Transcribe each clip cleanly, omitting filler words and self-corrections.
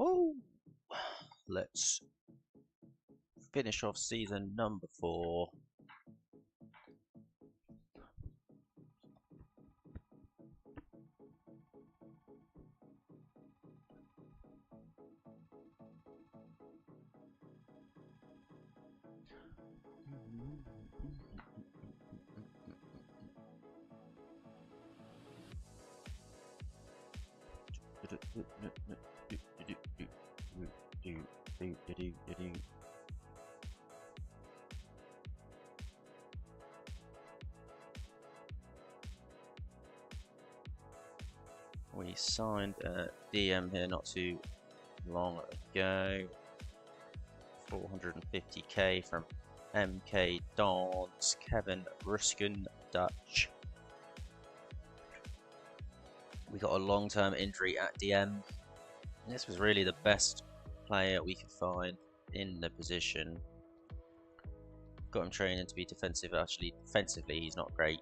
Oh, let's finish off season number 4. We signed a DM here not too long ago. 450k from MK Dons, Kevin Ruskin, Dutch. We got a long-term injury at DM. This was really the best player we could find in the position. Got him training to be defensive. Actually, defensively he's not great,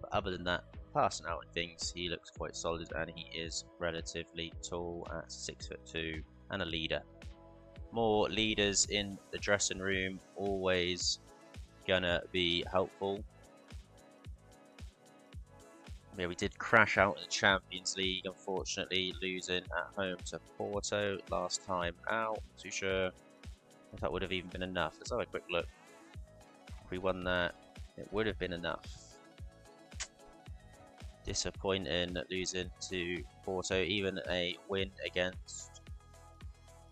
but other than that, passing out and things, he looks quite solid, and he is relatively tall at 6'2" and a leader. More leaders in the dressing room, always gonna be helpful. Yeah, we did crash out in the Champions League, unfortunately, losing at home to Porto last time out. Not too sure if that would have even been enough. Let's have a quick look. If we won that, it would have been enough. Disappointing losing to Porto. Even a win against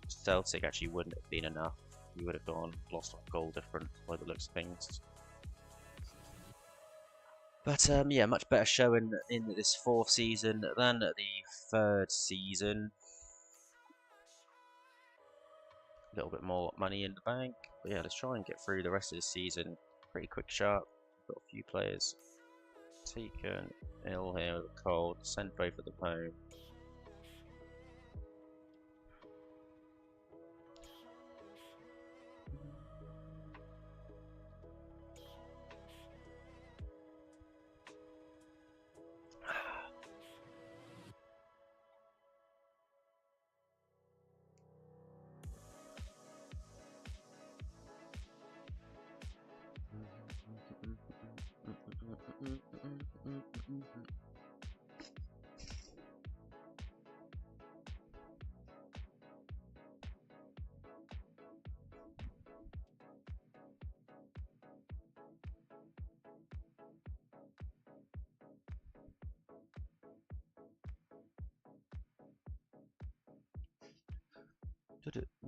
Celtic actually wouldn't have been enough. We would have lost a goal difference by the looks of things. But yeah, much better showing in this 4th season than the 3rd season. A little bit more money in the bank. But yeah, let's try and get through the rest of the season pretty quick sharp. Got a few players taken ill here with a cold. Send both of them home.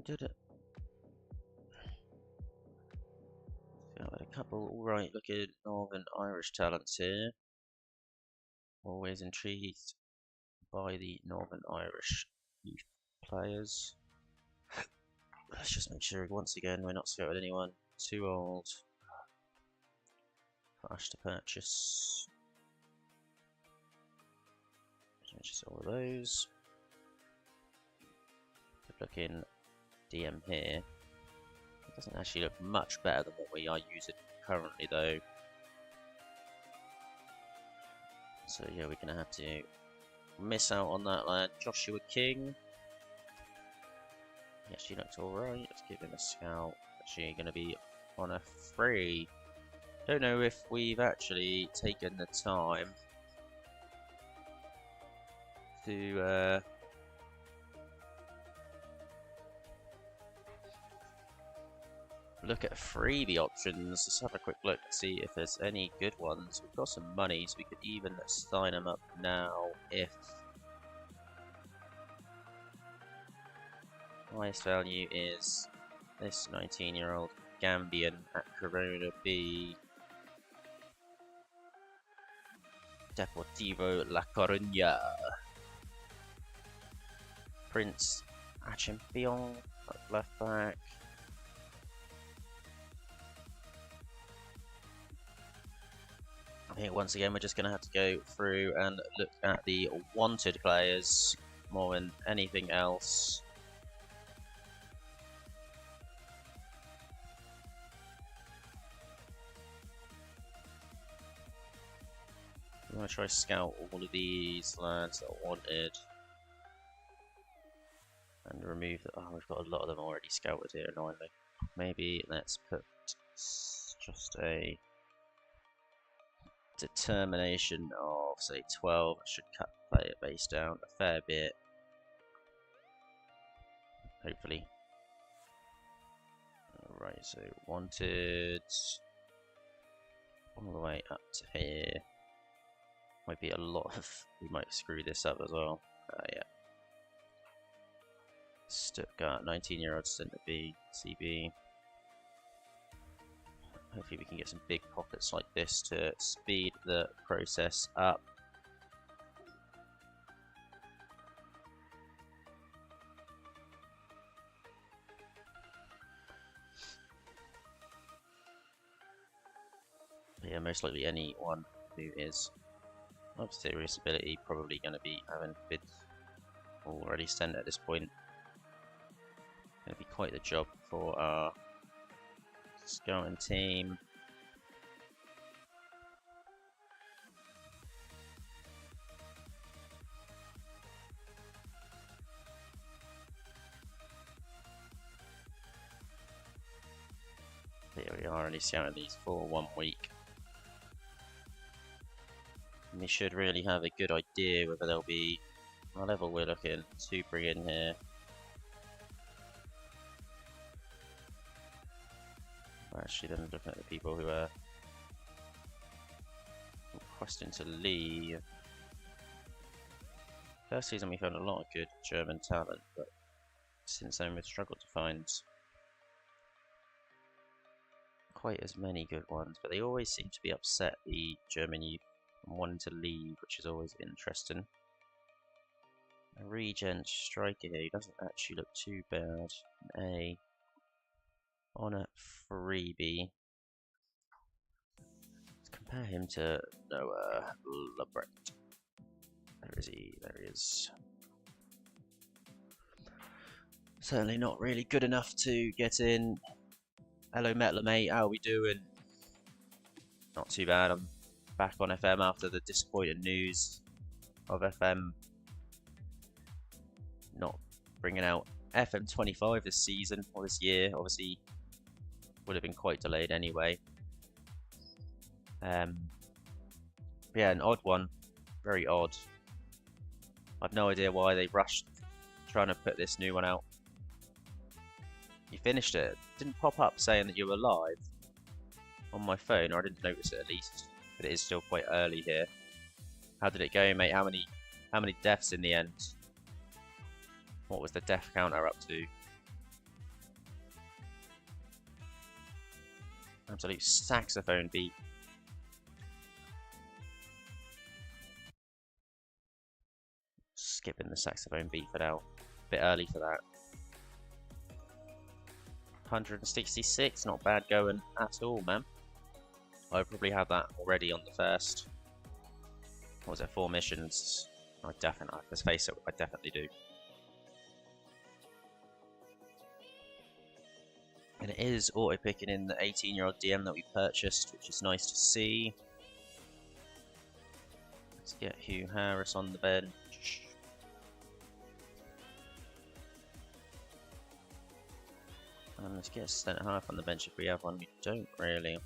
Did it. Got a couple alright looking Northern Irish talents here. Always intrigued by the Northern Irish youth players. Let's just make sure once again we're not scouting anyone too old for us to purchase. Purchase all of those. Good looking DM here. It doesn't actually look much better than what we are using currently though. So yeah, we're gonna have to miss out on that lad. Joshua King. He actually looks alright. Let's give him a scout. Actually gonna be on a free. Don't know if we've actually taken the time to look at freebie options. Let's have a quick look to see if there's any good ones. We've got some money, so we could even sign them up now if highest value is this 19-year-old Gambian at Corona B. Deportivo La Coruña. Prince Achimpion at left back. I think once again we're just going to have to go through and look at the wanted players more than anything else. I'm going to try to scout all of these lads that are wanted and remove the, oh, we've got a lot of them already scouted here, annoyingly. Maybe let's put just a determination of, say, 12. I should cut the player base down a fair bit. Hopefully. Alright, so wanted all the way up to here. Might be a lot of, we might screw this up as well. Yeah. Stuttgart, 19-year-old Centre B, CB. Hopefully we can get some big pockets like this to speed the process up. But yeah, most likely anyone who is of serious ability probably going to be having bids already sent at this point. Going to be quite the job for our scouting team. Here we are, only scouting these for 1 week. And we should really have a good idea whether they'll be what level we're looking to bring in here. Actually, then looking at the people who are requesting to leave. First season we found a lot of good German talent, but since then we've struggled to find quite as many good ones. But they always seem to be upset, the German youth, and wanting to leave, which is always interesting. A regen striker here, he doesn't actually look too bad. On a freebie. Let's compare him to Noah Lebret. Where is he? There he is. Certainly not really good enough to get in. Hello Metler mate, how are we doing? Not too bad, I'm back on FM after the disappointing news of FM not bringing out FM25 this season, or this year, obviously. Would have been quite delayed anyway. Yeah, an odd one. Very odd. I've no idea why they rushed trying to put this new one out. You finished it. It didn't pop up saying that you were live on my phone, or I didn't notice it at least. But it is still quite early here. How did it go, mate? How many deaths in the end? What was the death counter up to? Absolute saxophone beat. Skipping the saxophone beat for now. Bit early for that. 166, not bad going at all, man. I probably have that already on the first. What was it, 4 missions? I definitely, let's face it, I definitely do. And it is auto-picking in the 18-year-old DM that we purchased, which is nice to see. Let's get Hugh Harris on the bench. And let's get a centre-half on the bench if we have one. We don't really.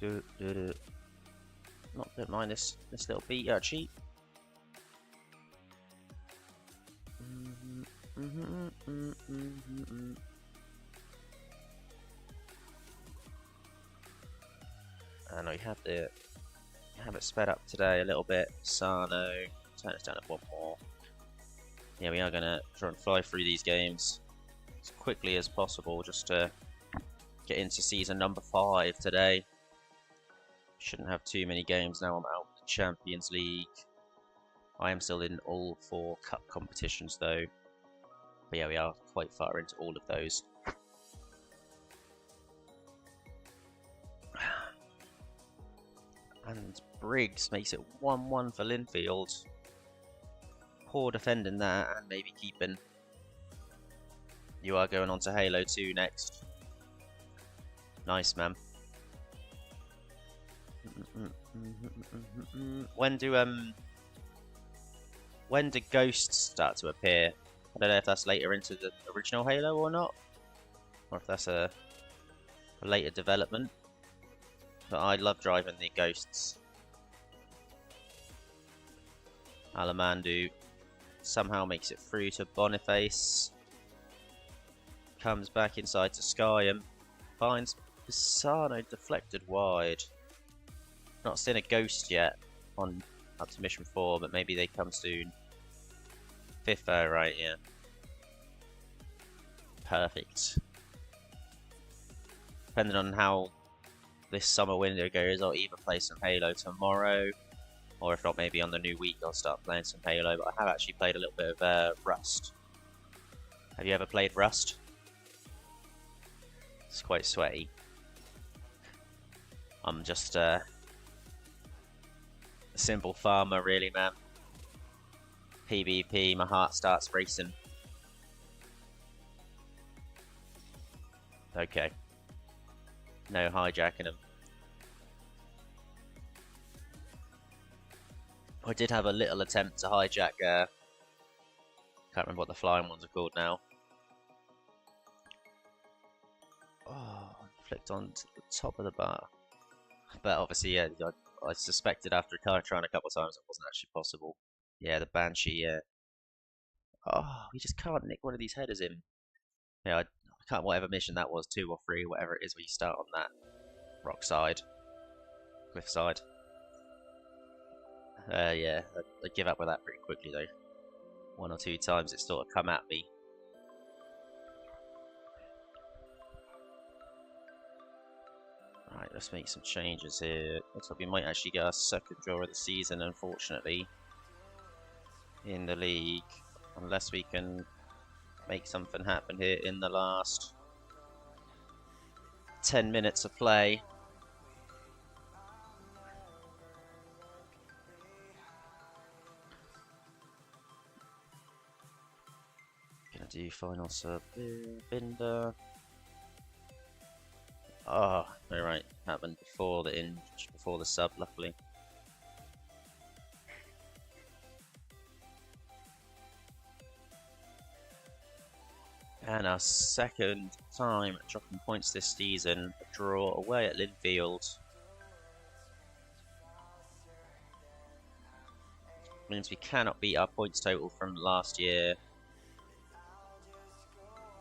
Don't mind this little beat actually. And we have it sped up today a little bit. Sano, turn us down a 1 more. Yeah, we are gonna try and fly through these games as quickly as possible, just to get into season number 5 today. Shouldn't have too many games now. I'm out of the Champions League. I am still in all 4 cup competitions though. But yeah, we are quite far into all of those. And Briggs makes it 1-1 for Linfield. Poor defending that and maybe keeping. You are going on to Halo 2 next. Nice, man. When do ghosts start to appear? I don't know if that's later into the original Halo or not, or if that's a later development. But I love driving the ghosts. Alamandu somehow makes it through to Boniface. Comes back inside to Sky and finds Pisano deflected wide. Not seen a ghost yet on up to mission 4, but maybe they come soon. 5th, right, yeah. Perfect. Depending on how this summer window goes, I'll either play some Halo tomorrow, or if not, maybe on the new week I'll start playing some Halo. But I have actually played a little bit of Rust. Have you ever played Rust? It's quite sweaty. I'm just a simple farmer, really, man. PvP, my heart starts racing. Okay. No hijacking them. I did have a little attempt to hijack, can't remember what the flying ones are called now. Oh, I flipped onto the top of the bar. But obviously, yeah, I suspected after trying a couple of times it wasn't actually possible. Yeah, the Banshee, yeah. Oh, we just can't nick one of these headers in. Yeah, I can't, whatever mission that was, 2 or 3, whatever it is, where you start on that rock side, cliff side. Yeah, I give up with that pretty quickly though. 1 or 2 times it sort of come at me. Right, let's make some changes here. Looks like we might actually get our 2nd draw of the season, unfortunately, in the league, unless we can make something happen here in the last 10 minutes of play. Gonna do final sub Binder. Oh, alright, happened before the sub, luckily. And our 2nd time dropping points this season, a draw away at Linfield. Means we cannot beat our points total from last year.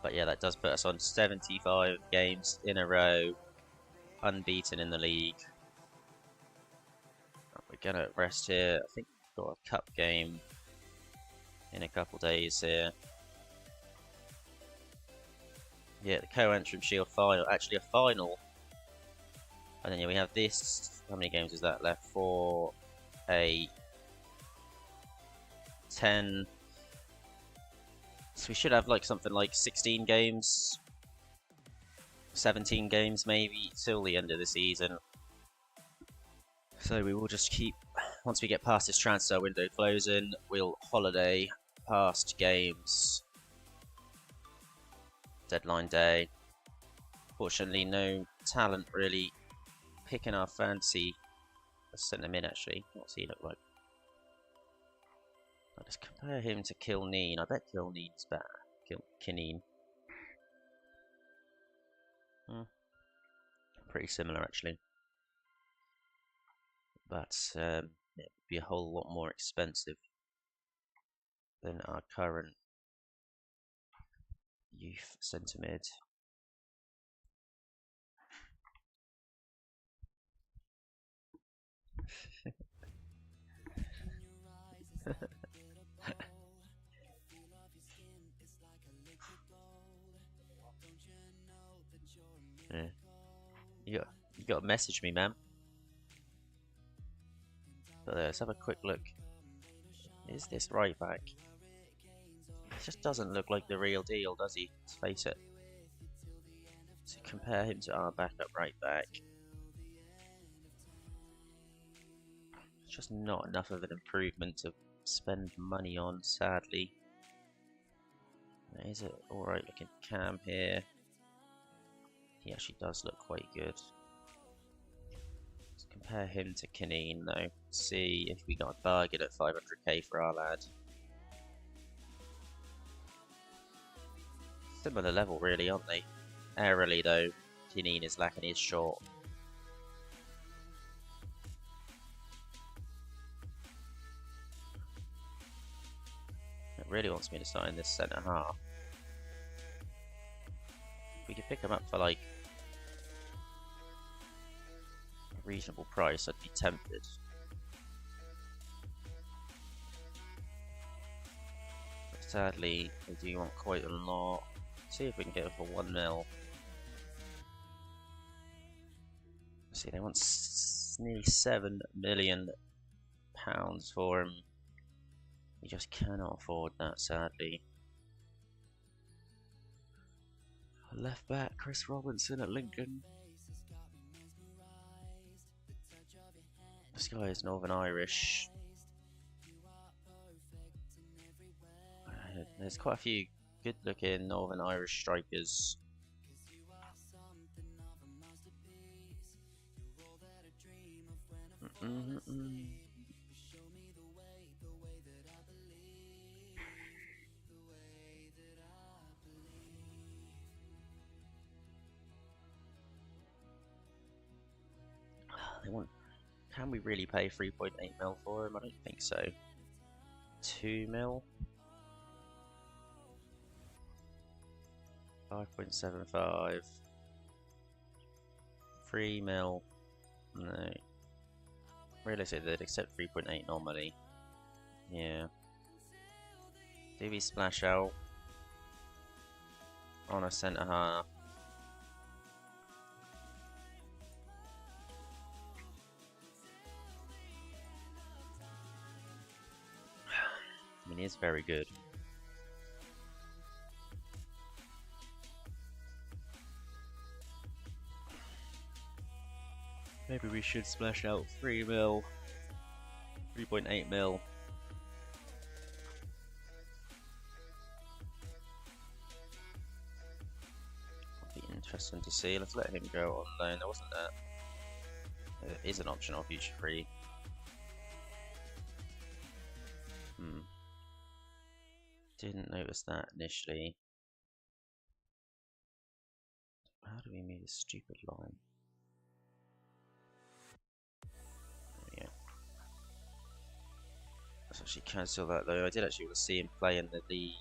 But yeah, that does put us on 75 games in a row, unbeaten in the league. We're gonna rest here. I think we've got a cup game in a couple days here. Yeah, the co-entrant shield final, actually a final. And then yeah, we have this. How many games is that left? 4, 8, 10. So we should have like something like 16 games, 17 games maybe, till the end of the season. So we will just keep, once we get past this transfer window closing, we'll holiday past games. Deadline day. Fortunately, no talent really picking our fancy. Let's send him in actually. What's he look like? I'll just compare him to Kilneen. I bet Kilneen's better. Kineen. Pretty similar actually. But it would be a whole lot more expensive than our current youth centre mid. Yeah. You got to message me, man. But let's have a quick look. Is this right back? It just doesn't look like the real deal, does he? Let's face it. To compare him to our backup right back, it's just not enough of an improvement to spend money on, sadly. Is it alright looking Cam here? He actually does look quite good. Let's Compare him to Kineen though. See if we got a bargain at 500k for our lad. Similar level really, aren't they? Airily though, Kineen is lacking his short. It really wants me to start in this centre half. If we could pick him up for like a reasonable price, I'd be tempted. But sadly, we do want quite a lot. See if we can get it for 1 mil. See, they want nearly £7 million for him. We just cannot afford that, sadly. Left back, Chris Robinson at Lincoln. This guy is Northern Irish. There's quite a few good-looking Northern Irish strikers. They want. Can we really pay 3.8 mil for him? I don't think so. 2 mil. 5.75. 3 mil. No. Realistically, they'd accept 3.8 normally. Yeah. Do we splash out on a centre half? I mean, he is very good. Maybe we should splash out 3 mil, 3.8 mil. That'd be interesting to see. Let's let him go on loan. There wasn't that. There is an option of future free. Didn't notice that initially. How do we move this stupid line? There we go. Let's actually cancel that though. I did actually want to see him play in the league.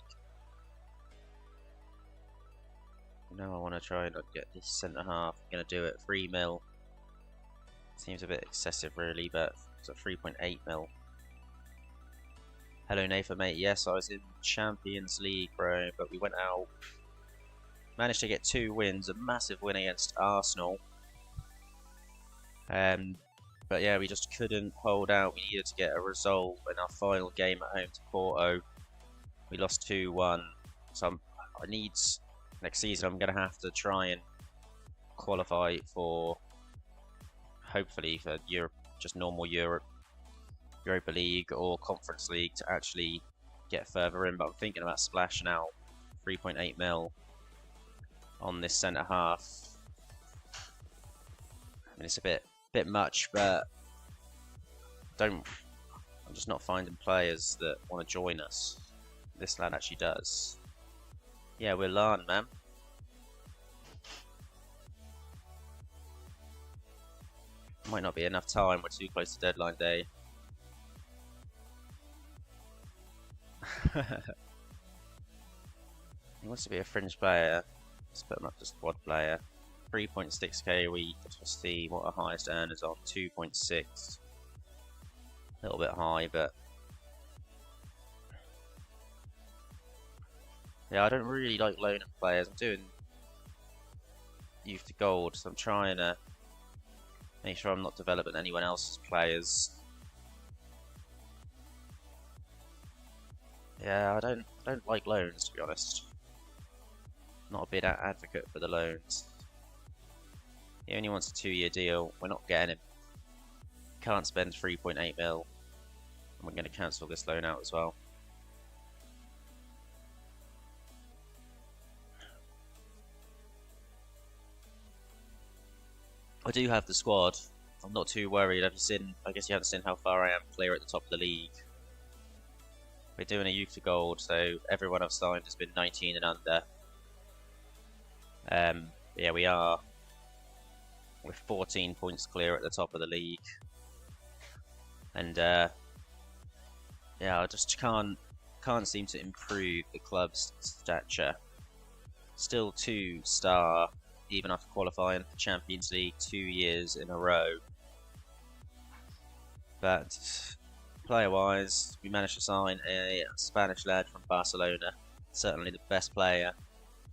Now I want to try and get this centre half. I'm going to do it 3 mil. Seems a bit excessive really, but it's at 3.8 mil. Hello Nathan mate, yes I was in Champions League bro, but we went out, managed to get 2 wins, a massive win against Arsenal, but yeah we just couldn't hold out. We needed to get a result in our final game at home to Porto. We lost 2-1, so I need, next season I'm going to have to try and qualify for, hopefully for Europe, just normal Europe. Europa League or Conference League to actually get further in, but I'm thinking about splashing out 3.8 mil on this centre half. I mean, it's a bit much, but I'm just not finding players that want to join us. This lad actually does. Yeah, we're Larne, man. Might not be enough time. We're too close to deadline day. He wants to be a fringe player. Let's put him up to squad player. 3.6k a week. Let's see what our highest earners are. 2.6. A little bit high, but yeah, I don't really like loaning players. I'm doing youth to gold, so I'm trying to make sure I'm not developing anyone else's players. Yeah, I don't like loans, to be honest. Not a big advocate for the loans. He only wants a 2-year deal. We're not getting him. Can't spend 3.8 mil. And we're going to cancel this loan out as well. I do have the squad. I'm not too worried. I guess you haven't seen how far I am clear at the top of the league. We're doing a youth to gold, so everyone I've signed has been 19 and under. Yeah, we are. We're 14 points clear at the top of the league, and yeah, I just can't seem to improve the club's stature. Still 2-star, even after qualifying for Champions League 2 years in a row. But player-wise, we managed to sign a Spanish lad from Barcelona. Certainly the best player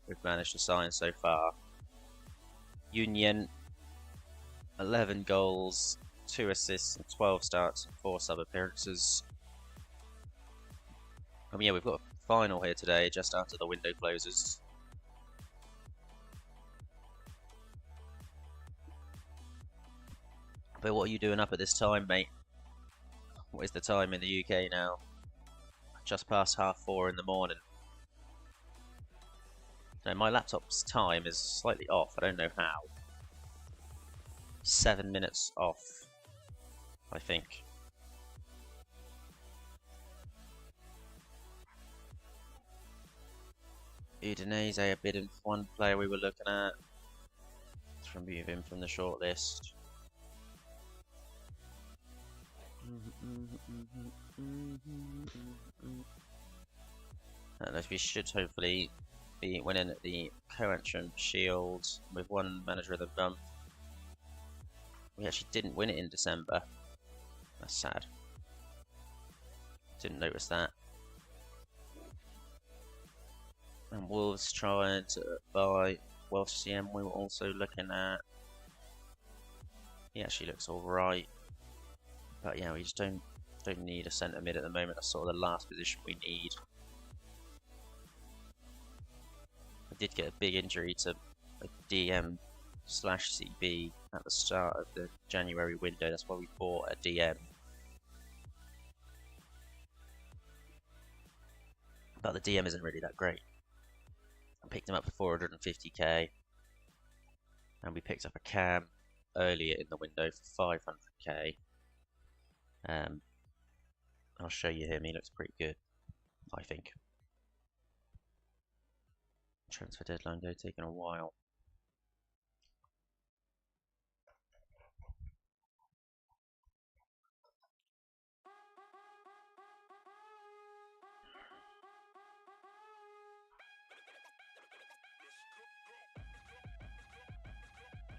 we've managed to sign so far. Union, 11 goals, 2 assists, and 12 starts and 4 sub-appearances. Yeah, we've got a final here today, just after the window closes. But what are you doing up at this time, mate? What is the time in the UK now? Just past 4:30 in the morning. So my laptop's time is slightly off, I don't know how. 7 minutes off, I think. Udinese are bidding for one player we were looking at. Let's remove him from the shortlist. And we should hopefully be winning at the Co-Entran Shield with one manager of the month. We actually didn't win it in December. That's sad. Didn't notice that. And Wolves trying to buy Welsh CM we were also looking at. He actually looks alright. But yeah, we just don't need a centre mid at the moment. That's sort of the last position we need. I did get a big injury to a DM/CB at the start of the January window. That's why we bought a DM. But the DM isn't really that great. I picked him up for 450k. And we picked up a Cam earlier in the window for 500k. I'll show you him, he looks pretty good, I think. Transfer deadline day taking a while.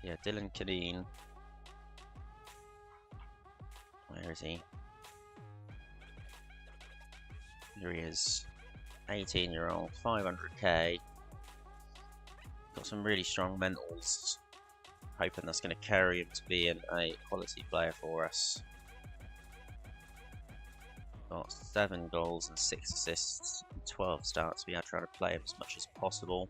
Yeah, Dylan Cadine. Where is he? Here he is. 18-year-old, 500k. Got some really strong mentals. Hoping that's going to carry him to being a quality player for us. Got 7 goals and 6 assists and 12 starts. We are trying to play him as much as possible.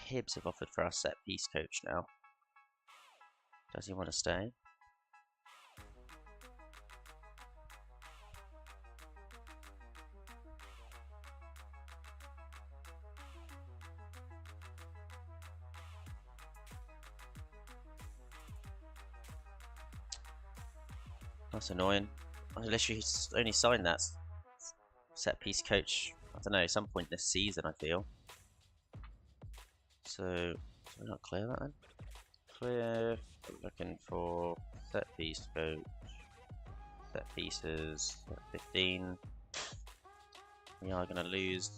Hibs have offered for our set piece coach now. Does he want to stay? That's annoying. I literally only signed that set piece coach, I don't know, some point this season, I feel. So, we're not clear that then? Clear, looking for set piece coach, set pieces, 15. We are going to lose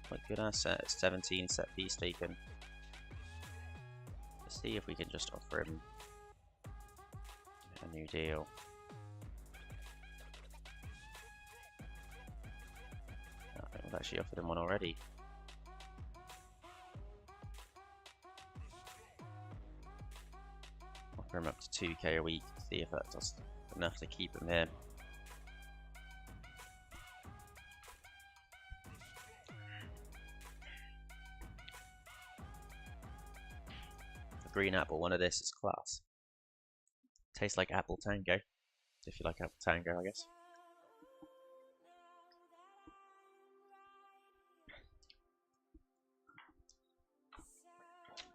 quite good asset, 17 set piece taken. Let's see if we can just offer him a new deal. I think we've actually offered him one already. Offer him up to 2k a week, see if that's enough to keep him here. Green apple, one of this is class. Tastes like apple tango, if you like apple tango, I guess.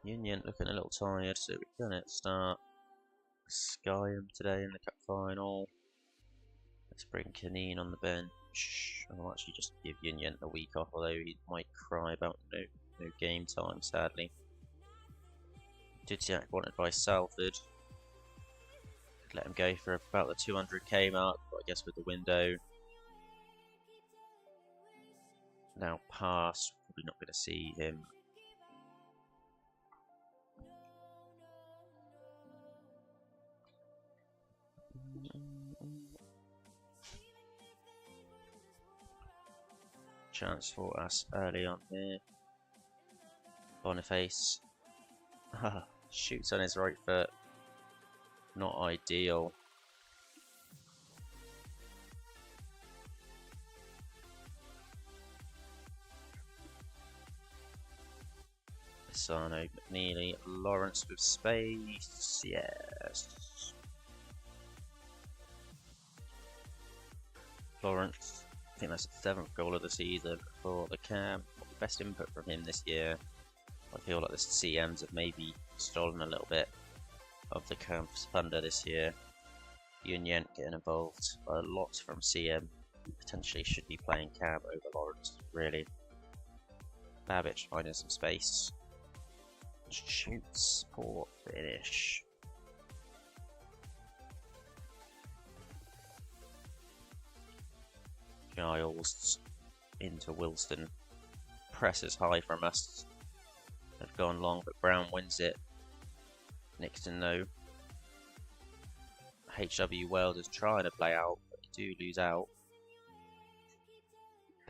Union looking a little tired, so we're gonna start Skyham today in the cup final. Let's bring Canine on the bench. I'll actually just give Union a week off, although he might cry about no game time, sadly. Didiak wanted by Salford. Could let him go for about the 200k mark, but I guess with the window now past, probably not going to see him. Chance for us early on here. Boniface shoots on his right foot. Not ideal. Pisano, McNeely, Lawrence with space. Yes. Lawrence, I think that's the 7th goal of the season for the Cam. Best input from him this year. I feel like the CMs have maybe stolen a little bit of the Camp's thunder this year. Union getting involved a lot from CM. Potentially should be playing Cam over Lawrence, really. Babic finding some space. Shoots, poor finish. Giles into Wilston. Presses high from us. They've gone long, but Brown wins it. Nixon though. HW Weld is trying to play out, but they do lose out.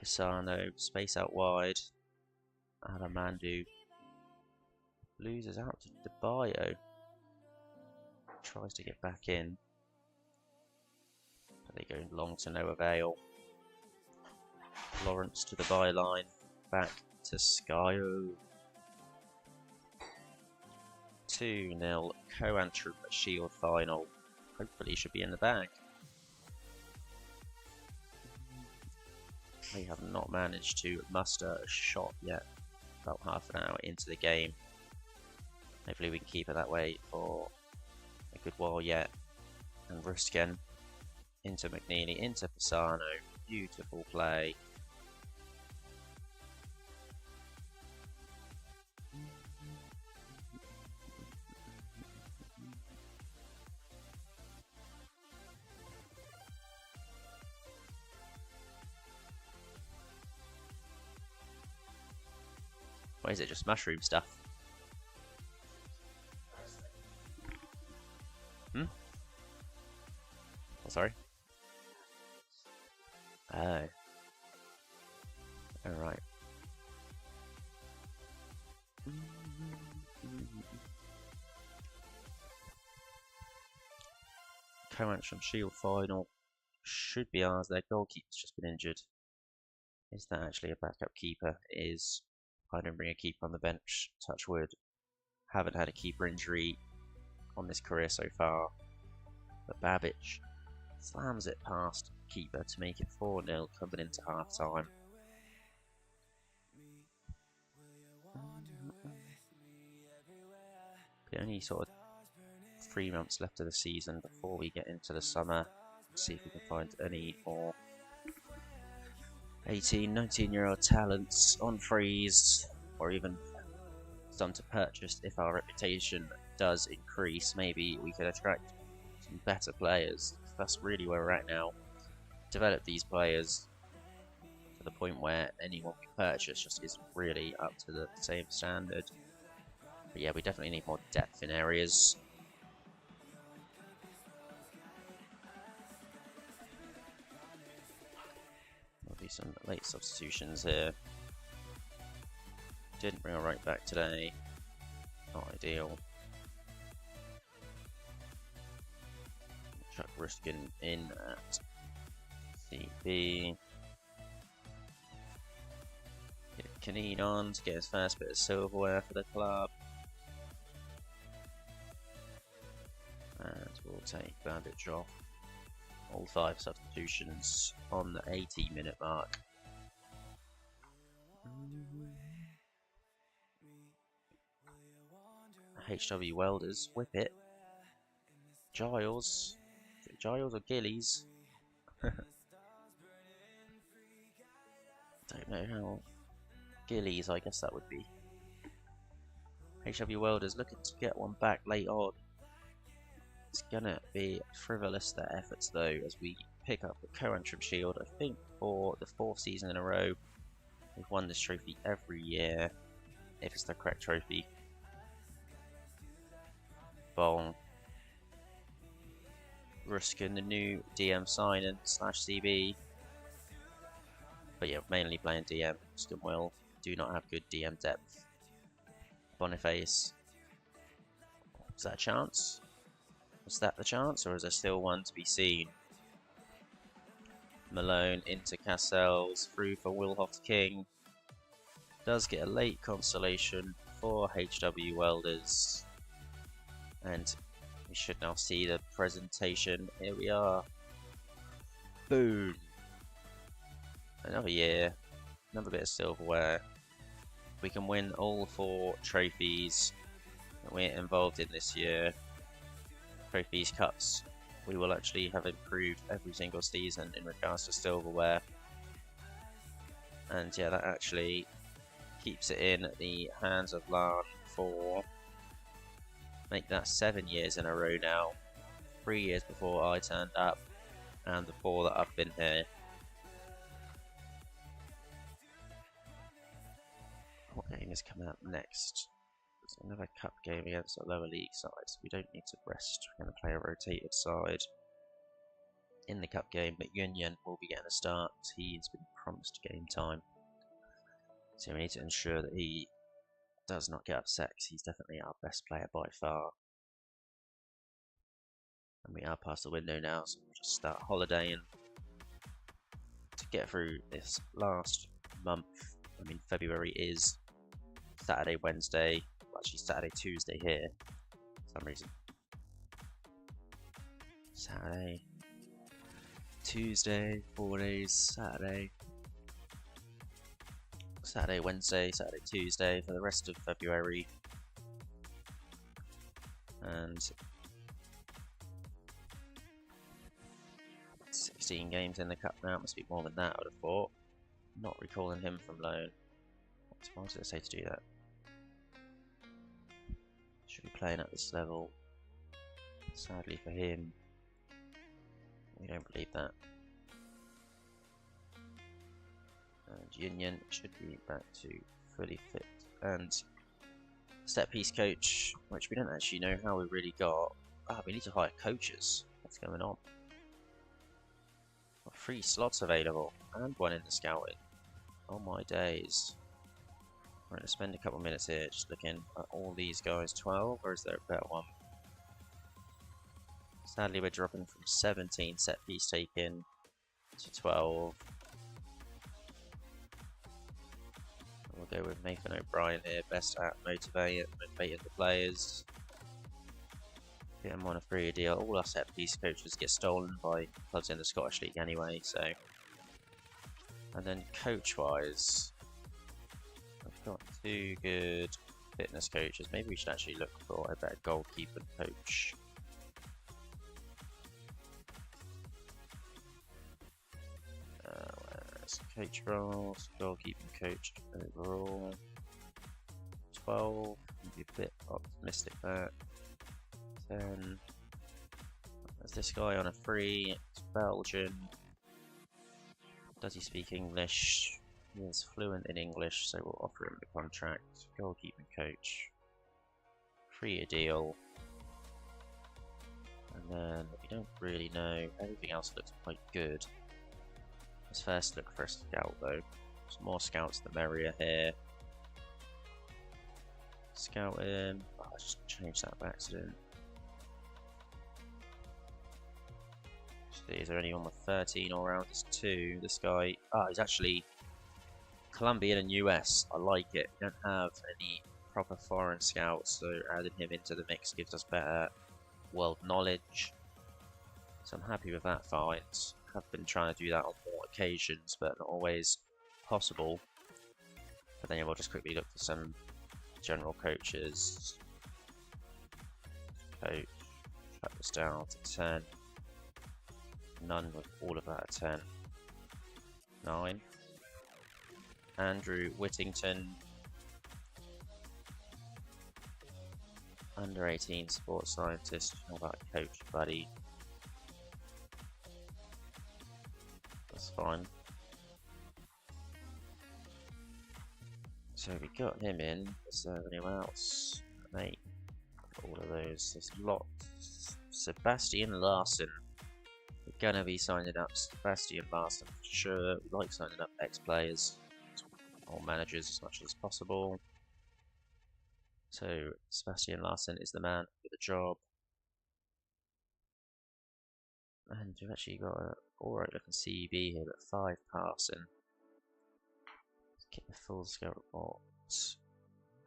Pisano, space out wide. Alamandu loses out to DeBio. Tries to get back in. But they go long to no avail. Lawrence to the byline. Back to Skyo. 2-0 Co-Antrim Shield final. Hopefully should be in the bag. We have not managed to muster a shot yet. About half an hour into the game. Hopefully we can keep it that way for a good while yet. And Ruskin into McNeely, into Pisano. Beautiful play. Or is it just mushroom stuff? Oh, sorry. Oh. Alright. Co-Antrim Shield final should be ours. Their goalkeeper's just been injured. Is that actually a backup keeper? It is. I didn't bring a keeper on the bench. Touch wood. Haven't had a keeper injury on this career so far. But Babic slams it past keeper to make it 4-0 coming into half time. The only sort of 3 months left of the season before we get into the summer. Let's see if we can find any more 18, 19-year-old talents on freeze, or even some to purchase if our reputation does increase. Maybe we could attract some better players. That's really where we're at now. Develop these players to the point where anyone we purchase just isn't really up to the same standard. But yeah, we definitely need more depth in areas. There'll be some late substitutions here. Didn't bring a right back today. Not ideal. Chuck Ruskin in at CB. Get Canine on to get his first bit of silverware for the club. take Bandage off. All 5 substitutions on the 80-minute mark. HW Welders, whip it. Giles. Is it Giles or Gillies? Don't know how. Gillies, I guess that would be. HW Welders looking to get one back late on. It's gonna be frivolous, their efforts though, as we pick up the Co-Antrim Shield. I think for the 4th season in a row, we've won this trophy every year, if it's the correct trophy. Bong. Ruskin, the new DM signing / CB. But yeah, mainly playing DM. Ruskin will do not have good DM depth. Boniface. Is that a chance? Was that the chance, or is there still one to be seen? Malone into Cassels, through for Wilhoft King. Does get a late consolation for HW Welders. And we should now see the presentation. Here we are. Boom. Another year. Another bit of silverware. We can win all 4 trophies that we're involved in this year. Trophies, cups. We will actually have improved every single season in regards to silverware. And yeah, that actually keeps it in the hands of Larne for make that 7 years in a row now. 3 years before I turned up, and the 4 that I've been here. What game is coming up next? There's another cup game against a lower league side, so we don't need to rest. We're going to play a rotated side in the cup game, but Union will be getting a start. He's been promised game time, so we need to ensure that he does not get upset, because he's definitely our best player by far. And we are past the window now, so we'll just start holidaying to get through this last month. I mean, February is Saturday, Wednesday, well, actually Saturday, Tuesday here, for some reason. Saturday, Tuesday, 4 days, Saturday, Wednesday, Saturday, Tuesday for the rest of February. And 16 games in the cup now. It must be more than that, I would have thought. Not recalling him from loan. Why did it say to do that? Should be playing at this level. Sadly for him, we don't believe that. And Union should be back to fully fit. And set piece coach, which we don't actually know how we really got. Ah, we need to hire coaches. What's going on? Got 3 slots available and 1 in the scouting. Oh my days. We're going to spend a couple minutes here just looking at all these guys. 12, or is there a better one? Sadly, we're dropping from 17 set piece taken to 12. We'll go with Nathan O'Brien here, best at motivating the players. Get them on a 3-year deal. All our set piece coaches get stolen by clubs in the Scottish League anyway, so. And then coach wise, we've got 2 good fitness coaches. Maybe we should actually look for a better goalkeeper coach. Where's coach roles, goalkeeping coach overall. 12, be a bit optimistic there. 10. There's this guy on a 3, it's Belgian. Does he speak English? He is fluent in English, so we'll offer him the contract. Goalkeeping coach. 3-year deal. And then we don't really know. Everything else looks quite good. Let's first look for a scout though. Some more scouts the merrier here. Scouting. Oh, I just changed that by accident. Is there anyone with 13 all round? There's 2. This guy, he's actually Colombian and US. I like it. We don't have any proper foreign scouts, so adding him into the mix gives us better world knowledge. So I'm happy with that fight. I've been trying to do that on more occasions, but not always possible. But then we'll just quickly look for some general coaches. Coach, cut this down to 10. None with all of that at 10. 9. Andrew Whittington. Under 18 sports scientist. How about coach, buddy? That's fine. So we got him in. Is there anyone else? Mate, all of those. There's lots. Sebastian Larson. We're gonna be signing up Sebastian Larson for sure. We like signing up ex-players or managers as much as possible. So Sebastian Larson is the man for the job. And we've actually got an alright looking CEB here, but 5 passing. Get the full scale report.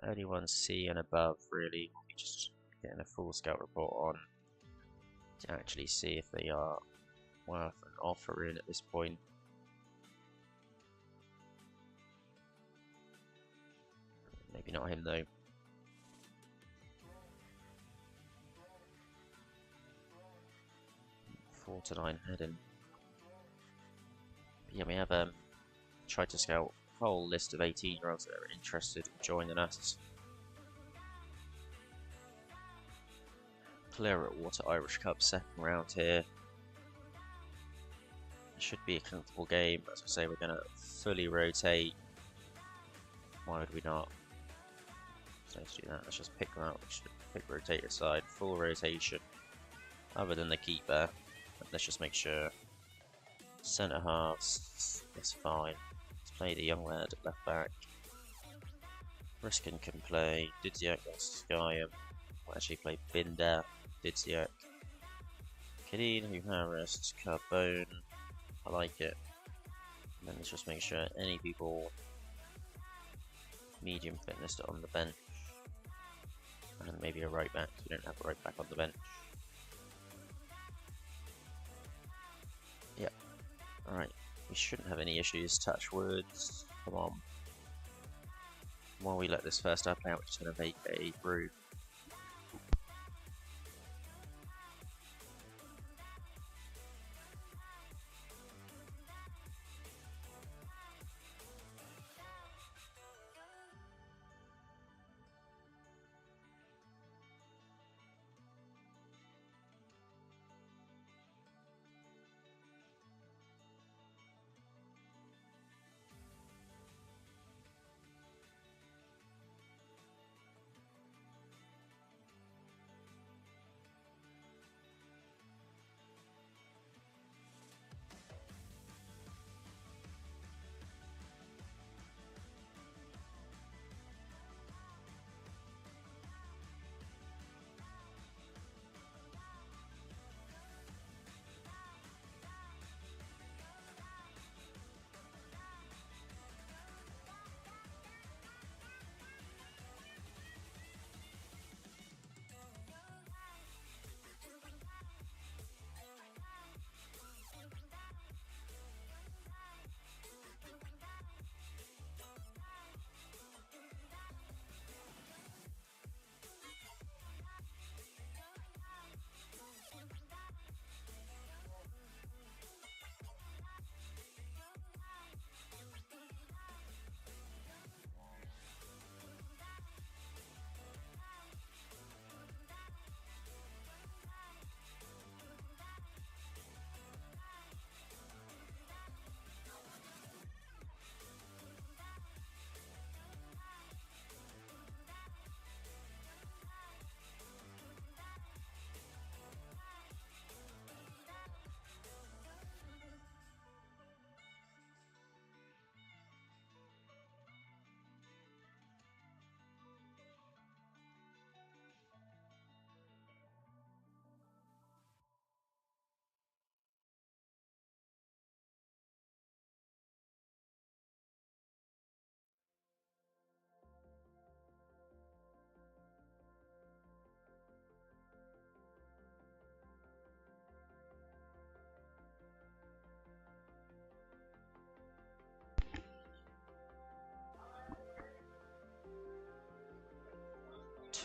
Only one C and above, really. We'll be just getting a full scout report on to actually see if they are worth an offer in at this point. Maybe not him though. Four to 9 heading. But yeah, we have tried to scout a whole list of 18-year-olds that are interested in joining us. Claret Water Irish Cup second round here. It should be a comfortable game. As I say, we're going to fully rotate. Why would we not? Let's do that. Let's just pick them out. Pick rotator side, full rotation. Other than the keeper. Let's just make sure centre halves is fine. Let's play the young lad at left back. Riskin can play. Didziak against Skyam. We'll actually play Binder, Didziak. Kadeen, Harris, Carbone. I like it. And then let's just make sure any people medium fitness are on the bench. And maybe a right back. We don't have a right back on the bench. Yep. Alright. We shouldn't have any issues. Touch wood. Come on. While we let this first up out, we're just going to make a brew.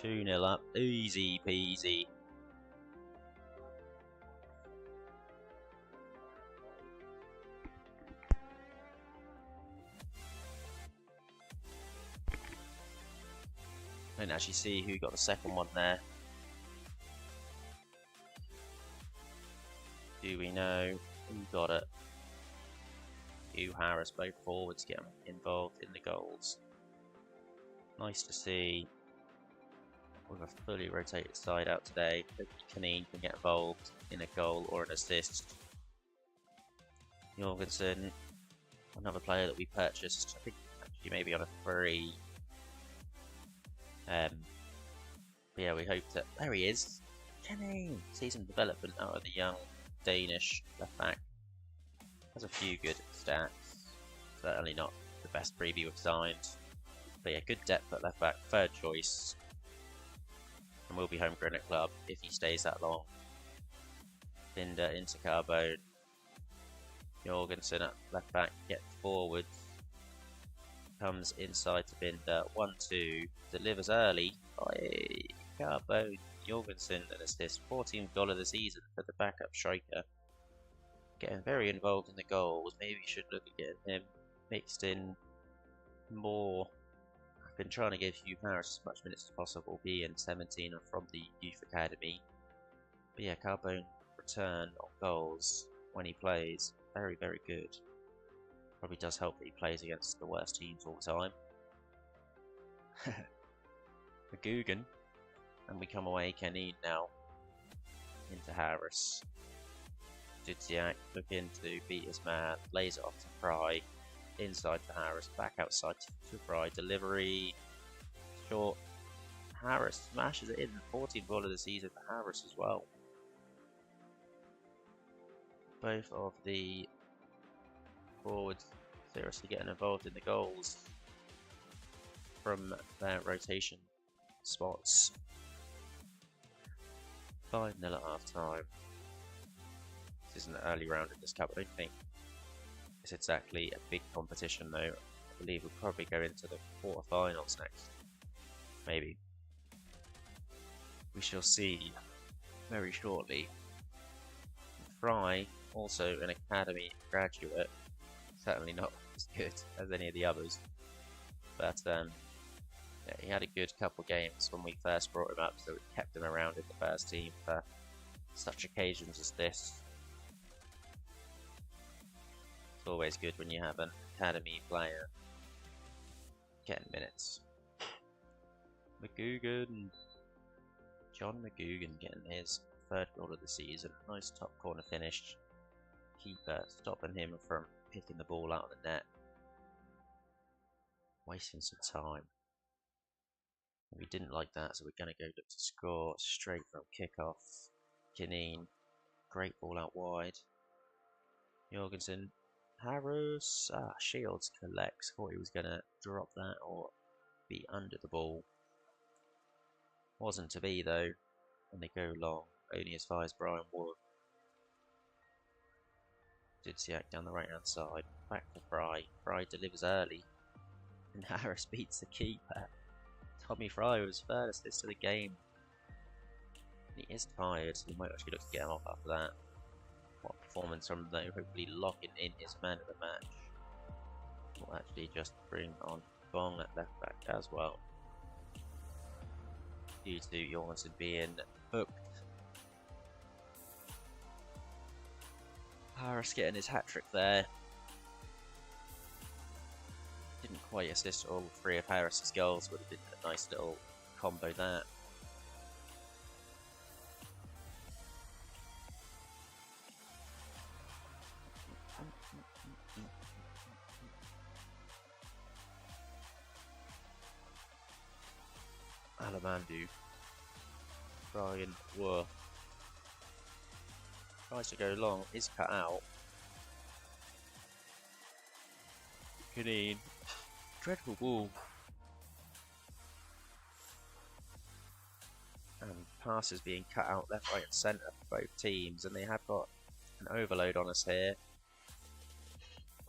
2-0 up. Easy peasy. I didn't actually see who got the second one there. Do we know who got it? Hugh Harris, both forwards get involved in the goals. Nice to see. With a fully rotated side out today, Canine can get involved in a goal or an assist. Jorgensen, another player that we purchased, I think actually maybe on a free. But yeah, we hope that. There he is! Canine! See some development out of the young Danish left back. Has a few good stats. Certainly not the best freebie we've signed. But yeah, good depth at left back, third choice. And will be home grown at club if he stays that long. Binder into Carbone. Jorgensen at left back gets forward. Comes inside to Binder. 1-2. Delivers early by Carbone. Jorgensen an assist. 14th goal of the season for the backup striker. Getting very involved in the goals. Maybe we should look at getting him mixed in more. I've been trying to give Hugh Harris as much minutes as possible, being 17 and from the youth academy. But yeah, Carbone return on goals when he plays. Very, very good. Probably does help that he plays against the worst teams all the time. Guggen. And we come away, Canine now. Into Harris. Dudziak looking to beat his man. Lays it off to Fry. Inside to Harris. Back outside to Fry. Delivery. Short. Harris smashes it in. 14th goal of the season for Harris as well. Both of the forwards seriously getting involved in the goals from their rotation spots. 5-0 at half time. This isn't an early round in this cup. I don't think it's exactly a big competition though. I believe we'll probably go into the quarterfinals next. Maybe. We shall see very shortly. Fry, also an academy graduate, certainly not as good as any of the others, but yeah, he had a good couple games when we first brought him up, so we kept him around in the first team for such occasions as this. It's always good when you have an academy player getting minutes. McGugan, John McGugan getting his third goal of the season. Nice top corner finish. Keeper stopping him from picking the ball out of the net. Wasting some time. We didn't like that, so we're going to go look to score straight from kickoff. Canine, great ball out wide. Jorgensen, Harris, Shields collects. Thought he was going to drop that or be under the ball. Wasn't to be though, and they go long, only as far as Brian Wood. Dudziak down the right hand side, back to Fry. Fry delivers early, and Harris beats the keeper. Tommy Fry was third assist of the game. He is tired, so we might actually look to get him off after that. What performance from though, hopefully locking in his man of the match. We'll actually just bring on Bong at left back as well. Due to Jorgensen being booked. Harris getting his hat-trick there. Didn't quite assist all three of Harris's goals, would have been a nice little combo that. Alamandu. Brian Wood. Tries to go long, is cut out. Canine. Dreadful ball. And passes being cut out left, right and centre for both teams, and they have got an overload on us here.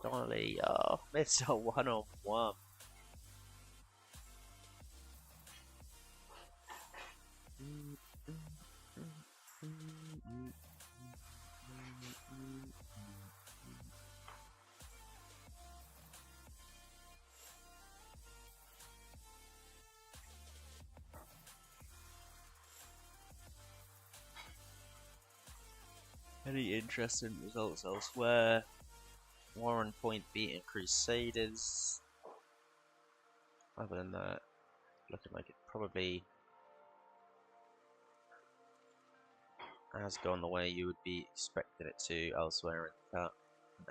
Donnelly, oh, it's a one-on-one. Any interesting results elsewhere? Warren Point beating Crusaders. Other than that, looking like it probably has gone the way you would be expecting it to elsewhere in the cup.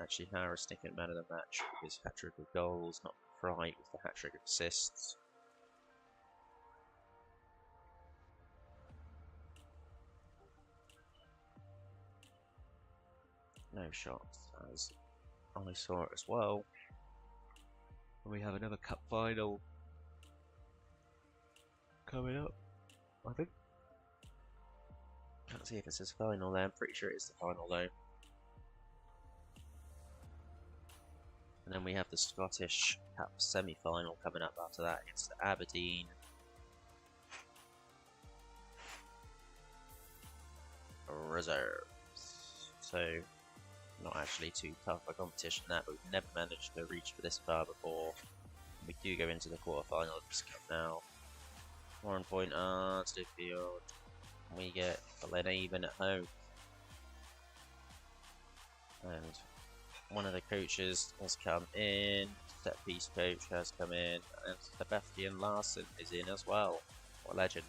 Actually, Harris taking man of the match with his hat-trick of goals, not Fright with the hat-trick of assists. No shots, as I saw it as well. And we have another cup final coming up, I think. Can't see if it says final there, I'm pretty sure it is the final though. And then we have the Scottish Cup semi-final coming up after that against Aberdeen. Reserves. So, not actually too tough a competition that, but we've never managed to reach for this far before. We do go into the quarterfinal of this cup now. Warren Point, Stillfield. We get Glenaven at home. And one of the coaches has come in, set piece coach has come in, and Sebastian Larsen is in as well. What a legend.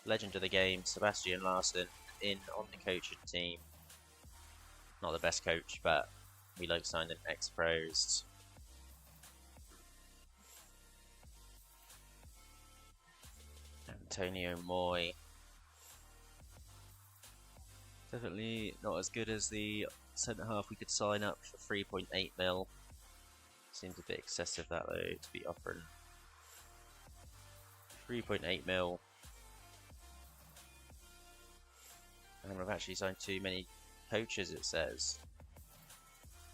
Legend of the game, Sebastian Larsen in on the coaching team. Not the best coach, but we like signing ex-pros. Antonio Moy. Definitely not as good as the centre half we could sign up for 3.8 mil. Seems a bit excessive that though, to be offering 3.8 mil. And we've actually signed too many coaches, it says.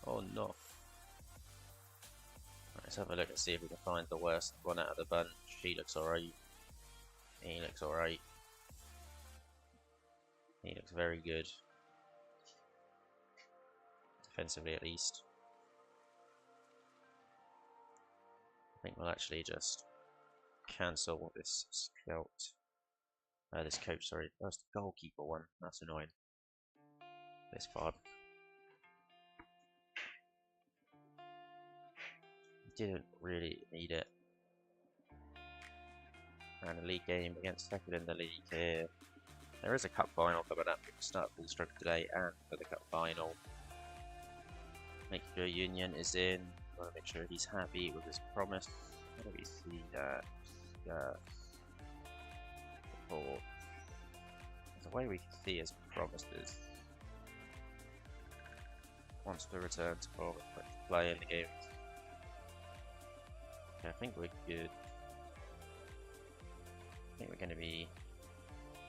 Oh no. Right, let's have a look and see if we can find the worst one out of the bunch. He looks alright. He looks alright. He looks very good. Defensively at least. I think we'll actually just cancel this scout. This coach, sorry. That's the goalkeeper one. That's annoying. This far. Didn't really need it. And a league game against second in the league here. There is a cup final coming up. We can start full stroke today and for the cup final. Make sure Union is in. Want to make sure he's happy with his promise. How do we see that? Report. There's a way we can see his promises. Wants to return to play in the game. Okay, I think we're good. I think we're going to be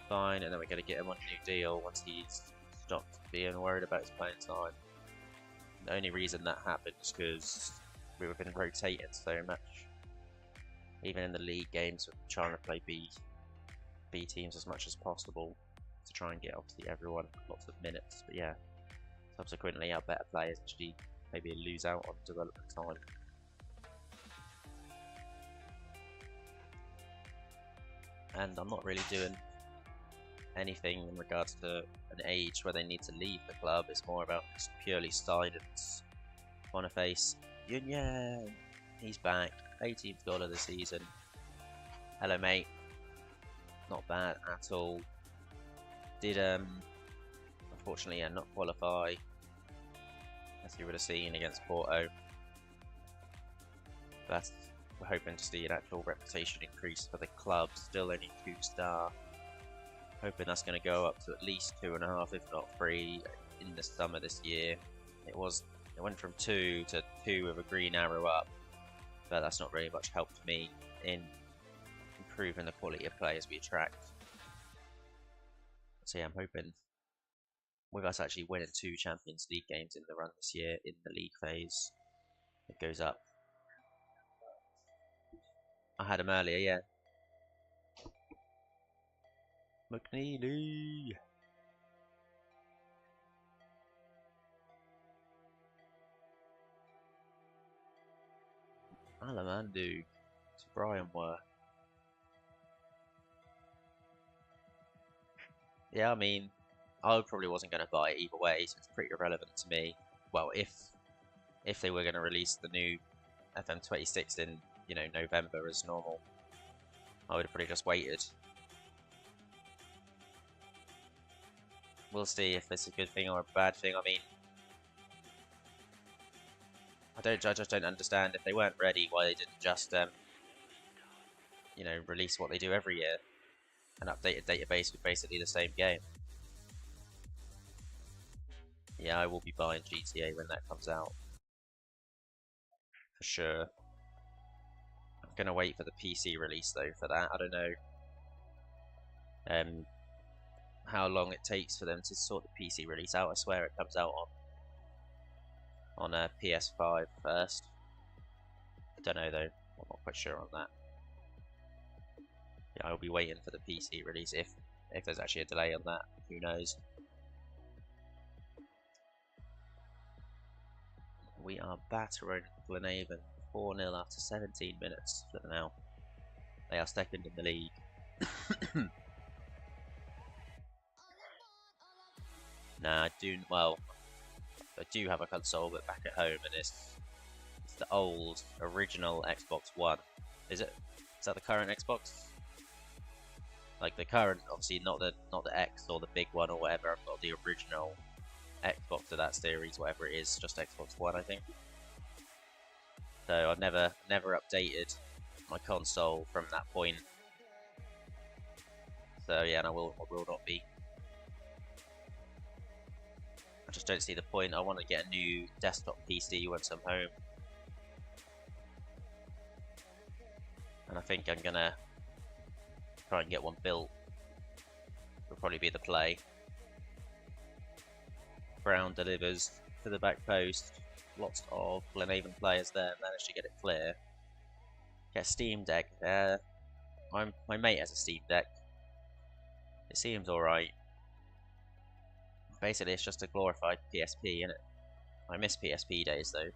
fine, and then we're going to get him on a new deal once he's stopped being worried about his playing time. The only reason that happened is because we've been rotating so much. Even in the league games, we're trying to play B teams as much as possible to try and get obviously everyone lots of minutes. But yeah, subsequently our better players actually maybe lose out on development time. And I'm not really doing anything in regards to an age where they need to leave the club. It's more about just purely silence. Boniface, Union, he's back. 18th goal of the season. Hello, mate. Not bad at all. Did unfortunately not qualify, as you would have seen against Porto. But we're hoping to see an actual reputation increase for the club. Still only 2-star. Hoping that's going to go up to at least 2.5, if not 3, in the summer this year. It went from 2 to 2 with a green arrow up, but that's not really much helped me in improving the quality of players we attract. So yeah, I'm hoping with us actually winning 2 Champions League games in the run this year in the league phase, it goes up. I had him earlier, yeah. McNeely. Alamandu. It's Brian Worth. Yeah, I mean, I probably wasn't going to buy it either way, so it's pretty irrelevant to me. Well, if they were going to release the new FM26 in, you know, November as normal, I would have probably just waited. We'll see if it's a good thing or a bad thing. I mean, I just don't understand if they weren't ready, why they didn't just, you know, release what they do every year, an updated database with basically the same game. Yeah, I will be buying GTA when that comes out, for sure. I'm gonna wait for the PC release though for that. I don't know how long it takes for them to sort the PC release out. I swear it comes out on a PS5 first. I don't know though. I'm not quite sure on that. Yeah, I'll be waiting for the PC release if there's actually a delay on that. Who knows? We are battering Glenavon 4-0 after 17 minutes for now. They are second in the league. Nah, I do have a console, but back at home, and it's the old original Xbox One. Is that the current Xbox? Like the current, obviously not the X or the big one or whatever. I've got the original Xbox of that series, whatever it is, just Xbox One, I think. So I've never updated my console from that point. So yeah, and I will not be. I just don't see the point. I want to get a new desktop PC once I'm home. And I think I'm gonna try and get one built. Will probably be the play. Brown delivers to the back post. Lots of Glenavon players there. Managed to get it clear. Get a Steam Deck there. My mate has a Steam Deck. It seems alright. Basically, it's just a glorified PSP, innit? I miss PSP days though.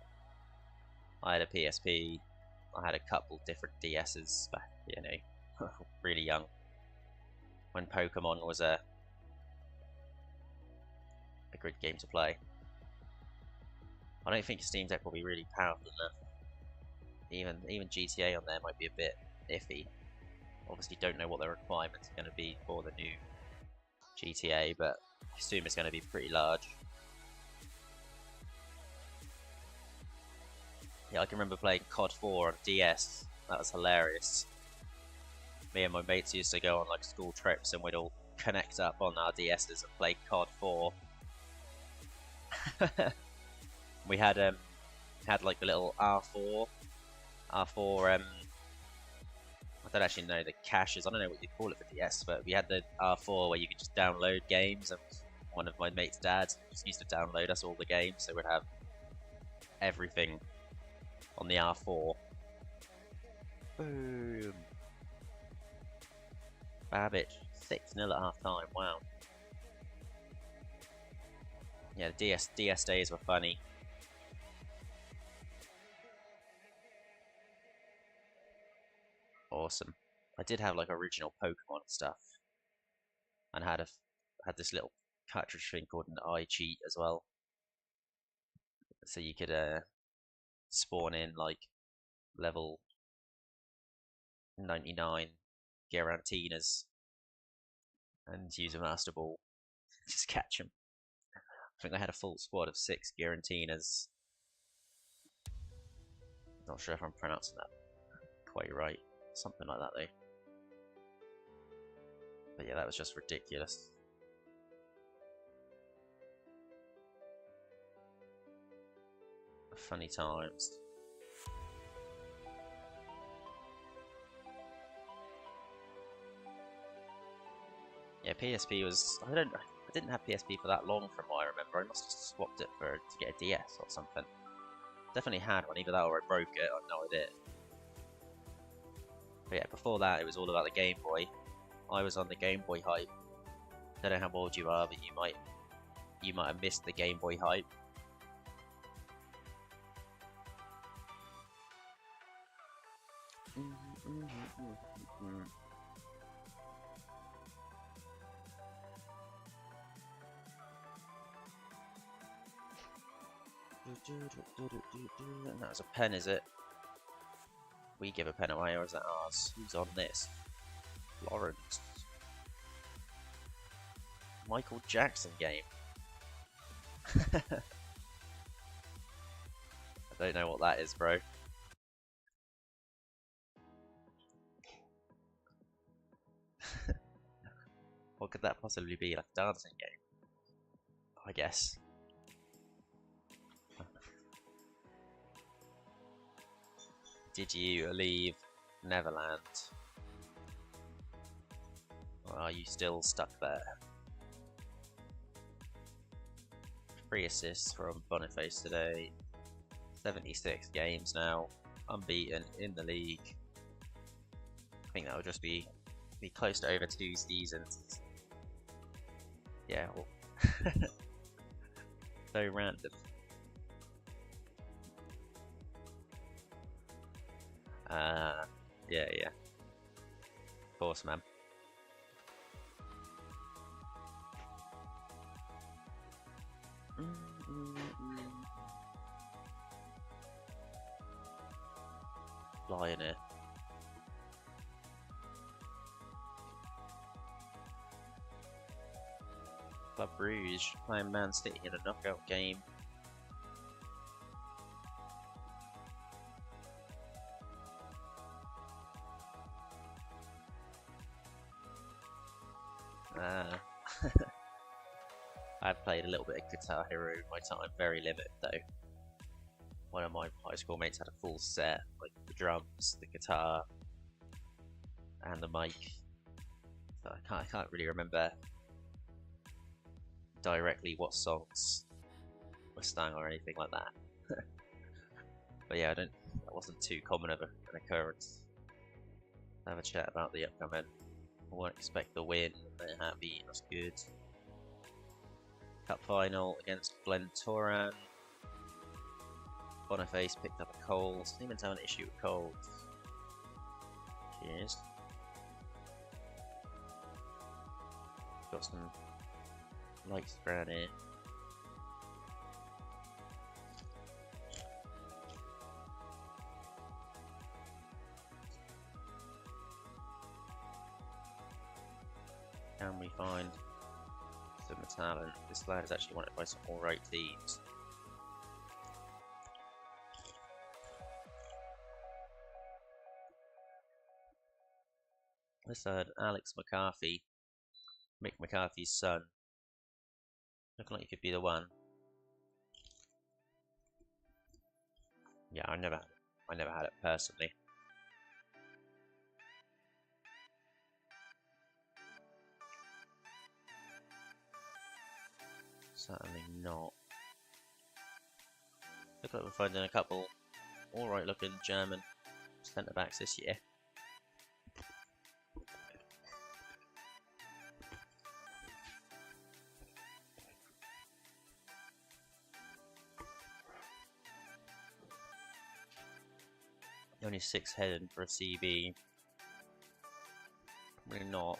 I had a PSP. I had a couple different DS's back, you know, really young. When Pokemon was a good game to play. I don't think a Steam Deck will be really powerful enough. Even GTA on there might be a bit iffy. Obviously, don't know what the requirements are going to be for the new GTA, but I assume it's going to be pretty large. Yeah, I can remember playing COD 4 on DS. That was hilarious. Me and my mates used to go on like school trips, and we'd all connect up on our DS's and play COD 4. We had like the little R4. I don't actually know the caches. I don't know what you call it for DS, but we had the R4 where you could just download games, and one of my mate's dads just used to download us all the games, so we'd have everything on the R4. Boom. Babbage 6-0 at half time. Wow. Yeah, the DS days were funny. Awesome. I did have like original Pokemon stuff, and had this little cartridge thing called an iCheat as well, so you could spawn in like level 99 Garantinas and use a Master Ball, just catch them. I think they had a full squad of 6 Garantinas. Not sure if I'm pronouncing that quite right. Something like that though. But yeah, that was just ridiculous. Funny times. Yeah, PSP was. I didn't have PSP for that long from what I remember. I must have swapped it to get a DS or something. Definitely had one, either that or I broke it. I have no idea. But yeah, before that, it was all about the Game Boy. I was on the Game Boy hype Don't know how old you are, but you might have missed the Game Boy hype. And that was a pen, is it? We give a pen away, or is that ours? Who's on this? Lawrence. Michael Jackson game. I don't know what that is, bro. What could that possibly be? Like a dancing game? I guess. Did you leave Neverland? Or are you still stuck there? 3 assists from Boniface today. 76 games now. Unbeaten in the league. I think that would just be close to over 2 seasons. Yeah, well, so random. Yeah. Of course, man. Larne. Club Brugge playing Man City in a knockout game. I've played a little bit of Guitar Hero in my time, very limited though. One of my high school mates had a full set, like the drums, the guitar, and the mic. So I can't really remember directly what songs were sung or anything like that. But yeah, that wasn't too common of an occurrence. Have a chat about the upcoming. I won't expect the win. They're happy. That's good. Cup final against Glentoran. Boniface picked up a cold. Seeming to have an issue with colds. Cheers. Got some lights around here. Can we find some talent? This lad is actually wanted by some alright teams. This lad, Alex McCarthy, Mick McCarthy's son. Looking like he could be the one. Yeah, I never had it personally. Certainly not. Look like we're finding a couple alright looking German centre backs this year. Only 6 headed for a CB. Really not.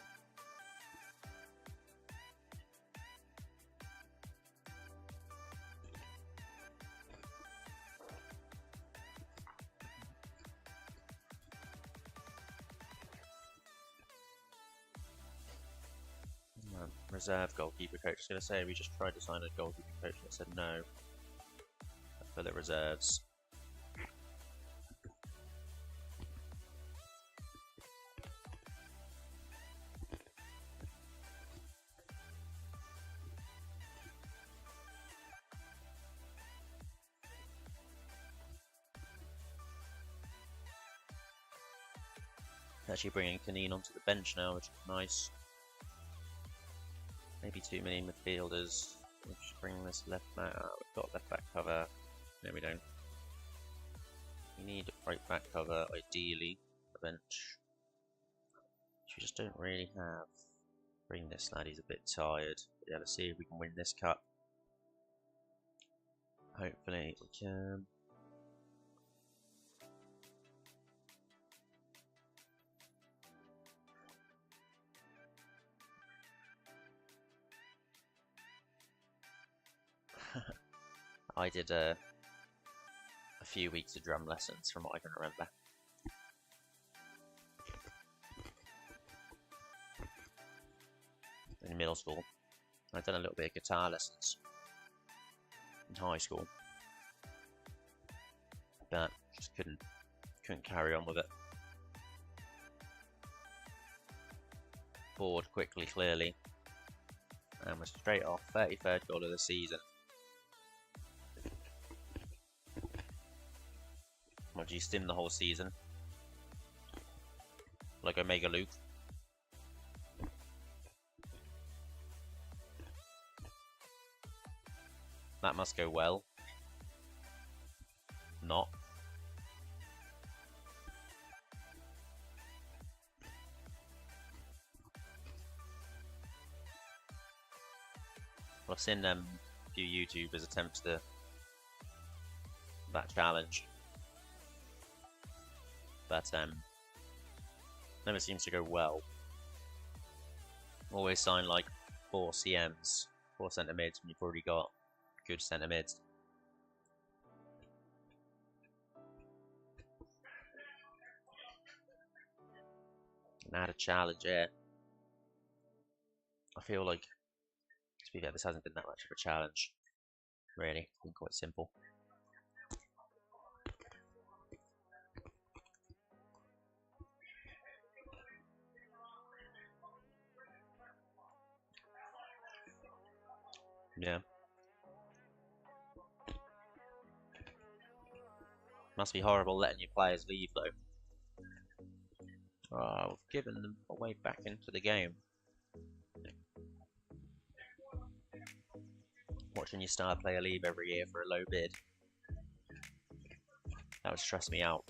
Reserve goalkeeper coach. I was going to say we just tried to sign a goalkeeper coach and it said no for the reserves. Actually bringing Canine onto the bench now, which is nice. Maybe too many midfielders. We'll just bring this left back. We've got left back cover. No, we don't. We need right back cover, ideally, for the bench. Which we just don't really have. Bring this lad, he's a bit tired. Yeah, let's see if we can win this cup. Hopefully we can. I did a few weeks of drum lessons from what I can remember. In middle school. I'd done a little bit of guitar lessons in high school. But just couldn't carry on with it. Bored quickly, clearly. And we're straight off, 33rd goal of the season. What, do you stim the whole season? Like Omega Luke? That must go well. Not. I've seen a few YouTubers attempt that challenge, but never seems to go well. Always sign like 4 CMs, 4 centre mids when you've already got good centre mids. And add a challenge here. I feel like, to be fair, this hasn't been that much of a challenge, really. It's been quite simple. Yeah. Must be horrible letting your players leave, though. Oh, we've given them a way back into the game. Watching your star player leave every year for a low bid. That would stress me out.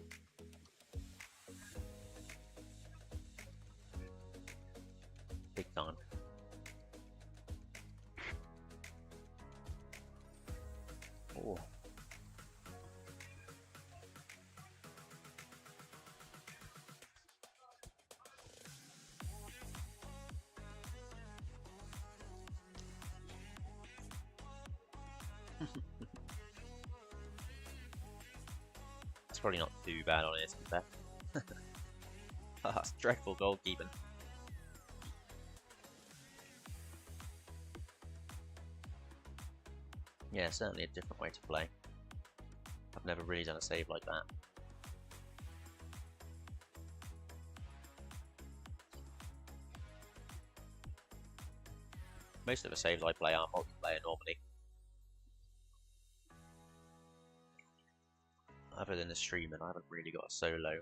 Big time. Oh. It's probably not too bad on it, to be fair. That's dreadful goalkeeping. Yeah, certainly a different way to play. I've never really done a save like that. Most of the saves I play are multiplayer normally. Other than the streaming, I haven't really got a solo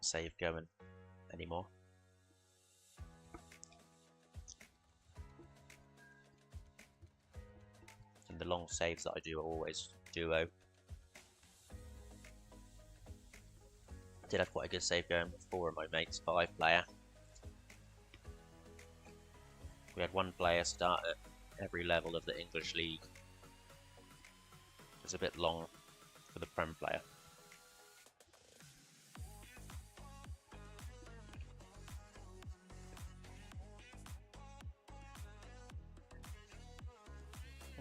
save going anymore. And the long saves that I do are always duo. I did have quite a good save going with 4 of my mates, 5-player. We had 1 player start at every level of the English League. It's a bit long for the Prem player.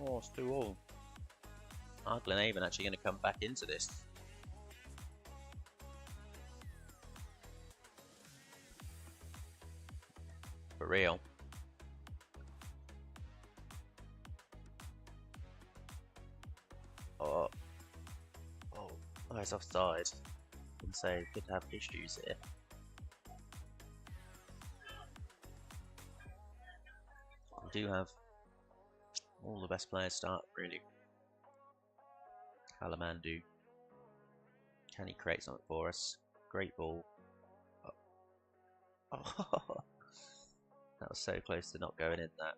Oh, it's 2-all. Are Glenavon actually going to come back into this? For real. Oh, it's offside. And so could have issues here. We do have all the best players start, really. Kalamandu. Can he create something for us? Great ball. Oh. That was so close to not going in that.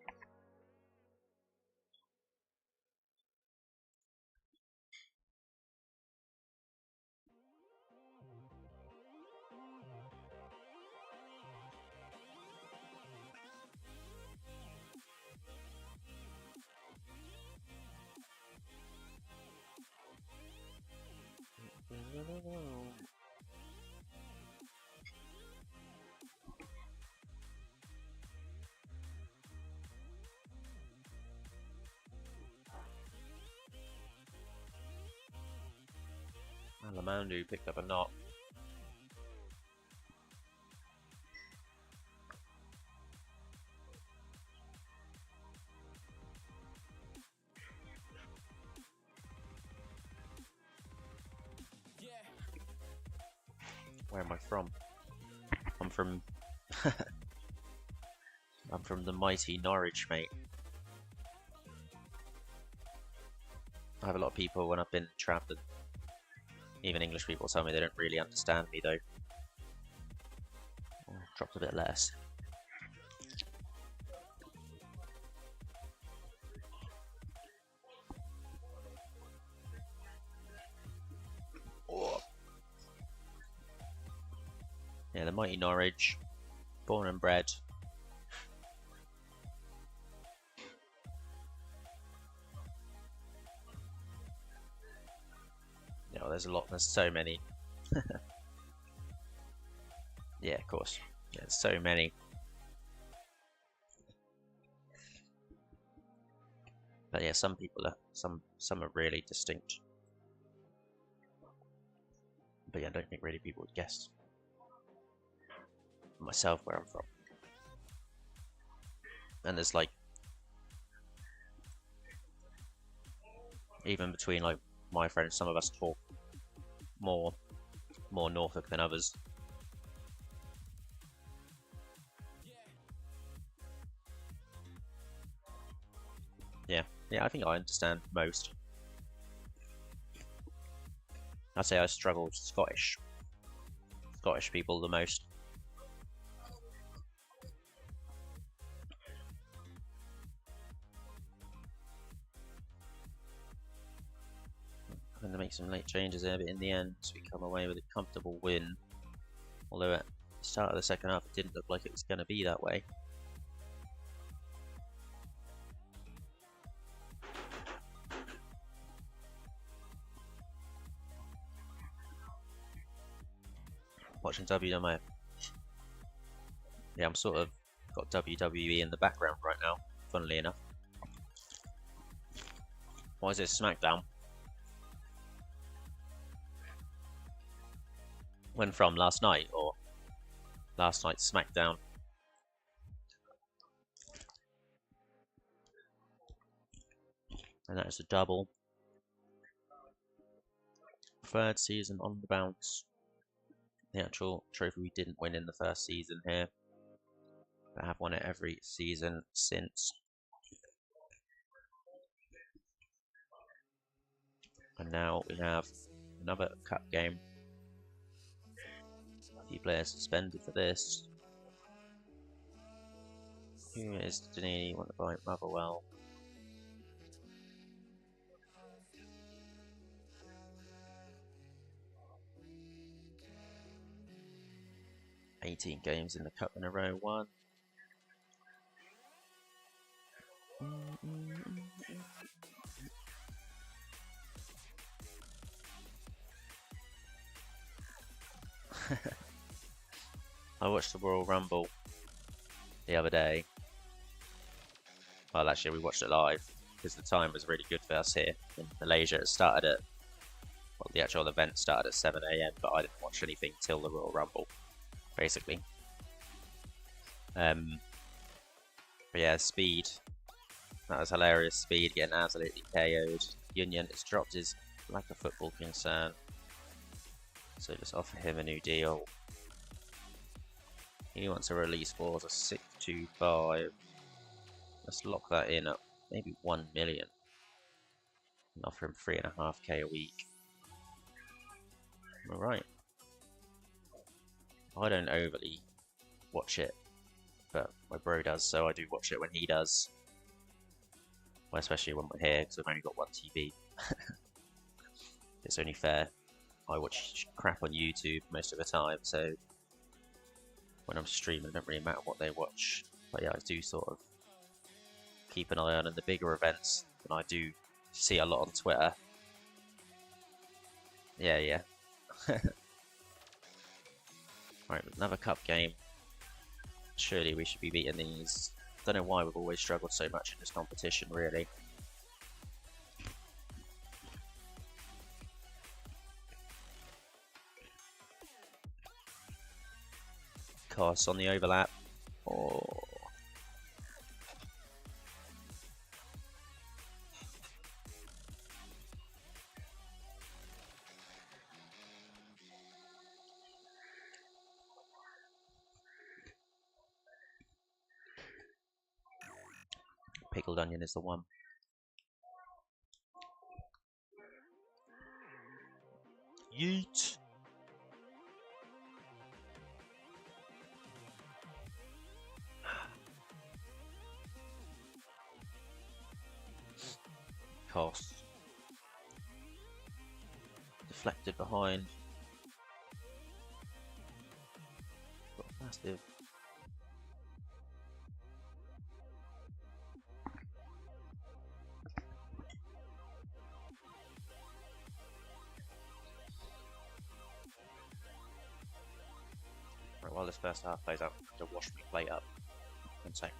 Mandu picked up a knot. Where am I from? I'm from I'm from the mighty Norwich, mate. I have a lot of people when I've been travelling, even English people, tell me they don't really understand me though. Oh, dropped a bit less. Oh. Yeah, the mighty Norwich, born and bred. You know, there's so many. Yeah, of course. Yeah, there's so many. But yeah, some people are some are really distinct. But yeah, I don't think really people would guess myself where I'm from. And there's like even between like my friends, some of us talk more Norfolk than others. Yeah, I think I understand most. I'd say I struggle with Scottish people the most. Having to make some late changes there, but in the end we come away with a comfortable win. Although at the start of the second half it didn't look like it was going to be that way. Watching WWE. Yeah, I'm sort of got WWE in the background right now, funnily enough. Why is this SmackDown? When from last night or last night's SmackDown? And that is a double. Third season on the bounce. The actual trophy we didn't win in the first season here, but have won it every season since. And now we have another cup game. A few players suspended for this. Who is Danini? Want to buy Motherwell? Games in the cup in a row. One. I watched the Royal Rumble the other day. Well, actually, we watched it live because the time was really good for us here in Malaysia. It started at, well, the actual event started at 7 AM, but I didn't watch anything till the Royal Rumble, basically. But yeah, Speed. That was hilarious. Speed getting absolutely KO'd. Union has dropped his lack of football concern, so just offer him a new deal. He wants a release clause of 625. Let's lock that in at maybe 1 million and offer him 3.5k a week. Alright. I don't overly watch it, but my bro does, so I do watch it when he does. Well, especially when we're here, because I've only got one TV. It's only fair. I watch crap on YouTube most of the time, so when I'm streaming, it doesn't really matter what they watch. But yeah, I do sort of keep an eye on the bigger events, and I do see a lot on Twitter. Yeah. Right, another cup game. Surely we should be beating these. Don't know why we've always struggled so much in this competition, really. Cost on the overlap. Oh. Pickled onion is the one. Yeet. Cost. Deflected behind. Got massive. Right, while this first half plays out, I have to wash my plate up. One sec.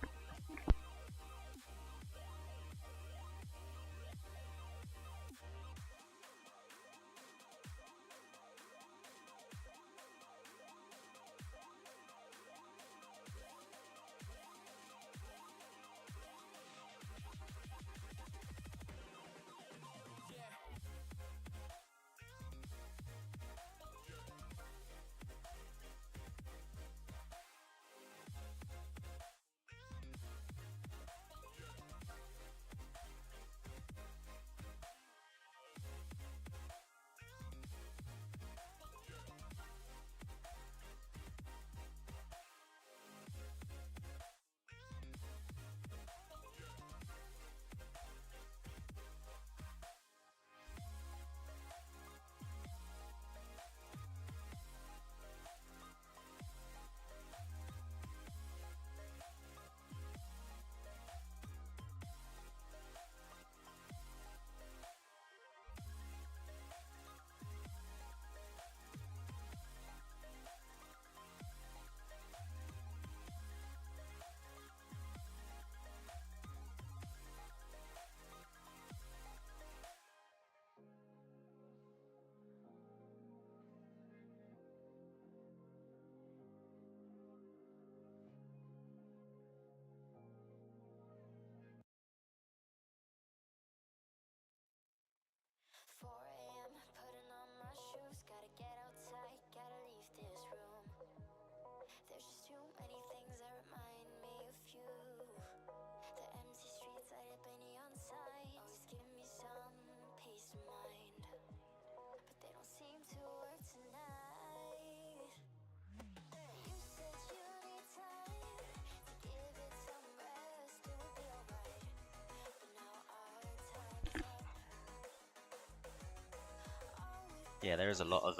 Yeah, there is a lot of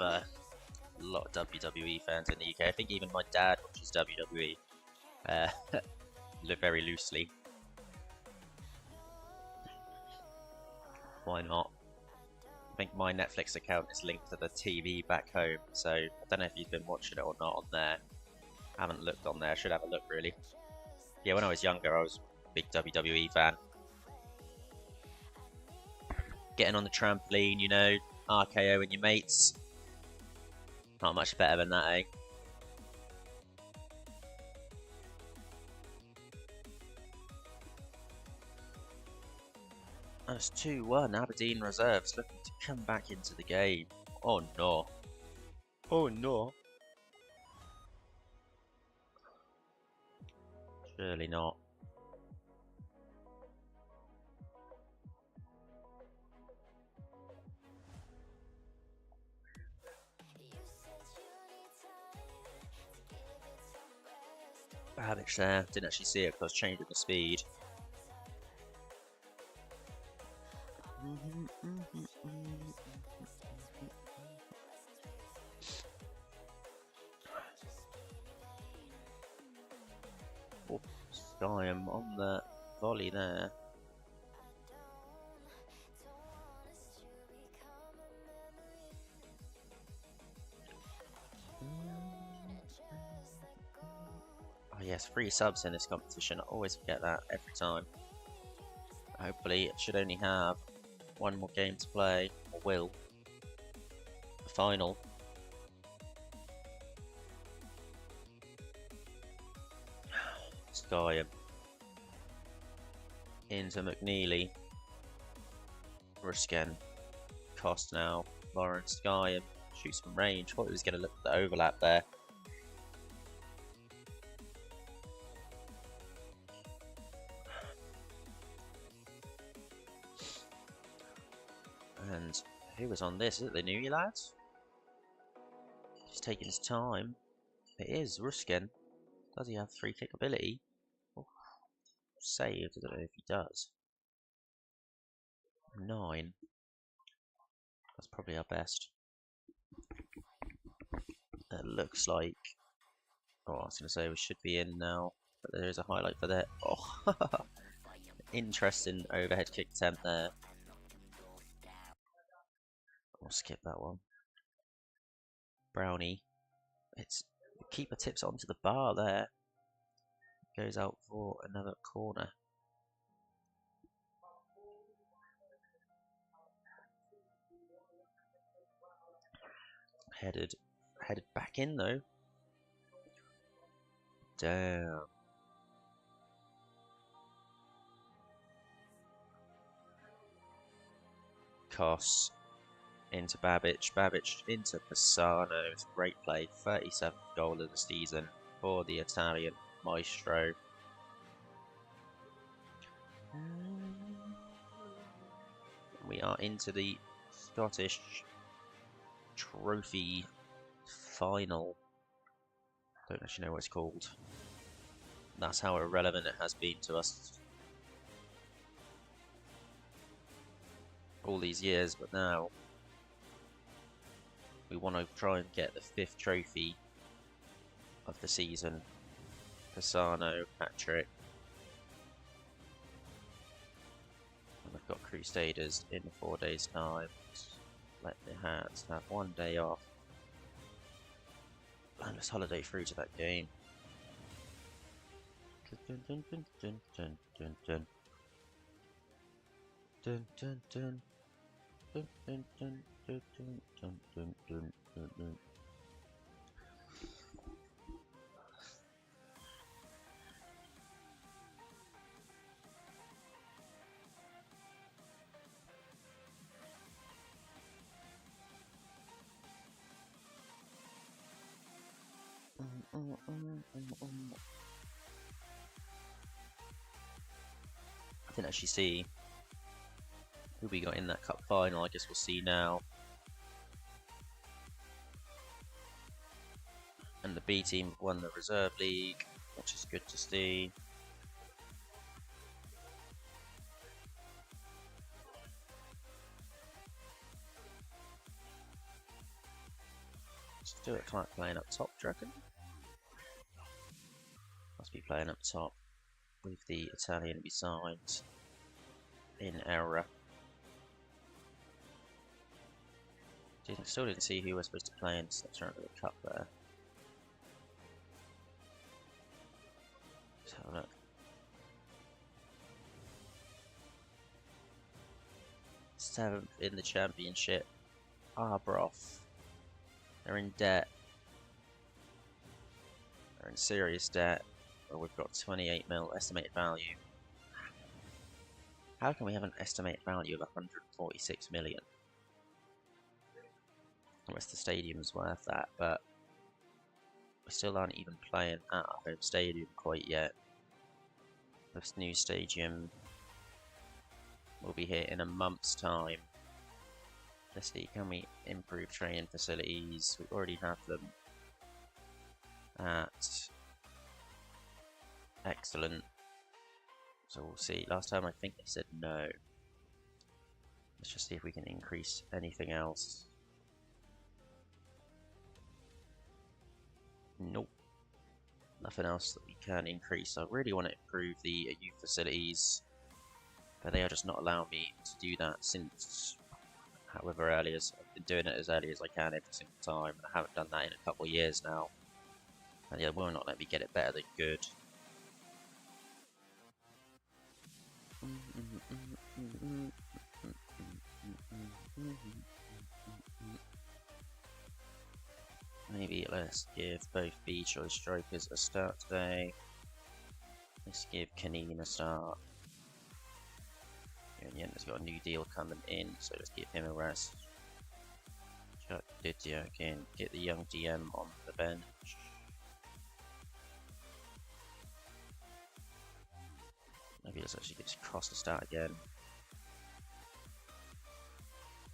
WWE fans in the UK. I think even my dad watches WWE very loosely. Why not? I think my Netflix account is linked to the TV back home, so I don't know if you've been watching it or not on there. I haven't looked on there. Should have a look really. Yeah, when I was younger, I was a big WWE fan. Getting on the trampoline, you know, RKO and your mates. Not much better than that, eh? That's 2-1. Aberdeen reserves looking to come back into the game. Oh no. Oh no. Surely not. Babbage there. Didn't actually see it because I was changing the speed. Oh, Skyam on the volley there. Oh yes, 3 subs in this competition. I always forget that every time. Hopefully it should only have 1 more game to play, or will. The final. Skyham into McNeely. Rusken. Cost now. Larne, Skyham. Shoots from range. Thought he was going to look at the overlap there. And who was on this? Is it the new lads? He's taking his time. It is Rusken. Does he have free kick ability? Oh, saved. I don't know if he does. 9. That's probably our best. It looks like. Oh, I was going to say we should be in now, but there is a highlight for that. Oh, interesting overhead kick attempt there. I'll skip that one. Brownie. It's the keeper tips onto the bar there. Goes out for another corner. Headed back in though. Damn. Koss into Babic. Babic into Pisano. It's a great play. 37th goal of the season for the Italian maestro. We are into the Scottish Trophy final. Don't actually know what it's called. That's how irrelevant it has been to us all these years, but now we want to try and get the 5th trophy of the season. Pisano, hat-trick. And we've got Crusaders in 4 days' time. Let the Hats have 1 day off. And let's holiday through to that game. Dun dun dun dun dun dun dun. Dun dun dun. Dun dun dun dun dun dun dun dun dun dun. I didn't actually see who we got in that cup final. I guess we'll see now. And the B team won the reserve league, which is good to see. Stuart Clark playing up top, do you reckon? Must be playing up top with the Italian besides in error. Still didn't see who we're supposed to play in the next round of the cup there. Let's have a look. 7th in the championship. Arbroath. They're in debt. They're in serious debt. Well, we've got 28 mil estimated value. How can we have an estimated value of 146 million? The rest of the stadium's worth that, but we still aren't even playing at our home stadium quite yet. This new stadium will be here in a month's time. Let's see, can we improve training facilities? We already have them at excellent. So we'll see. Last time I think they said no. Let's just see if we can increase anything else. Nope. Nothing else that we can increase. I really want to improve the youth facilities, but they are just not allowing me to do that since however early as I've been doing it as early as I can every single time, and I haven't done that in a couple of years now. And yeah, will not let me get it better than good. Maybe let's give both B choice strikers a start today. Let's give Kanine a start. Yen's got a new deal coming in, so let's give him a rest. Chuck Didier again, get the young DM on the bench. Maybe let's actually get Cross to start again.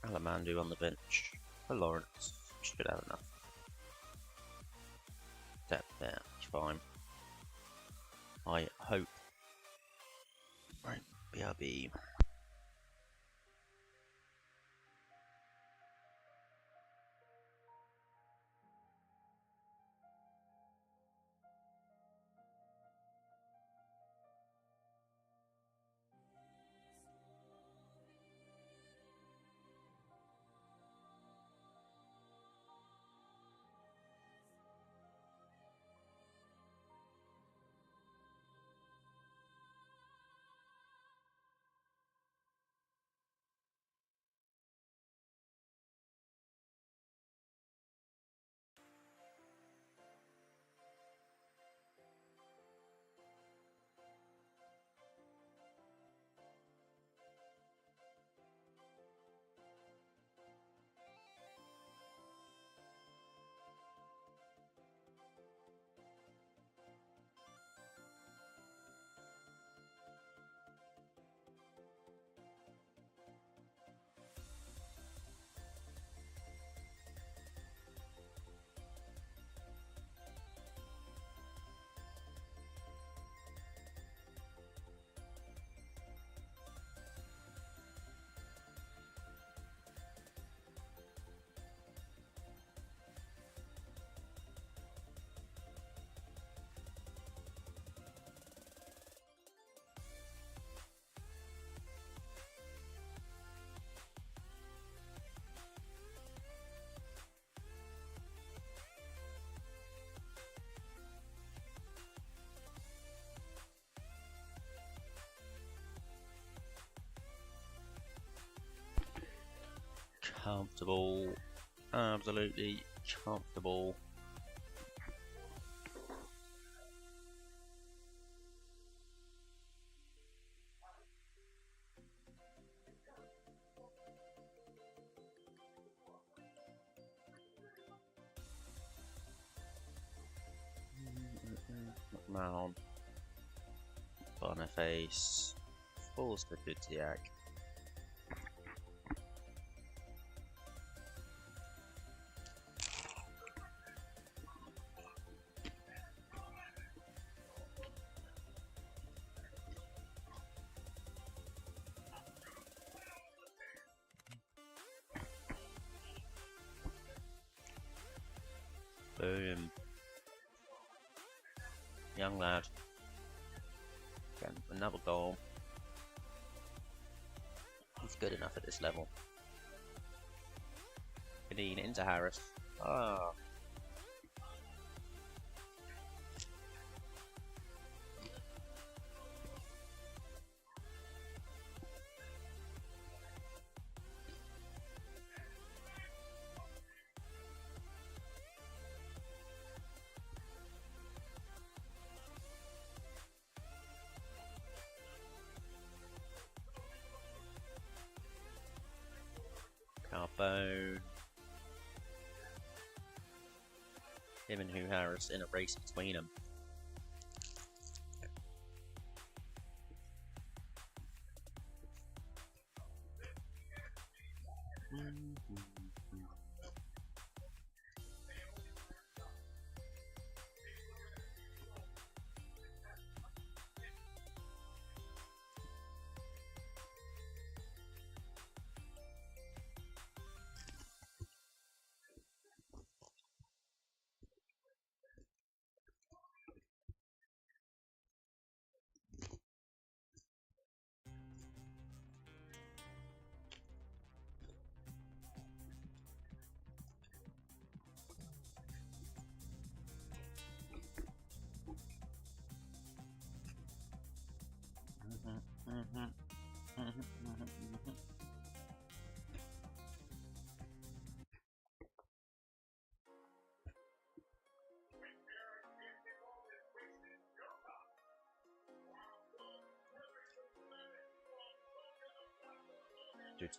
Alamandu on the bench for Lawrence. Should have enough depth there. Fine. I hope. Right, BRB. Comfortable. Absolutely comfortable. Mount. Boniface. Falls to Budiak. Boom. Young lad. Again, another goal. He's good enough at this level. Kanine into Harris. Ah. Carbone. Him and Hugh Harris in a race between them.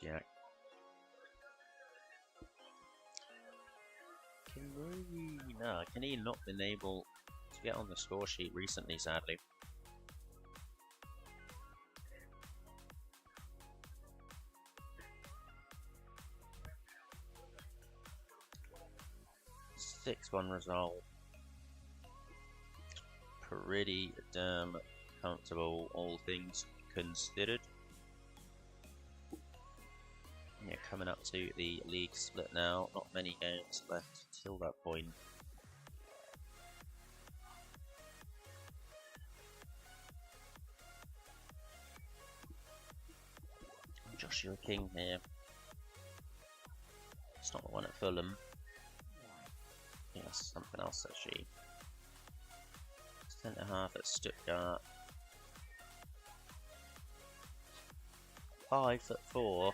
Jack. No, can he not been able to get on the score sheet recently, sadly. Six-1 result. Pretty damn comfortable, all things considered. Yeah, coming up to the league split now. Not many games left till that point. Joshua King here. It's not the one at Fulham. I think that's something else actually. Centre half at Stuttgart. 5'4".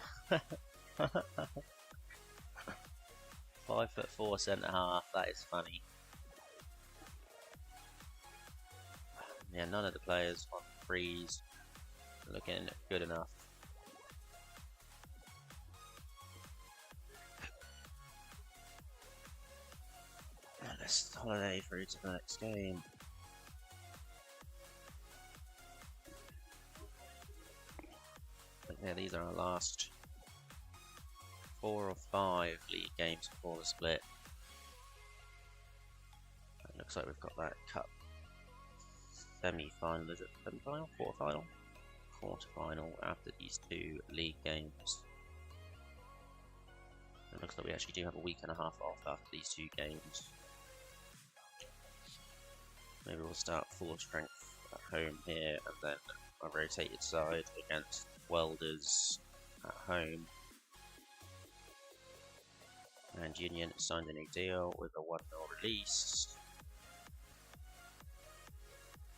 5'4" centre half. That is funny. Yeah, none of the players on freeze looking good enough. And let's holiday through to the next game. But yeah, these are our last 4 or 5 league games before the split. It looks like we've got that cup semi-final, is it semi-final? Quarter-final? Quarter-final after these 2 league games. It looks like we actually do have a week and a half off after these 2 games. Maybe we'll start full strength at home here and then a rotated side against Welders at home. And Union signed a new deal with a 1-0 release.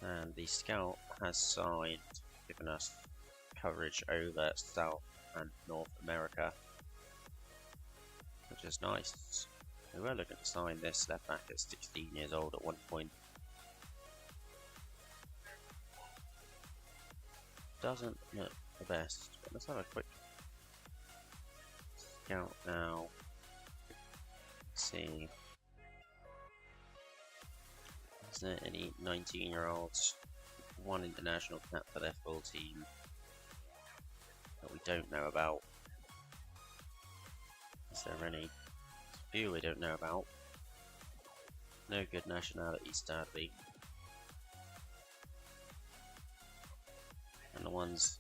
And the Scout has signed, giving us coverage over South and North America, which is nice. We were looking to sign this left back at 16 years old at one point. Doesn't look the best, but let's have a quick scout now. Let's see. Is there any 19-year-olds, 1 international cap for their full team that we don't know about? Is there any? A few we don't know about. No good nationalities, sadly. And the ones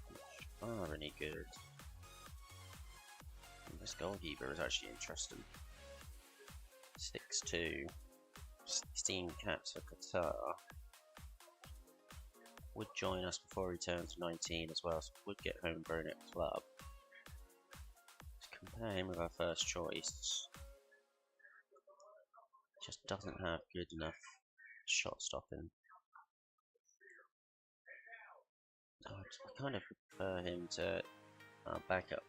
which are any good. And this goalkeeper is actually interesting. 6'2", 16 caps for Qatar. Would join us before he turns 19 as well, so would get homegrown at club. To compare him with our first choice, just doesn't have good enough shot stopping. I kind of prefer him to backup.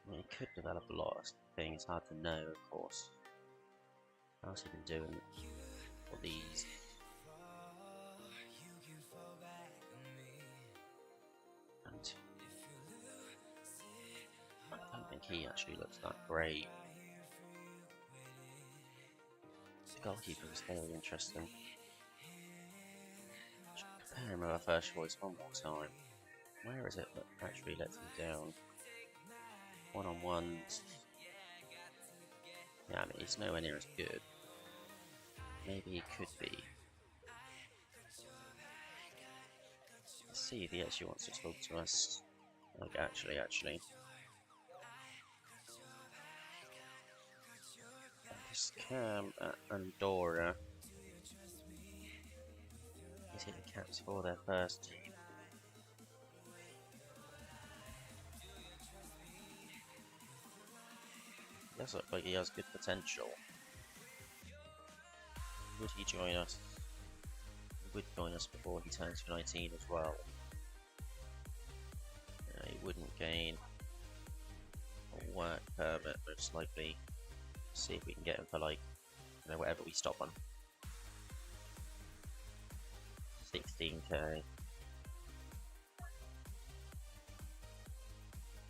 I mean, he could develop a lot of things, hard to know, of course. How's he been doing for these? And I don't think he actually looks that great. The goalkeeper is very interesting. Should compare him with our first choice one more time. Where is it that actually lets him down? One-on-ones. Yeah, I mean, he's nowhere near as good. Maybe he could be. Let's see if he actually wants to talk to us. Like, actually. This Cam at Andorra. He's hitting caps for their first team. He does look like he has good potential. Would he join us? He would join us before he turns 19 as well. He wouldn't gain a work permit, most likely. See if we can get him for, like, you know, whatever we stop on. 16k.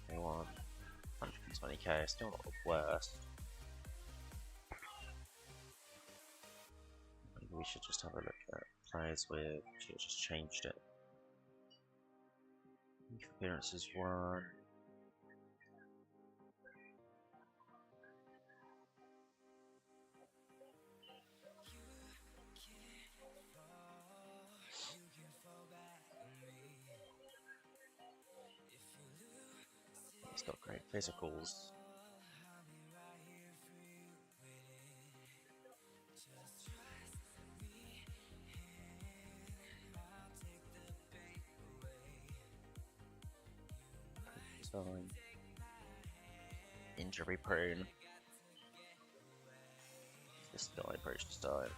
They want 120k, still not the worst. Maybe we should just have a look at players with. Should have just changed it. Youth appearances 1. He's got great physicals. Fine. Injury prone. This guy approached to die.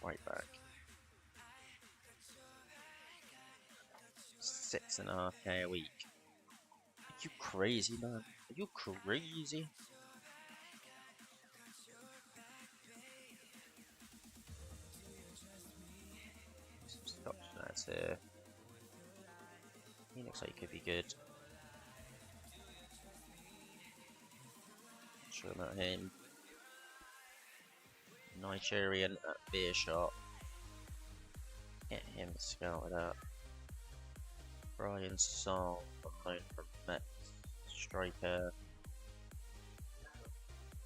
Right back. 6.5k a week. Are you crazy, man? Are you crazy? Some Scotch lads here. He looks like he could be good. Not sure about him. Nigerian at beer shop. Get him scouted up. Brian Song, known from Met striker.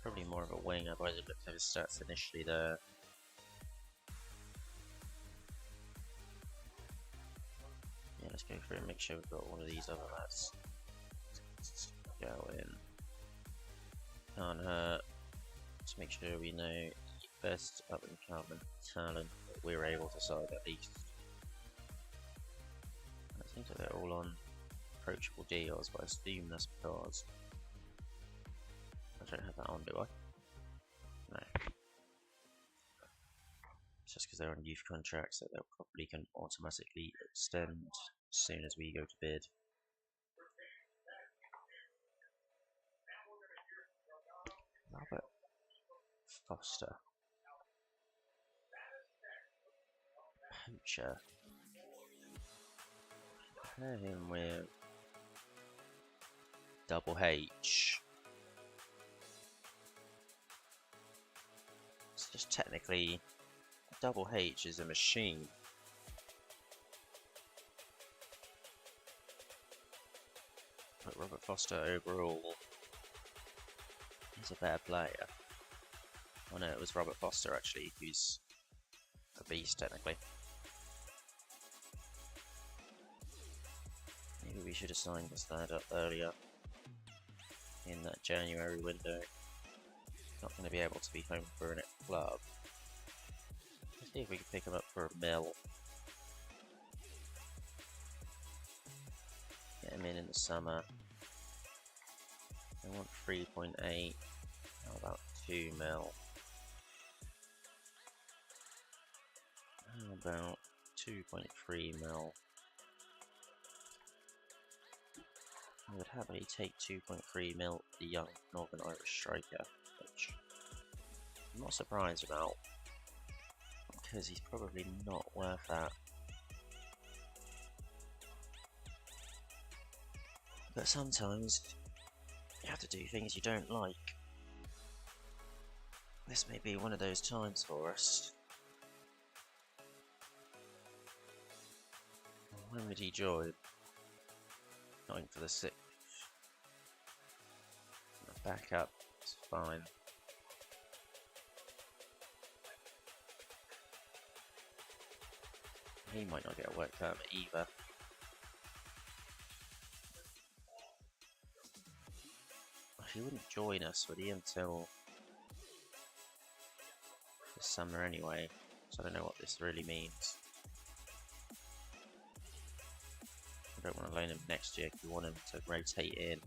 Probably more of a winger by the look of his stats initially there. Yeah, let's go through and make sure we've got one of these other lads. Let's go in. Can't hurt. Let's make sure we know the best up and coming talent that we're able to side at least. I think that they're all on approachable deals, but I assume that's because I don't have that on, do I? No. It's just because they're on youth contracts that they'll probably can automatically extend as soon as we go to bid. Robert Foster. Poacher. Pair him with Double H. It's just technically Double H is a machine. But Robert Foster overall is a better player. Oh no, it was Robert Foster actually who's a beast technically. Maybe we should have signed this lad up earlier in that January window. Not going to be able to be home for a next club. Let's see if we can pick him up for a mil. Get him in the summer. I want 3.8. How about 2 mil? How about 2.3 mil? I would happily take 2.3 mil the young Northern Irish striker, which I'm not surprised about, because he's probably not worth that. But sometimes you have to do things you don't like. This may be one of those times for us. When would he join? Going for the 6th. Back up, it's fine. He might not get a work permit either. He wouldn't join us, would he, until this summer anyway, so I don't know what this really means. I don't want to loan him next year because we want him to rotate in.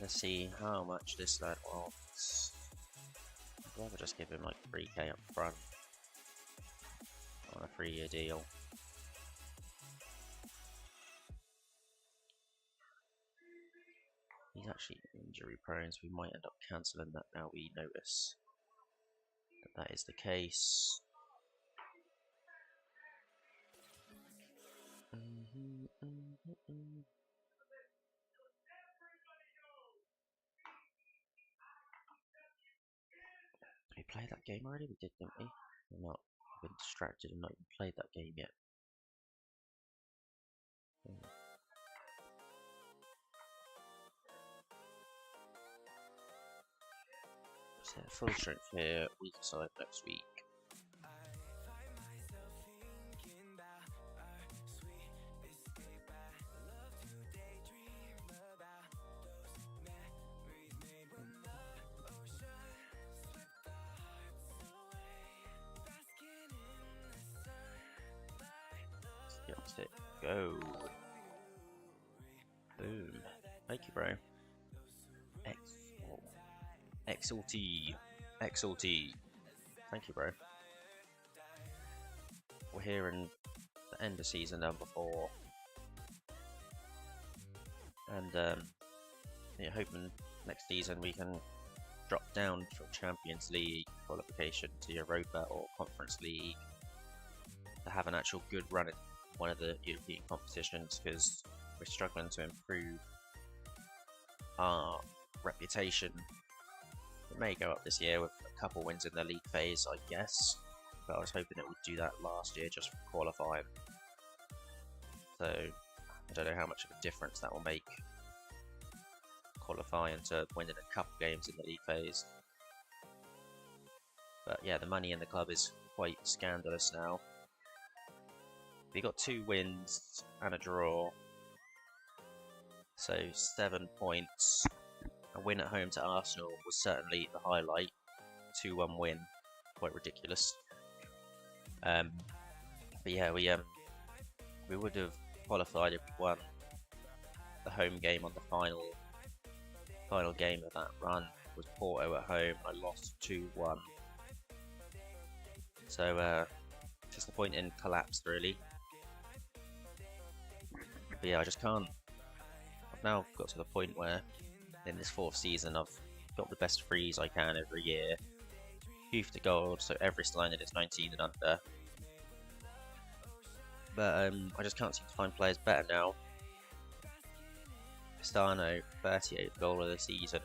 Let's see how much this lad wants. I'd rather just give him like 3k up front on a 3-year deal. He's actually injury prone, so we might end up cancelling that now we notice that that is the case. We played that game already? We did, didn't we? We're not. I've been distracted and not even played that game yet. So full strength here, week side next week. Let's get it. Go. Boom. Thank you, bro. XLT. XLT. Thank you, bro. We're here in the end of season number 4. And yeah, hoping next season we can drop down from Champions League qualification to Europa or Conference League to have an actual good run in one of the European competitions, because we're struggling to improve our reputation. It may go up this year with a couple wins in the league phase, I guess, but I was hoping it would do that last year just for qualifying. So I don't know how much of a difference that will make qualifying to winning a couple games in the league phase. But yeah, the money in the club is quite scandalous now. We got 2 wins and a draw, so 7 points. A win at home to Arsenal was certainly the highlight. 2-1 win, quite ridiculous. But yeah, we would have qualified if we won the home game on the final game of that run. Was Porto at home. I lost 2-1. So disappointing collapse, really. But yeah, I just can't. I've now got to the point where in this 4th season I've got the best frees I can every year. Youth to gold, so every standard is 19 and under. But I just can't seem to find players better now. Pistano, 38th goal of the season.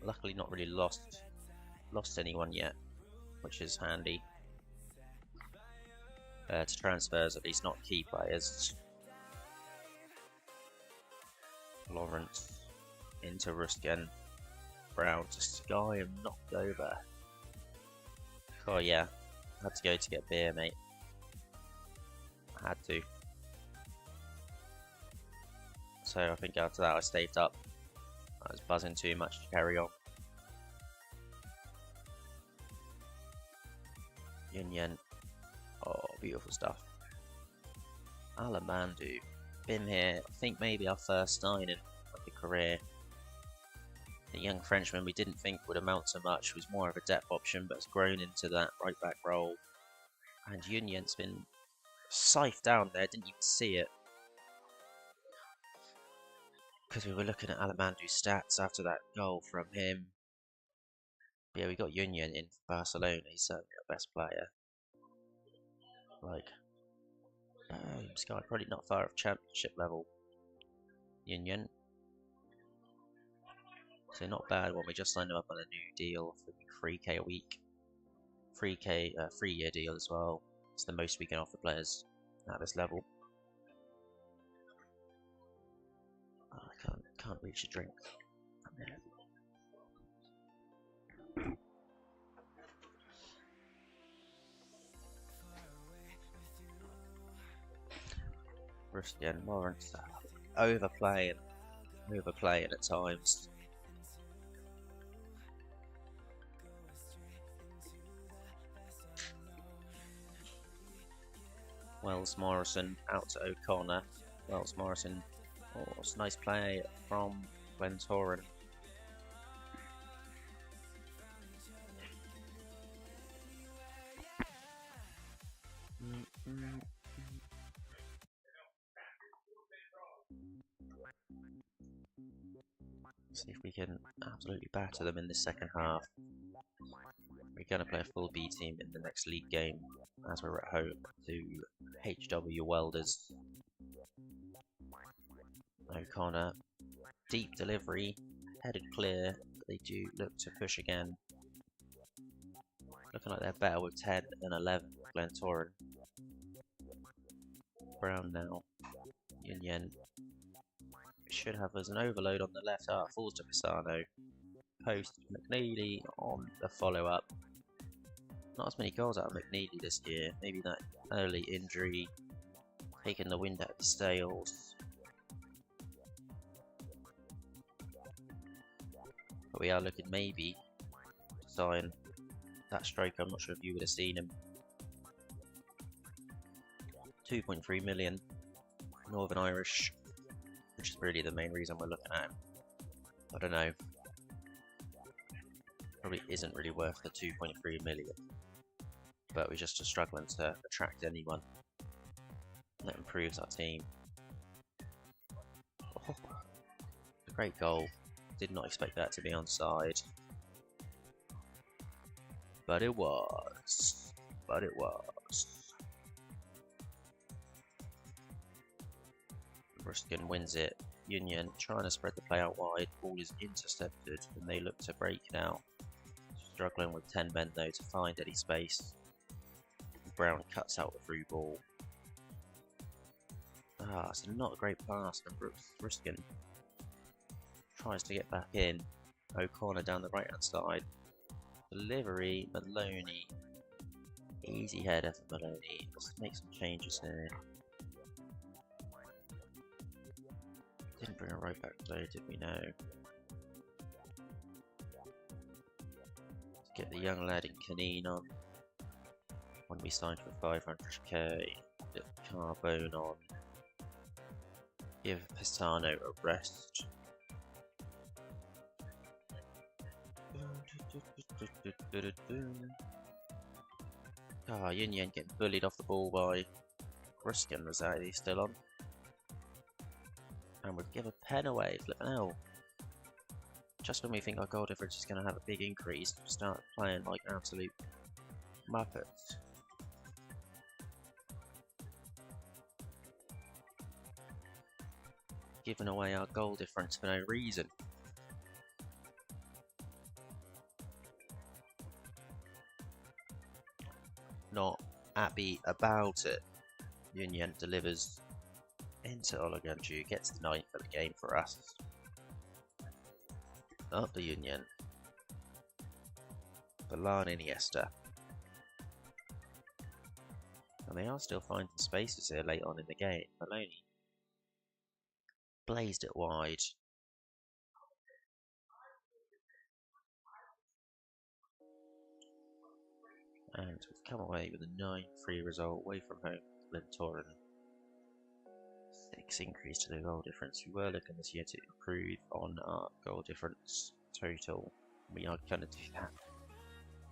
Luckily not really lost anyone yet, which is handy. To transfers, at least not key players. Lawrence into Ruskin. Brown to Sky and knocked over. Oh yeah, had to go to get beer, mate. I had to. So I think after that I staved up. I was buzzing too much to carry on. Yin. Oh, beautiful stuff. Alamandu. Been here, I think maybe our first signing of the career. The young Frenchman we didn't think would amount to much, was more of a depth option, but has grown into that right back role. And Union's been scythed down there, didn't even see it. Because we were looking at Alamandu's stats after that goal from him. But yeah, we got Union in Barcelona, he's certainly our best player. Like, Sky, probably not far off championship level. Union. So not bad when we just signed him up on a new deal for 3k a week. 3k, 3-year deal as well. It's the most we can offer players at this level. Oh, I can't reach a drink. Rusty and Lawrence overplaying at times. Wells Morrison out to O'Connor. Wells Morrison, oh, it's a nice play from Glentoran. See if we can absolutely batter them in the second half. We're going to play a full B team in the next league game as we're at home to HW Welders. O'Connor, deep delivery, headed clear. They do look to push again. Looking like they're better with 10 and 11. Glentoran. Brown now. Union should have as an overload on the left. Falls to Pisano. Post McNeely on the follow-up. Not as many goals out of McNeely this year. Maybe that early injury taking the wind out of the sails. But we are looking maybe to sign that striker. I'm not sure if you would have seen him. 2.3 million, Northern Irish, which is really the main reason we're looking at him. I don't know. Probably isn't really worth the 2.3 million. But we're just struggling to attract anyone that improves our team. Oh, a great goal. Did not expect that to be onside. But it was. But it was. Ruskin wins it. Union trying to spread the play out wide. Ball is intercepted and they look to break now. Struggling with 10 men though to find any space. Brown cuts out the through ball. It's not a great pass from Ruskin. Tries to get back in. O'Connor down the right hand side. Delivery, Maloney. Easy header for Maloney. Let's make some changes here. Didn't bring a right back though, did we know? Let's get the young lad in Canine on. When we signed for 500k. Get Carbone on. Give Pisano a rest. Union getting bullied off the ball by Ruskin. Was that he's still on? And we'd give a pen away. Flipping hell. Just when we think our goal difference is going to have a big increase, we start playing like absolute muppets. Giving away our goal difference for no reason. Not happy about it. Union delivers into Olagunju, gets the 9th of the game for us. Up the Union. The Larne Iniesta. And they are still finding spaces here late on in the game. Maloney blazed it wide. And we've come away with a 9-3 result away from home to Glentoran. 6 increase to the goal difference. We were looking this year to improve on our goal difference total. We are going to do that.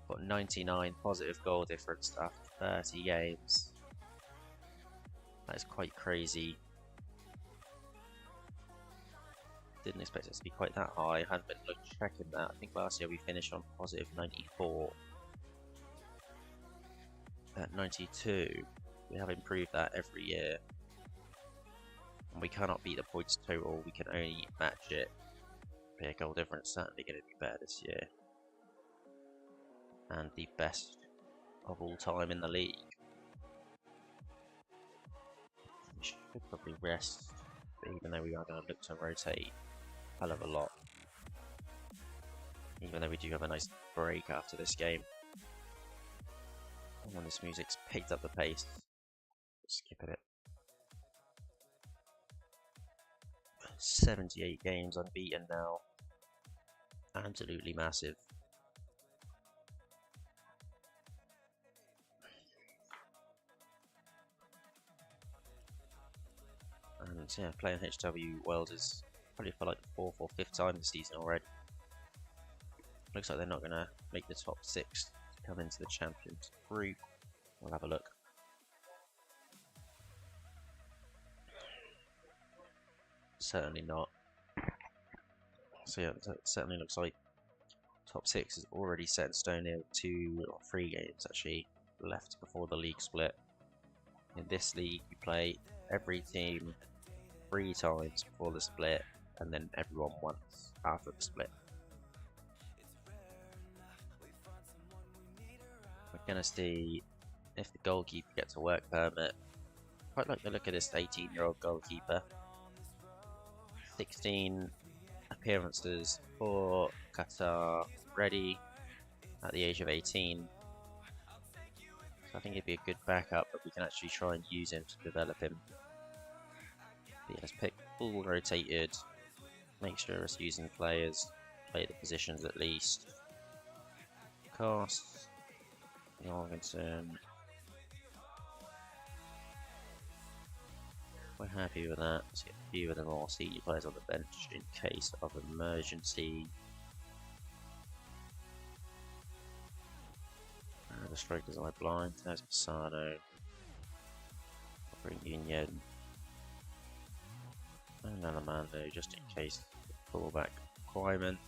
Got 99 positive goal difference after 30 games. That is quite crazy. Didn't expect it to be quite that high. Hadn't been checking that. I think last year we finished on positive 94. At 92, we have improved that every year. And we cannot beat the points total, we can only match it. The goal difference certainly going to be better this year. And the best of all time in the league. We should probably rest, even though we are going to look to rotate a hell of a lot. Even though we do have a nice break after this game. And when this music's picked up the pace, skipping it. 78 games unbeaten now. Absolutely massive. And yeah, playing HW Welders probably for like the 4th or 5th time this season already. Looks like they're not going to make the top 6 to come into the Champions group. We'll have a look. Certainly not. So yeah, it certainly looks like Top 6 is already set in stone here with 2 or 3 games actually left before the league split. In this league, you play every team 3 times before the split, and then everyone once after the split. We're going to see if the goalkeeper gets a work permit. Quite like the look of this 18-year-old goalkeeper. 16 appearances for Qatar, ready at the age of 18. So I think he'd be a good backup, but we can actually try and use him to develop him. But yeah, let's pick full rotated, make sure it's using players, play the positions at least. Costs, Jorgensen. We're happy with that. Let's get a few of the more senior players on the bench in case of emergency. The strikers are blind. There's Pisano. Bring Union. And Alamando just in case of fallback requirements.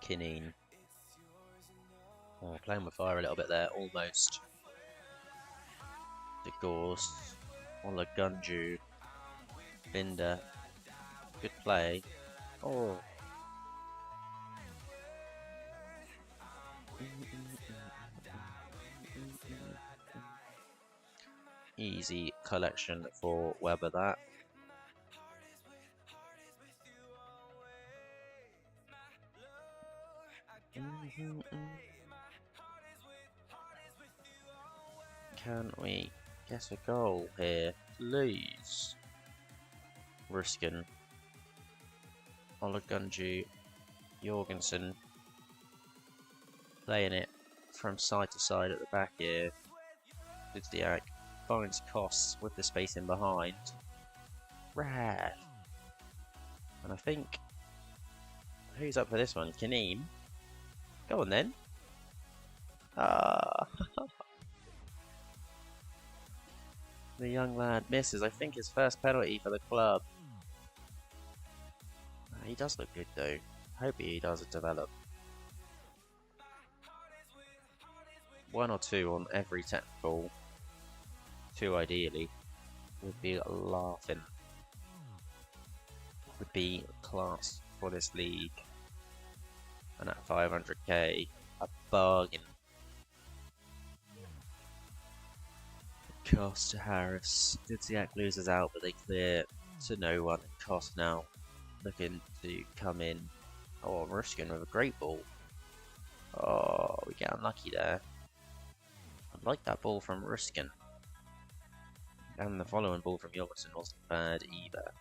Kineen. Oh, playing with fire a little bit there, almost. De Gors, Olagunju, Binder, good play. Oh. Easy collection for Weber that. Can we get a goal here, please? Ruskin, Olagunju, Jorgensen, playing it from side to side at the back here. Dudziak finds Costs with the space in behind. Rad. And I think, who's up for this one? Kaneem. Go on then. Ah. The young lad misses, I think, his first penalty for the club. He does look good though. Hope he does develop. 1 or 2 on every technical. 2 ideally. Would be laughing. Would be class for this league. And at 500k, a bargain. Cost to Harris. Dudziak loses out, but they clear to no one. Cost now looking to come in. Oh, Ruskin with a great ball. Oh, we get unlucky there. I like that ball from Ruskin. And the following ball from Jorgensen wasn't bad either.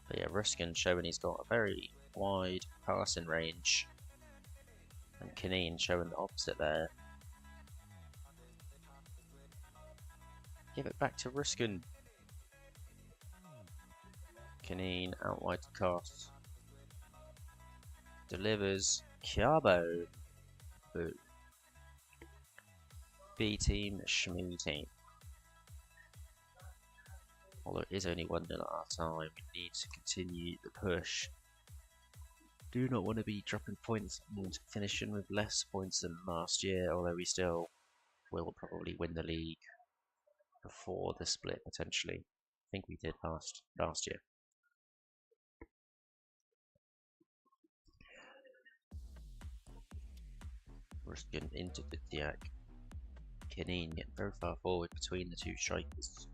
But yeah, Ruskin showing he's got a very wide passing range. And Kineen showing the opposite there. Give it back to Ruskin. Kineen out wide to Cost. Delivers Kiabo. Boo. B team, Shmoo team. Although it is only 1-0 at our time, we need to continue the push. Do not want to be dropping points and finishing with less points than last year, although we still will probably win the league before the split potentially. I think we did last year. Ruskin into Dudziak. Kineen getting very far forward between the 2 strikers.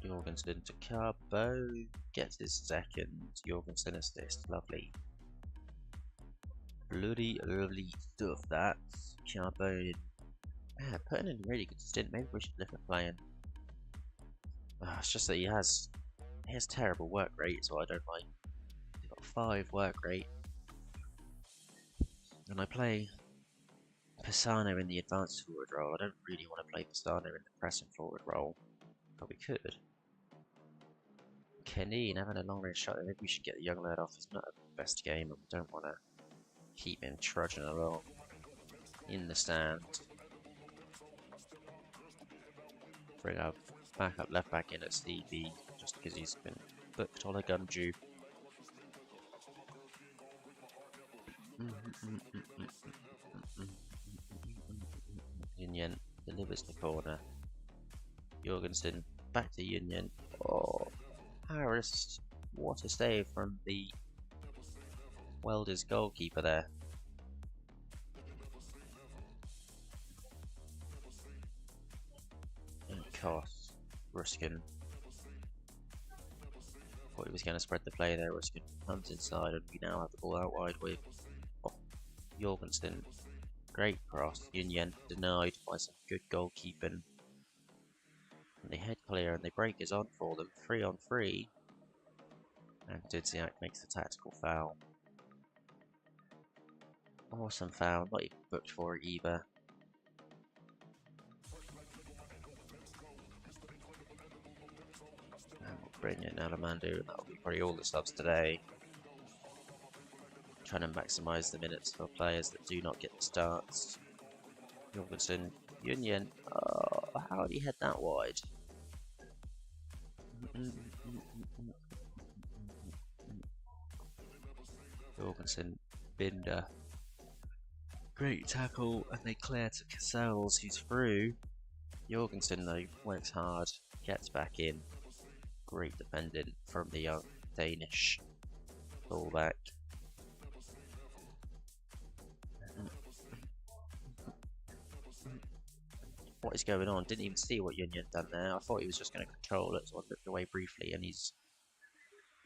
Jorgensen to Carbo, gets his second Jorgensen assist, lovely. Bloody lovely stuff that. Carbo, yeah, putting in a really good stint, maybe we should look at playing. It's just that he has terrible work rate, so I don't like. He's got 5 work rate. And I play Pisano in the advanced forward role. I don't really want to play Pisano in the pressing forward role, but we could. Kenny having a long range shot. Maybe we should get the young lad off. He's not the best game, and we don't want to keep him trudging along in the stand. Bring our backup left back in at CB just because he's been booked on a gun due. Union delivers the corner. Jorgensen back to Union. Oh, Harris, what a save from the Welders goalkeeper there. And Koss, Ruskin. Thought he was going to spread the play there. Ruskin comes inside, and we now have the ball out wide with Jorgensen. Great cross. Union denied by some good goalkeeping. And they head clear and the break is on for them. 3-on-3. And Dudziak makes the tactical foul. Awesome foul. Not even booked for it either. And we'll bring in Alamandu. That'll be probably all the subs today. Trying to maximise the minutes for players that do not get the starts. Jorgensen, Union. Oh, how did he head that wide? Jorgensen, Binder. Great tackle, and they clear to Cassels, who's through. Jorgensen, though, works hard, gets back in. Great defending from the young Danish fullback. What is going on? Didn't even see what Union done there. I thought he was just going to control it, so I looked away briefly, and he's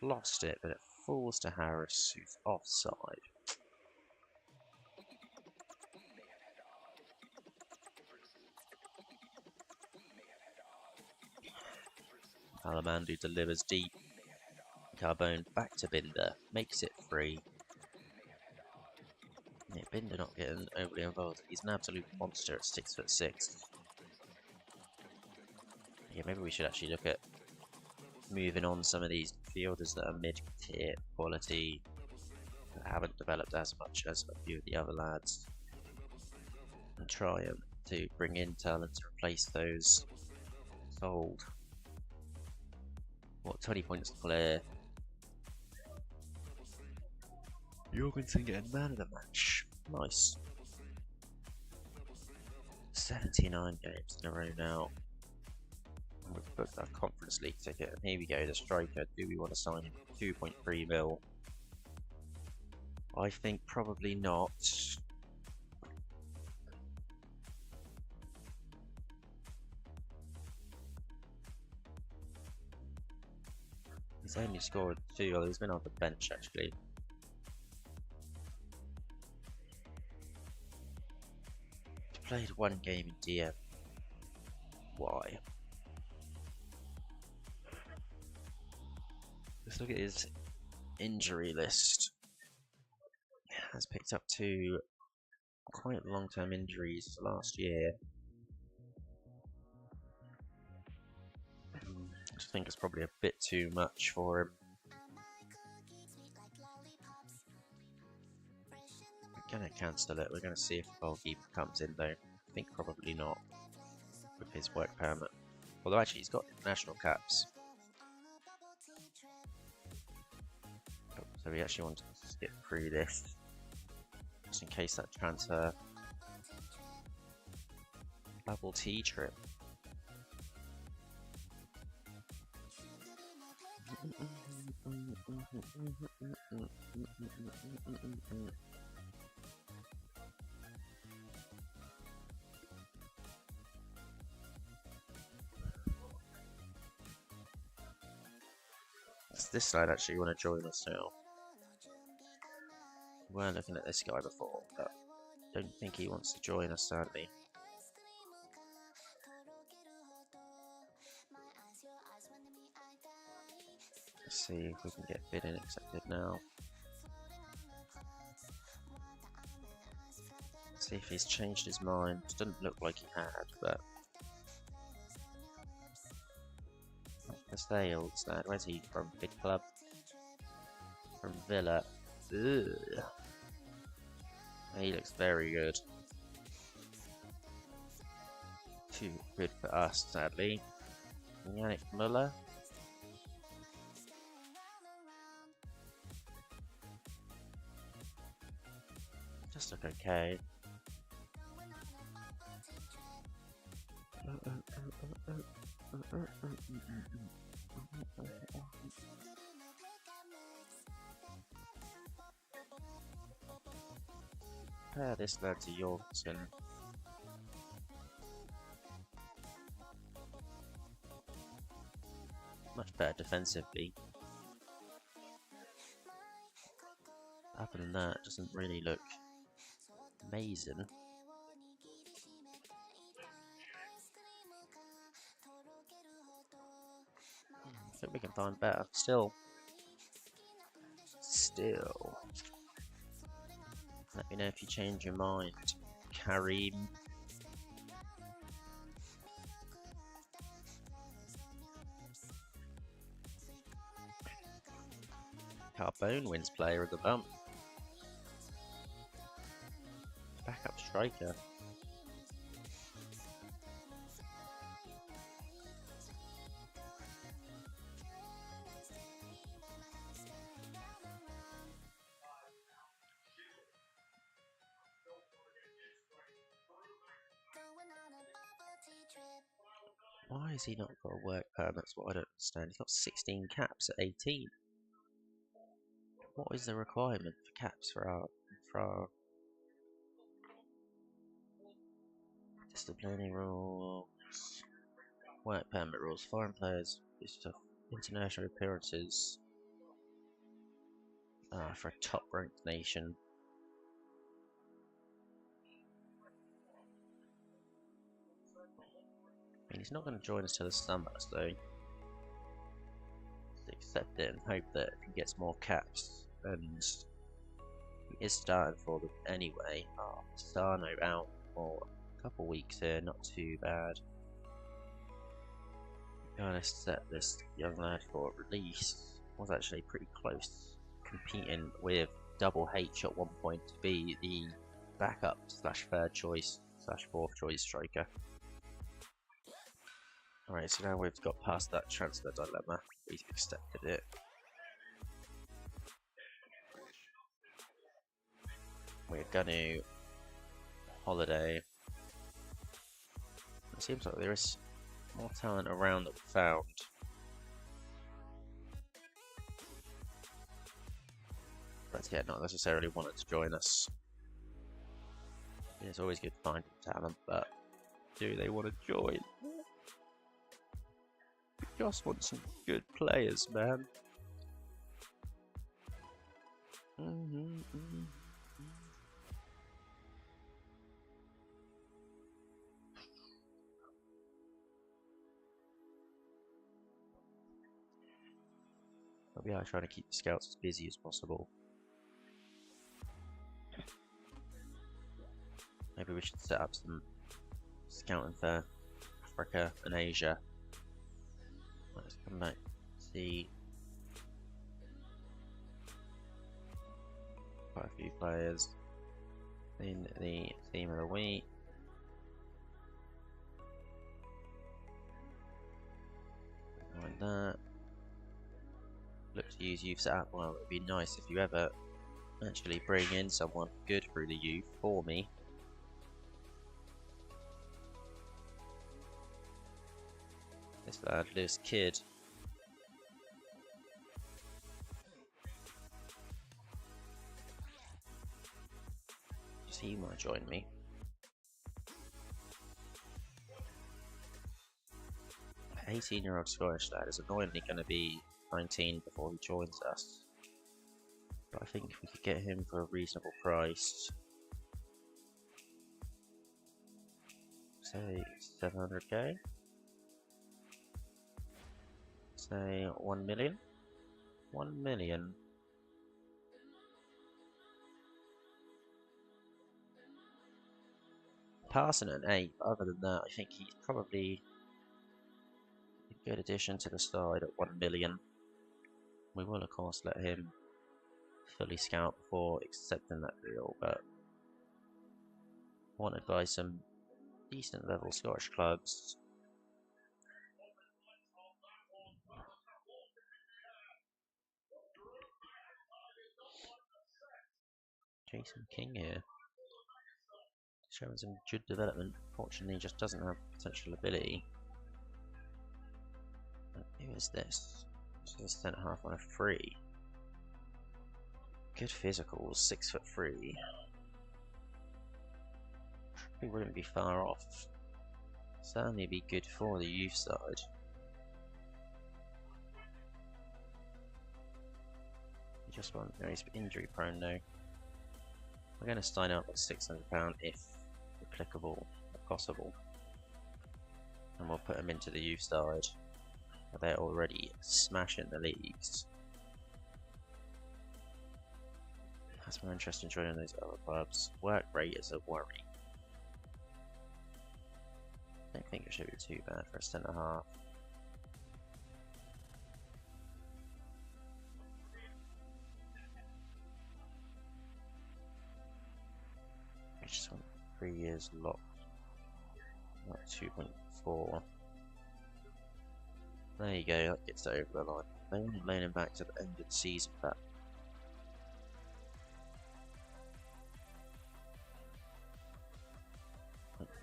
lost it, but it falls to Harris, who's offside. Alamandu delivers deep. Carbone back to Binder, makes it free. Yeah, Binder not getting overly involved. He's an absolute monster at 6'6". Yeah, maybe we should actually look at moving on some of these fielders that are mid-tier quality, that haven't developed as much as a few of the other lads, and try to bring in talent to replace those sold. What, 20 points clear. Jorgensen getting man of the match. Nice. 79 games in a row now. And we've booked our Conference League ticket. And here we go, the striker. Do we want to sign him? 2.3 mil. I think probably not. He's only scored 2, although he's been on the bench actually. He's played 1 game in DM. Why? Let's look at his injury list. He has picked up 2 quite long-term injuries last year. I think it's probably a bit too much for him. We're going to cancel it. We're going to see if the goalkeeper comes in though. I think probably not with his work permit. Although actually he's got international caps. So we actually want to skip through this just in case that transfer bubble tea trip. Does this side actually want to join us now? We weren't looking at this guy before, but I don't think he wants to join us, sadly. Let's see if we can get bidding accepted now. See if he's changed his mind. Doesn't look like he had, but the sales lad. Where's he from? Big club? From Villa. Ugh. He looks very good. Too good for us, sadly. Yannick Muller. Just look okay. Compare this lad to Jorgensen. Much better defensively. Other than that, it doesn't really look amazing. I think we can find better. Still. Let me know if you change your mind, Karim. Carbone wins player of the month. Backup striker. Why has he not got a work permit? That's what I don't understand. He's got 16 caps at 18. What is the requirement for caps for our disciplinary rules? Work permit rules. Foreign players, international appearances for a top-ranked nation. I mean, he's not going to join us till the summer, so accept it and hope that he gets more caps. And he is starting for them anyway. Oh, Sano out for a couple weeks here, not too bad. Gonna set this young lad for release. Was actually pretty close, competing with Double H at one point to be the backup slash third choice slash fourth choice striker. Alright, so now we've got past that transfer dilemma. We've accepted it. We're gonna holiday. It seems like there is more talent around that we found. But yeah, not necessarily wanted to join us. It's always good finding talent, but do they want to join? We just want some good players, man. But we are trying to keep the scouts as busy as possible. Maybe we should set up some scouting for Africa and Asia. Let's come back and see quite a few players in the team of the week. Like that. Look to use youth setup. Well, it would be nice if you ever actually bring in someone good through the youth for me. This lad, this kid. Just he might join me. The 18-year-old Scottish lad is annoyingly going to be 19 before he joins us. But I think if we could get him for a reasonable price, say 700k, say 1 million. 1 million. Passing at an 8, but other than that, I think he's probably a good addition to the side at 1 million. We will, of course, let him fully scout before accepting that deal, but wanted by some decent level Scottish clubs. Jason King here, showing some good development. Fortunately, he just doesn't have potential ability. And who is this? This is a centre half on a free. Good physicals, 6'3". He wouldn't be far off. Certainly be good for the youth side. He just won't. No, he's injury prone though. We're going to sign up at £600 if applicable, if possible, and we'll put him into the youth side. They're already smashing the leagues. That's more interesting in joining those other clubs. Work rate is a worry. I don't think it should be too bad for a centre half. I just want 3 years locked. Not 2.4. There you go, that gets it over the line. They want to loan him back to the end of the season, but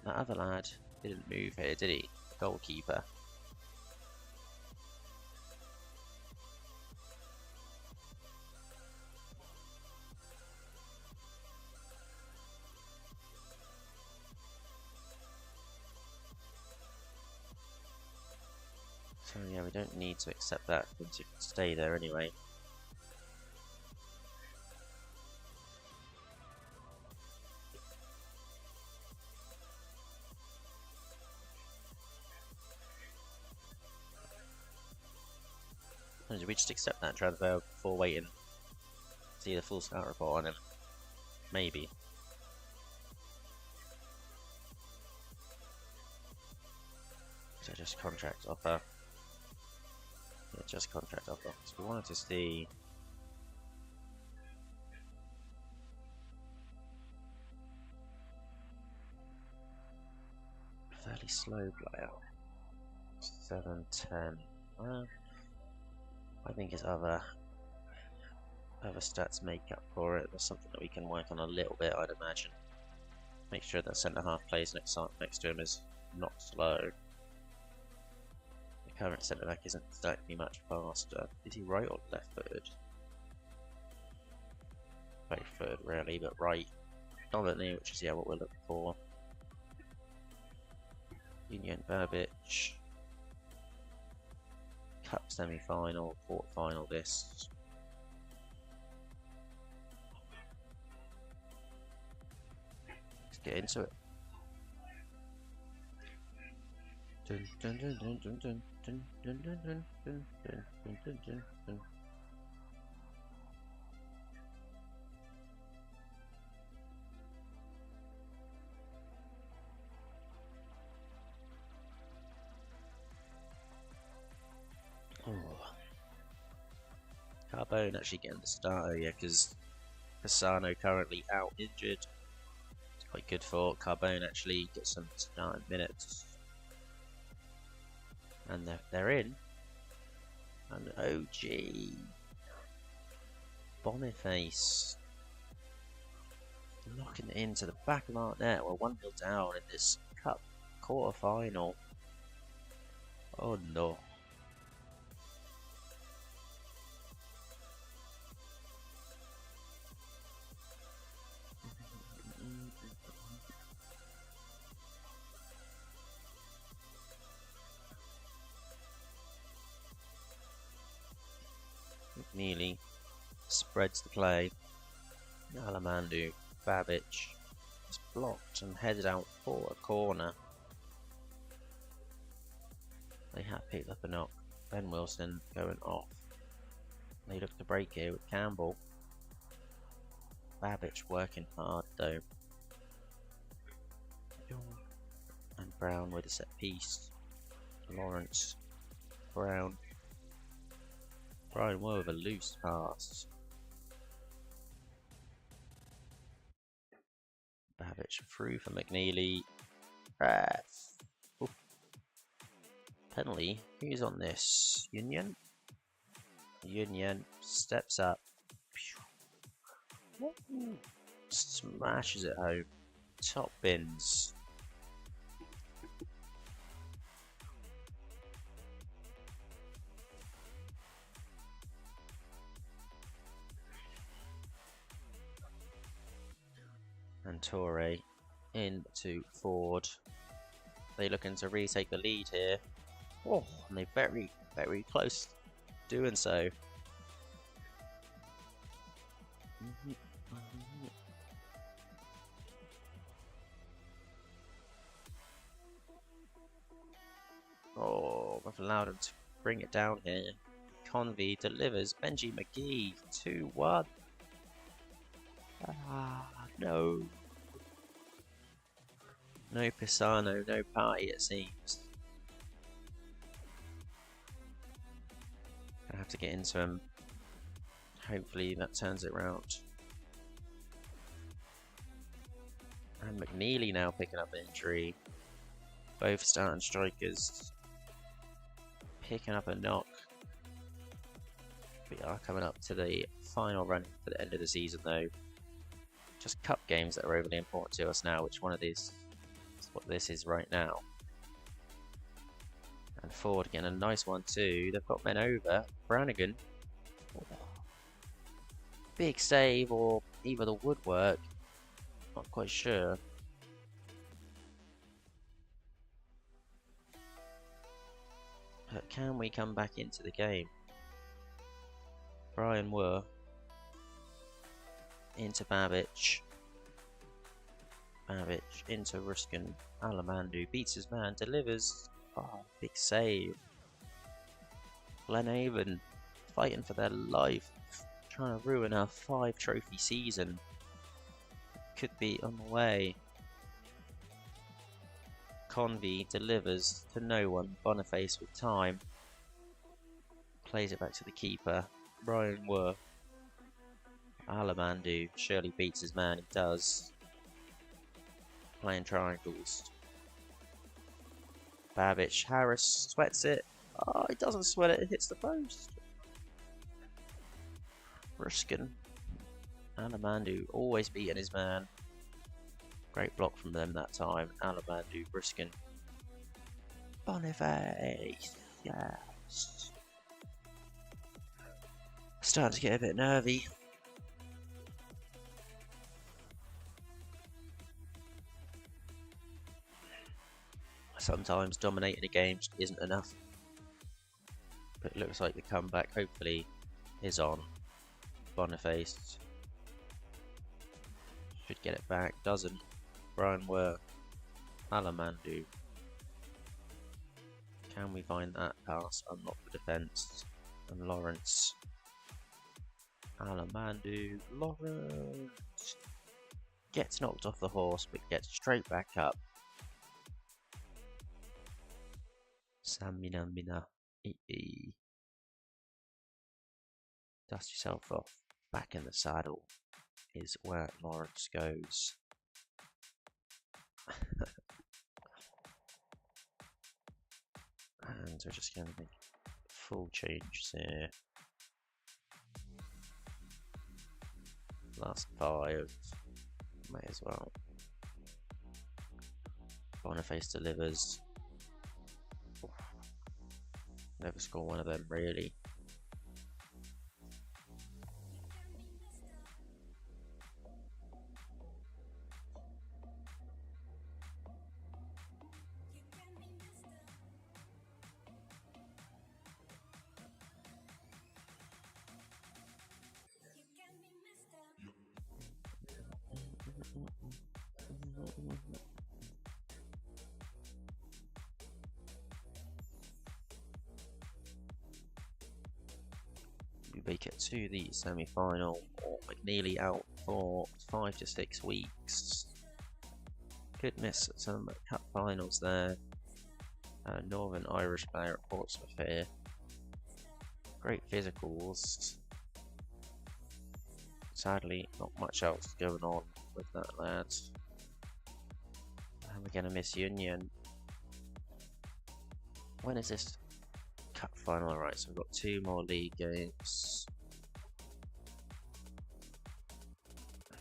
that other lad didn't move here, did he? The goalkeeper. So yeah, we don't need to accept that once it can stay there anyway. Or did we just accept that transfer before waiting to see the full scout report on him? Maybe. So just contract offer. Yeah, just contract offer. So we wanted to see fairly slow player. 7-10. I think his other stats make up for it. There's something that we can work on a little bit, I'd imagine. Make sure that centre half plays next to him is not slow. The current centre back isn't exactly much faster. Is he right or left footed? Both footed really, but right dominantly, which is what we're looking for. Union Verbic. Cup semi-final, quarter-final this. Let's get into it. Carbone actually getting the starter, yeah, because Cassano currently out injured. It's quite good for Carbone actually get some starting minutes. And they're in. And OG Boniface knocking it into the back of our net. We're 1-0 down in this cup quarter final. Oh no. McNeely spreads the play. Alamandu, Babic is blocked and headed out for a corner. They have picked up a knock. Ben Wilson going off. They look to break here with Campbell. Babbage working hard though. And Brown with a set piece. Lawrence. Brown. Brian Moore with a loose pass. Babbage through for McNeely. Penalty. Who's on this? Union? Union steps up. Smashes it home. Top bins. And Torre into Ford. They looking to retake the lead here. Oh, and they're very, very close doing so. Oh, we've allowed him to bring it down here. Convey delivers. Benji McGee 2-1. No. No Pisano, no party it seems. Gonna have to get into him. Hopefully that turns it round. And McNeely now picking up an injury. Both starting strikers picking up a knock. We are coming up to the final run for the end of the season though. Just cup games that are overly important to us now. Which one of these is what this is right now? And Ford getting a nice one too. They've got men over. Brannigan. Oh. Big save or either the woodwork. Not quite sure. But can we come back into the game? Brian Wurr. Into Babbage. Babbage into Ruskin. Alamandu beats his man, delivers. Oh, big save. Glenhaven fighting for their life. Trying to ruin our 5-trophy season. Could be on the way. Convey delivers to no one. Boniface with time. Plays it back to the keeper. Brian Wurr. Alamandu surely beats his man. He does. Playing triangles. Babbage. Harris sweats it. Oh, he doesn't sweat it. It hits the post. Ruskin. Alamandu always beating his man. Great block from them that time. Alamandu, Ruskin. Boniface. Yes. Starting to get a bit nervy. Sometimes dominating a game just isn't enough. But it looks like the comeback hopefully is on. Boniface should get it back. Doesn't. Brian Wurr. Alamandu. Can we find that pass? Unlock the defence. And Lawrence. Alamandu. Lawrence. Gets knocked off the horse but gets straight back up. Samina Mina. Dust yourself off. Back in the saddle is where Lawrence goes. And we're just going to make full changes here. Last 5. May as well. Boniface delivers. Never score one of them really. make it to the semi-final, or McNeely out for 5 to 6 weeks. Could miss some cup finals there. Northern Irish player at Portsmouth here. Great physicals. Sadly, not much else going on with that lad. And we're going to miss Union. When is this cup final? Alright, so we've got 2 more league games.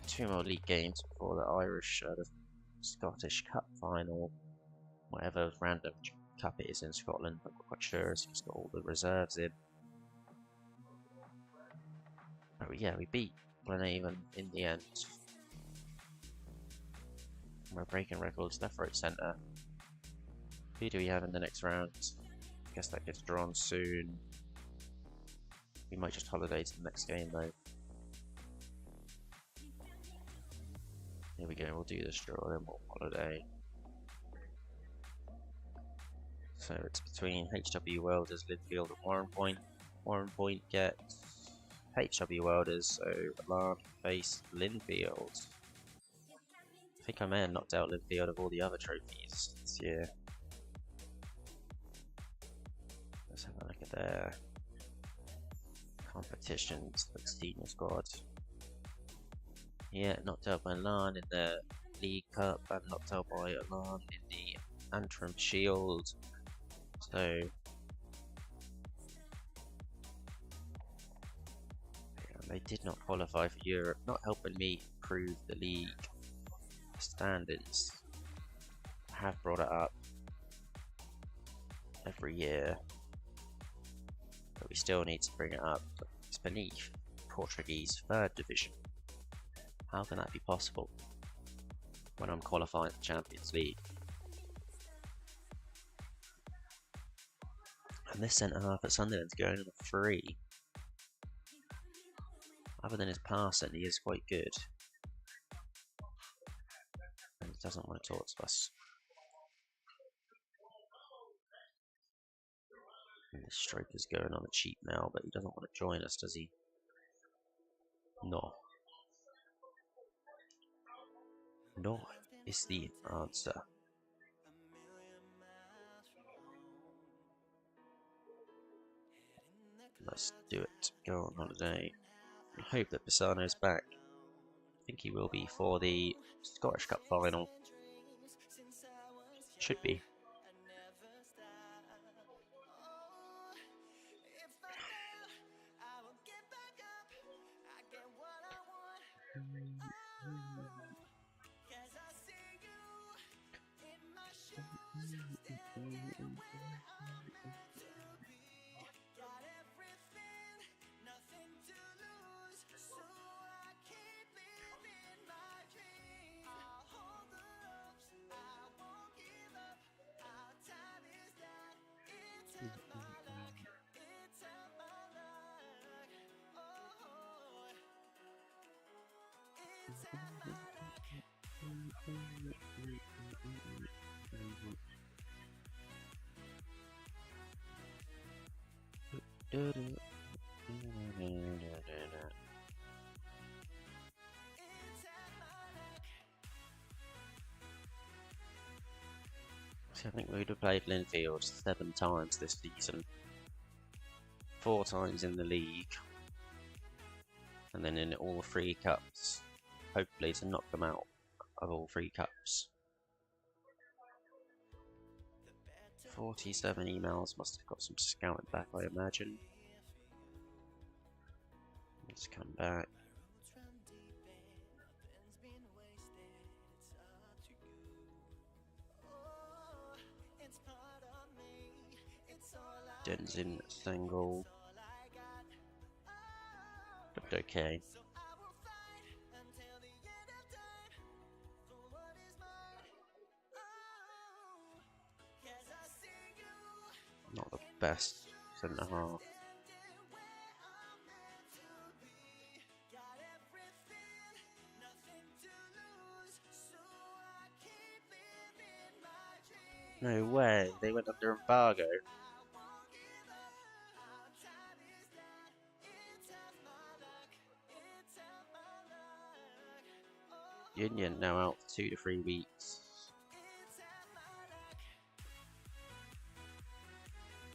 2 more league games before the Irish, the Scottish Cup final. Whatever random cup it is in Scotland, I'm not quite sure. It's just got all the reserves in. But yeah, we beat Glenavon in the end. We're breaking records left, right, centre. Who do we have in the next round? Guess that gets drawn soon. We might just holiday to the next game though. Here we go, we'll do this draw, then we'll holiday. So it's between HW Welders, Linfield and Warren Point. Warren Point get HW Welders, so Larne face Linfield. I think I may have knocked out Linfield of all the other trophies this year. Let's have a look at their competitions for the senior squad. Yeah, knocked out by Larne in the League Cup and knocked out by Larne in the Antrim Shield. So yeah, they did not qualify for Europe, not helping me improve the league standards. I have brought it up every year, but we still need to bring it up. It's beneath Portuguese 3rd division. How can that be possible when I'm qualifying for Champions League? And this centre half at Sunderland's going on a free. Other than his passing, he is quite good. And he doesn't want to talk to us. And the striker's going on a cheap now, but he doesn't want to join us, does he? No. No is the answer. Let's do it. Go on holiday. I hope that Pisano's back. I think he will be for the Scottish Cup final. Should be. So I think we'd have played Linfield 7 times this season. 4 times in the league. And then in all 3 cups. Hopefully to knock them out of all 3 cups. 47 emails, must have got some scouting back, I imagine. Let's come back. Denzin Stengel. Looked okay. Not the best centre half. No way, they went under embargo. Union now out for 2 to 3 weeks.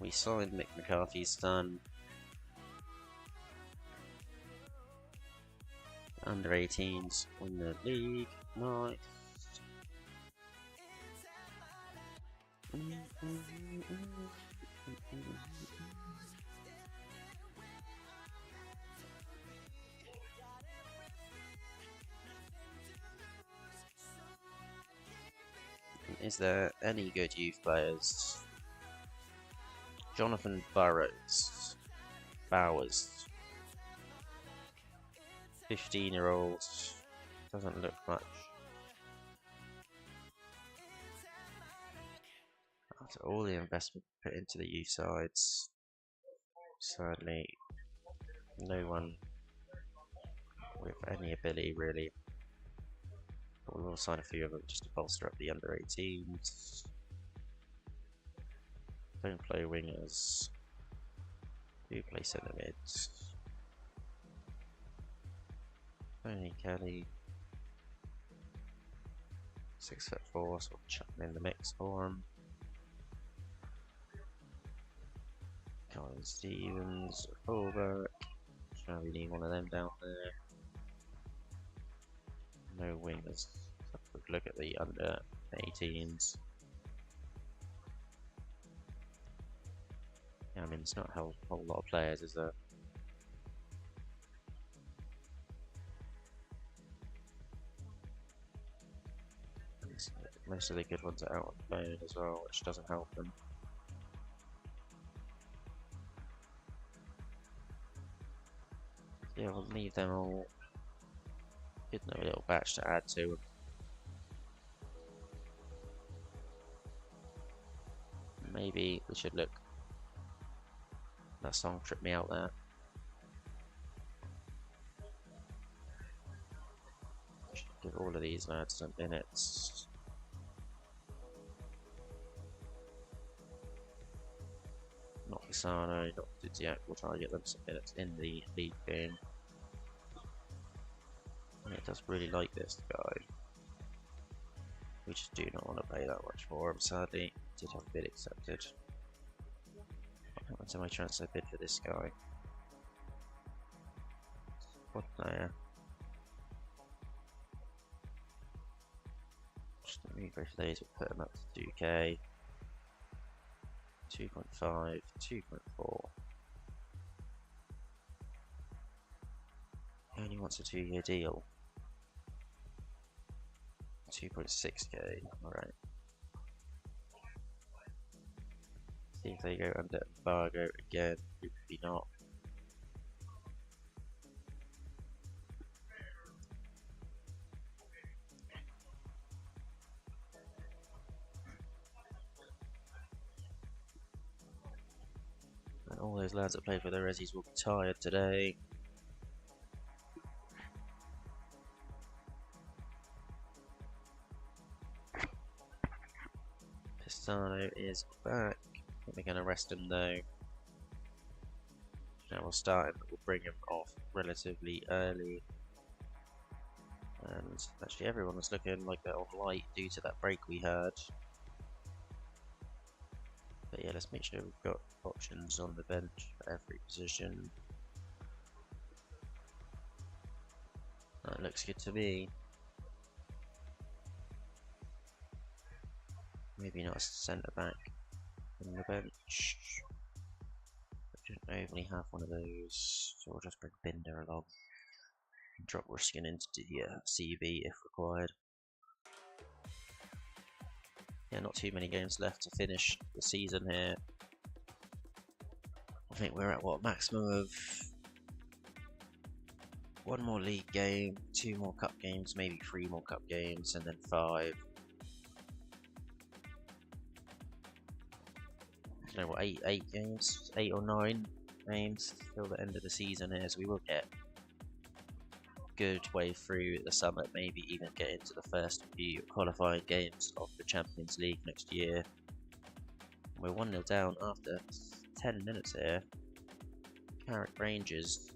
We signed Mick McCarthy's son. Under 18s win the league. Nice. Is there any good youth players? Jonathan Bowers, 15-year-old, doesn't look much. After all the investment put into the youth sides, sadly, no one with any ability really. But we will sign a few of them just to bolster up the under 18s. Don't play wingers. Do play centre mids. Tony Kelly, 6'4", so we'll chuck him in the mix for him. Colin Stevens, fullback. Shall we need one of them down there? No wingers. Have a quick look at the under 18s. Yeah, I mean, it's not a whole lot of players, is there? Most of the good ones are out on loan as well, which doesn't help them. Yeah, we'll leave them all. Give them a little batch to add to them. Maybe we should look. That song tripped me out there. Should give all of these lads some minutes. Not Pisano, not Didiak. We'll try and get them some minutes in the league game. And it does really like this guy. We just do not want to pay that much for him, sadly. Did have a bid accepted. What happened to my transfer bid for this guy? What player? Just move both of these, we'll put him up to 2k. 2.5, 2.4. He only wants a 2-year deal. 2.6k, alright. See if they go under embargo again, maybe not. And all those lads that played for the Rezzies will be tired today. Pisano is back. I think we're going to rest him though. Now we'll start him, but we'll bring him off relatively early. And actually everyone was looking like they're on light due to that break we had. But yeah, let's make sure we've got options on the bench for every position. That looks good to me. Maybe not a centre back on the bench. We don't overly have one of those, so we'll just bring Binder along. And drop Ruskin into the CV if required. Yeah, not too many games left to finish the season here. I think we're at what, maximum of 1 more league game, 2 more cup games, maybe 3 more cup games, and then 5. I don't know what, 8 games, 8 or 9 games till the end of the season here, so we will get good way through the summer, maybe even get into the first few qualifying games of the Champions League next year. We're 1-0 down after 10 minutes here. Carrick Rangers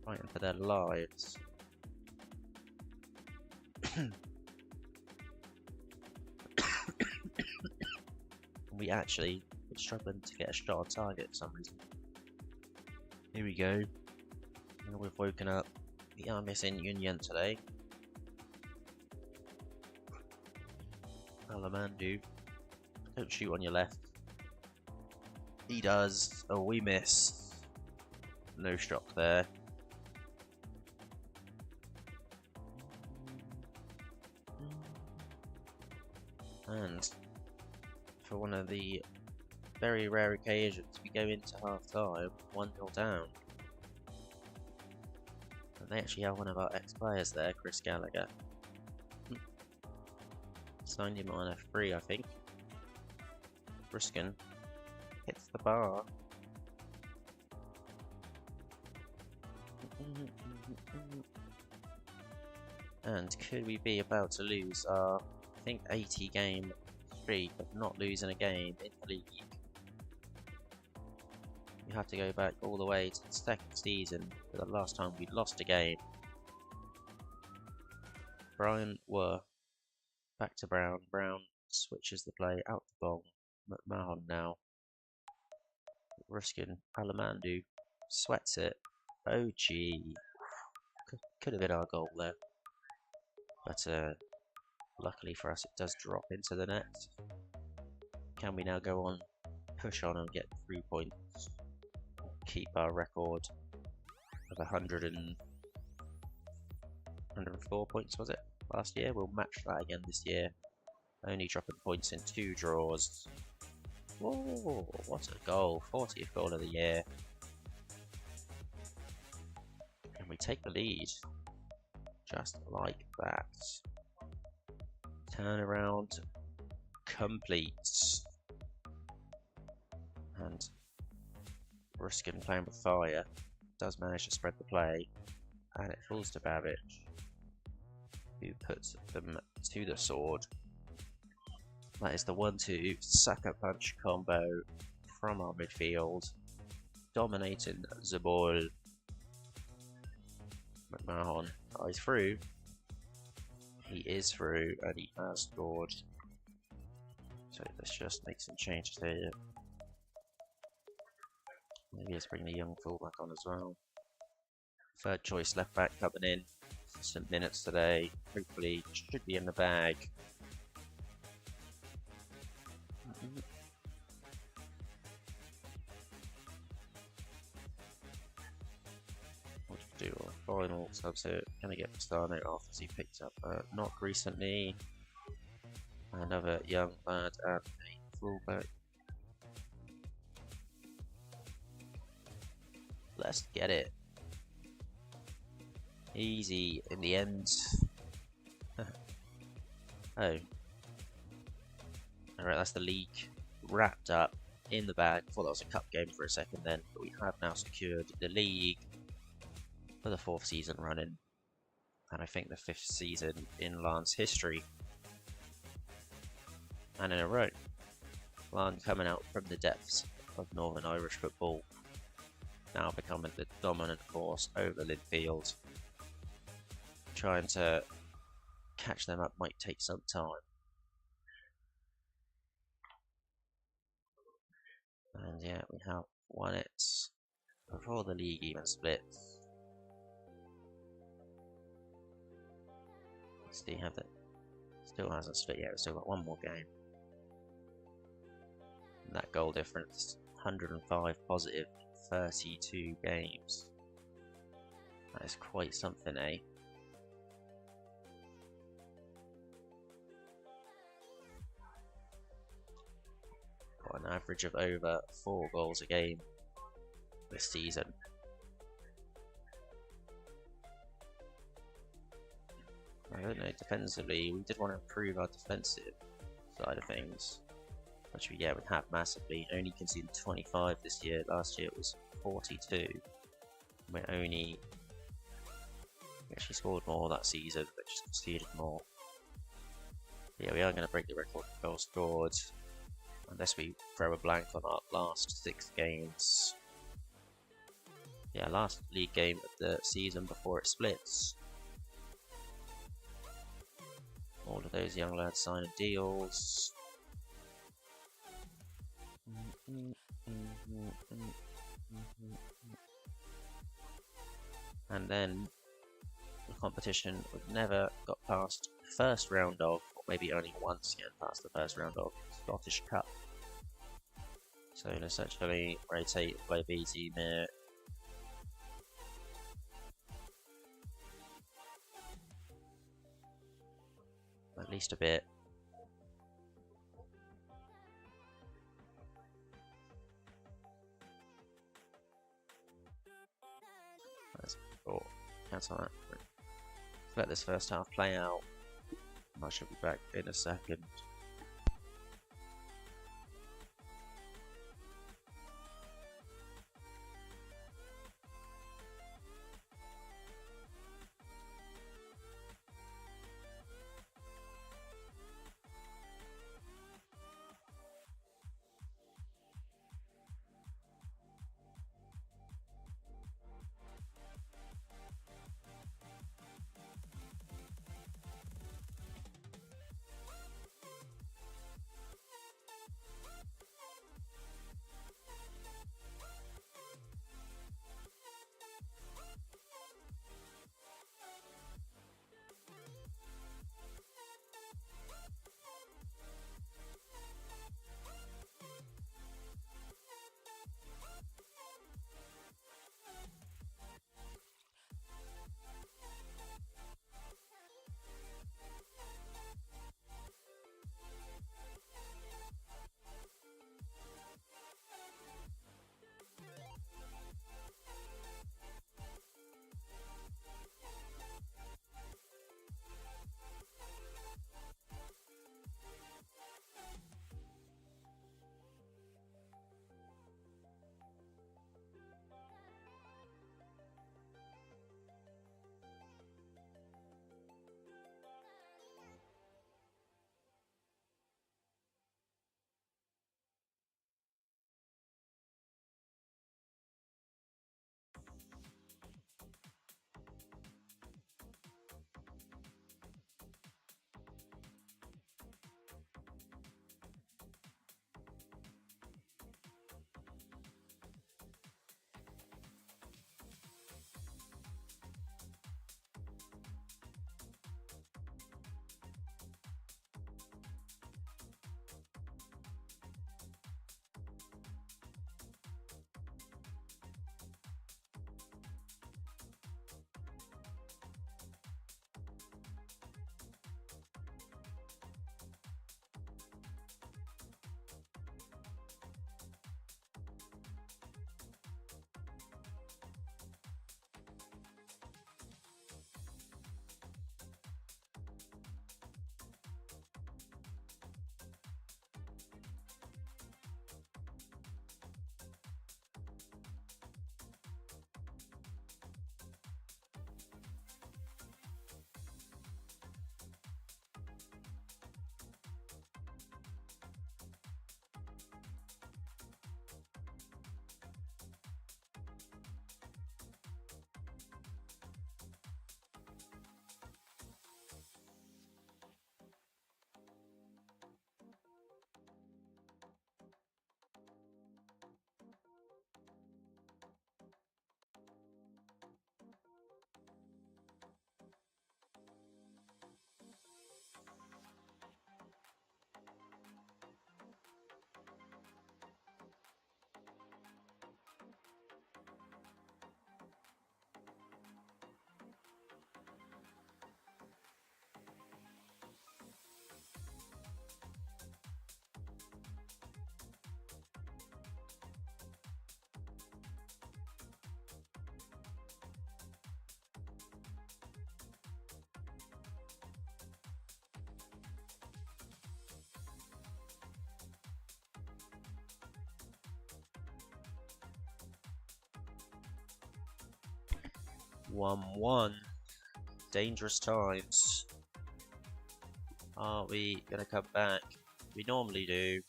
fighting for their lives. We actually were struggling to get a shot on target for some reason. Here we go. And we've woken up. We are missing Yun today. Alamandu. Don't shoot on your left. He does. Oh, we miss. No shock there. And for one of the very rare occasions, we go into half time 1-0 down. And they actually have one of our ex-players there, Chris Gallagher. Signed him on a free, I think. Briskin hits the bar. And could we be about to lose our, I think, 80 game streak of not losing a game in the league? You have to go back all the way to the second season for the last time we lost a game. Brian were back to Brown. Brown switches the play out the ball. McMahon now. Ruskin, Alamandu sweats it. Oh gee. Could have been our goal there. But luckily for us it does drop into the net. Can we now go on, push on and get 3 points? Keep our record of 104 points, was it? Last year. We'll match that again this year. Only dropping points in 2 draws. Whoa, what a goal. 40th goal of the year. And we take the lead. Just like that. Turnaround complete. And Ruskin playing with fire. Does manage to spread the play. And it falls to Babic, who puts them to the sword. That is the 1-2 sucker punch combo from our midfield, dominating the ball. McMahon is through. He is through and he has scored. So let's just make some changes here. Maybe let's bring the young fullback on as well. Third choice left back coming in. Some minutes today. Hopefully should be in the bag. What to do? Final subs here. Gonna get Pistano off as he picked up a knock recently. Another young lad and a fullback. Let's get it. Easy in the end. Oh. Alright, that's the league wrapped up in the bag. I thought that was a cup game for a second then, but we have now secured the league for the 4th season running. And I think the 5th season in Larne's history. And in a row. Larne coming out from the depths of Northern Irish football. Now becoming the dominant force over Linfield. Trying to catch them up might take some time. And yeah, we have won it before the league even splits. Still have it. Still hasn't split yet. We've still got one more game. And that goal difference, 105 positive, 32 games. That is quite something, eh? Got an average of over 4 goals a game this season. I don't know, defensively, we did want to improve our defensive side of things, which we have massively. Only conceded 25 this year. Last year it was 42. We actually scored more that season, but just conceded more. Yeah, we are going to break the record for goals scored, unless we throw a blank on our last 6 games. Yeah, last league game of the season before it splits. All of those young lads signing deals. And then the competition would never got past the first round of, or maybe only once getting past the first round of Scottish Cup. So let's actually rotate play B team here. At least a bit. Let's cancel that. Let's let this first half play out. I should be back in a second. One. Dangerous times. Are we going to come back? We normally do.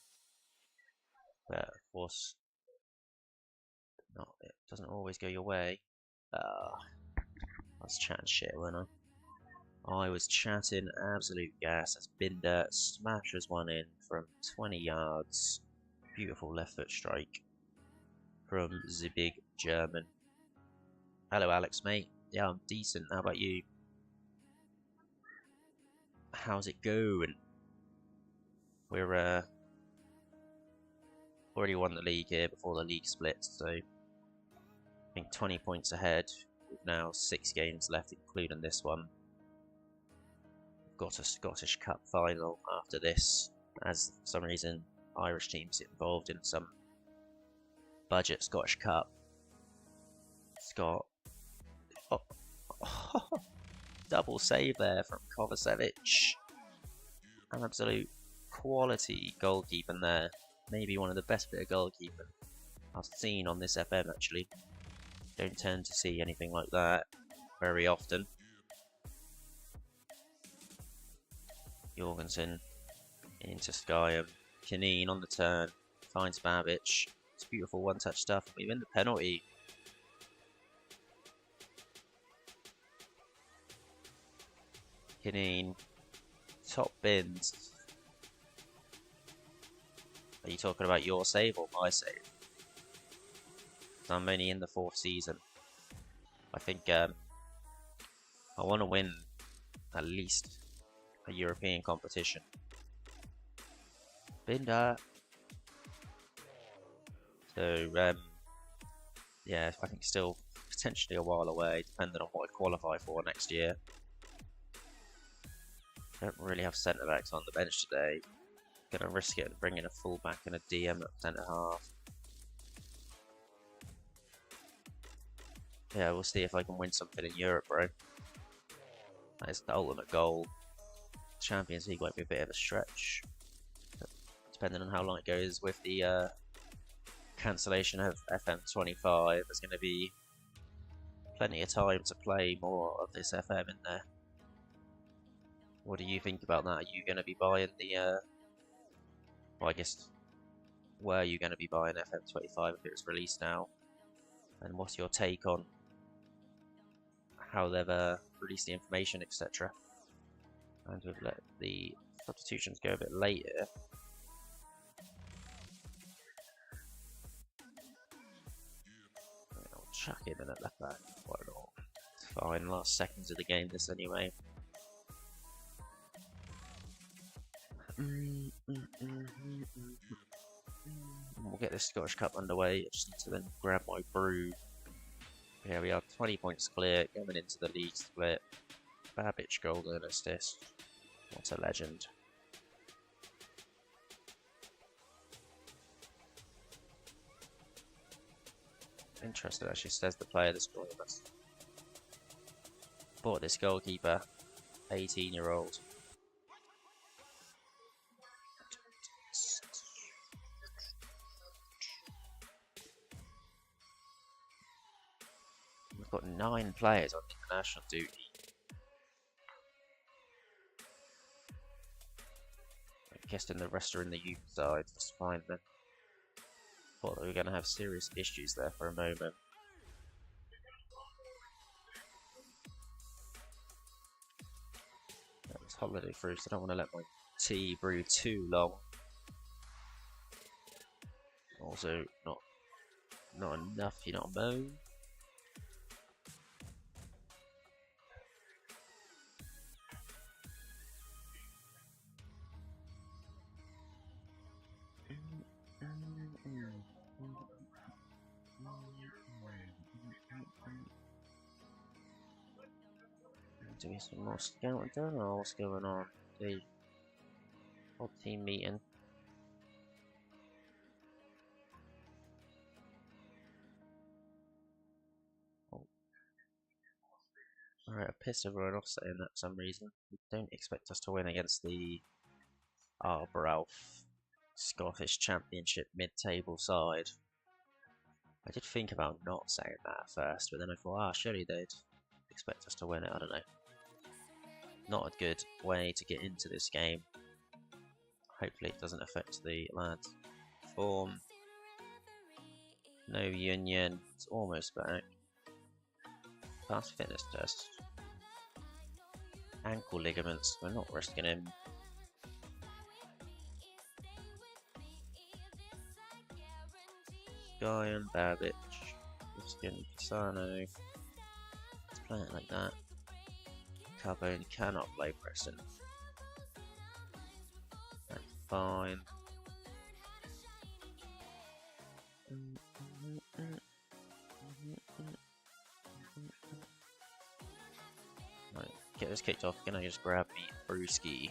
But of course, it doesn't always go your way. I was chatting shit, weren't I? I was chatting absolute gas as Binder smashes one in from 20 yards. Beautiful left foot strike from the big German. Hello, Alex, mate. Yeah, I'm decent. How about you? How's it going? We're already won the league here before the league splits, so I think 20 points ahead. We've now 6 games left, including this one. We've got a Scottish Cup final after this, as for some reason Irish teams get involved in some budget Scottish Cup. Scott. Oh. Double save there from Kovacevic. An absolute quality goalkeeping there. Maybe one of the best bit of goalkeeping I've seen on this FM actually. Don't tend to see anything like that very often. Jorgensen into Skyam. Kineen on the turn. Finds Babic. It's beautiful one-touch stuff. We win the penalty. Kineen. Top bins. Are you talking about your save or my save? I'm only in the 4th season. I think I want to win at least a European competition. Binder. So yeah, I think still potentially a while away, depending on what I qualify for next year. Don't really have centre backs on the bench today. Gonna risk it and bring in a full back and a DM at centre half. Yeah, we'll see if I can win something in Europe, bro. That is the ultimate goal. Champions League might be a bit of a stretch, depending on how long it goes with the cancellation of FM25. There's going to be plenty of time to play more of this FM in there. What do you think about that? Are you going to be buying the well, I guess, were you going to be buying FM25 if it was released now? And what's your take on how they've released the information, etc.? And we've let the substitutions go a bit later. I'll chuck him in at left back. Why not? It's fine. Last seconds of the game, this anyway. We'll get this Scottish Cup underway. I just need to then grab my brew. Here we are, 20 points clear, going into the league split. Babic golden assist. What a legend. Interesting, actually says the player that's scoring us. Bought this goalkeeper, 18-year-old. We've got 9 players on international duty. I'm guessing the rest are in the youth side. That's fine then. Thought that we were going to have serious issues there for a moment. That was holiday fruit, so I don't want to let my tea brew too long. Also, not enough, you know what I mean? Doing some more scouting. I don't know what's going on. The whole team meeting. Oh. Alright, I pissed everyone off saying that for some reason. You don't expect us to win against the Arbroath Scottish Championship mid-table side. I did think about not saying that at first, but then I thought, surely they'd expect us to win it. I don't know. Not a good way to get into this game. Hopefully it doesn't affect the lads' form. No Union. It's almost back. Pass fitness test. ankle ligaments. We're not risking him. Guy and Babbage. Risking Pisano. Let's play it like that. Carbone cannot play Preston. That's fine. Right, get this kicked off. Can I just grab me Brewski?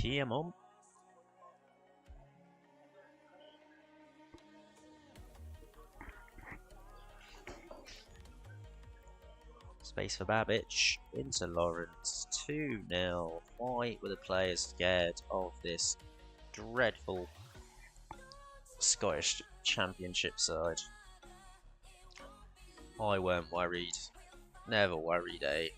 Come on. Space for Babbage into Lawrence. 2-0. Why were the players scared of this dreadful Scottish Championship side? I weren't worried. Never worried, eh?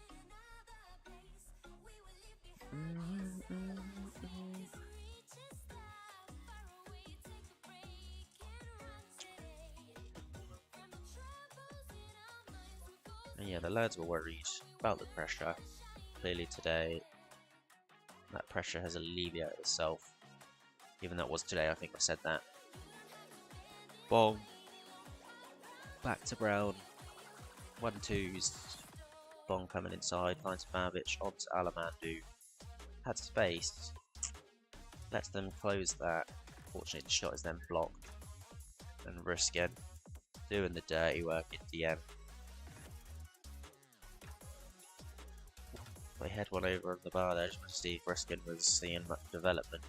And yeah, the lads were worried about the pressure. Clearly today, that pressure has alleviated itself. Even though it was today, I think I said that. Bong. Back to Brown. 1-2s. Bong coming inside. Finds Babbage onto Alamandu. Had space. Lets them close that. Fortunately, the shot is then blocked. And Riskin doing the dirty work in DM. They had one over on the bar there just to see if Riskin was seeing much development.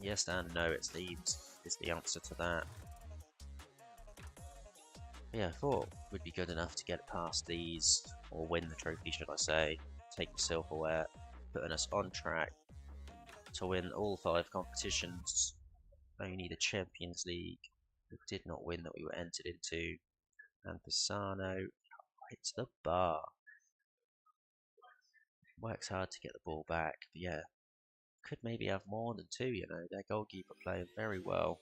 Yes and no, it seems, is the answer to that. But yeah, I thought we'd be good enough to get past these, or win the trophy, should I say. Take the silverware, putting us on track to win all 5 competitions. Only the Champions League, we did not win, that we were entered into. And Pisano hits the bar. Works hard to get the ball back, but yeah, could maybe have more than 2, you know. Their goalkeeper playing very well.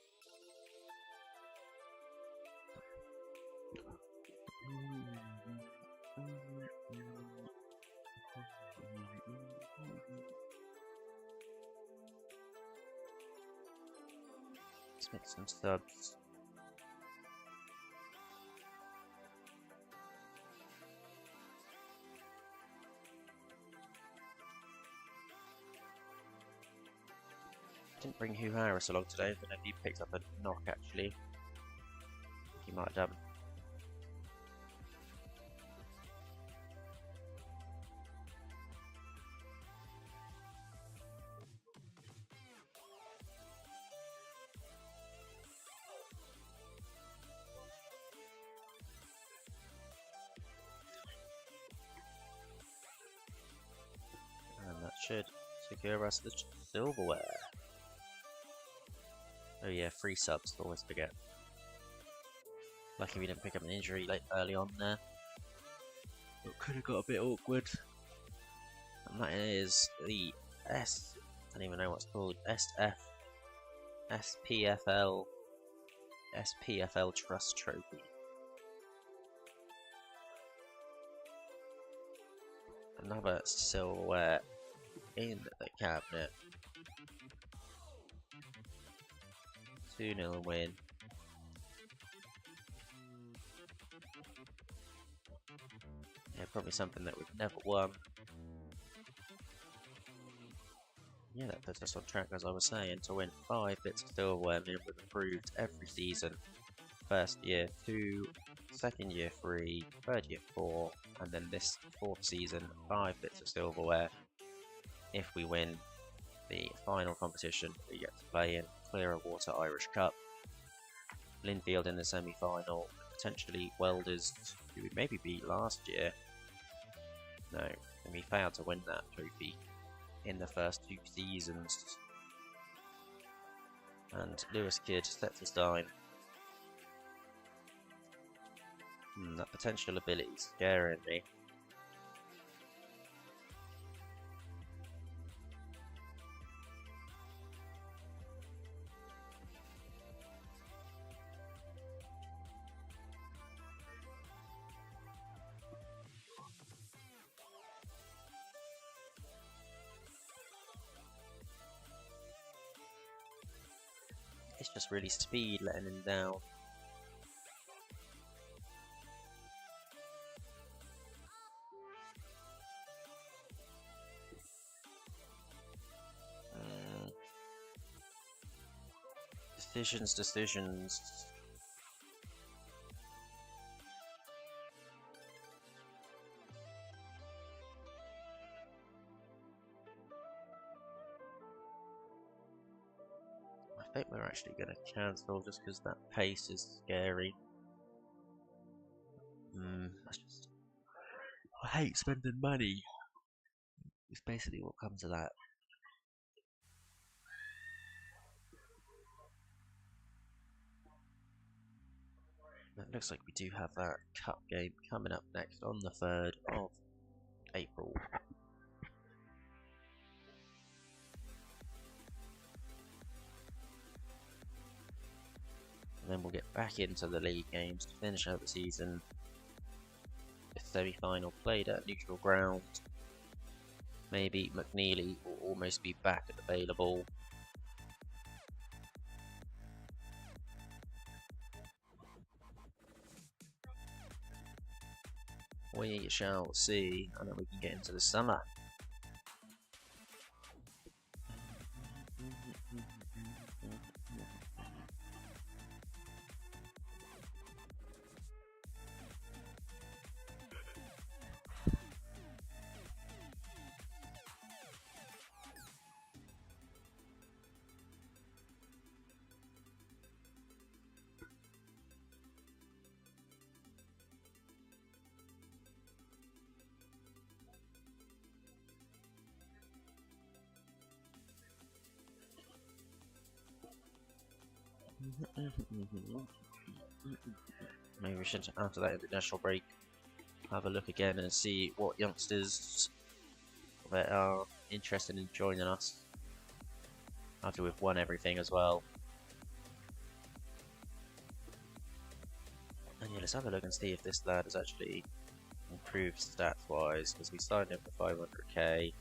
Let's make some subs. Didn't bring Hugh Harris along today, but he picked up a knock actually. I think he might have done. And that should secure us the silverware. Oh yeah, 3 subs, always forget. Lucky we didn't pick up an injury early on there. It could have got a bit awkward. And that is the I don't even know what's called, SPFL Trust Trophy. Another silverware in the cabinet. 2-0 win. Yeah, probably something that we've never won. Yeah, that puts us on track, as I was saying, to win 5 bits of silverware. I mean, we've improved every season. First year, 2, second year 3, third year 4, and then this fourth season 5 bits of silverware. If we win the final competition, we get to play in Clearwater Irish Cup, Linfield in the semi-final, potentially Welders, who we maybe beat last year. No, and we failed to win that trophy in the first 2 seasons. And Lewis Kidd sets us down. That potential ability is scaring me. It's just really speed letting him down. Decisions. I think we're actually going to cancel just because that pace is scary. I hate spending money. It's basically what comes of that. It looks like we do have that cup game coming up next on the 3rd of April. And then we'll get back into the league games to finish out the season. The semi-final played at neutral ground. Maybe McNeely will almost be back and available. We shall see, and then we can get into the summer. Maybe we should, after that international break, have a look again and see what youngsters that are interested in joining us after we've won everything as well. And yeah, let's have a look and see if this lad has actually improved stats wise, because we signed him for 500k.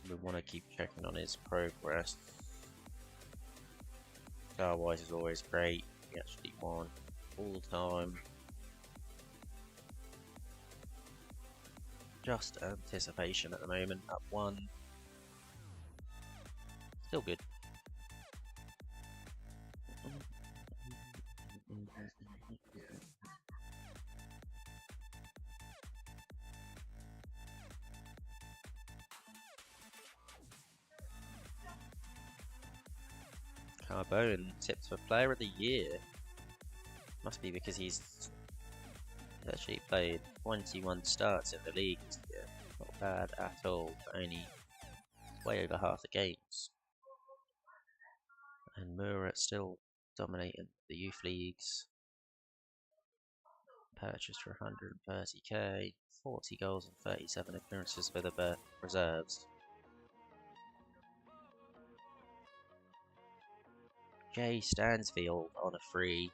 We want to keep checking on his progress. Star wise is always great. He actually won all time. Just anticipation at the moment at 1. Still good. Carbone tipped for Player of the Year. Must be because he's actually played 21 starts in the league this year. Not bad at all, only way over half the games. And Murat still dominating the youth leagues. Purchased for 130k, 40 goals and 37 appearances for the reserves. Jay Stansfield on a free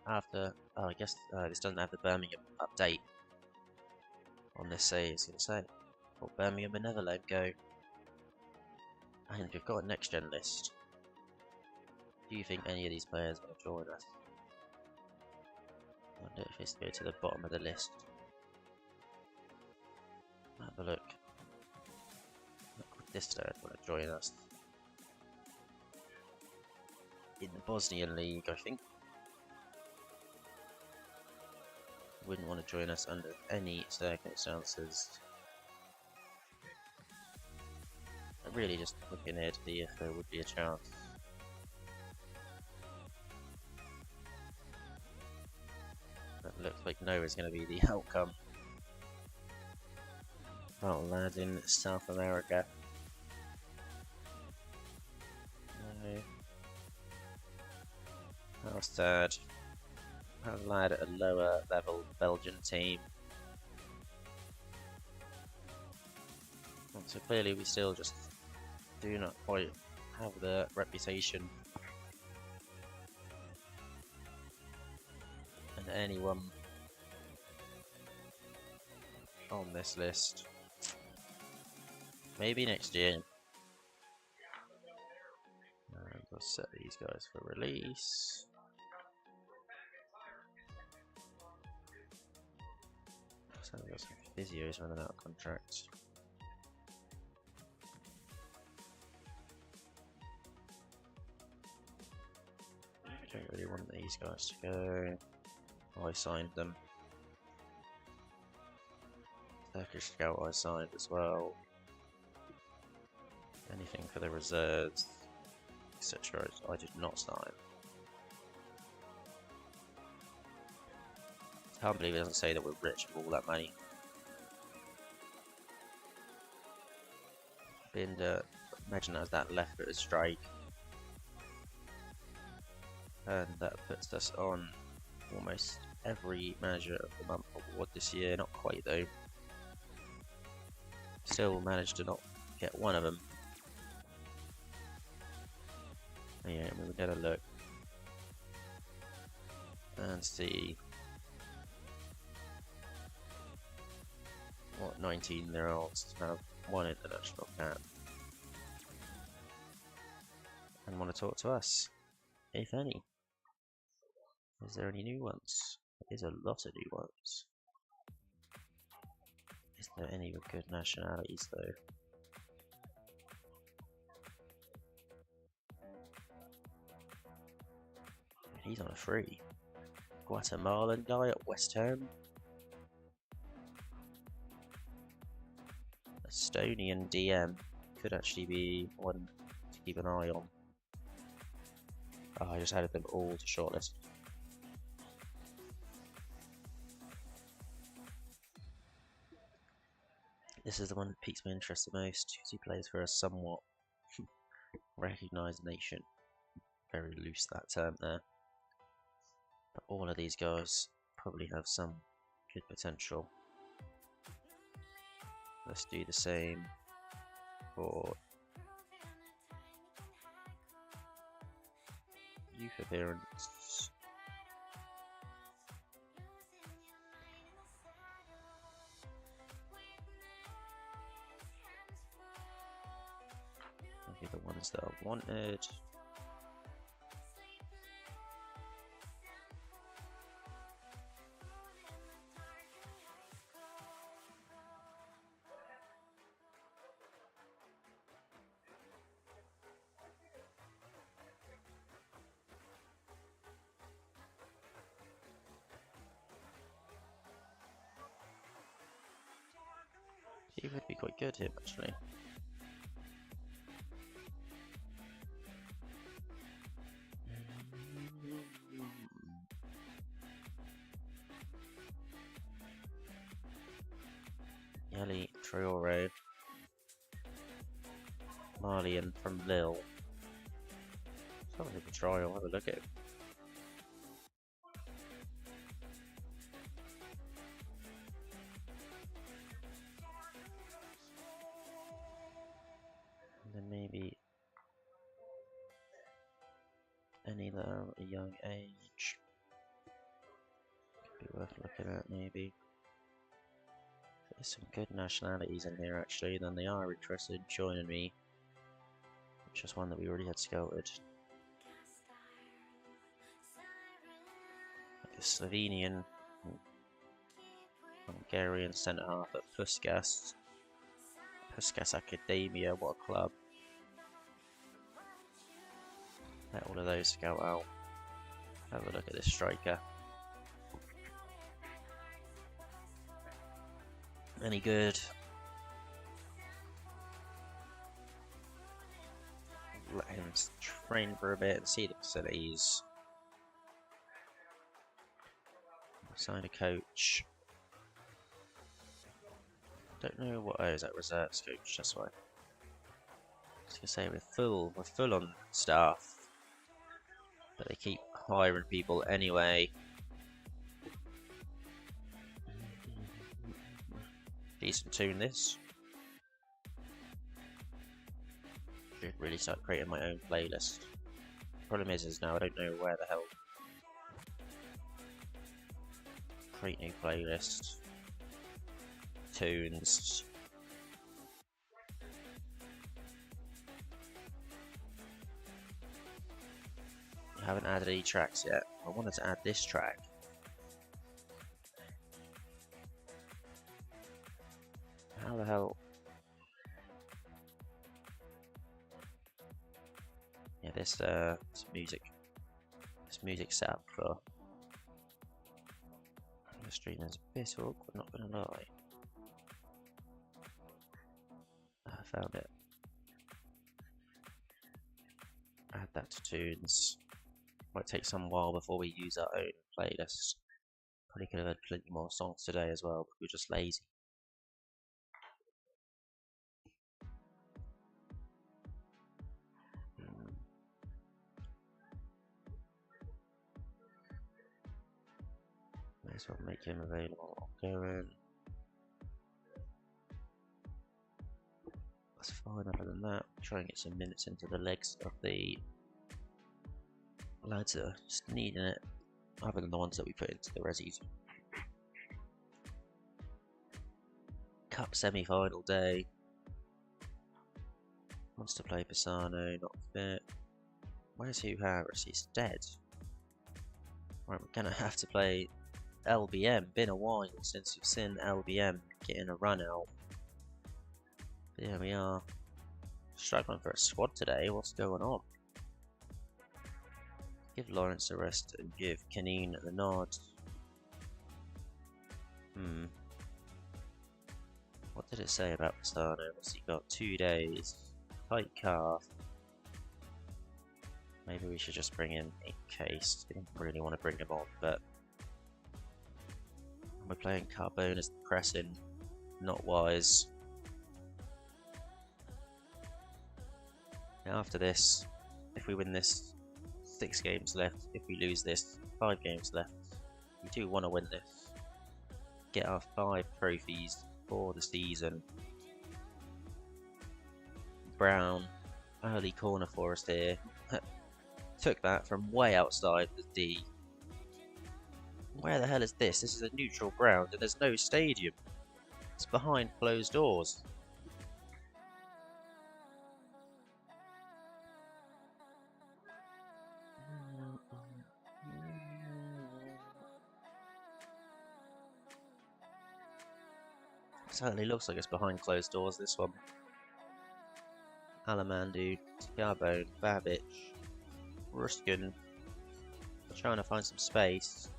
after, I guess this doesn't have the Birmingham update on this, say it's going to say, well, Birmingham will never let him go. And we've got a next gen list. Do you think any of these players are going to join us? I wonder if it's go to the bottom of the list. Have a look. This third want to join us. In the Bosnian League, I think. wouldn't want to join us under any circumstances. I'm really just looking here to see if there would be a chance. It looks like no is going to be the outcome. Oh, lads in South America. No. How sad. How lad at a lower level Belgian team. So clearly we still just do not quite have the reputation. And anyone on this list. Maybe next year. And we'll set these guys for release. So we've got some physios running out of contracts. I don't really want these guys to go. Oh, I signed them. Turkish Scout I signed as well. Anything for the reserves, etc. I did not sign. I can't believe it doesn't say that we're rich with all that money. Imagine as that left-footed strike. And that puts us on almost every manager of the month award this year. Not quite though. Still managed to not get one of them. Yeah, we're gonna look and see what 19-year-olds have won international cap and want to talk to us, if any. Is there any new ones? There's a lot of new ones. Is there any with good nationalities though? He's on a free. Guatemalan guy at West Ham. Estonian DM could actually be one to keep an eye on. Oh, I just added them all to shortlist. This is the one that piques my interest the most, because he plays for a somewhat recognised nation. Very loose that term there. But all of these guys probably have some good potential. Let's do the same for youth appearance. Maybe the ones that I wanted. He would be quite good here, actually. Yali Traore, Malian from Lille. Something to try. I'll have a look at it. Maybe any that are a young age could be worth looking at. Maybe there's some good nationalities in here actually. Then they are interested in joining me, which is one that we already had scouted. Like a Slovenian, Hungarian centre half at Puskas Academia. What a club! Let all of those scout out. Have a look at this striker. Any good? Let him train for a bit and see the facilities. Sign a coach. Don't know what. Oh, is that reserves coach? That's why. I was gonna say we're full on staff, but they keep hiring people anyway. Decent tune this. Should really start creating my own playlist. Problem is now I don't know where the hell create new playlist. Tunes. I haven't added any tracks yet. I wanted to add this track. How the hell? Yeah, this music setup for the stream is a bit awkward, not gonna lie. I found it. Add that to tunes. Might take some while before we use our own playlist. Probably could have had plenty more songs today as well, but we're just lazy. May as well make him available. Going. That's fine. Other than that, try and get some minutes into the legs of the lads that are just needing it, other than the ones that we put into the resis. Cup semi-final day. Wants to play Pisano, not fit. Where's Hugh Harris? He's dead. Right, we're gonna have to play LBM. Been a while since we've seen LBM getting a run out. But yeah, we are struggling for a squad today. What's going on? Give Lawrence a rest and give Canine the nod. What did it say about Pisano? Has he got 2 days? Tight calf. Maybe we should just bring in a case. Didn't really want to bring him on, but we're playing Carbone as the pressing, not wise. Now after this, if we win this, 6 games left. If we lose this, 5 games left. We do want to win this. Get our 5 trophies for the season. Brown, early corner for us here. Took that from way outside the D. Where the hell is this? This is a neutral ground and there's no stadium. It's behind closed doors. Certainly looks like it's behind closed doors, this one. Alamandu, Carbone, Babic, Ruskin. Trying to find some space.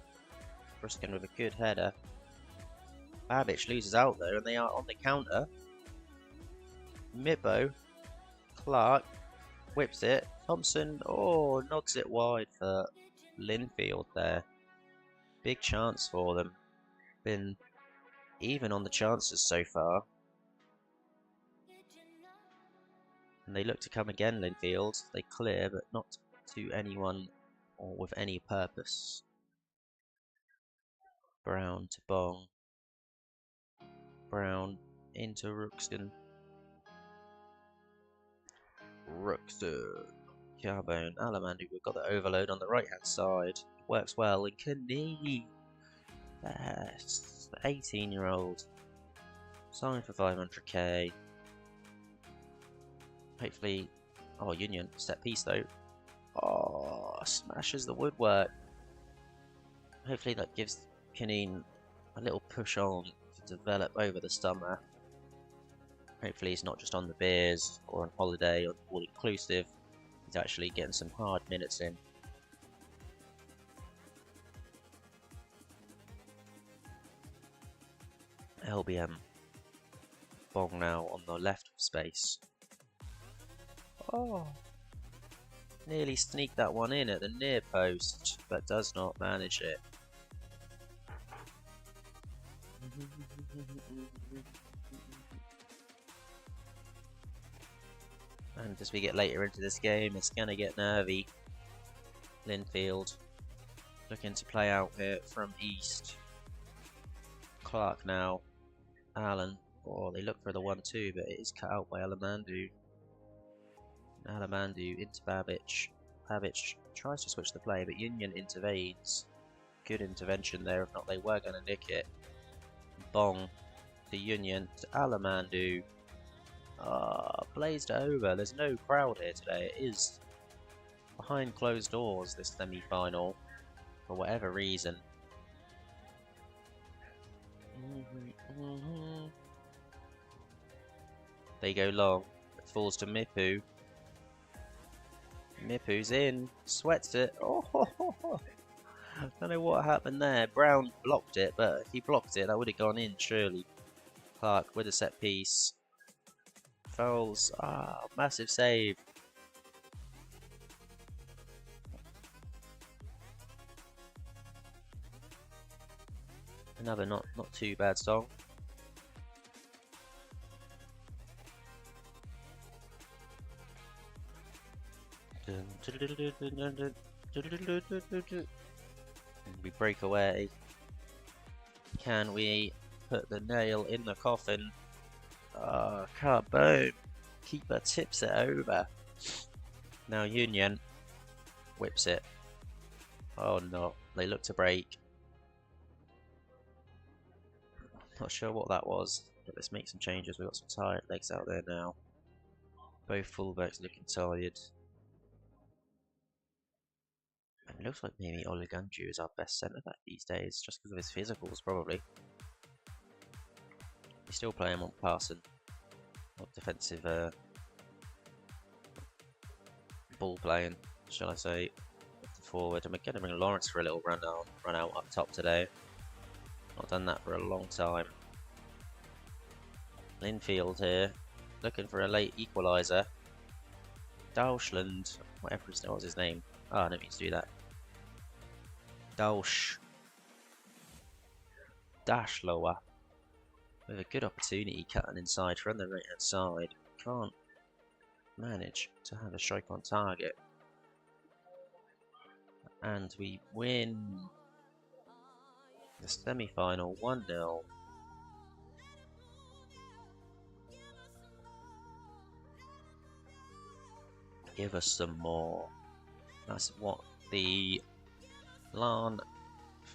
Ruskin with a good header. Babic loses out there and they are on the counter. Mibbo, Clark, whips it. Thompson, oh, nods it wide for Linfield there. Big chance for them. Been even on the chances so far. And they look to come again, Linfield. They clear, but not to anyone or with any purpose. Brown to Bong. Brown into Rookston. Rookston. Carbone. Alamandu, we've got the overload on the right hand side. Works well. And Kanee. Yes. The 18-year-old. Signed for 500k. Hopefully. Oh, Union. Set piece though. Oh, smashes the woodwork. Hopefully that gives Kaneen a little push on to develop over the summer. Hopefully he's not just on the beers or on holiday or all inclusive. He's actually getting some hard minutes in. LBM Bong now on the left of space. Oh! Nearly sneaked that one in at the near post, but does not manage it. And as we get later into this game, it's going to get nervy. Linfield looking to play out here from east. Clark now. Allen. Oh, they look for the 1-2, but it is cut out by Alamandu. Alamandu into Babic. Babic tries to switch the play, but Union intervenes. Good intervention there, if not they were going to nick it. Bong to Union to Alamandu. Blazed over. There's no crowd here today. It is behind closed doors, this semi-final, for whatever reason. They go long. It falls to Mipu. Mipu's in. Sweats it. Oh, don't know what happened there. Brown blocked it, but if he blocked it, that would have gone in, surely. Clark with a set piece. Fouls. Massive save. Another not too bad song. We break away. Can we put the nail in the coffin? Boom. Keeper tips it over. Now Union whips it. Oh no, they look to break. Not sure what that was, but let's make some changes. We've got some tired legs out there now. Both fullbacks looking tired. And it looks like maybe Oliganju is our best centre back these days, just because of his physicals, probably. We still play him on passing, not defensive ball playing, shall I say, forward. And we're going to bring Lawrence for a little run out up top today. Not done that for a long time. Linfield here, looking for a late equaliser. Dauschland, whatever was his name. I didn't mean to do that. Dashlower. With a good opportunity cutting inside from the right hand side. Can't manage to have a strike on target. And we win the semi-final 1-0. Give us some more. That's what the Larne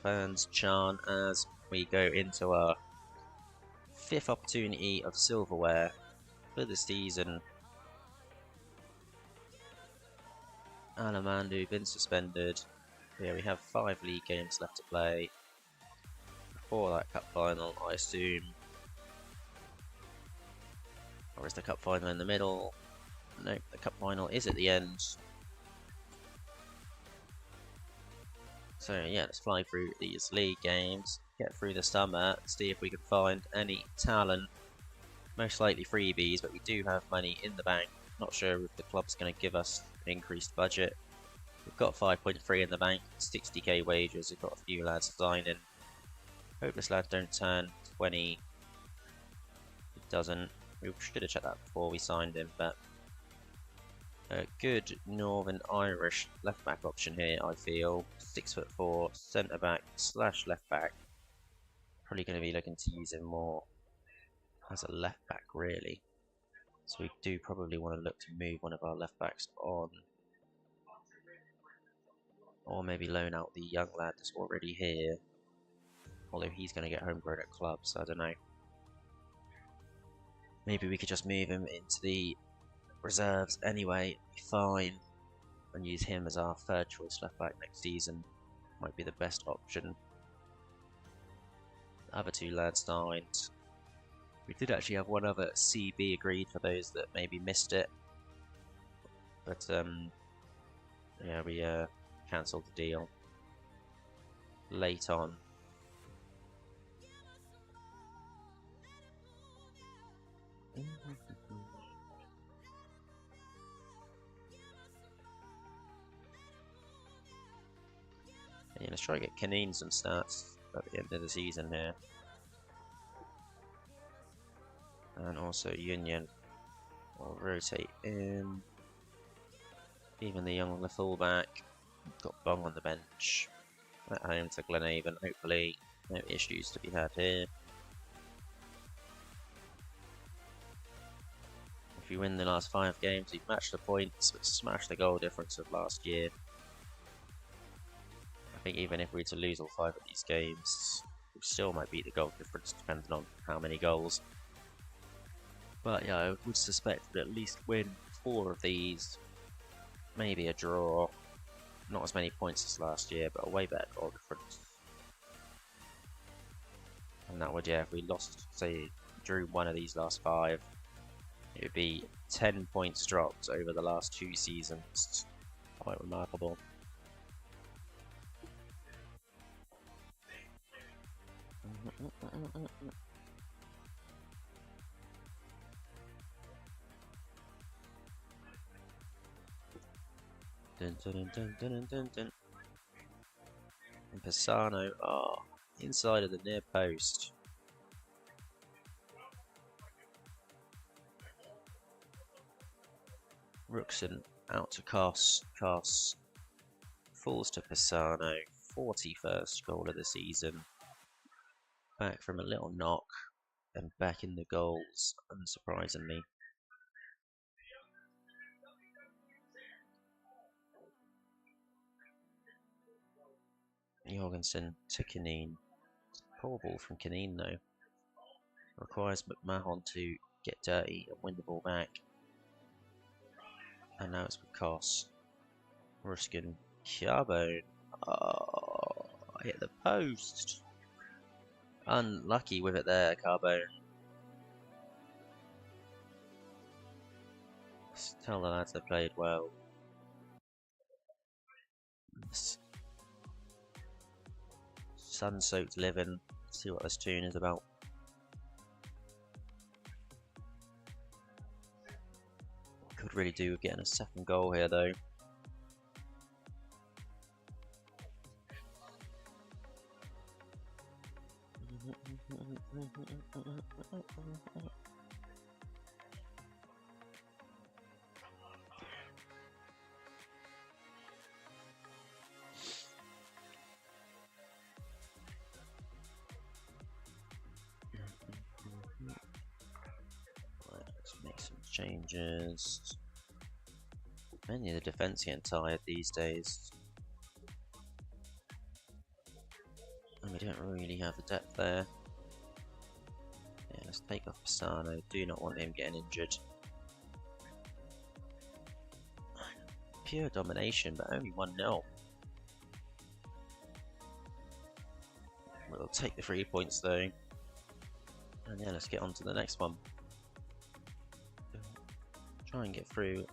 fans chant as we go into our 5th opportunity of silverware for the season. Alamandu been suspended. Yeah, we have 5 league games left to play before that cup final, I assume. Or is the cup final in the middle? Nope, the cup final is at the end. So yeah, let's fly through these league games, get through the summer, see if we can find any talent. Most likely freebies, but we do have money in the bank. Not sure if the club's going to give us an increased budget. We've got 5.3 in the bank, 60k wages. We've got a few lads signing. Hope this lad don't turn 20. It doesn't. We should have checked that before we signed him, but a good Northern Irish left back option here, I feel. 6'4", centre back / left back. Probably going to be looking to use him more as a left back, really. So we do probably want to look to move one of our left backs on, or maybe loan out the young lad that's already here. Although he's going to get homegrown at clubs, so I don't know. Maybe we could just move him into the reserves anyway, be fine, and use him as our 3rd choice left back next season. Might be the best option. The other 2 lads signed. We did actually have one other CB agreed for those that maybe missed it, but yeah, we cancelled the deal late on. let's try to get Kaneen some stats at the end of the season here. And also Union will rotate in. Even the young on the fullback. Got Bong on the bench. At home to Glenavon. Hopefully no issues to be had here. If you win the last 5 games, you've matched the points, but smashed the goal difference of last year. I think even if we were to lose all 5 of these games, we still might beat the goal difference depending on how many goals. But yeah, I would suspect we'd at least win 4 of these. Maybe a draw. Not as many points as last year, but a way better goal difference. And that would, yeah, if we lost, say, drew one of these last 5, it would be 10 points dropped over the last 2 seasons. Quite remarkable. Dun, dun, dun, dun, dun, dun. And Pisano, inside of the near post. Rookson out to Koss. Koss falls to Pisano. 41st goal of the season. Back from a little knock and back in the goals, unsurprisingly. Jorgensen to Kaneen. Poor ball from Kaneen though. Requires McMahon to get dirty and win the ball back. And now it's with Koss. Ruskin. Carbone. Oh, hit the post. Unlucky with it there, Carbone. Tell the lads they played well. Sun-soaked living. See what this tune is about. Could really do with getting a second goal here though. Let's make some changes. Many of the defence getting tired these days. And we don't really have the depth there. Yeah, let's take off Pisano. Do not want him getting injured. Pure domination, but only 1-0. We'll take the 3 points though. And yeah, let's get on to the next one. Try and get through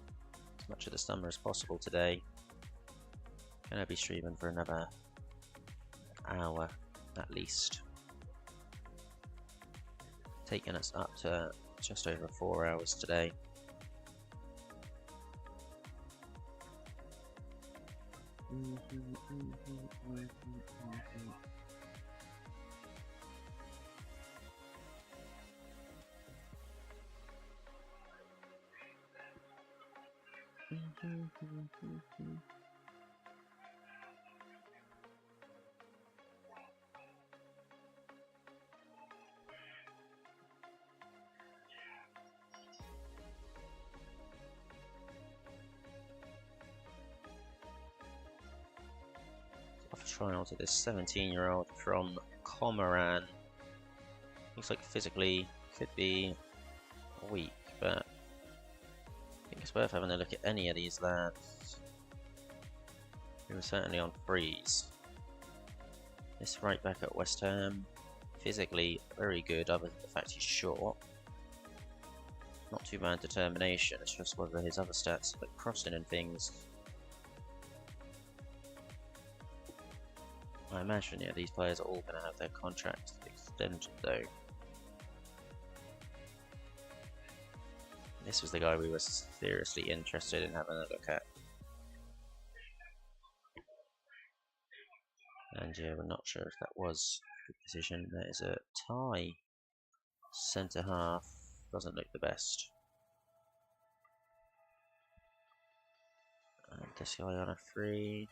as much of the summer as possible today. Gonna be streaming for another hour at least. Taking us up to just over 4 hours today. Off trial to this 17-year-old from Comoran. Looks like physically could be weak, but I think it's worth having a look at any of these lads. We were certainly on freeze. This right back at West Ham, physically very good, other than the fact he's short. Not too bad determination, it's just whether his other stats, like crossing and things. I imagine, yeah, these players are all going to have their contracts extended though. This was the guy we were seriously interested in having a look at. And yeah, we're not sure if that was a good decision. There is a tie. Centre half doesn't look the best. And this guy on a free.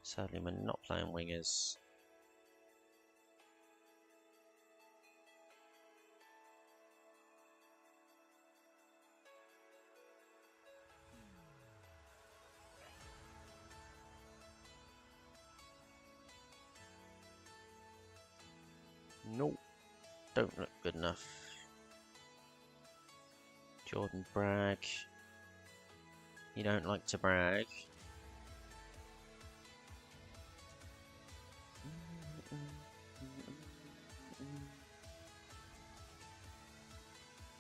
Sadly, we're not playing wingers. Nope, don't look good enough. Jordan brag. You don't like to brag.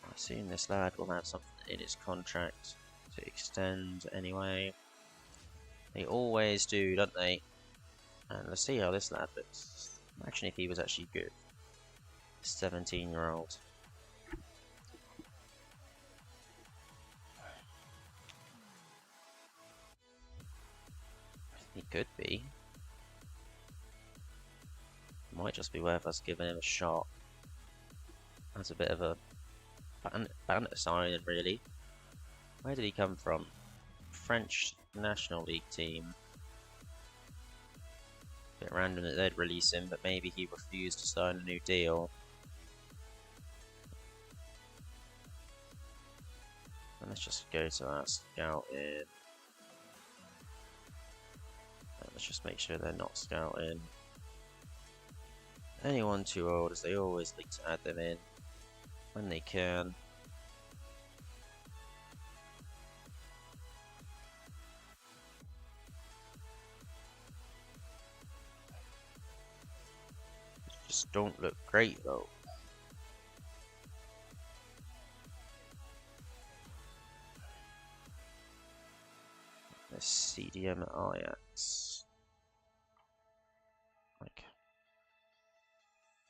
I assume this lad will have something in his contract to extend anyway. They always do, don't they? And let's see how this lad looks. Imagine if he was actually good. 17-year-old. He could be. Might just be worth us giving him a shot. That's a bit of a banter signing, really. Where did he come from? French National League team. Bit random that they'd release him, but maybe he refused to sign a new deal. And let's just go to our scouting. Let's just make sure they're not scouting anyone too old, as they always like to add them in when they can. Just don't look great though. The CDM at Ajax. Like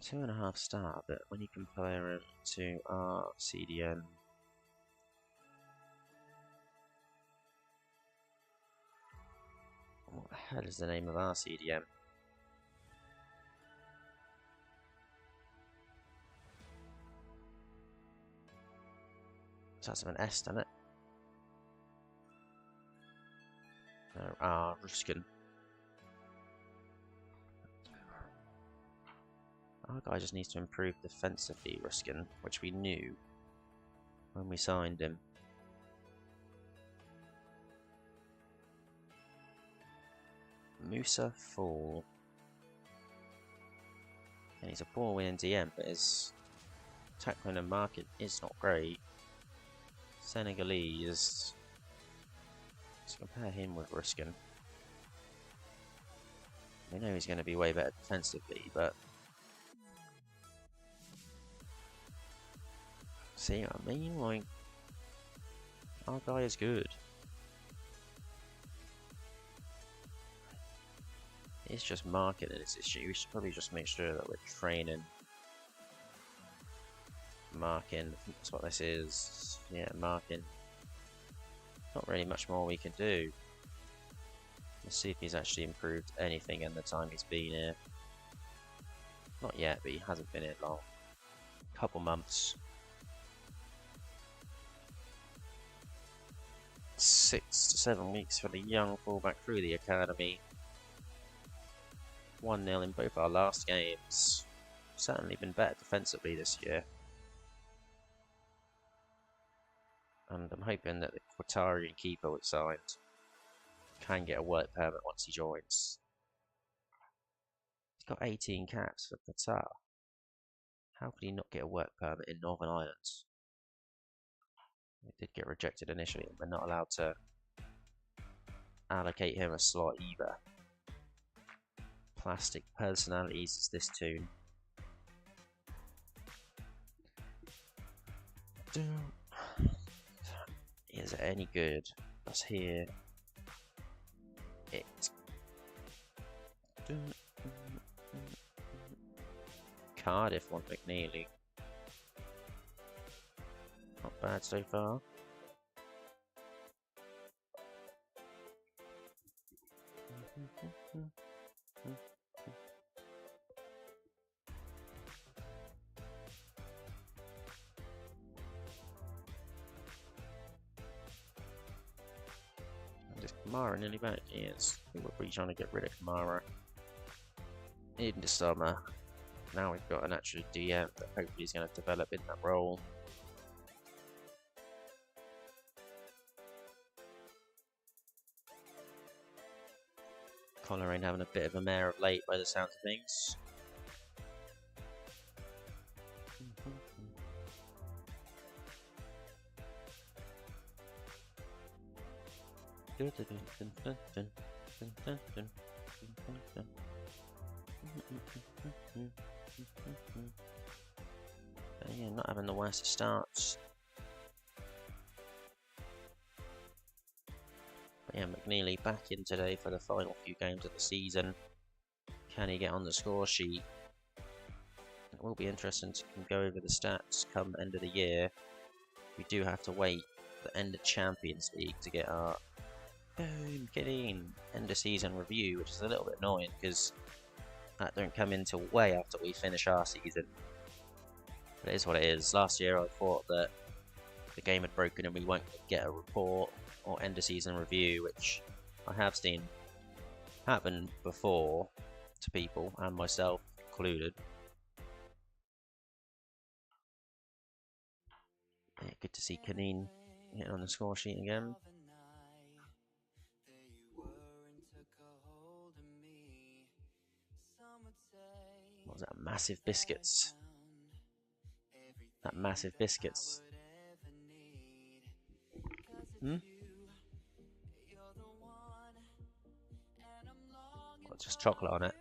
2.5 star, but when you compare him to our CDM, what the hell is the name of our CDM? Starts with an S, doesn't it? No, Ruskin. Our guy just needs to improve defensively, Ruskin, which we knew when we signed him. Musa Fall. And he's a ball winning DM, but his tackling and marking is not great. Senegalese. Let's compare him with Ruskin. We know he's going to be way better defensively, but see what I mean? Like, our guy is good. It's just marking its issue. We should probably just make sure that we're training. Marking, I think that's what this is. Yeah, marking. Not really much more we can do. Let's see if he's actually improved anything in the time he's been here. Not yet, but he hasn't been here long. Couple months. 6 to 7 weeks for the young fullback through the academy. 1-0 in both our last games. Certainly been better defensively this year. And I'm hoping that the Qatarian keeper we signed can get a work permit once he joins. He's got 18 caps for Qatar. How could he not get a work permit in Northern Ireland? He did get rejected initially, and we're not allowed to allocate him a slot either. Plastic personalities is this tune. Is it any good? Let's hear it. Cardiff one McNeely. Not bad so far. Is Kamara nearly back? Yes. I think we're really trying to get rid of Kamara in the summer. Now we've got an actual DM that hopefully is going to develop in that role. Coleraine having a bit of a mare of late by the sounds of things. Yeah, not having the worst of starts. But yeah, McNeely back in today for the final few games of the season. Can he get on the score sheet? It will be interesting to go over the stats come end of the year. We do have to wait the end of Champions League to get our end of season review, which is a little bit annoying because that don't come in till way after we finish our season. But it is what it is. Last year I thought that the game had broken and we won't get a report or end of season review, which I have seen happen before to people, and myself included. Yeah, good to see Kanine getting on the score sheet again. What was that? Massive biscuits. That massive biscuits. Well, just chocolate on it.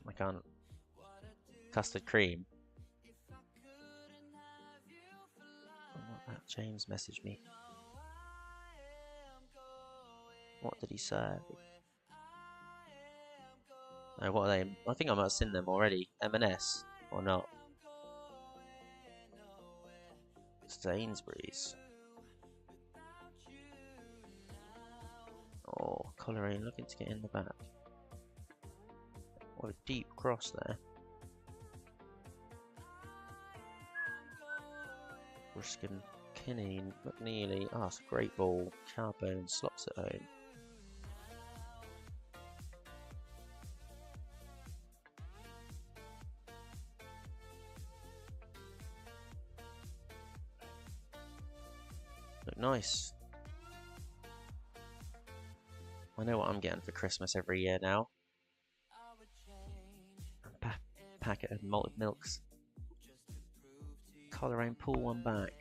I can't. Custard cream. Oh, what that? James messaged me. What did he say? Oh, what are they? I think I might have seen them already. M&S or not? Sainsbury's. Oh, Coleraine looking to get in the back. What a deep cross there. Ruskin, Kinane, McNeely. Oh, it's a great ball. Carbone slots it home. Look nice. I know what I'm getting for Christmas every year now. A packet of malted milks. Coleraine, pull one back.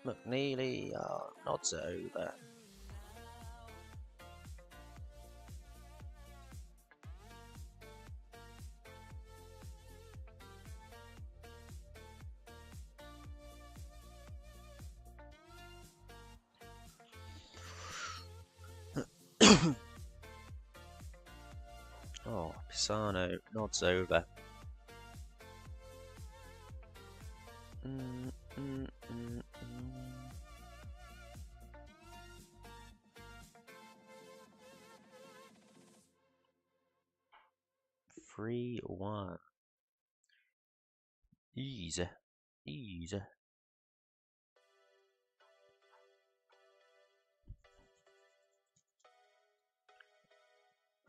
McNeely, nods it over. Oh, Pisano nods over. 3-1. Easy. Easy.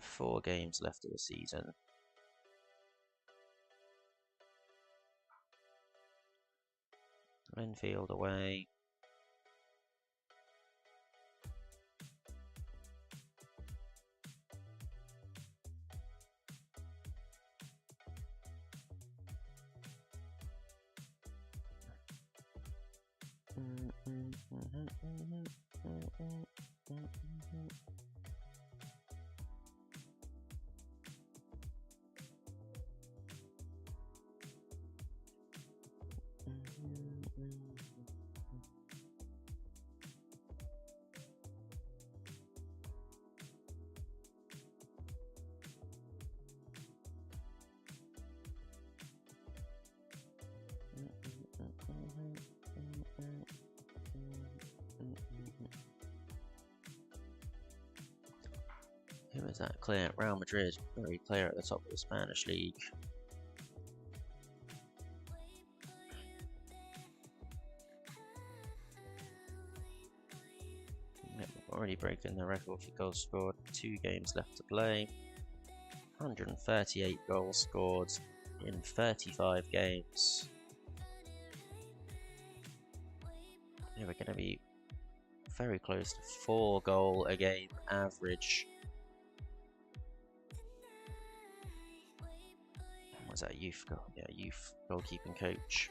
4 games left of the season. Linfield away. Who is that? Clear. Real Madrid, very player at the top of the Spanish league. Yep, already broken the record for goals scored. 2 games left to play. 138 goals scored in 35 games. Yeah, we're going to be very close to 4 goal a game average. Was that youth goal? Yeah, youth goalkeeping coach.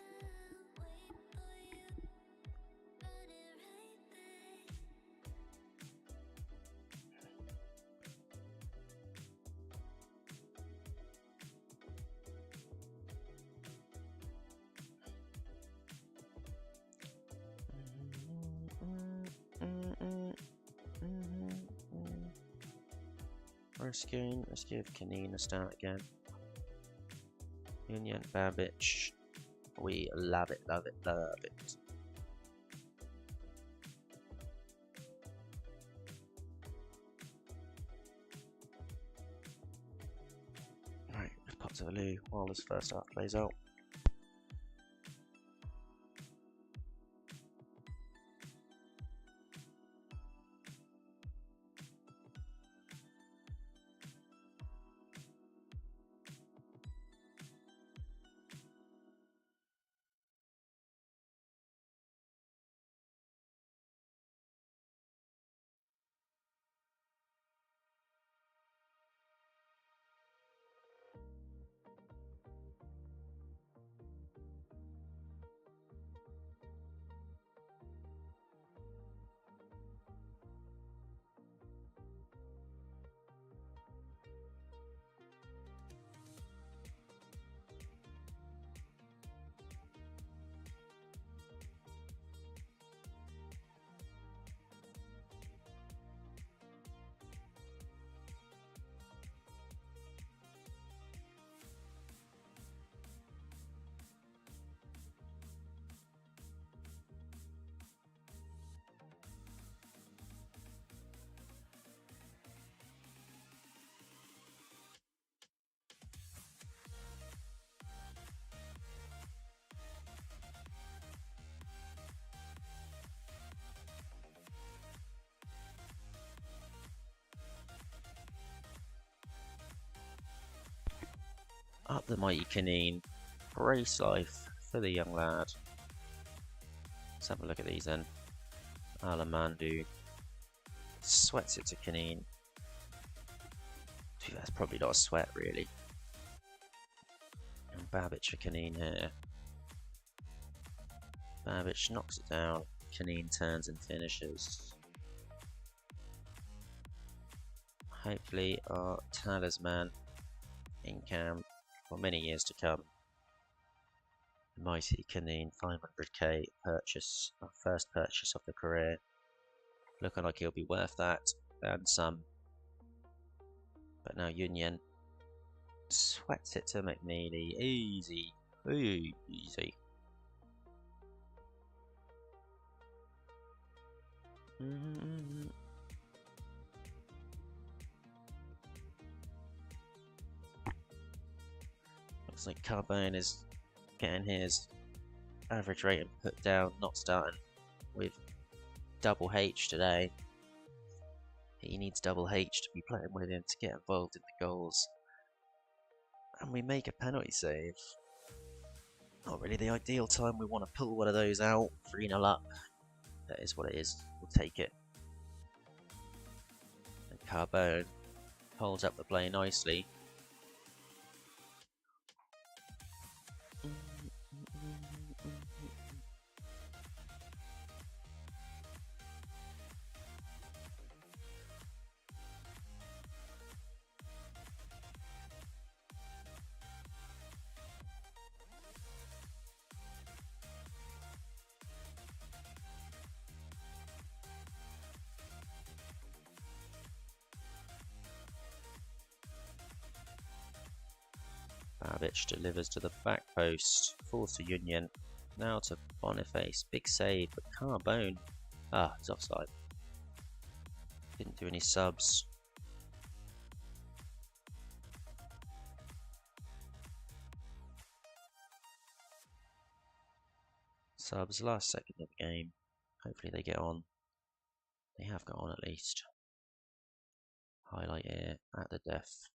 Rescuing, let's give Kanine a start again. Union, Babic, we love it, love it, love it. Right, let's pop to the loo while this first half plays out. Up the mighty Kanine. Race life for the young lad. Let's have a look at these then. Alamandu sweats it to Kanine. That's probably not a sweat really. And Babic for Kanine here. Babic knocks it down. Kanine turns and finishes. Hopefully our talisman in camp for many years to come. Mighty Kanine, 500k purchase, our first purchase of the career. Looking like he'll be worth that and some. But now Union sweats it to McNeely. Easy, easy. Looks like Carbone is getting his average rating put down, not starting with double H today. He needs double H to be playing with him to get involved in the goals. And we make a penalty save. Not really the ideal time, we want to pull one of those out. 3-0 up. That is what it is, we'll take it. And Carbone holds up the play nicely. Babic delivers to the back post. Falls to Union. Now to Boniface. Big save, but Carbone. Ah, he's offside. Didn't do any subs. Subs last second of the game. Hopefully they get on. They have got on at least. Highlight here at the death.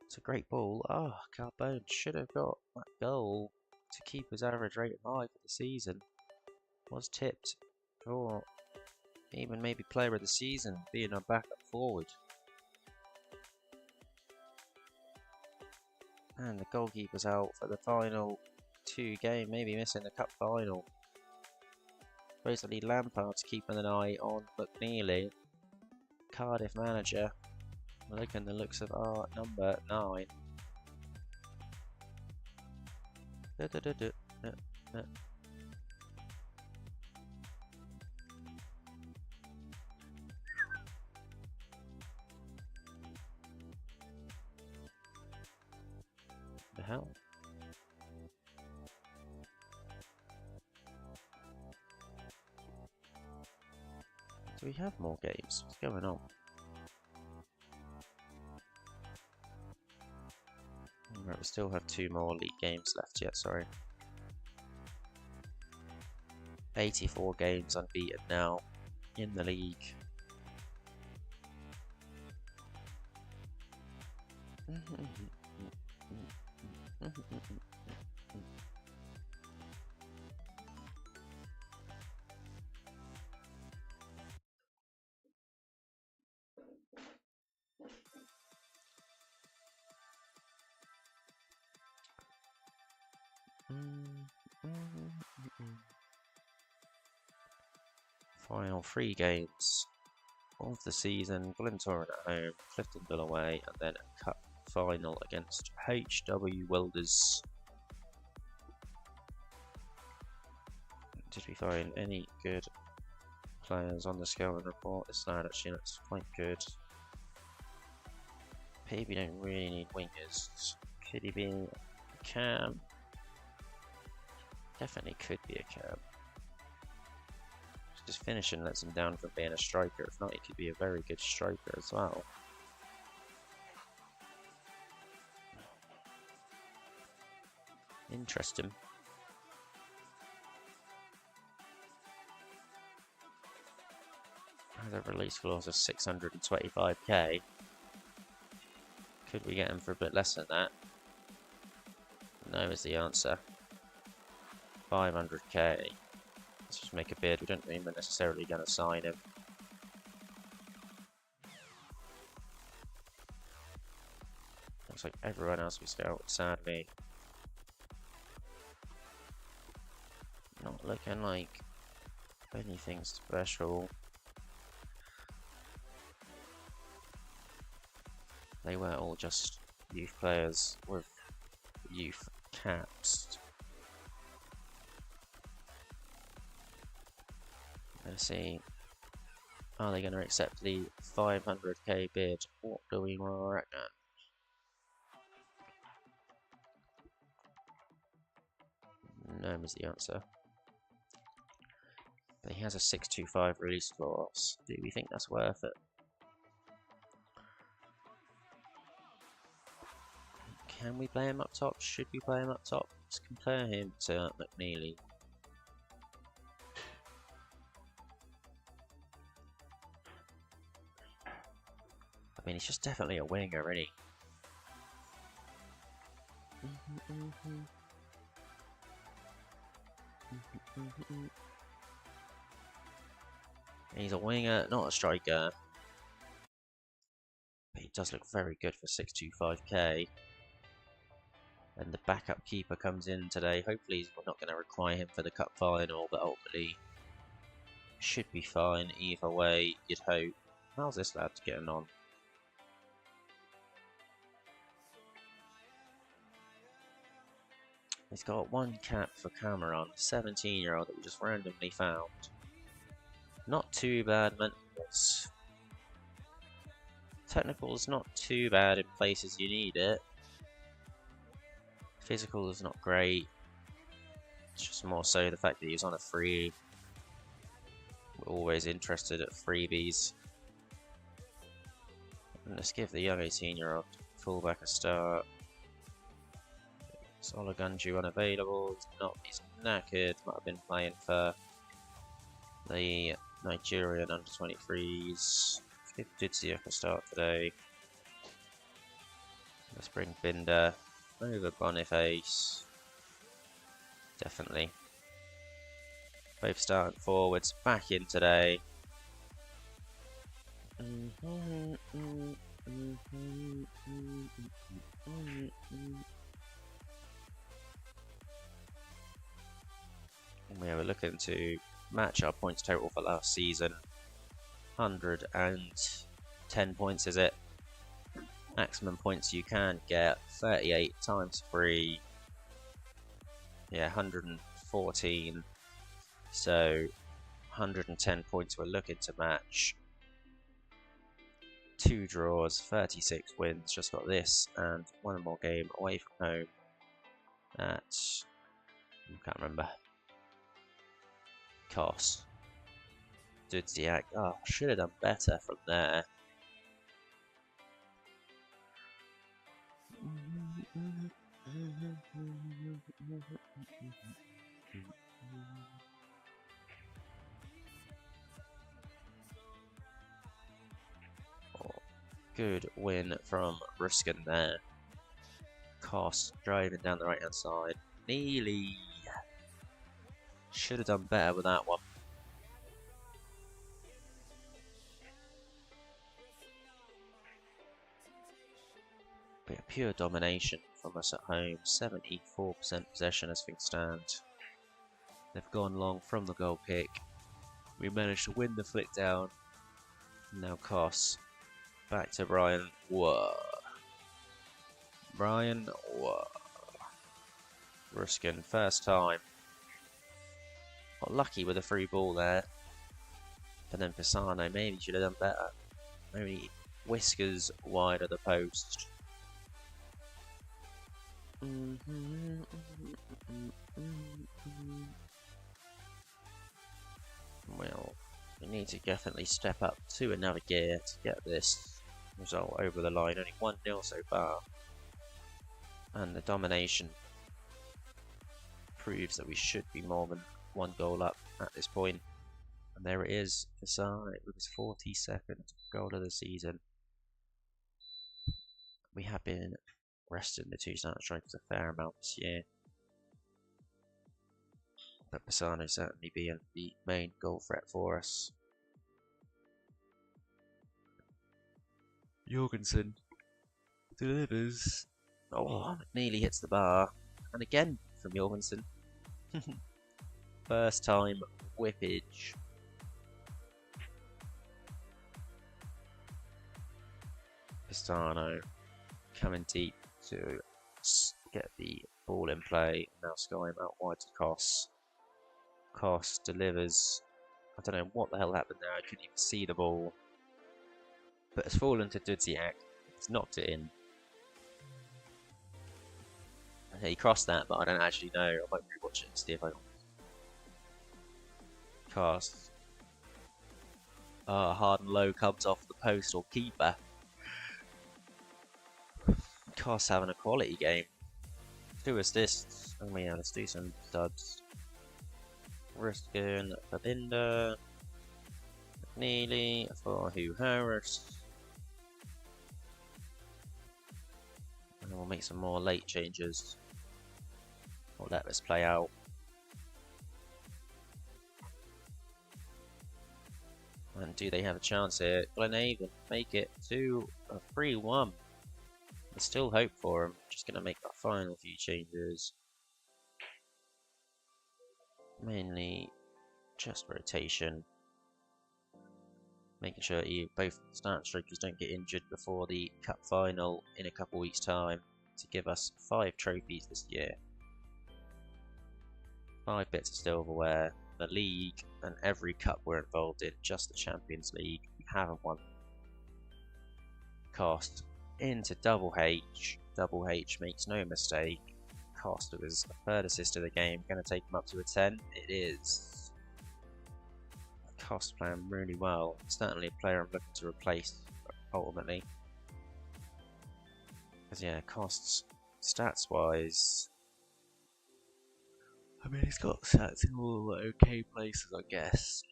It's a great ball. Oh, Carbone should have got that goal to keep his average rate high for the season. Was tipped for even maybe player of the season, being a backup forward. And the goalkeeper's out for the final 2 game, maybe missing the cup final. Supposedly Lampard's keeping an eye on McNeely, Cardiff manager. Liking the looks of our number 9. The hell? Do we have more games? What's going on? Right, we still have 2 more league games left yet, sorry. 84 games unbeaten now in the league. Final 3 games of the season. Glentoran at home, Cliftonville away, and then a cup final against HW Wilders. Did we find any good players on the scouting report? This lad actually looks quite good. Maybe don't really need wingers. Could he be a cam? Definitely could be a cam. Just finishing lets him down from being a striker. If not, he could be a very good striker as well. Interesting. Has a release clause of 625k. Could we get him for a bit less than that? No is the answer. 500k. Let's just make a bid. We don't think we're necessarily going to sign him. Looks like everyone else we scout, sadly, not looking like anything special. They were all just youth players with youth caps. Let's see. Are they going to accept the 500k bid? What do we reckon? No is the answer. But he has a 625 release clause. Do we think that's worth it? Can we play him up top? Should we play him up top? Let's compare him to McNeely. I mean, he's just definitely a winger, isn't he? He's a winger, not a striker. But he does look very good for 625k. And the backup keeper comes in today. Hopefully we're not going to require him for the cup final, but ultimately should be fine either way, you'd hope. How's this lad getting on? He's got 1 cap for Cameron, 17-year-old that we just randomly found. Not too bad, mentors. Technical is not too bad in places you need it. Physical is not great. It's just more so the fact that he's on a free. We're always interested at freebies. And let's give the young 18-year-old fullback a start. Solagunju unavailable. He's knackered. Might have been playing for the Nigerian under-23s. Give Dudsiak a start today. Let's bring Binder over Boniface. Definitely. Both starting forwards back in today. We were looking to match our points total for last season. 110 points, is it? Maximum points you can get, 38 times 3. Yeah, 114. So 110 points we're looking to match. 2 draws, 36 wins. Just got this and one more game away from home at, I can't remember. Cost. Dudziak. Oh, should have done better from there. Oh, good win from Ruskin there. Cost driving down the right hand side. Nearly. Should have done better with that one. But pure domination from us at home. 74% possession as things stand. They've gone long from the goal kick. We managed to win the flick down. Now Koss. Back to Brian. Whoa. Brian. Whoa. Ruskin. First time. Got lucky with a free ball there. But then Pisano maybe should have done better. Maybe whiskers wide of the post. Well, we need to definitely step up to another gear to get this result over the line. Only 1-0 so far. And the domination proves that we should be more than 1 goal up at this point. And there it is, Pisano with his 42nd goal of the season. We have been resting the 2 starting strikers a fair amount this year. But Pisano certainly being the main goal threat for us. Jorgensen delivers. Oh, nearly hits the bar. And again from Jorgensen. First time whippage. Pisano coming deep to get the ball in play. Now skying out wide to Koss. Koss delivers. I don't know what the hell happened there. I couldn't even see the ball. But it's fallen to Dudziak. He's knocked it in. He crossed that, but I don't actually know. I might rewatch it and see if I cast. Hard and low comes off the post or keeper. Koss having a quality game. 2 assists. Oh yeah, let's do some studs. Ruskin, Fabinda, McNeely for Hugh Harris. And we'll make some more late changes. We'll let this play out. And do they have a chance here? Glenhaven make it to a 3-1. There's still hope for them. Just going to make that final few changes. Mainly just rotation. Making sure you both starting strikers don't get injured before the cup final in a couple weeks' time to give us 5 trophies this year. 5 bits of silverware, the league, and every cup we're involved in, just the Champions League. We haven't won. Cost into Double H. Double H makes no mistake. Cost with his third assist of the game. Going to take him up to a 10. It is. Cost playing really well. Certainly a player I'm looking to replace ultimately. Because yeah, Cost's stats wise, I mean, he's got stats in all okay places, I guess.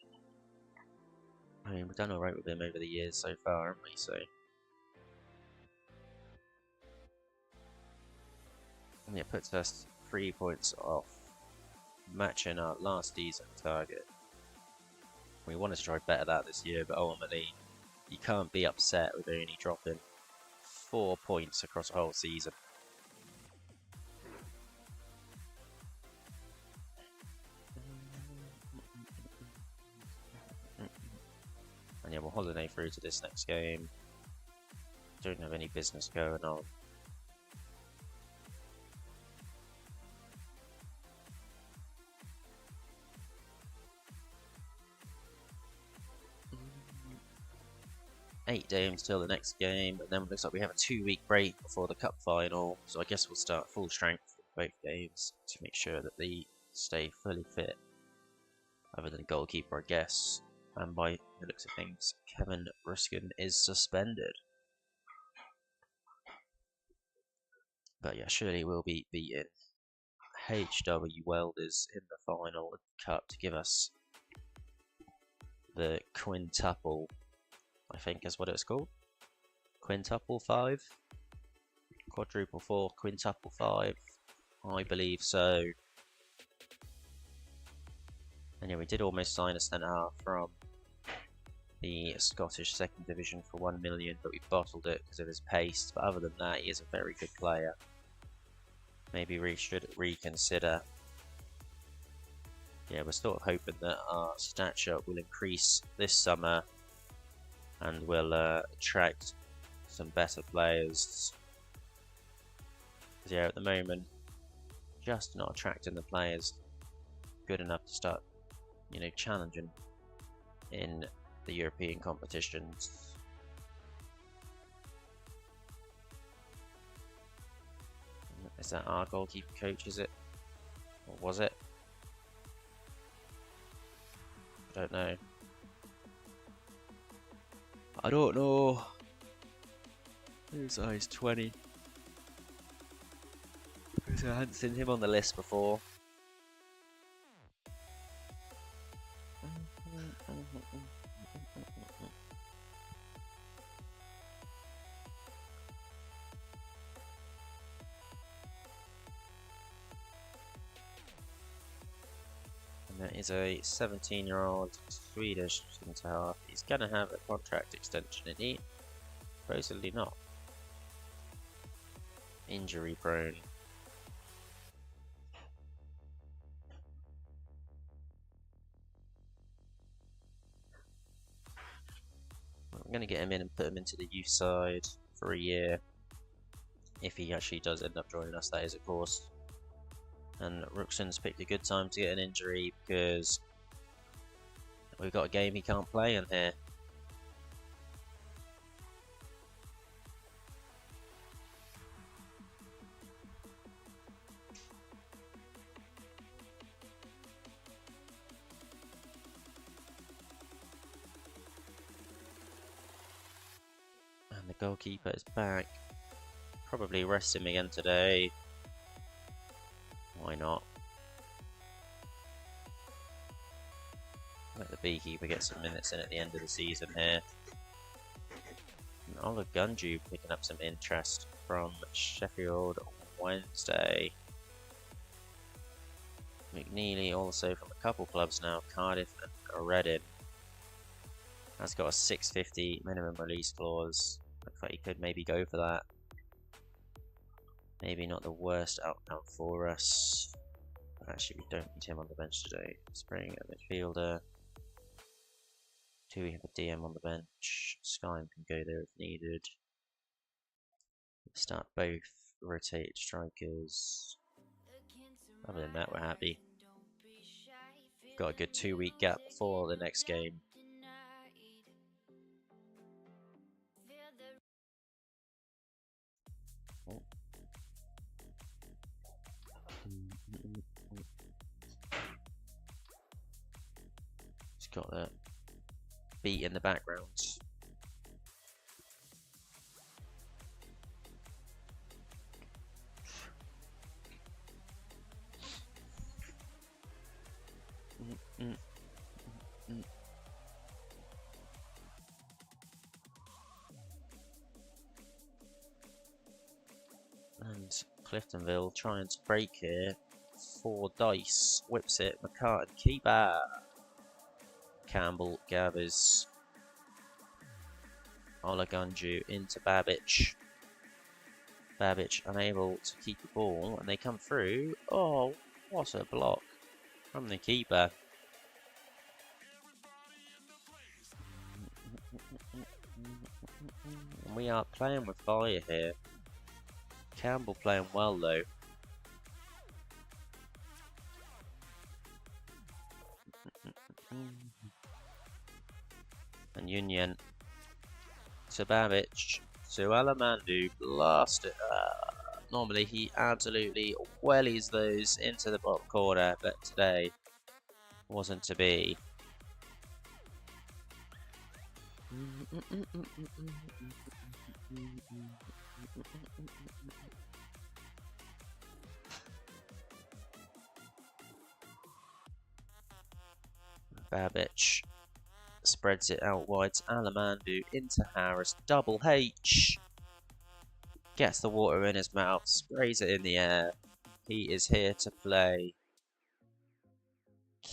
I mean, we've done alright with him over the years so far, haven't we? So, and it puts us 3 points off, matching our last season target. We wanted to try better that this year, but ultimately, you can't be upset with only dropping 4 points across a whole season. And yeah, we'll holiday through to this next game. Don't have any business going on. Eight days till the next game, and then it looks like we have a 2-week break before the cup final. So I guess we'll start full strength with both games to make sure that they stay fully fit. Other than the goalkeeper, I guess. And by the looks of things, Kevin Ruskin is suspended. But yeah, surely we'll be beating HW Welders in the final of the cup to give us the quintuple, I think is what it's called. Quintuple 5? Quadruple 4, quintuple 5. I believe so. And yeah, we did almost sign a centre-half from the Scottish second division for 1 million, but we bottled it because of his pace. But other than that, he is a very good player. Maybe we should reconsider. Yeah, we're sort of hoping that our stature will increase this summer and will attract some better players. Yeah, at the moment, just not attracting the players good enough to start, you know, challenging in the European competitions. Is that our goalkeeper coach, is it? Or was it? I don't know. I don't know. Who's size 20? Because I hadn't seen him on the list before. And that is a 17-year-old Swedish centre half. He's gonna have a contract extension, isn't he? Supposedly not. Injury prone. I'm going to get him in and put him into the youth side for a year. If he actually does end up joining us, that is, of course. And Ruxon's picked a good time to get an injury because we've got a game he can't play in here. And the goalkeeper is back. Probably rest him again today. Why not? Let the beekeeper get some minutes in at the end of the season here. And Ola Gunju picking up some interest from Sheffield Wednesday. McNeely also from a couple clubs now, Cardiff and Reading. Has got a 650 minimum release clause. Looks like he could maybe go for that. Maybe not the worst outcome for us. But actually, we don't need him on the bench today. Spring at midfielder. Do we have a DM on the bench? Skyrim can go there if needed. Start both rotated strikers. Other than that, we're happy. Got a good 2-week gap before the next game. got the beat in the background. And Cliftonville trying to break here. 4 dice, whips it, McCartan, keeper. Campbell gathers. Olagunju into Babbage. Babbage unable to keep the ball, and they come through. Oh, what a block from the keeper. We are playing with fire here. Campbell playing well though. And Union to Babbage to Alamandu, blast it. Normally he absolutely wellies those into the bottom corner, but today wasn't to be. Babbage spreads it out wide to Alamandu into Harris. Double H. Gets the water in his mouth, sprays it in the air. He is here to play.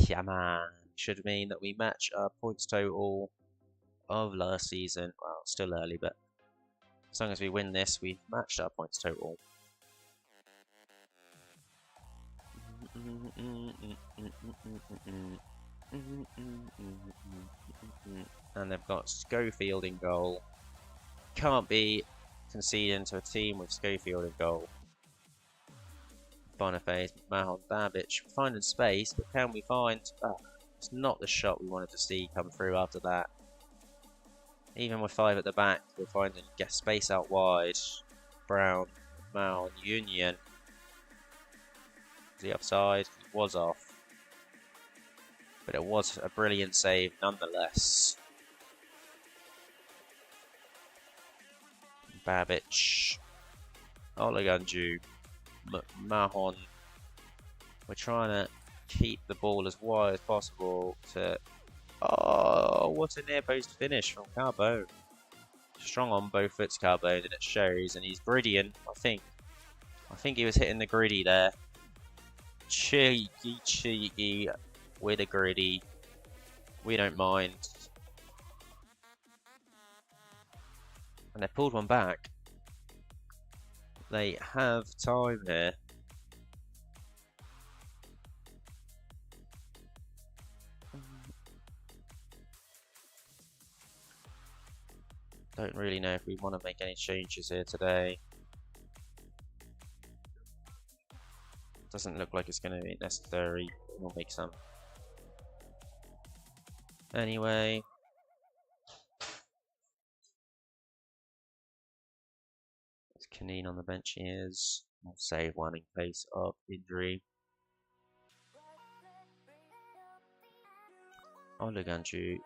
Come on. Should mean that we match our points total of last season. Well, still early, but as long as we win this, we've matched our points total. And they've got Schofield in goal. Can't be conceding to a team with Schofield in goal. Boniface, Mahon, Babbage finding space, but can we find... it's not the shot we wanted to see come through after that. Even with 5 at the back, we're finding get space out wide. Brown, Mahon, Union. The upside was off. But it was a brilliant save nonetheless. Babbage, Olagunju, Mahon. We're trying to keep the ball as wide as possible to... Oh, what a near post finish from Carbone. Strong on both foots, Carbone, and it shows. And he's griddying, I think. I think he was hitting the griddy there. Cheeky with a griddy. We don't mind. And they pulled one back. They have time here. Don't really know if we want to make any changes here today. Doesn't look like it's going to be necessary. We'll make some. Anyway. It's Canine on the bench he is. We'll save one in case of injury. Olagunju.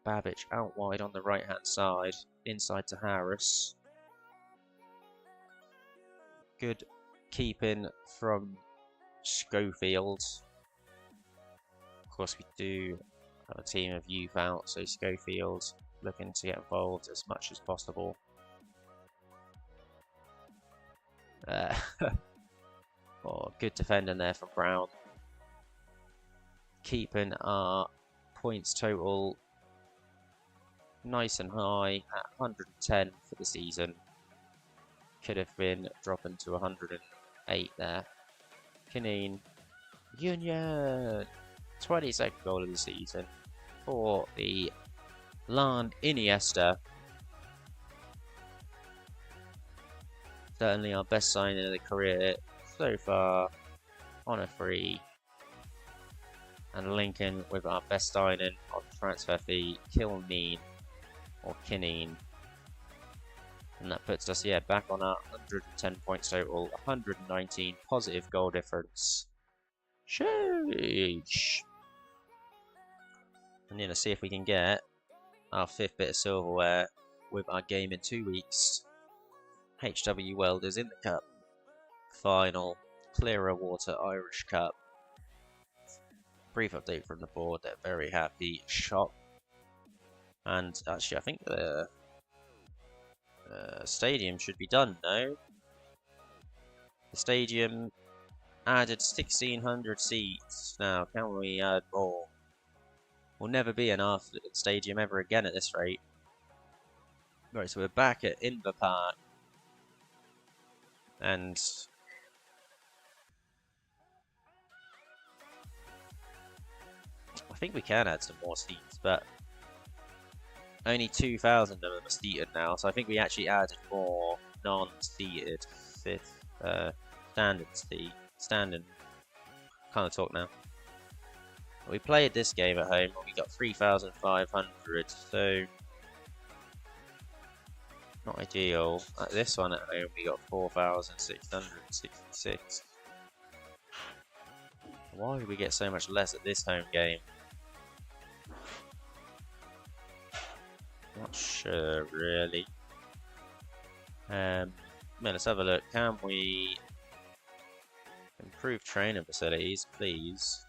Babbage out wide on the right hand side. Inside to Harris. Good keeping from Schofield. Of course, we do have a team of youth out, so Schofield looking to get involved as much as possible. Oh, good defending there from Brown. Keeping our points total nice and high at 110 for the season. Could have been dropping to 108 there. Canine. Union! 22nd goal of the season for the Larne Iniesta. Certainly our best signing of the career so far on a free. And linking with our best signing on transfer fee, Kilneen or Kineen. And that puts us, back on our 110 points total, 119 positive goal difference. Sheesh. And you know, see if we can get our 5th bit of silverware with our game in 2 weeks. HW Welders in the cup final, Clearer Water Irish Cup. Brief update from the board, they're very happy. Shop. And actually, I think the stadium should be done now. The stadium added 1,600 seats. Now, can we add more? We'll never be enough at the stadium ever again at this rate. Right, so we're back at Inver Park. And I think we can add some more seats, but only 2,000 of them are seated now, so I think we actually added more non-seated standing. Can't talk now. We played this game at home and we got 3,500, so not ideal. At this one at home we got 4,666. Why did we get so much less at this home game? Not sure really. Let's have a look. Can we improve training facilities, please?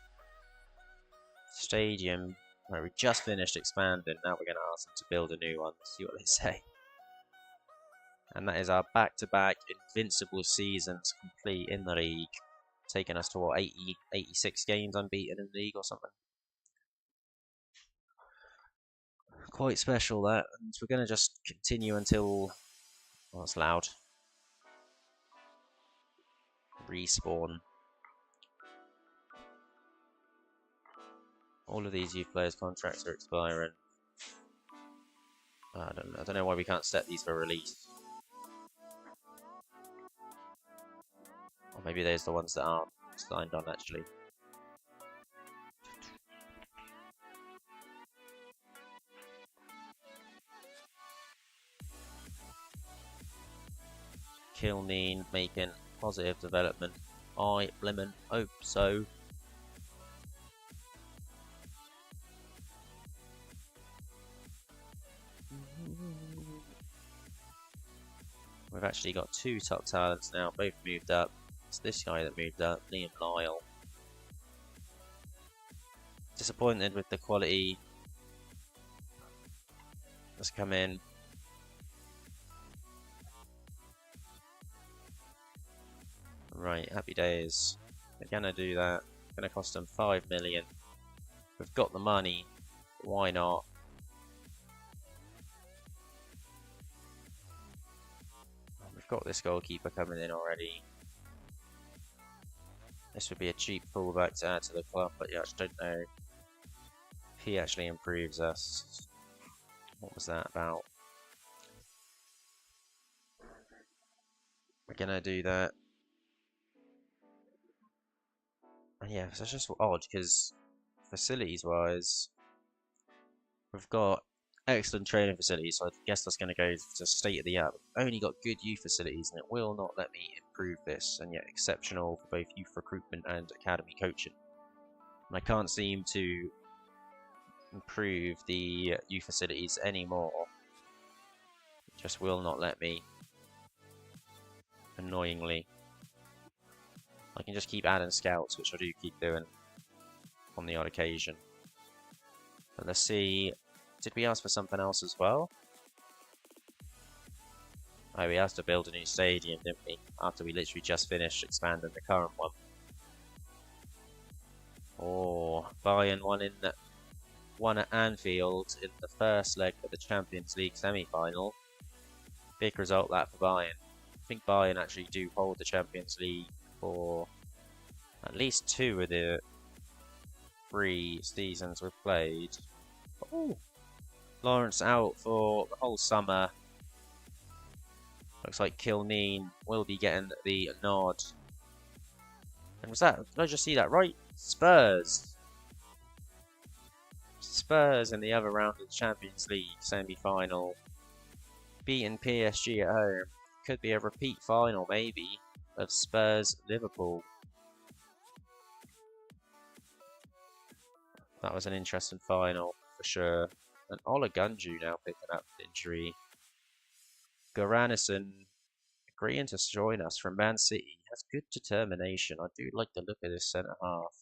Stadium. Right, we just finished expanding. Now we're going to ask them to build a new one. See what they say. And that is our back-to-back invincible seasons complete in the league, taking us to what, 86 games unbeaten in the league or something. Quite special that, and we're going to just continue until, oh, it's loud. Respawn. All of these youth players' contracts are expiring. I don't know why we can't set these for release. Or maybe there's the ones that aren't signed on actually. Kilneen making positive development. I blimmin' hope so. We've actually got 2 top talents now, both moved up. It's this guy that moved up, Liam Lyle. Disappointed with the quality that's come in. Right, happy days. They're gonna do that. It's gonna cost them 5 million. We've got the money. Why not? We've got this goalkeeper coming in already. This would be a cheap fullback to add to the club, but yeah, I just don't know if he actually improves us. What was that about? We're gonna do that. And yeah, it's just odd because facilities-wise, we've got excellent training facilities, so I guess that's going to go to state of the art. We've only got good youth facilities, and it will not let me improve this, and yet exceptional for both youth recruitment and academy coaching. And I can't seem to improve the youth facilities anymore. It just will not let me, annoyingly. I can just keep adding scouts, which I do keep doing on the odd occasion. But let's see, did we ask for something else as well? Oh, we asked to build a new stadium, didn't we? After we literally just finished expanding the current one. Oh, Bayern won at Anfield in the first leg of the Champions League semi-final. Big result that for Bayern. I think Bayern actually do hold the Champions League for at least 2 of the 3 seasons we've played. Oh, Lawrence out for the whole summer. Looks like Kilneen will be getting the nod. And was that, did I just see that right? Spurs. Spurs in the other round of the Champions League semi-final. Beating PSG at home. Could be a repeat final maybe of Spurs-Liverpool. That was an interesting final. for sure. And Olagunju now picking up injury. Goranison agreeing to join us from Man City. Has good determination. I do like the look of this centre half.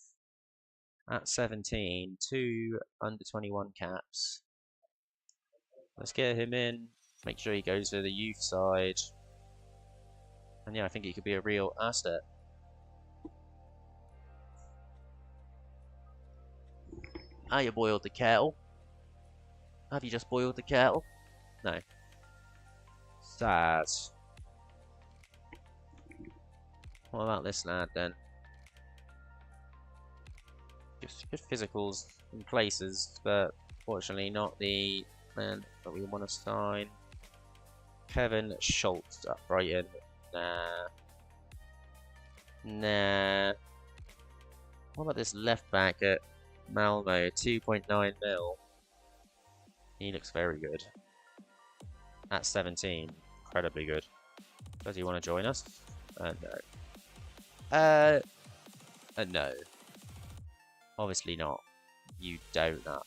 At 17, 2 under 21 caps. Let's get him in. Make sure he goes to the youth side. And yeah, I think he could be a real asset. Ah, you boiled the kettle. Have you just boiled the kettle? No. Sad. What about this lad then? Just good physicals in places, but fortunately not the man that we want to sign. Kevin Schultz at Brighton. Nah. Nah. What about this left back at Malmo? 2.9 mil. He looks very good. At 17. Incredibly good. Does he want to join us? No. No. Obviously not. You donut.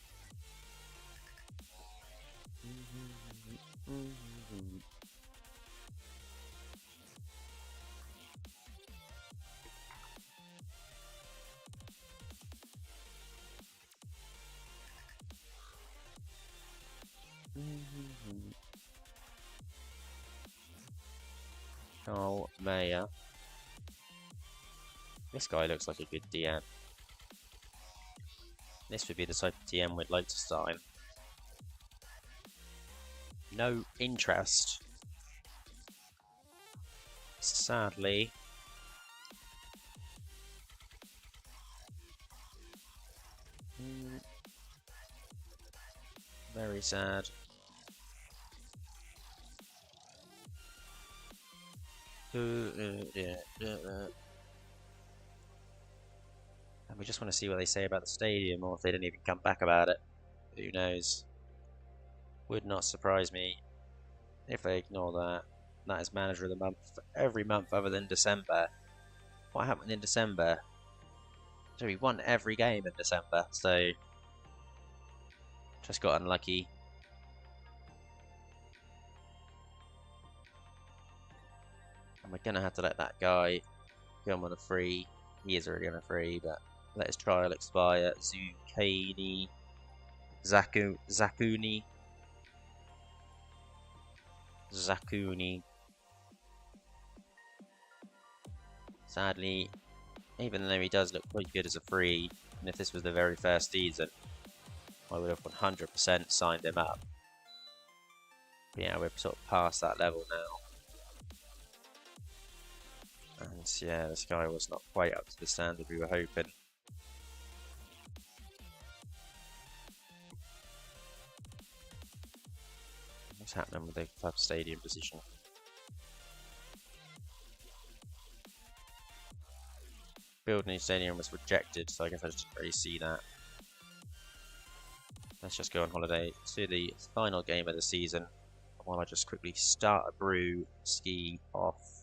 Carl Mayer. This guy looks like a good DM. This would be the type of DM we'd like to sign. No interest. Sadly. Very sad. And we just want to see what they say about the stadium, or if they didn't even come back about it. Who knows? Would not surprise me if they ignore that. That is manager of the month for every month other than December. What happened in December? So we won every game in December, so just got unlucky. And we're gonna have to let that guy go on a free. He is already on a free, but let his trial expire. Zucchini. Zakuni. Sadly, even though he does look quite good as a free, and if this was the very first season, I would have 100% signed him up. But yeah, we're sort of past that level now. And yeah, this guy was not quite up to the standard we were hoping. What's happening with the club stadium position? Build new stadium was rejected, so I guess I just didn't really see that. Let's just go on holiday to the final game of the season while I just quickly start a brew, ski off.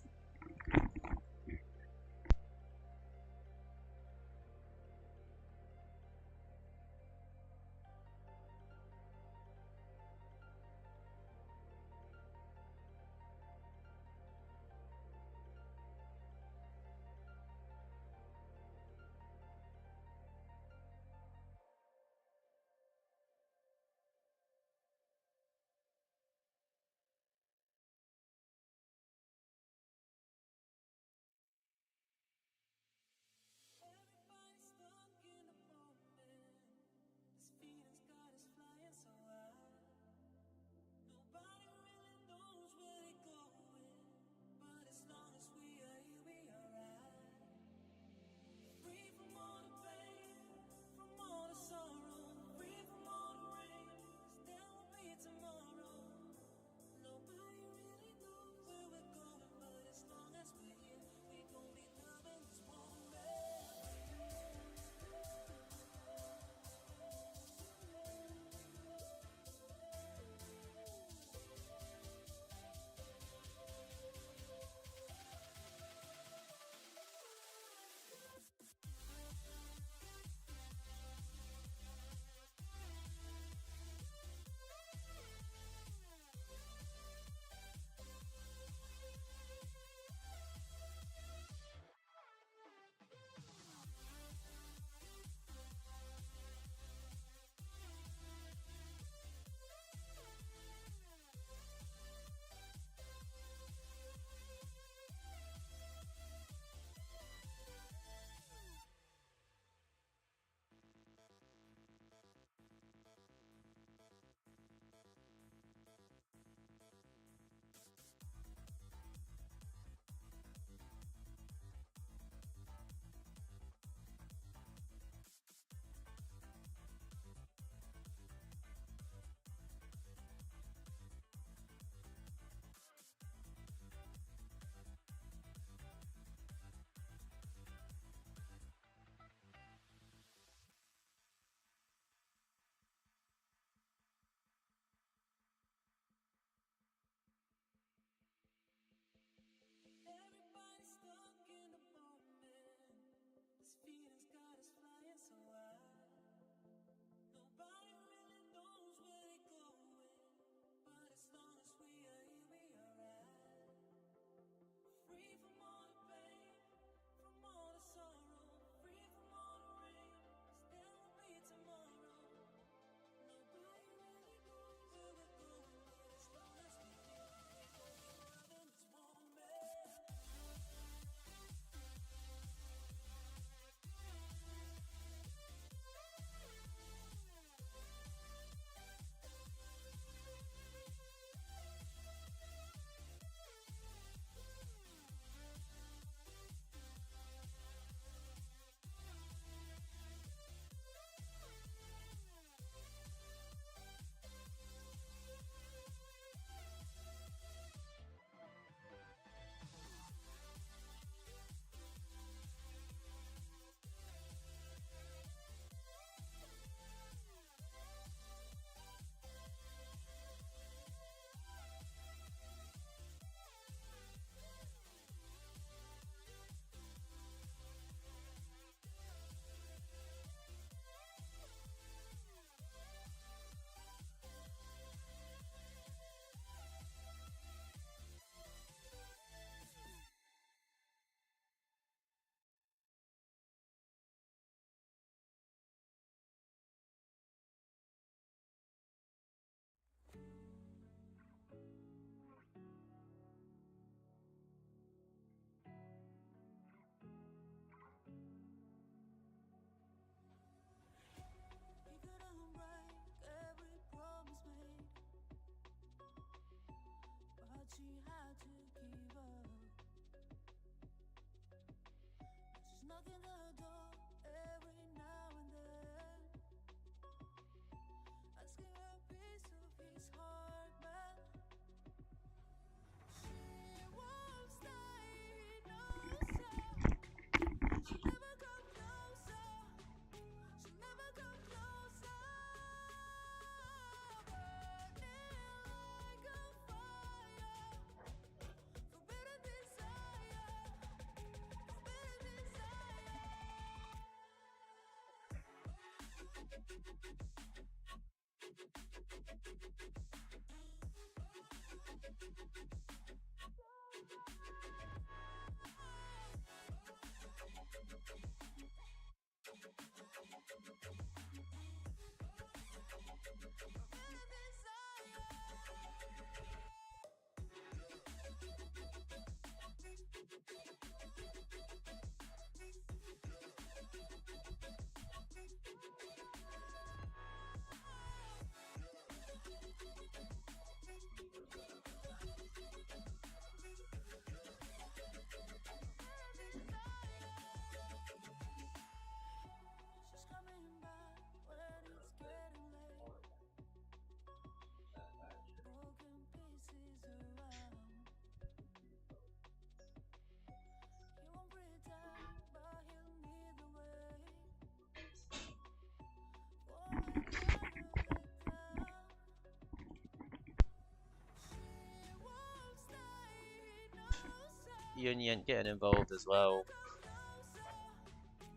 Union getting involved as well.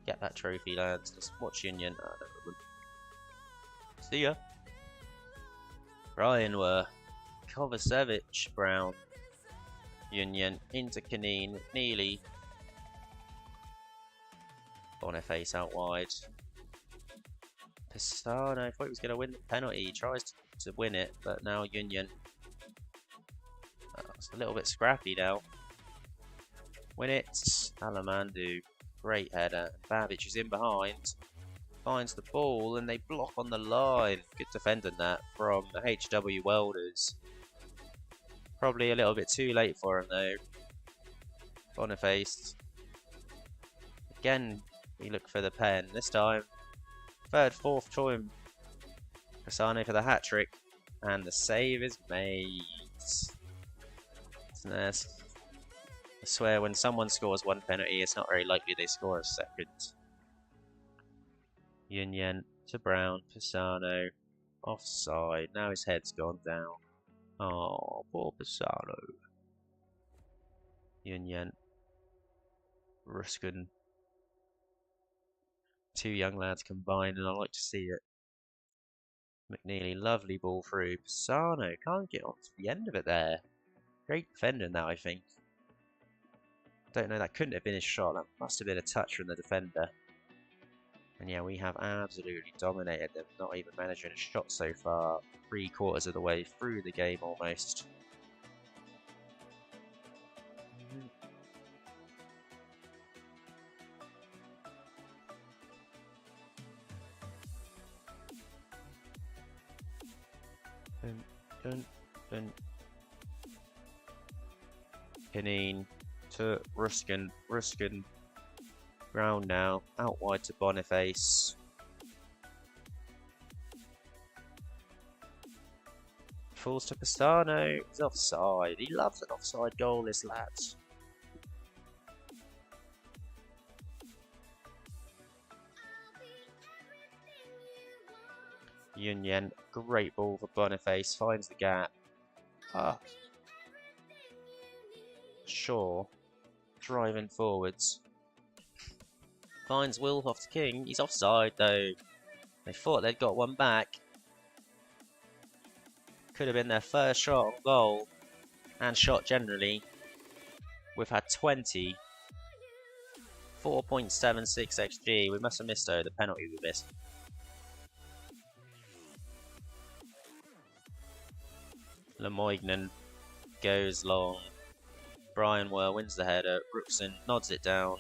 Get that trophy, lads. Let's watch Union. No, see ya. Ryan were Kovacevic, Brown, Union into Kaneen, Neely, Boniface out wide. Pisano, I thought he was going to win the penalty. He tries to win it, but now Union. It's a little bit scrappy now. Win it. Alamandu, great header. Babic is in behind. Finds the ball and they block on the line. Good defending that from the HW Welders. Probably a little bit too late for him though. Boniface. Again, we look for the pen. This time, third, fourth time. Pisano for the hat trick. And the save is made. I swear, when someone scores one penalty, it's not very likely they score a second. Union to Brown, Pisano, offside. Now his head's gone down. Oh, poor Pisano. Union, Ruskin. Two young lads combined, and I like to see it. McNeely, lovely ball through. Pisano can't get on to the end of it there. Great defending that, I think. Don't know, that couldn't have been his shot. That must have been a touch from the defender. And yeah, we have absolutely dominated them. Not even managing a shot so far. 3/4 of the way through the game almost. Pineen to Ruskin. Ruskin ground now. Out wide to Boniface. Falls to Pistano. He's offside. He loves an offside goal, this lad. Union, great ball for Boniface. Finds the gap. Shaw driving forwards. Finds Wilhoff King. He's offside though. They thought they'd got one back. Could have been their first shot on goal. And shot generally. We've had 20. 4.76 XG. We must have missed though the penalty we missed. Lemoignan goes long. Brian Were wins the header. Brookson nods it down.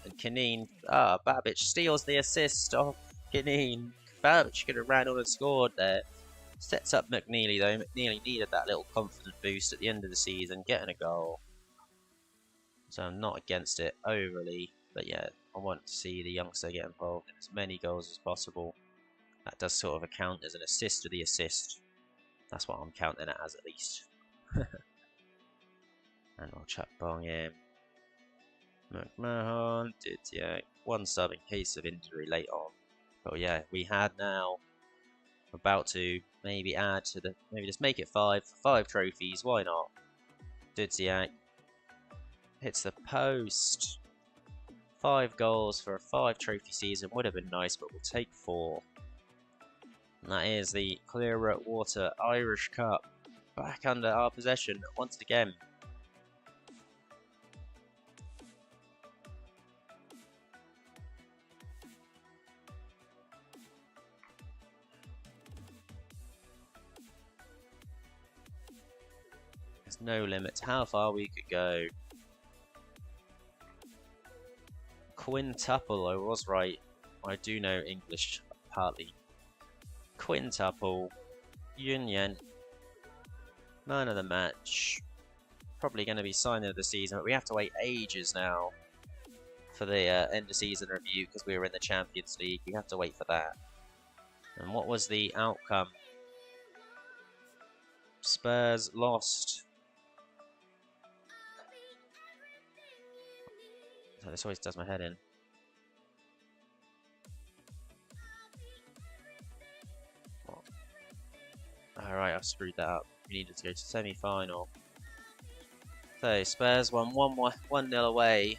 And Kaneen, Babic steals the assist off Kaneen. Babic could have ran on and scored there. Sets up McNeely though. McNeely needed that little confident boost at the end of the season, getting a goal. So I'm not against it overly. But yeah, I want to see the youngster get involved in as many goals as possible. That does sort of account as an assist to the assist. That's what I'm counting it as, at least. And I'll chuck Bong in. McMahon did, yeah, one sub in case of injury late on. But yeah, we had now about to maybe add to the, maybe just make it 5 trophies. Why not? Dudziak hits the post. 5 goals for a 5 trophy season would have been nice, but we'll take 4. And that is the Clearer Water Irish Cup back under our possession once again. There's no limit to how far we could go. Quintuple, I was right. I do know English partly. Quintuple, Union, man of the match. Probably going to be signing of the season, but we have to wait ages now for the end of season review because we were in the Champions League. We have to wait for that. And what was the outcome? Spurs lost. Oh, this always does my head in. Alright, I've screwed that up. We needed to go to semi-final. So, Spurs won 1-0 away.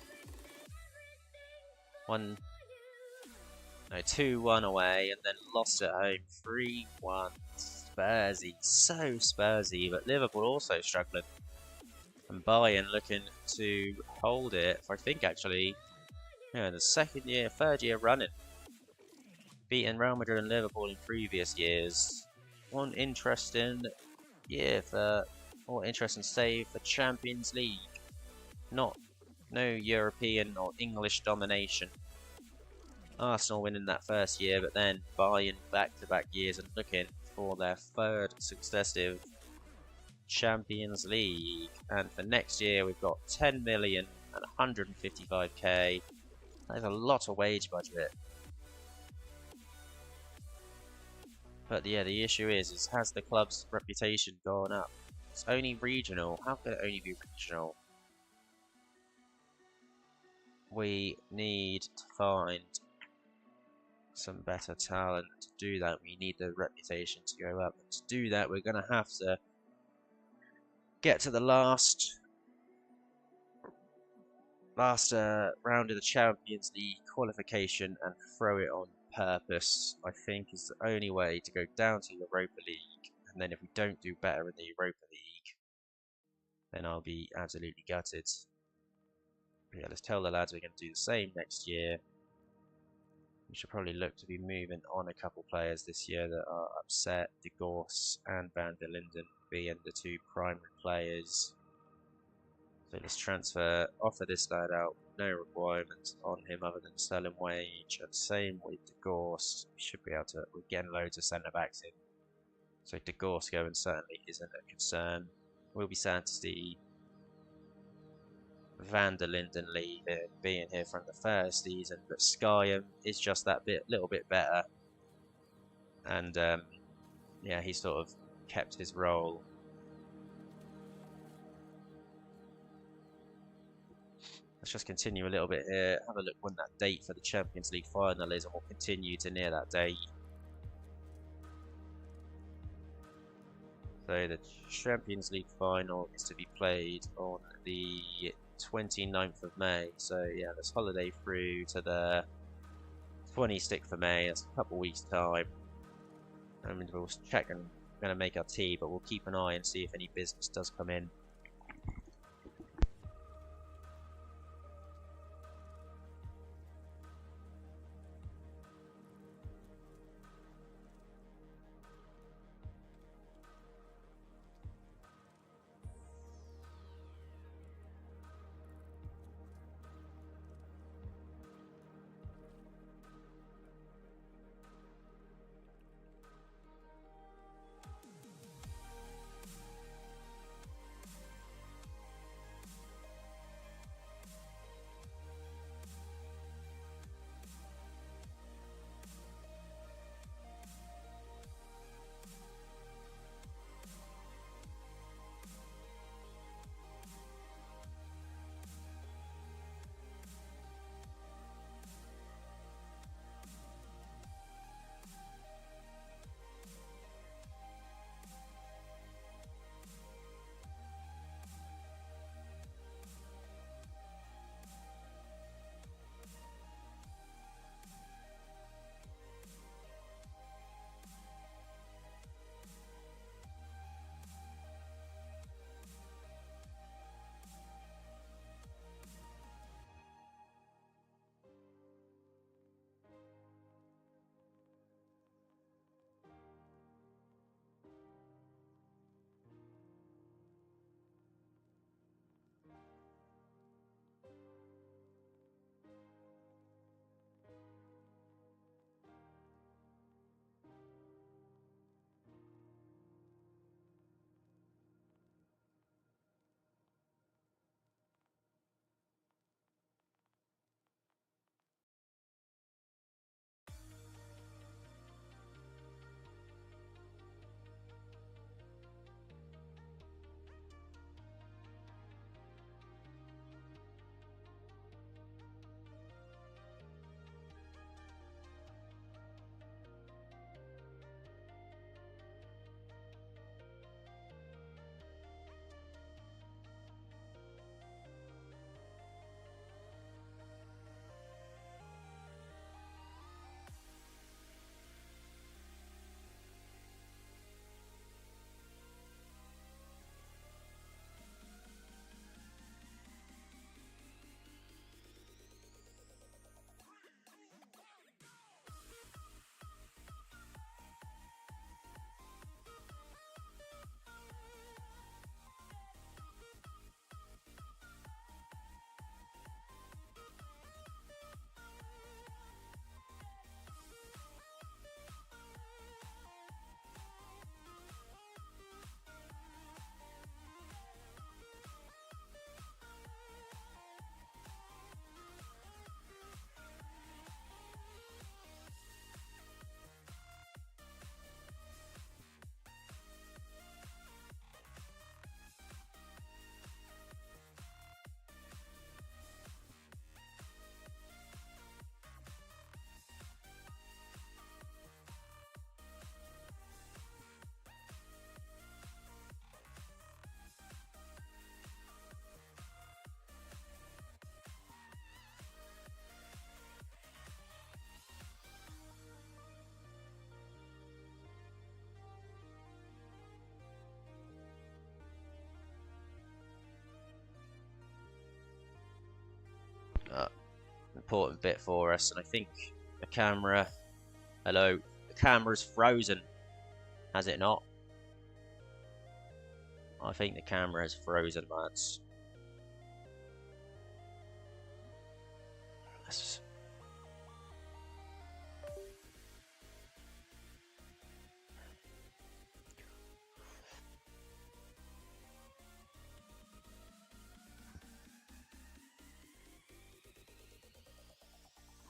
2-1 away, and then lost at home 3-1. Spursy, so Spursy, but Liverpool also struggling. And Bayern looking to hold it for, I think, actually, the third year running. Beating Real Madrid and Liverpool in previous years. One interesting year or interesting save for Champions League. No European or English domination. Arsenal winning that first year, but then Bayern back-to-back years and looking for their 3rd successive Champions League. And for next year, we've got 10 million and 155k. That is a lot of wage budget. But yeah, the issue is has the club's reputation gone up? It's only regional. How can it only be regional? We need to find some better talent to do that. We need the reputation to go up. And to do that, we're going to have to get to the last round of the Champions League qualification and throw it on purpose. I think is the only way to go down to Europa League. And then if we don't do better in the Europa League, then I'll be absolutely gutted. But yeah, let's tell the lads we're going to do the same next year. We should probably look to be moving on a couple players this year that are upset. De Goors and Van der Linden being the 2 primary players. So let's offer this lad out. No requirements on him other than selling wage. And same with De Goors. We should be able to. We're getting loads of centre backs in. So De Goors going certainly isn't a concern. We'll be sad to see Van der Linden being here from the first season, but Skyam is just that little bit better. And yeah, he sort of kept his role. Let's just continue a little bit here. Have a look when that date for the Champions League final is, and we'll continue to near that date. So the Champions League final is to be played on the 29th of May. So yeah, let's holiday through to the 26th of May. That's a couple weeks time. And we'll check and we're going to make our tea, but we'll keep an eye and see if any business does come in. important bit for us, and I think the camera. Hello, the camera's frozen. Has it not? I think the camera is frozen, lads.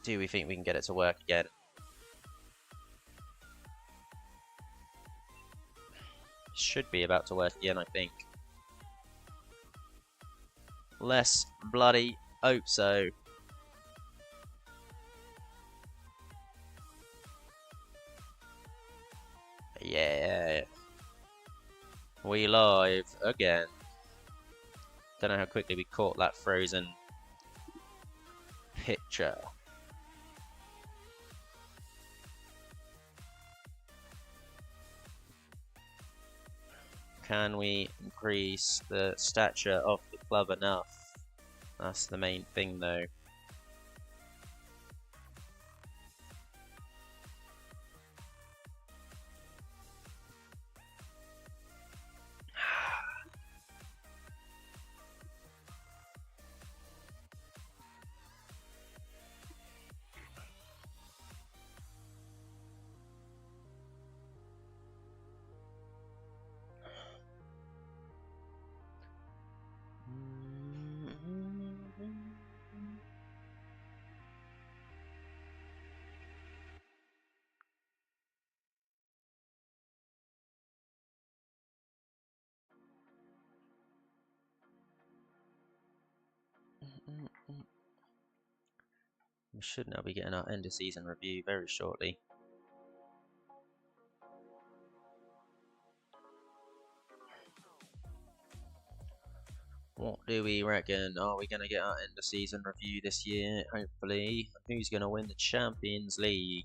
Do we think we can get it to work again? Should be about to work again, I think. Let's bloody hope so. Yeah. We live again. Don't know how quickly we caught that frozen picture. Can we increase the stature of the club enough? That's the main thing, though. We should now be getting our end of season review very shortly. What do we reckon? Are we going to get our end of season review this year? Hopefully. Who's going to win the Champions League?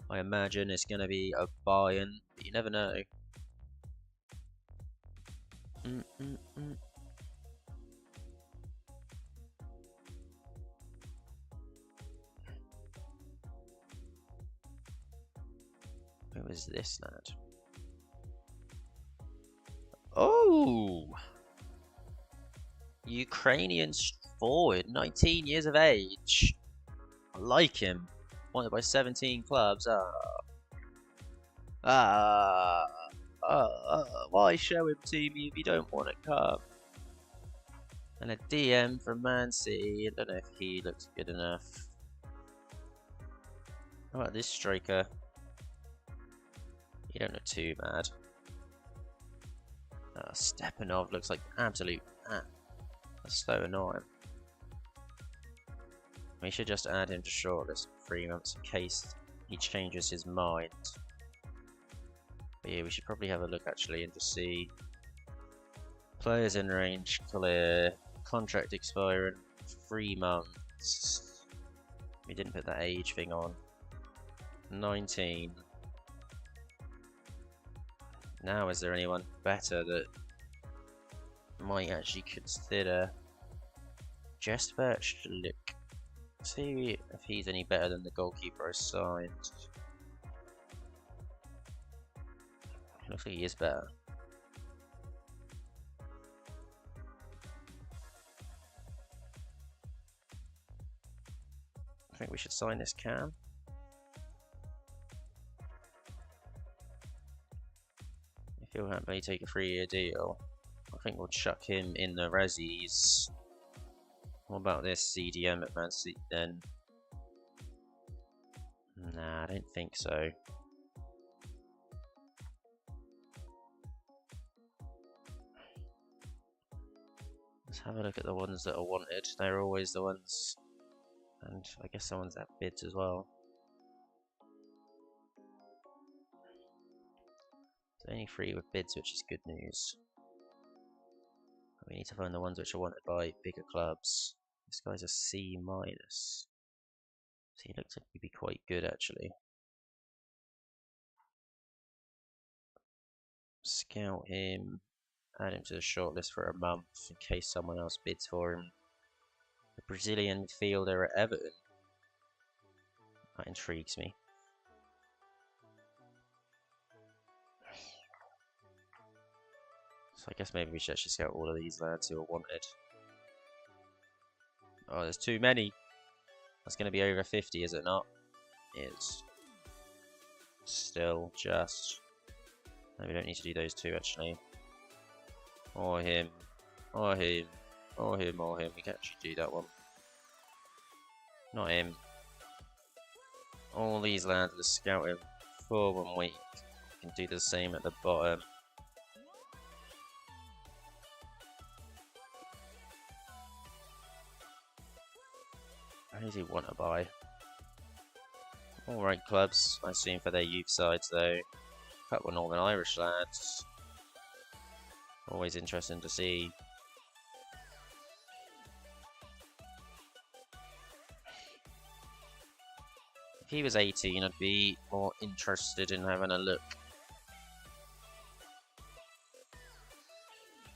I imagine it's going to be a Bayern, but you never know. Who is this lad? Oh! Ukrainian forward, 19 years of age. I like him. Wanted by 17 clubs. Why show him to me if you don't want to come? And a DM from Man City. I don't know if he looks good enough. How about this striker? You don't look too bad. Stepanov looks like absolute. That's so annoying. We should just add him to shortlist for 3 months in case he changes his mind. But yeah, we should probably have a look actually and just see. Players in range, clear. Contract expiring 3 months. We didn't put that age thing on. 19. Now, is there anyone better that might actually consider Jesper Schlick? See if he's any better than the goalkeeper I signed. Looks like he is better. I think we should sign this Cam. If he'll happily take a 3-year deal, I think we'll chuck him in the Rezzies. What about this CDM at Man City then? Nah, I don't think so. Let's have a look at the ones that are wanted. They're always the ones, and I guess the ones that bids as well. It's only 3 with bids, which is good news. We need to find the ones which are wanted by bigger clubs. This guy's a C minus. So he looks like he'd be quite good actually. Scout him, add him to the shortlist for a month in case someone else bids for him. A Brazilian fielder at Everton. That intrigues me. So I guess maybe we should actually scout all of these lads who are wanted. Oh, there's too many. That's going to be over 50, is it not? It is. Still just... No, we don't need to do those two, actually. Or him. Or him. Or him, or him. We can actually do that one. Not him. All these lads are scouting for 1 week. We can do the same at the bottom. Who does he want to buy? Alright clubs, I assume for their youth sides though. A couple of Northern Irish lads. Always interesting to see. If he was 18, I'd be more interested in having a look.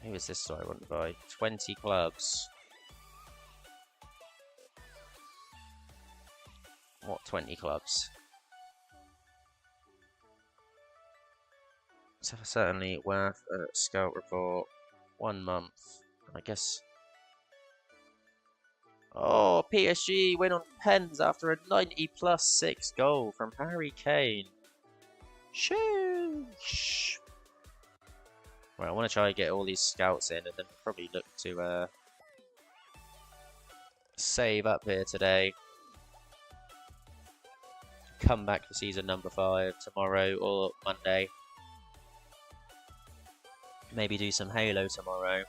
Who is this guy I want to buy? 20 clubs. What 20 clubs? So certainly worth a scout report. 1 month. I guess. Oh, PSG win on pens after a 90+6 goal from Harry Kane. Sheesh. Right, I want to try and get all these scouts in and then probably look to save up here today. Come back for season number 5 tomorrow or Monday. Maybe do some Halo tomorrow.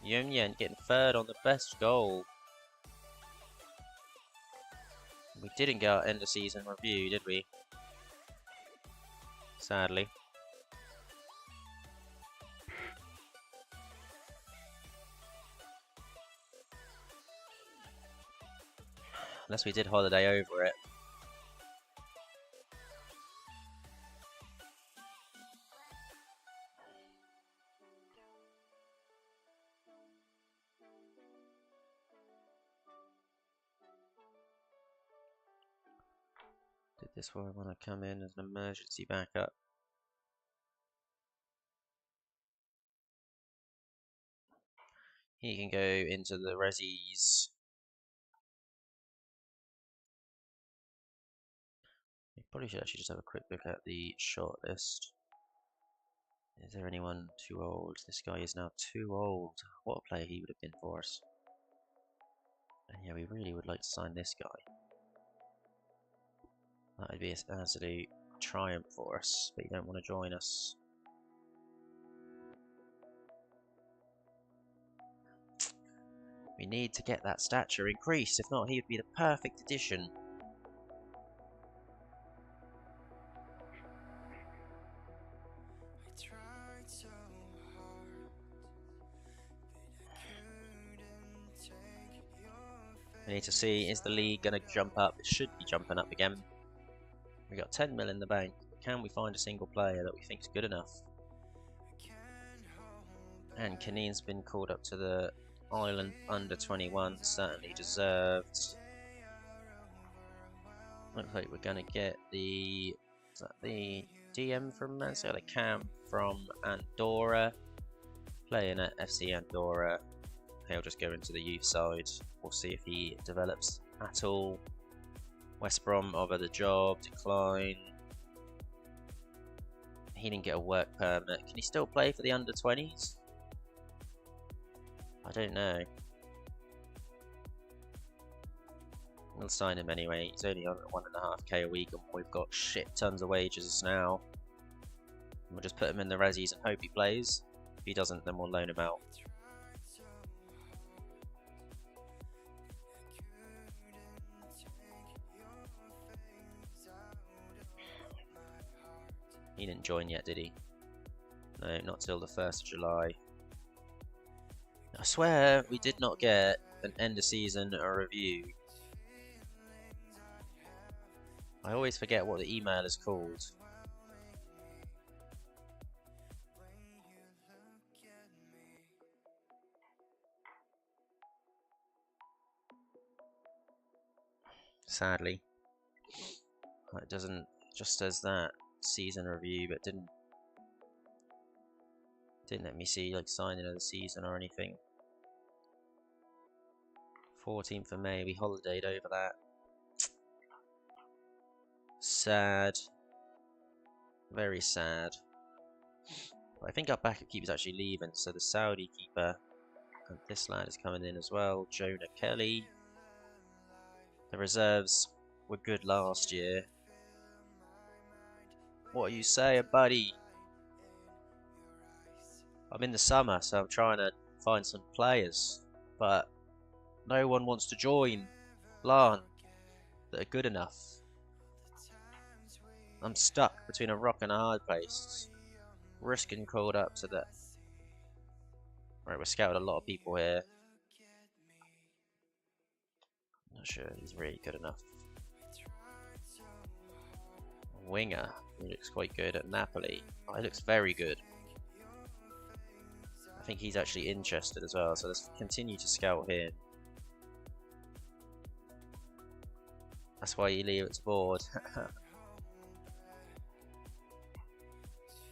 Yun Yen getting 3rd on the best goal. We didn't get our end of season review, did we? Sadly. Unless we did holiday over it. Did this one want to come in as an emergency backup? He can go into the resis. We probably should actually just have a quick look at the shortlist. Is there anyone too old? This guy is now too old. What a player he would have been for us. And yeah, we really would like to sign this guy. That would be an absolute triumph for us, but you don't want to join us. We need to get that stature increased, if not he would be the perfect addition. We need to see, is the league going to jump up? It should be jumping up again. We got 10 mil in the bank. Can we find a single player that we think is good enough? And Kaneen's been called up to the Ireland under 21, certainly deserved. Looks like we're going to get the, is that the DM from Malaysia, the Cam from Andorra, playing at FC Andorra. He'll just go into the youth side. We'll see if he develops at all. West Brom offer the job, decline. He didn't get a work permit. Can he still play for the under 20s? I don't know. We'll sign him anyway. He's only on 1.5k a week, and we've got shit tons of wages now. We'll just put him in the resis and hope he plays. If he doesn't, then we'll loan him out. He didn't join yet, did he? No, not till the 1st of July. I swear we did not get an end of season review. I always forget what the email is called. sadly. It doesn't, just says that season review, but didn't let me see like signing of the season or anything. 14th of May, we holidayed over that. Sad. Very sad. But I think our backup keeper's actually leaving, so the Saudi keeper and this lad is coming in as well, Jonah Kelly. The reserves were good last year. What are you saying, buddy? I'm in the summer, so I'm trying to find some players, but no one wants to join Larne that are good enough. I'm stuck between a rock and a hard place. Risking called up to that. Right, we're scouted a lot of people here. Not sure he's really good enough. Winger, he looks quite good at Napoli. Oh, he looks very good. I think he's actually interested as well, so let's continue to scout him. That's why you leave it to board.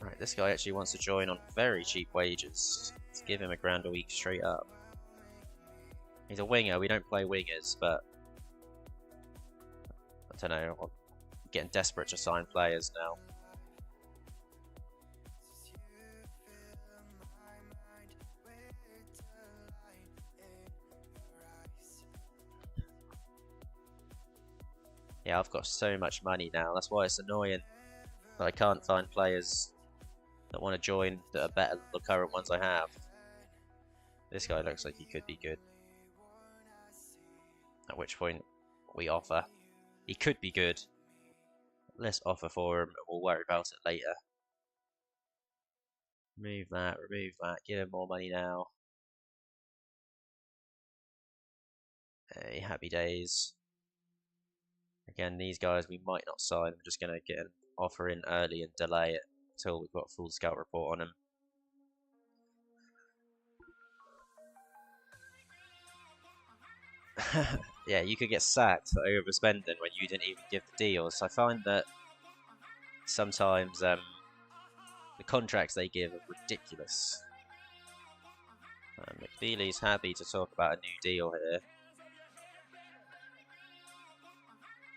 Right, this guy actually wants to join on very cheap wages. Let's give him £1 a week straight up. He's a winger, we don't play wingers, but I don't know, I'm getting desperate to sign players now. Yeah, I've got so much money now, that's why it's annoying that I can't find players that want to join that are better than the current ones I have. This guy looks like he could be good. At which point we offer. He could be good. Let's offer for him and we'll worry about it later. Remove that, give him more money now. Hey, happy days. Again, these guys we might not sign. I'm just going to get an offer in early and delay it until we've got a full scout report on him. Yeah, you could get sacked for overspending when you didn't even give the deals. I find that sometimes the contracts they give are ridiculous. McFeely's happy to talk about a new deal here.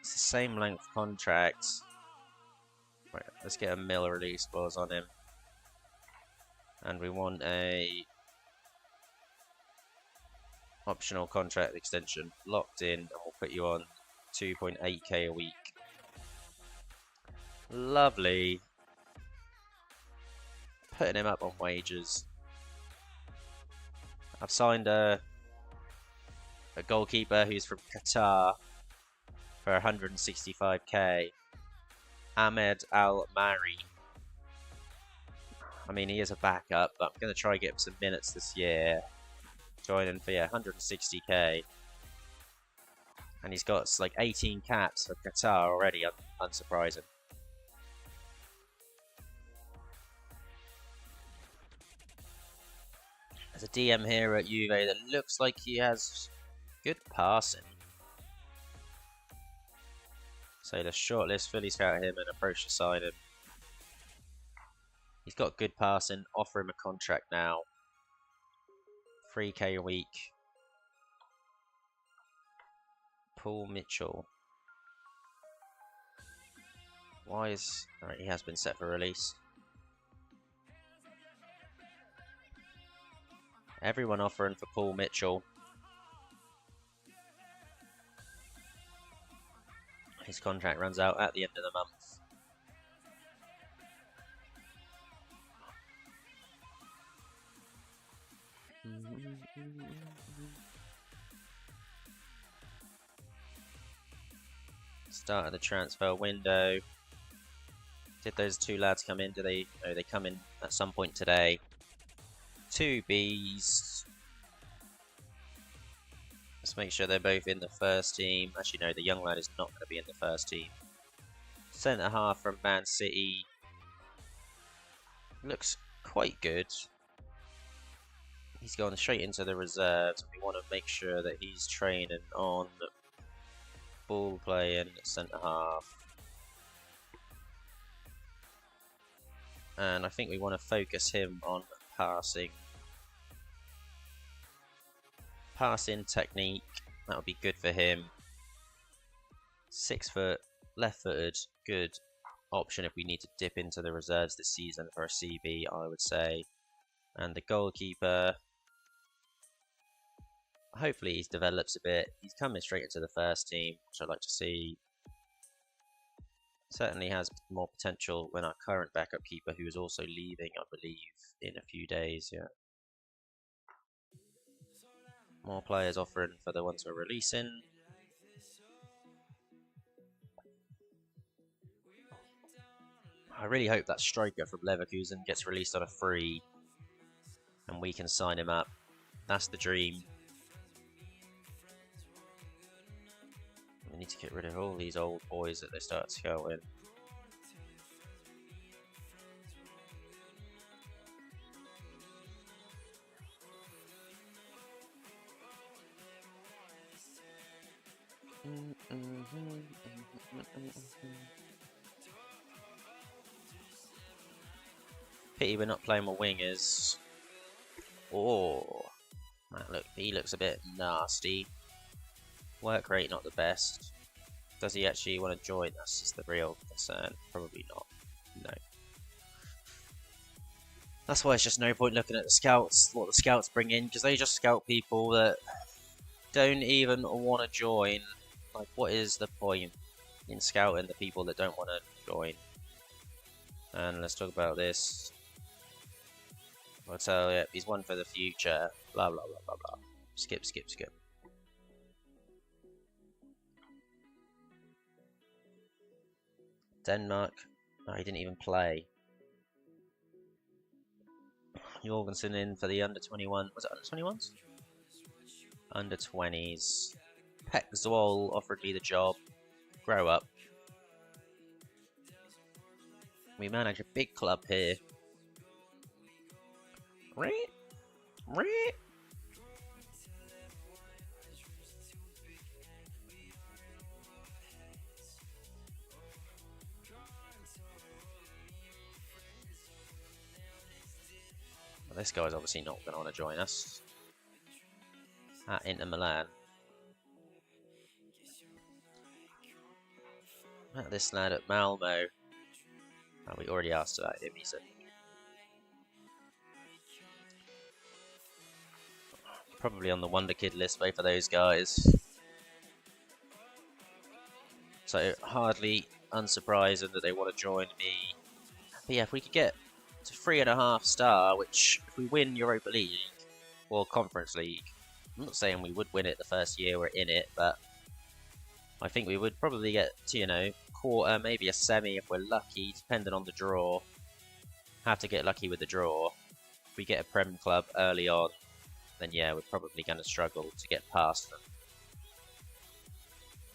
It's the same length contract. Right, let's get a mil release clause on him. And we want a optional contract extension locked in, and we'll put you on 2.8k a week. Lovely. Putting him up on wages. I've signed a goalkeeper who's from Qatar for 165k. Ahmed Al-Mari. I mean, he is a backup, but I'm going to try and get him some minutes this year. Joining for 160k. And he's got like 18 caps for Qatar already, unsurprising. There's a DM here at Juve that looks like he has good passing. So let's shortlist, fully scout him and approach to sign him. He's got good passing, offer him a contract now. 3k a week. Paul Mitchell. Why is... Alright, he has been set for release. Everyone offering for Paul Mitchell. His contract runs out at the end of the month. Start of the transfer window. Did those two lads come in? Do they? No, they come in at some point today. 2 Bs. Let's make sure they're both in the first team. Actually, no, the young lad is not going to be in the first team. Centre half from Man City. Looks quite good. He's gone straight into the reserves. We want to make sure that he's training on ball playing centre half. And I think we want to focus him on passing. Passing technique, that would be good for him. 6 foot, left footed, good option if we need to dip into the reserves this season for a CB, I would say. And the goalkeeper, hopefully he develops a bit. He's coming straight into the first team, which I'd like to see. Certainly has more potential than our current backup keeper, who is also leaving, I believe, in a few days. Yeah. More players offering for the ones we're releasing. I really hope that striker from Leverkusen gets released on a free and we can sign him up. That's the dream. We need to get rid of all these old boys that they start to go in. Pity we're not playing with wingers. Oh, look, he looks a bit nasty. Work rate not the best. Does he actually want to join us? Is the real concern. Probably not. No. That's why it's just no point looking at the scouts, what the scouts bring in, because they just scout people that don't even want to join. Like, what is the point in scouting the people that don't want to join? And let's talk about this. I'll tell you, he's one for the future. Blah, blah, blah, blah, blah. Skip, skip, skip. Denmark. Oh, he didn't even play. Jorgensen in for the under 21. Was it under 21s? Under 20s. Pek Zwol offered me the job. Grow up. We manage a big club here. Right? Right? Well, this guy's obviously not going to want to join us. At Inter Milan. This lad at Malmo. Oh, we already asked about him, he said. Probably on the Wonder Kid list, both of those guys. So, hardly unsurprising that they want to join me. But yeah, if we could get to 3.5 star, which if we win Europa League, or Conference League, I'm not saying we would win it the first year we're in it, but I think we would probably get to, you know, quarter, maybe a semi if we're lucky, depending on the draw. Have to get lucky with the draw. If we get a Prem club early on, then yeah, we're probably going to struggle to get past them.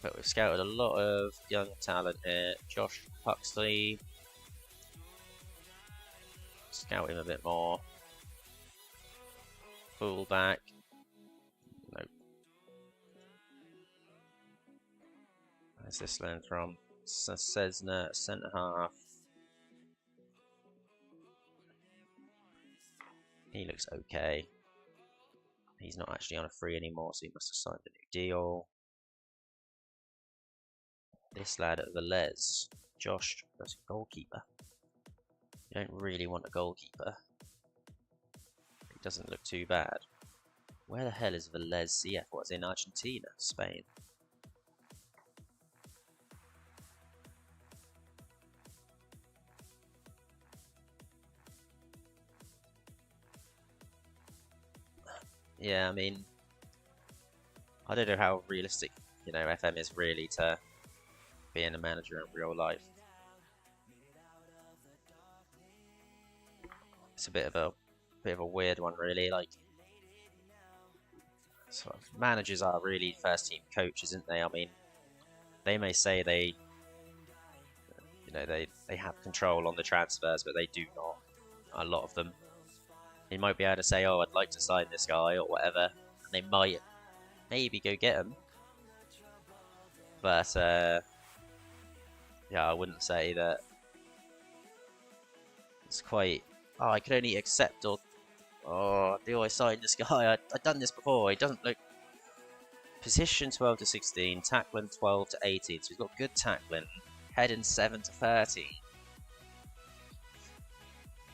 But we've scouted a lot of young talent here. Josh Huxley. Scout him a bit more. Fullback. Nope. Where's this land from? Cesna, centre half. He looks okay. He's not actually on a free anymore, so he must have signed a new deal. This lad at Velez, Josh, that's a goalkeeper. You don't really want a goalkeeper. He doesn't look too bad. Where the hell is Velez CF? What's in Argentina? Spain. Yeah, I mean, I don't know how realistic, you know, FM is really to being a manager in real life. It's a bit of a weird one, really. Like, sort of managers are really first team coaches, aren't they? I mean, they may say they, you know, they have control on the transfers, but they do not. A lot of them. They might be able to say, "Oh, I'd like to sign this guy" or whatever, and they might maybe go get him. But yeah, I wouldn't say that it's quite. Oh, I could only accept or. Oh, do I sign this guy? I've done this before. He doesn't look. Position 12 to 16, tackling 12 to 18. So he's got good tackling. Heading 7 to 13.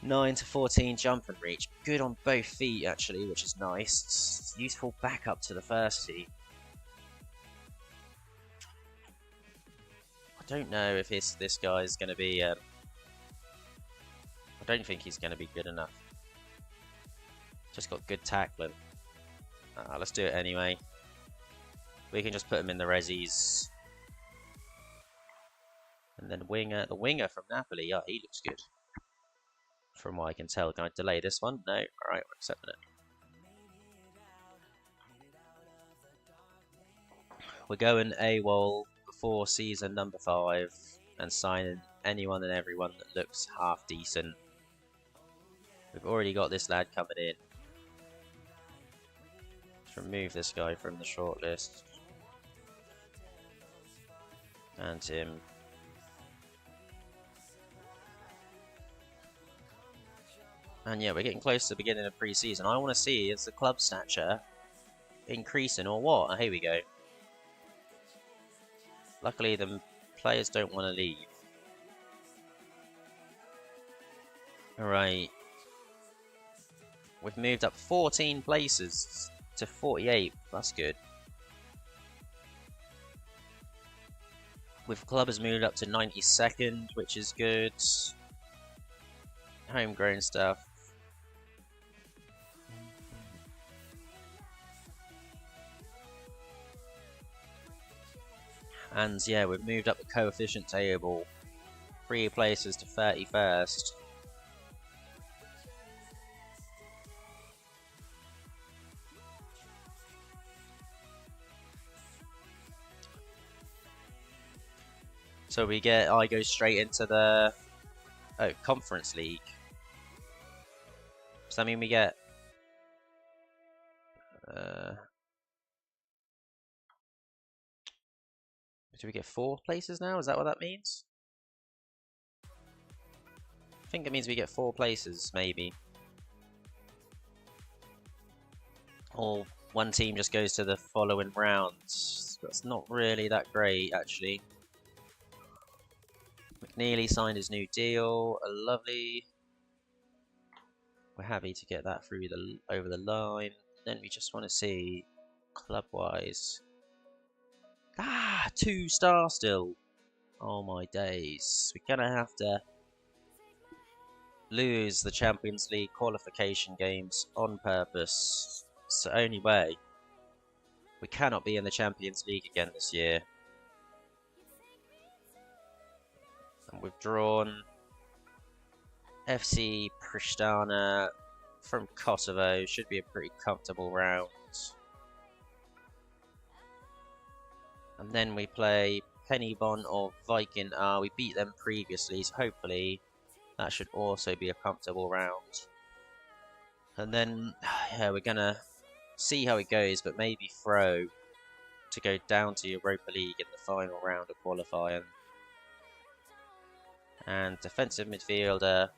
9 to 14 jump and reach. Good on both feet actually, which is nice. Useful backup to the first team. I don't know if this guy's going to be. I don't think he's going to be good enough. Just got good tackling. Let's do it anyway. We can just put him in the resis. And then winger, the winger from Napoli. Yeah, he looks good. From what I can tell. Can I delay this one? No. Alright, we're accepting it. We're going AWOL before season number 5 and signing anyone and everyone that looks half decent. We've already got this lad coming in. Let's remove this guy from the shortlist. And him. And yeah, we're getting close to the beginning of pre-season. I want to see, is the club stature increasing or what? Oh, here we go. Luckily, the players don't want to leave. Alright. We've moved up 14 places to 48. That's good. With club has moved up to 92nd, which is good. Homegrown stuff. And yeah, we've moved up the coefficient table 3 places to 31st. So I go straight into the Conference League. Does that mean we get do we get 4 places now? Is that what that means? I think it means we get 4 places, maybe. Or one team just goes to the following rounds. That's not really that great, actually. McNeely signed his new deal. Lovely. We're happy to get that through over the line. Then we just want to see club-wise. 2 stars still. Oh my days. We're gonna have to lose the Champions League qualification games on purpose. It's the only way. We cannot be in the Champions League again this year. And we've drawn FC Pristina from Kosovo. Should be a pretty comfortable round. And then we play Pennybon or Viking. We beat them previously, so hopefully that should also be a comfortable round. And then, yeah, we're going to see how it goes, but maybe throw to go down to Europa League in the final round of qualifying. And defensive midfielder,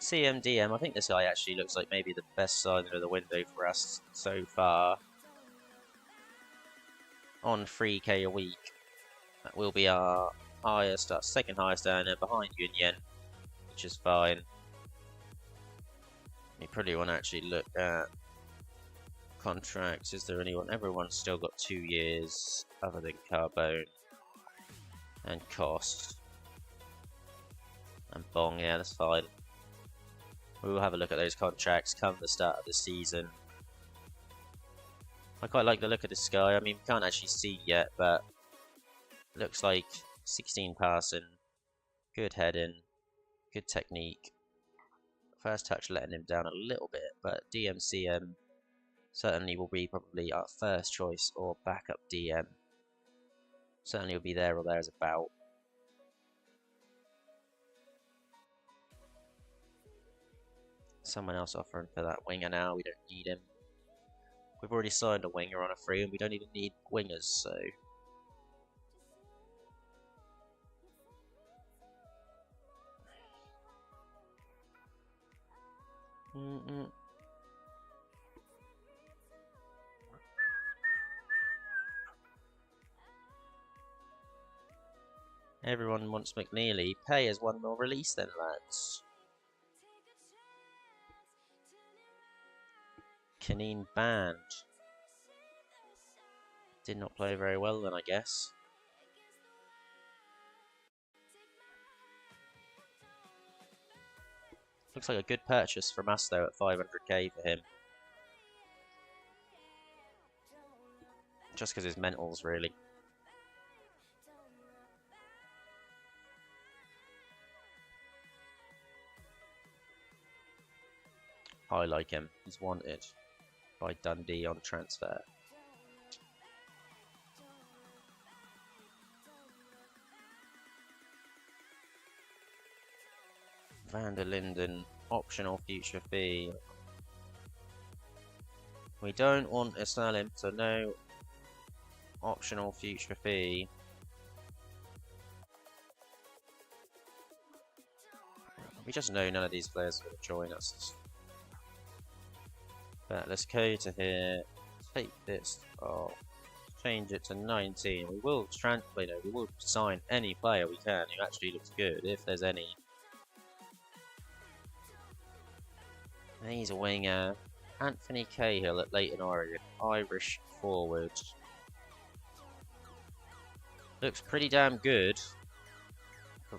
CMDM. I think this guy actually looks like maybe the best signing of the window for us so far. On 3k a week. That will be our highest, our second highest earner behind Union, which is fine. You probably want to actually look at contracts. Is there anyone? Everyone's still got 2 years other than Carbone and Cost and Bong. Yeah, that's fine. We will have a look at those contracts come the start of the season. I quite like the look of this guy. I mean, we can't actually see yet, but it looks like 16 passing, good heading, good technique. First touch letting him down a little bit, but DMCM certainly will be probably our first choice or backup DM. Certainly will be there or there's about. Someone else offering for that winger now. We don't need him. We've already signed a winger on a free, and we don't even need wingers, so... Everyone wants McNeely. Pay as one more release then, lads. Canine banned. Did not play very well then, I guess. Looks like a good purchase from us though at 500k for him. Just because his mentals, really. I like him. He's wanted by Dundee on transfer. Van der Linden, optional future fee. We don't want to sell him, so no optional future fee. We just know none of these players are going to join us. But let's go to here, take this off, change it to 19. We will we will sign any player we can who actually looks good, if there's any. And he's a winger. Anthony Cahill at Leyton Orient, Irish forward. Looks pretty damn good.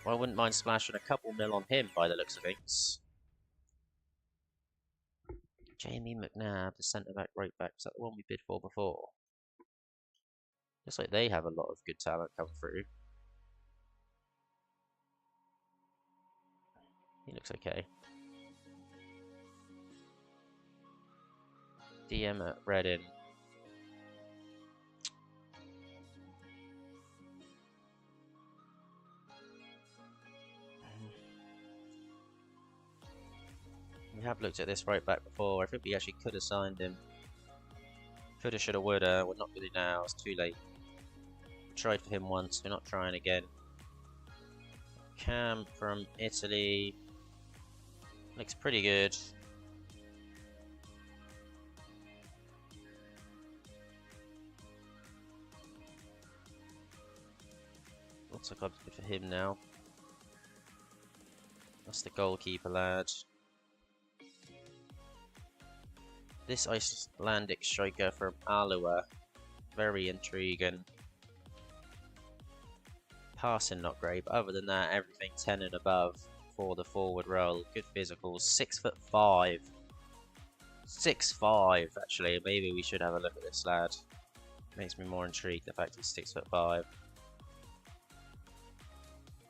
I wouldn't mind splashing a couple mil on him by the looks of things. Jamie McNabb, the centre-back, right-back. Was that the one we bid for before? Looks like they have a lot of good talent come through. He looks okay. DM at Reading. We have looked at this right back before. I think we actually could have signed him. Coulda, shoulda, woulda. We're not really now. It's too late. Tried for him once. We're not trying again. Cam from Italy. Looks pretty good. Looks like I'm good for him now. That's the goalkeeper, lad. This Icelandic striker from Alua, very intriguing. Passing not great, but other than that, everything 10 and above for the forward role. Good physicals, 6'5". 6'5", actually. Maybe we should have a look at this lad. Makes me more intrigued, the fact he's 6'5".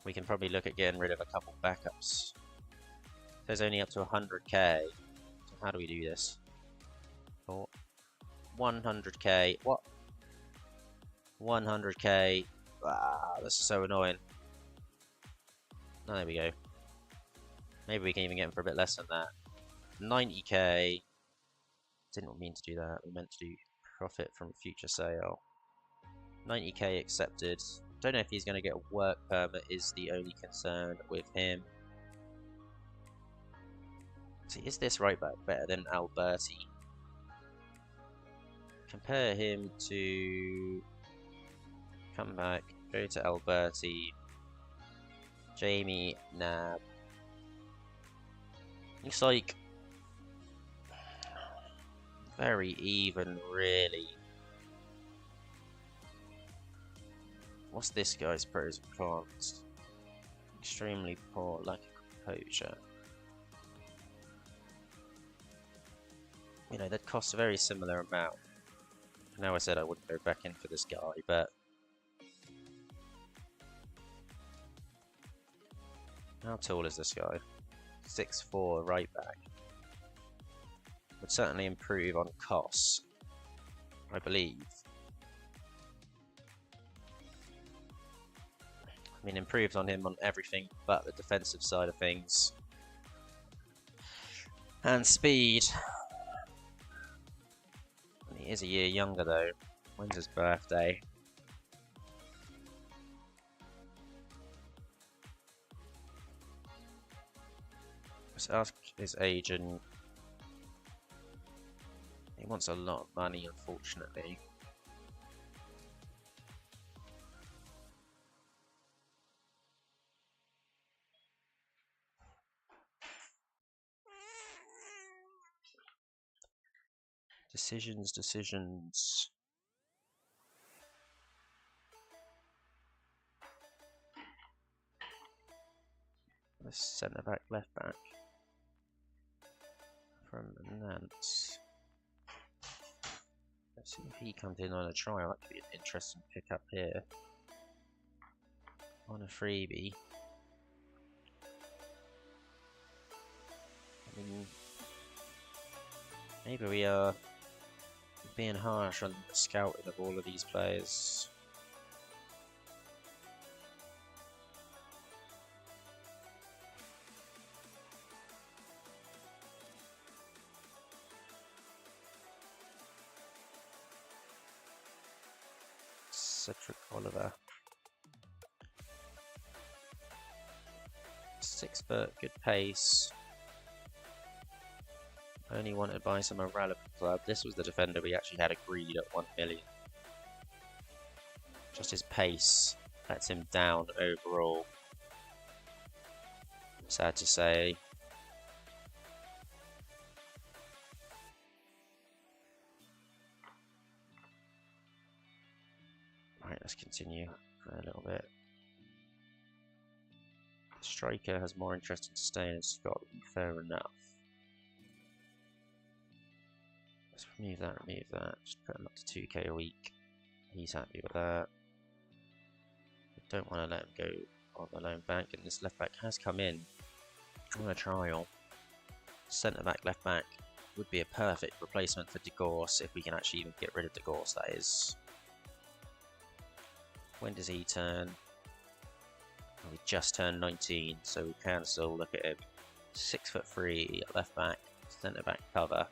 We can probably look at getting rid of a couple backups. There's only up to 100k. So how do we do this? 100k. What? 100k. Ah, this is so annoying. Oh, there we go. Maybe we can even get him for a bit less than that. 90k. Didn't mean to do that. We meant to do profit from future sale. 90k accepted. Don't know if he's going to get a work permit is the only concern with him. See, is this right back better than Alberti? Compare him to... Come back, go to Alberti. Jamie Nab. Looks like... very even, really. What's this guy's pros and cons? Extremely poor, lack of composure. You know, that costs a very similar amount. I know I said I wouldn't go back in for this guy, but... How tall is this guy? 6'4", right back. Would certainly improve on costs, I believe. I mean, improves on him on everything but the defensive side of things. And speed. He is a year younger though. When's his birthday? Let's ask his agent. He wants a lot of money, unfortunately. Decisions. The centre back, left back from Nantes. Let's see if he comes in on a trial. That could be an interesting pickup here. On a freebie. I mean, maybe we are being harsh on the scouting of all of these players. Cedric Oliver. 6 foot, good pace. Only wanted by some irrelevant club. This was the defender we actually had agreed at 1 million. Just his pace lets him down overall. Sad to say. Right, let's continue for a little bit. The striker has more interest in staying in Scotland, fair enough. Let's remove that, just put him up to 2k a week. He's happy with that. We don't want to let him go on the loan bank, and this left back has come in on a trial. Centre back, left back would be a perfect replacement for De Gorse if we can actually even get rid of De Gorse, that is. When does he turn? Well, he just turned 19, so we can still look at him. 6'3", left back, centre back cover.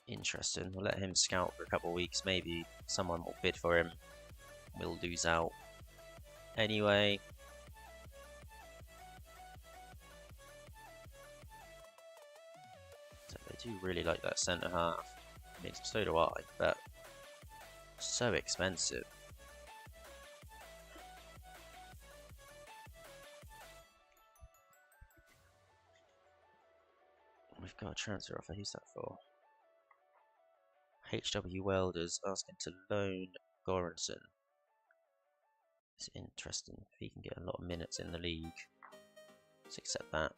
Interesting. We'll let him scout for a couple of weeks. Maybe someone will bid for him. We'll lose out. Anyway. So they do really like that centre half. I mean, so do I, but so expensive. We've got a transfer offer. Who's that for? HW Welders asking to loan Goranson. It's interesting if he can get a lot of minutes in the league. Let's accept that.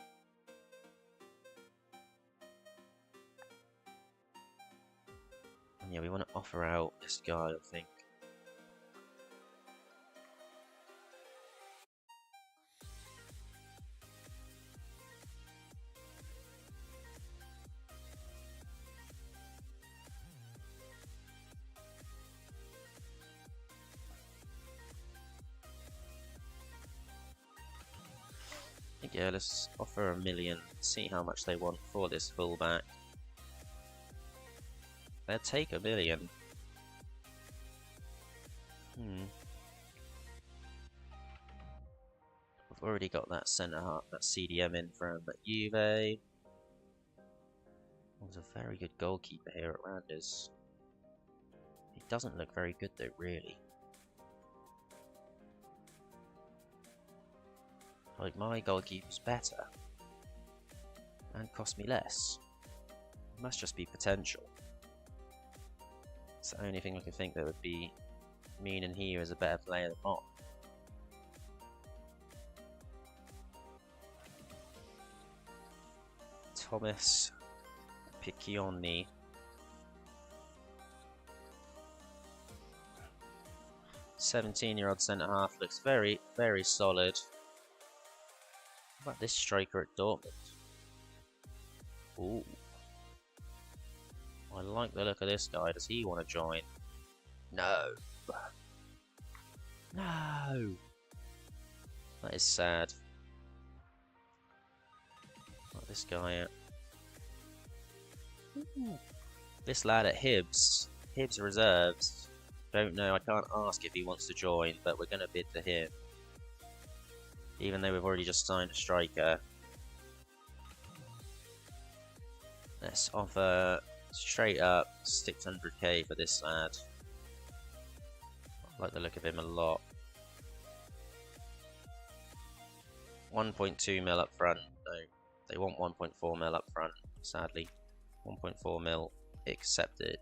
And yeah, we want to offer out this guy, I think. Yeah, let's offer $1 million, see how much they want for this fullback. They'll take $1 million. We've already got that centre half, that CDM in from Juve. There's a very good goalkeeper here at Randers. He doesn't look very good though, really. Like, my goalkeeper's better and cost me less. It must just be potential. It's the only thing I can think that would be meaning he is a better player than Mott. Thomas Piccioni. "17-year-old centre half, looks very, very solid." What about this striker at Dortmund? Ooh. I like the look of this guy. Does he want to join? No. No. That is sad. Like this guy at Ooh. This lad at Hibbs Reserves. Don't know, I can't ask if he wants to join, but we're going to bid for him. Even though we've already just signed a striker. Let's offer straight up 600k for this lad. I like the look of him a lot. 1.2 mil up front. No, they want 1.4 mil up front, sadly. 1.4 mil accepted.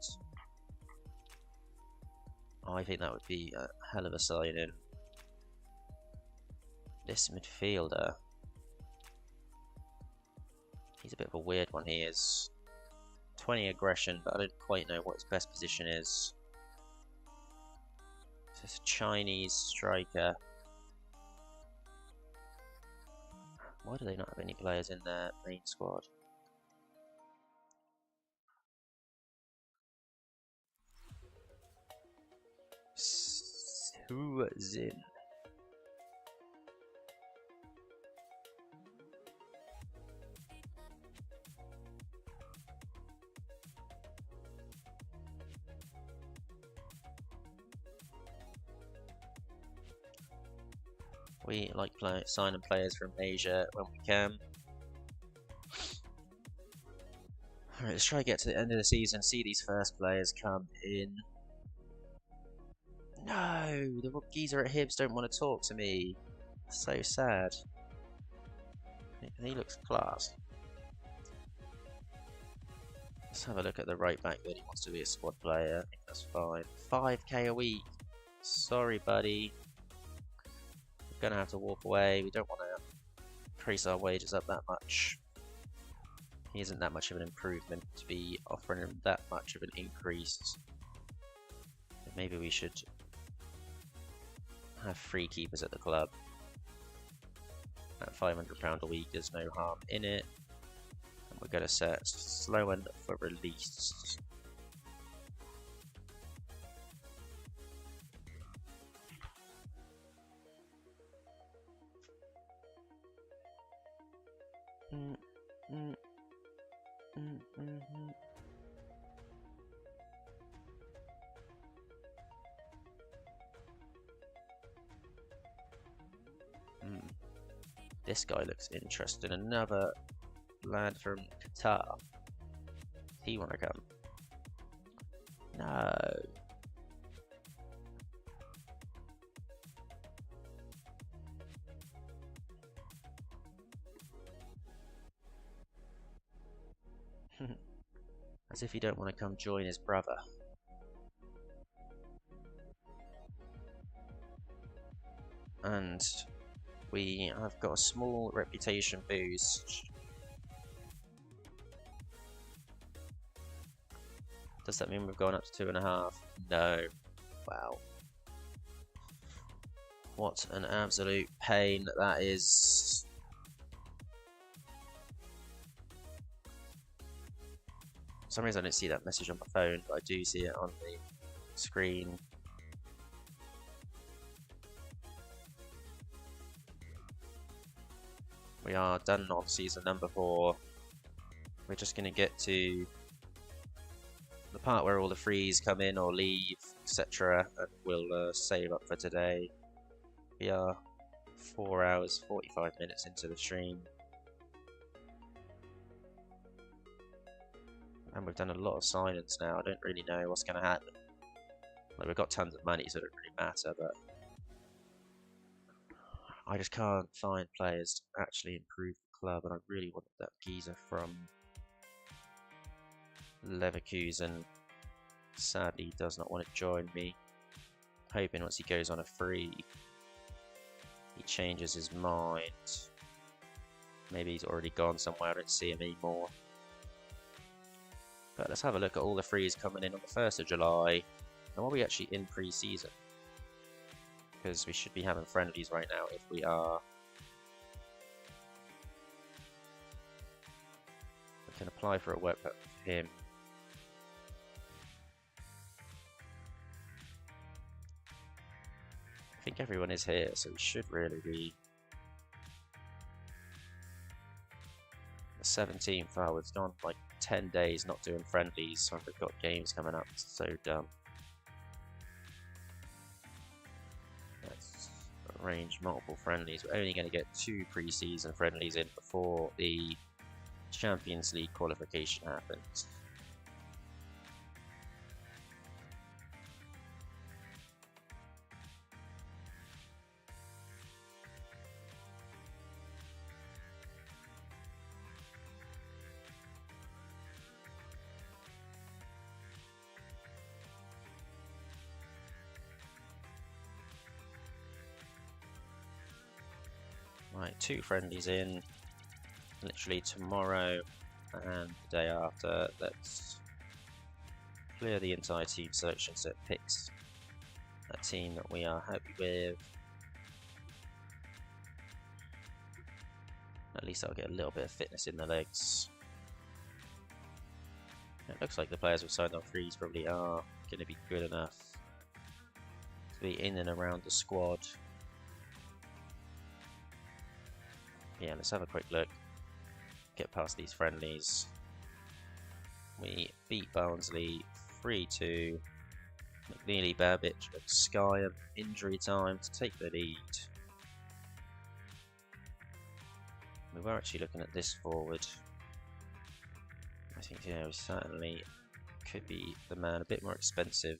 I think that would be a hell of a sign-in. This midfielder, he's a bit of a weird one. He is 20 aggression, but I don't quite know what his best position is. It's a Chinese striker. Why do they not have any players in their main squad? Suzin. We like signing players from Asia when we can. Alright, let's try to get to the end of the season, see these first players come in. No, the geezer at Hibbs don't want to talk to me. So sad. He looks class. Let's have a look at the right back that he wants to be a squad player. I think that's fine. 5k a week. Sorry, buddy. We're gonna have to walk away. We don't want to increase our wages up that much. He isn't that much of an improvement to be offering him that much of an increase. But maybe we should have free keepers at the club. At £500 a week, there's no harm in it. And we're going to set Sloan for release. This guy looks interesting. Another lad from Qatar. Does he want to come? No. As if he don't want to come join his brother. And we have got a small reputation boost. Does that mean we've gone up to 2.5? No. Wow. What an absolute pain that is. For some reason I didn't see that message on my phone, but I do see it on the screen. We are done on season number 4. We're just going to get to the part where all the frees come in or leave, etc. And we'll save up for today. We are 4 hours, 45 minutes into the stream. And we've done a lot of signings now. I don't really know what's going to happen. Like, we've got tons of money, so it doesn't really matter, but I just can't find players to actually improve the club, and I really wanted that geezer from Leverkusen. Sadly, he does not want to join me. Hoping once he goes on a free, he changes his mind. Maybe he's already gone somewhere, I don't see him anymore. But let's have a look at all the frees coming in on the 1st of July. And are we actually in pre-season? Because we should be having friendlies right now if we are. We can apply for a work permit for him. I think everyone is here, so we should really be. The 17th, oh, it's gone like 10 days not doing friendlies when we've got games coming up. It's so dumb. Let's arrange multiple friendlies. We're only going to get 2 pre-season friendlies in before the Champions League qualification happens. Right, 2 friendlies in, literally tomorrow and the day after. Let's clear the entire team selection so it picks a team that we are happy with. At least I'll get a little bit of fitness in the legs. It looks like the players we've signed on frees probably are going to be good enough to be in and around the squad. Yeah, let's have a quick look. Get past these friendlies. We beat Barnsley 3-2. McNeely, Babbage, and Sky have injury time to take the lead. We were actually looking at this forward. I think, yeah, we certainly could be the man, a bit more expensive.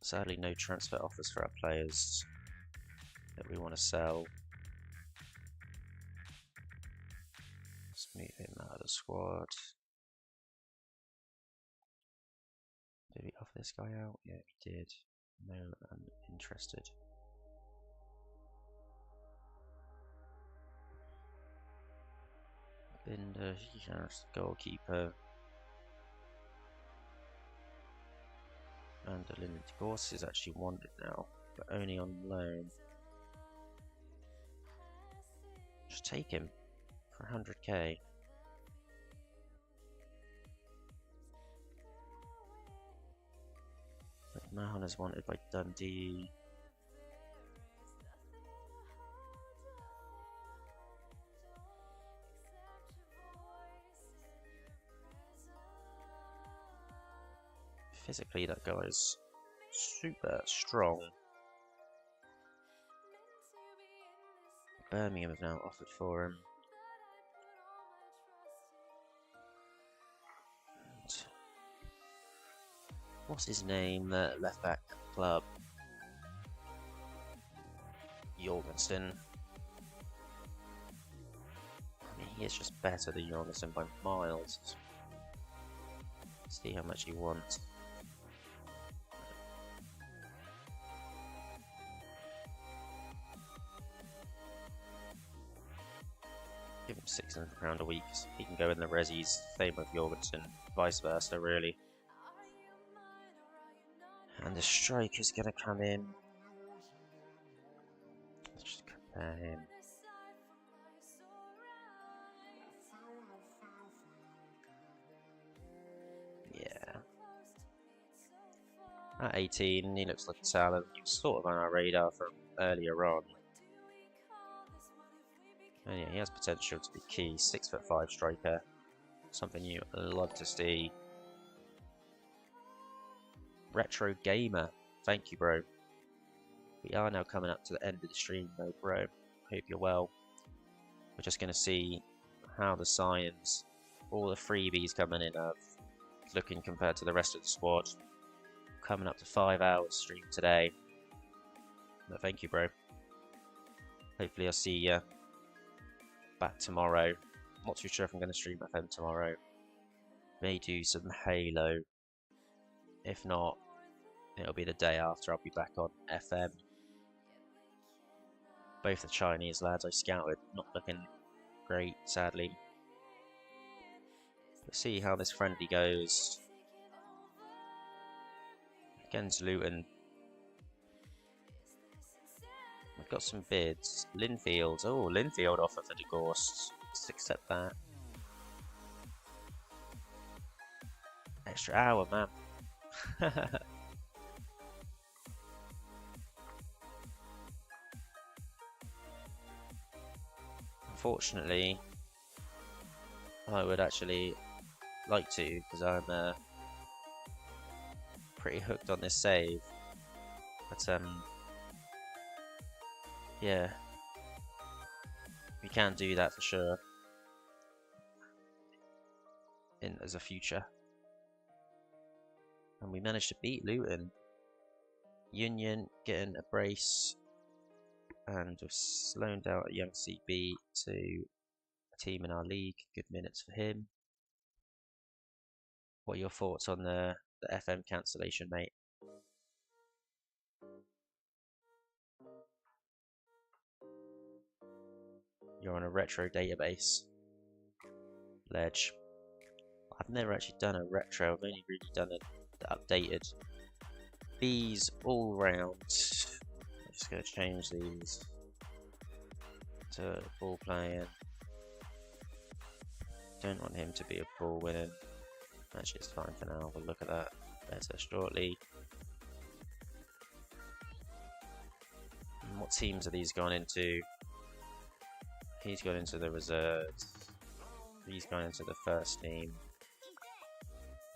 Sadly, no transfer offers for our players that we want to sell. Let's move him out of the squad. Did we offer this guy out? Yeah, we did. No, I'm interested. Binder, goalkeeper. And Linden Gorse is actually wanted now, but only on loan. Just take him for 100k. Mahon is wanted by Dundee. Physically, that guy is super strong. Birmingham have now offered for him. And what's his name? The left back club. Jorgensen. I mean, he is just better than Jorgensen by miles. See how much he wants. Give him £600 a week. He can go in the resis. Same with Jorgensen. Vice versa, really. And the striker's going to come in. Let's just compare him. Yeah. At 18, he looks like a talent. He was sort of on our radar from earlier on. And yeah, he has potential to be key. 6'5" striker. Something you love to see. Retro Gamer. Thank you, bro. We are now coming up to the end of the stream, though, bro. Hope you're well. We're just going to see how the signs, all the freebies coming in are looking compared to the rest of the squad. Coming up to 5 hours stream today. But thank you, bro. Hopefully I'll see you back tomorrow. Not too sure if I'm going to stream FM tomorrow. May do some Halo. If not, it'll be the day after. I'll be back on FM. Both the Chinese lads I scouted, not looking great, sadly. We'll see how this friendly goes against Luton. We've got some bids. Linfield. Oh, Linfield offer for De Gorst. Let's accept that. Extra hour, man. Unfortunately, I would actually like to, because I'm pretty hooked on this save. But yeah, we can do that for sure as a future. And we managed to beat Luton. Union getting a brace, and we've slowed down a young CB to a team in our league. Good minutes for him. What are your thoughts on the FM cancellation, mate? You're on a retro database. Ledge. I've never actually done a retro, I've only really done the updated. These all round. I'm just going to change these to ball playing. Don't want him to be a ball winning. Actually, it's fine for now. We'll look at that better shortly. And what teams are these gone into? He's gone into the reserves. He's gone into the first team.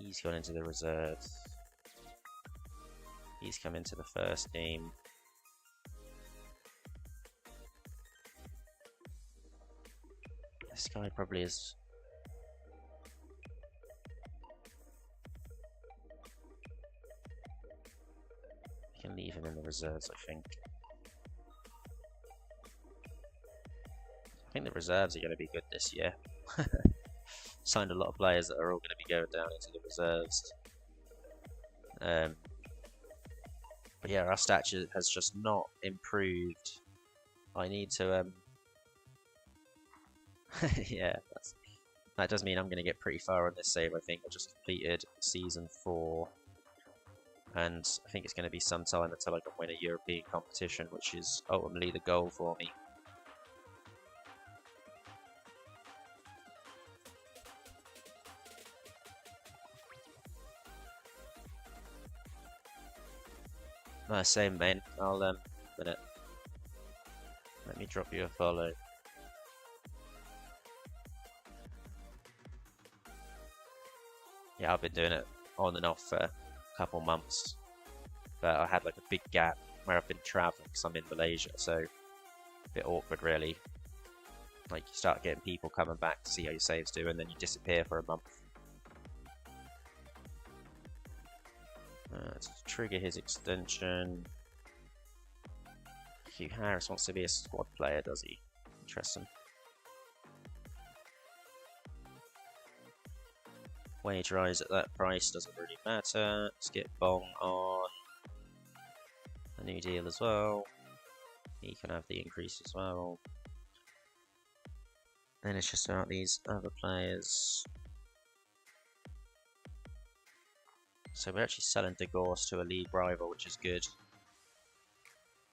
He's gone into the reserves. He's come into the first team. This guy probably is. We can leave him in the reserves, I think. I think the reserves are going to be good this year. Signed a lot of players that are all going to be going down into the reserves. But yeah, our stature has just not improved. I need to yeah, that does mean I'm going to get pretty far on this save. I think I just completed season 4, and I think it's going to be some time until I can win a European competition, which is ultimately the goal for me. Same, man. I'll minute. Let me drop you a follow. Yeah, I've been doing it on and off for a couple months, but I had like a big gap where I've been traveling because I'm in Malaysia, so a bit awkward really. Like you start getting people coming back to see how your saves do, and then you disappear for a month. To trigger his extension. Hugh Harris wants to be a squad player, does he? Interesting. Wage rise at that price doesn't really matter. Let's get Bong on a new deal as well. He can have the increase as well. Then it's just about these other players. So we're actually selling De Gorst to a league rival, which is good.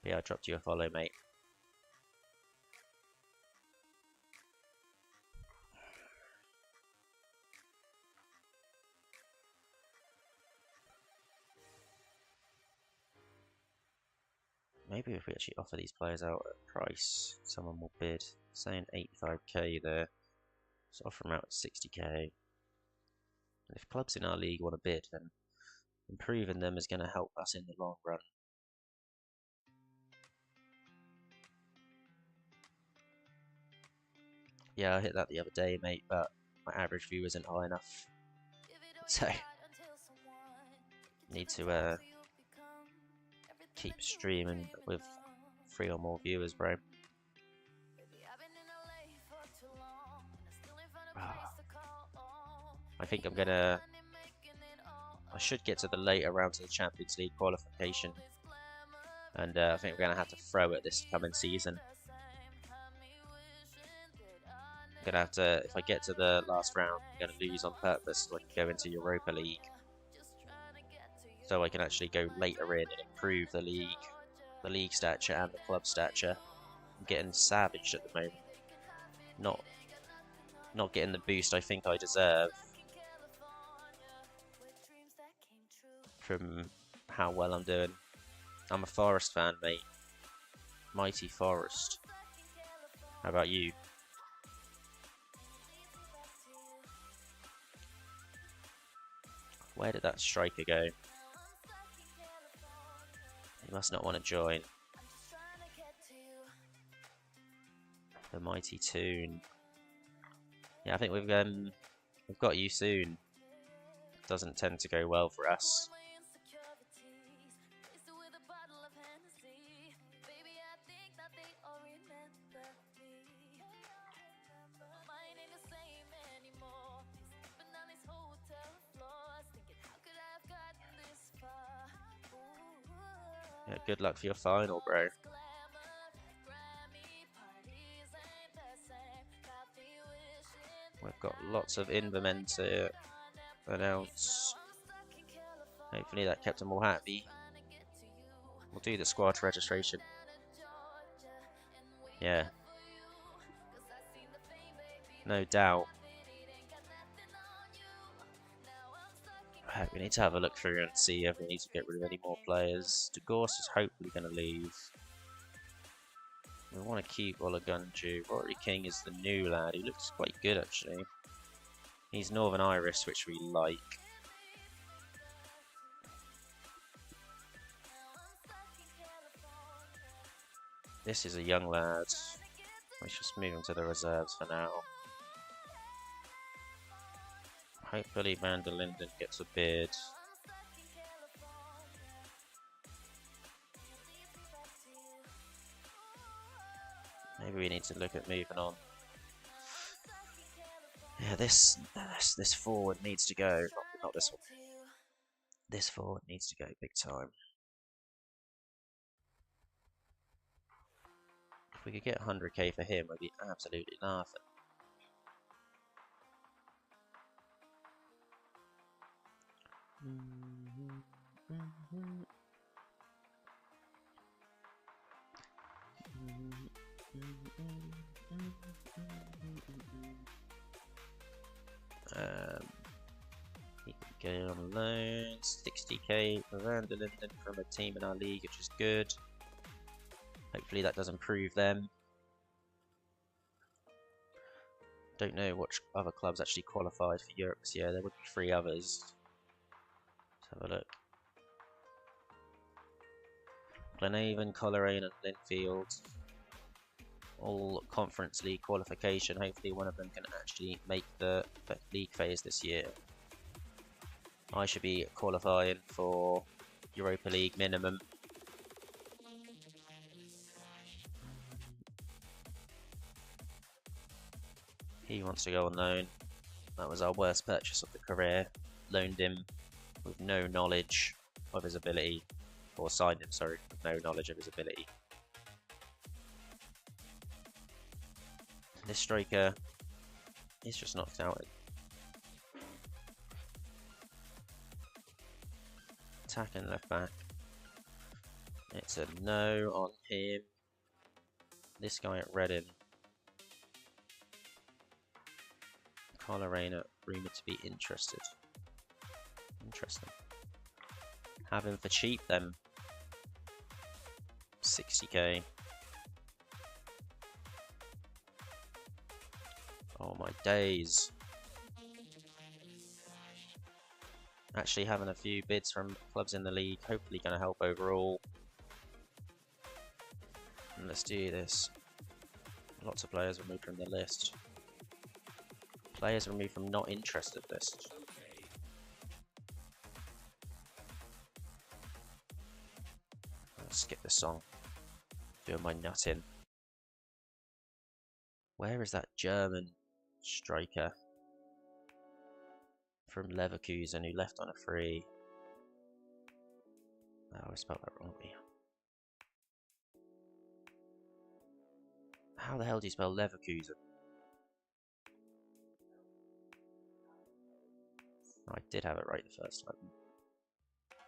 But yeah, I dropped you a follow, mate. Maybe if we actually offer these players out at price, someone will bid. Saying 85k there. Let's offer them out at 60k. And if clubs in our league want to bid, then improving them is going to help us in the long run. Yeah, I hit that the other day, mate, but my average view isn't high enough. So, need to keep streaming with 3 or more viewers, bro. I think I should get to the later rounds of the Champions League qualification, and I think we're gonna have to throw it this coming season. I'm gonna have to, if I get to the last round, I'm gonna lose on purpose so I can go into Europa League, so I can actually go later in and improve the league stature and the club stature. I'm getting savaged at the moment, not getting the boost I think I deserve from how well I'm doing. I'm a Forest fan, mate. Mighty Forest. How about you? Where did that striker go? He must not want to join. The mighty Toon. Yeah, I think we've got you soon. Doesn't tend to go well for us. Yeah, good luck for your final, bro. We've got lots of Invermen to announce. Hopefully that kept them all happy. We'll do the squad registration. Yeah. No doubt. We need to have a look through and see if we need to get rid of any more players. De Gorse is hopefully going to leave. We want to keep Olagunju. Rory King is the new lad. He looks quite good actually. He's Northern Irish, which we like. This is a young lad. Let's just move him to the reserves for now. Hopefully Van der Linden gets a bid. Maybe we need to look at moving on. Yeah, this forward needs to go. Not this one. This forward needs to go big time. If we could get 100k for him, we'd be absolutely laughing. He can go on loan. 60k for Van der Linden from a team in our league, which is good. Hopefully that does improve them. Don't know which other clubs actually qualified for Europe this year. There would be 3 others. Let's have a look. Glenavon, Coleraine and Linfield. All Conference League qualification. Hopefully one of them can actually make the league phase this year. I should be qualifying for Europa League minimum. He wants to go on loan. That was our worst purchase of the career. Loaned him with no knowledge of his ability. Or signed him, sorry, with no knowledge of his ability. This striker is just knocked out. Attacking left back. It's a no on him. This guy at Reading. Coleraine rumoured to be interested. Interesting. Have him for cheap then. 60k. Oh my days. Actually having a few bids from clubs in the league, hopefully going to help overall. And let's do this. Lots of players removed from the list. Players removed from not interested list. Let's skip this song. Doing my nutting. Where is that German striker from Leverkusen who left on a free? Oh, I spelled that wrong. How the hell do you spell Leverkusen? I did have it right the first time.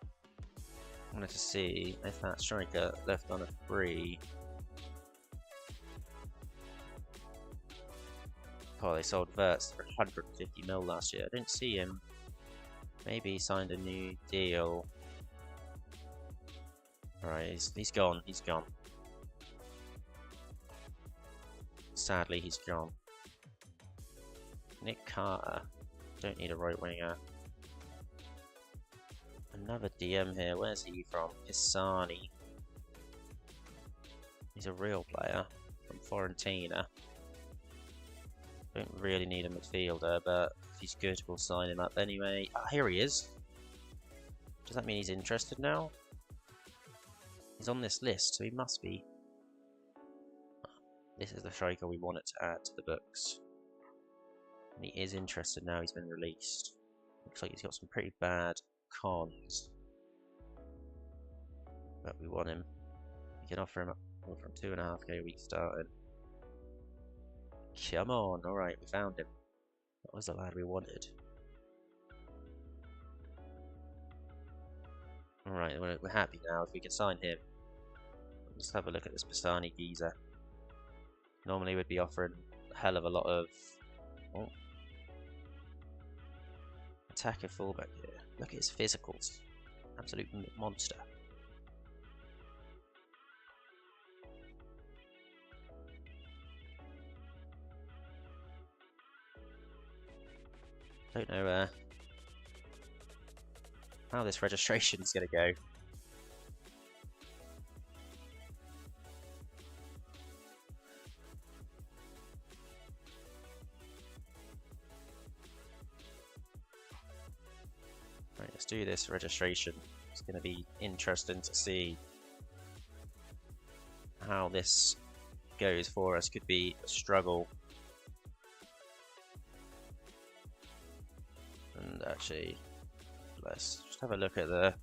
I wanted to see if that striker left on a free. Oh, they sold Verts for 150 mil last year. I didn't see him. Maybe he signed a new deal. Alright, he's gone. He's gone. Sadly, he's gone. Nick Carter. Don't need a right winger. Another DM here. Where's he from? Pisani. He's a real player from Fiorentina. Don't really need a midfielder, but if he's good, we'll sign him up anyway. Ah, here he is. Does that mean he's interested now? He's on this list, so he must be. This is the striker we wanted to add to the books. And he is interested now, he's been released. Looks like he's got some pretty bad cons. But we want him. We can offer him from 2.5k a week starting. Come on, alright, we found him. That was the lad we wanted. Alright, we're happy now. If we can sign him, let's have a look at this Pisani geezer. Normally we'd be offering a hell of a lot of attacker fullback here. Look at his physicals. Absolute monster. Don't know how this registration is going to go. Right, let's do this registration. It's going to be interesting to see how this goes for us. Could be a struggle. And actually, let's just have a look at the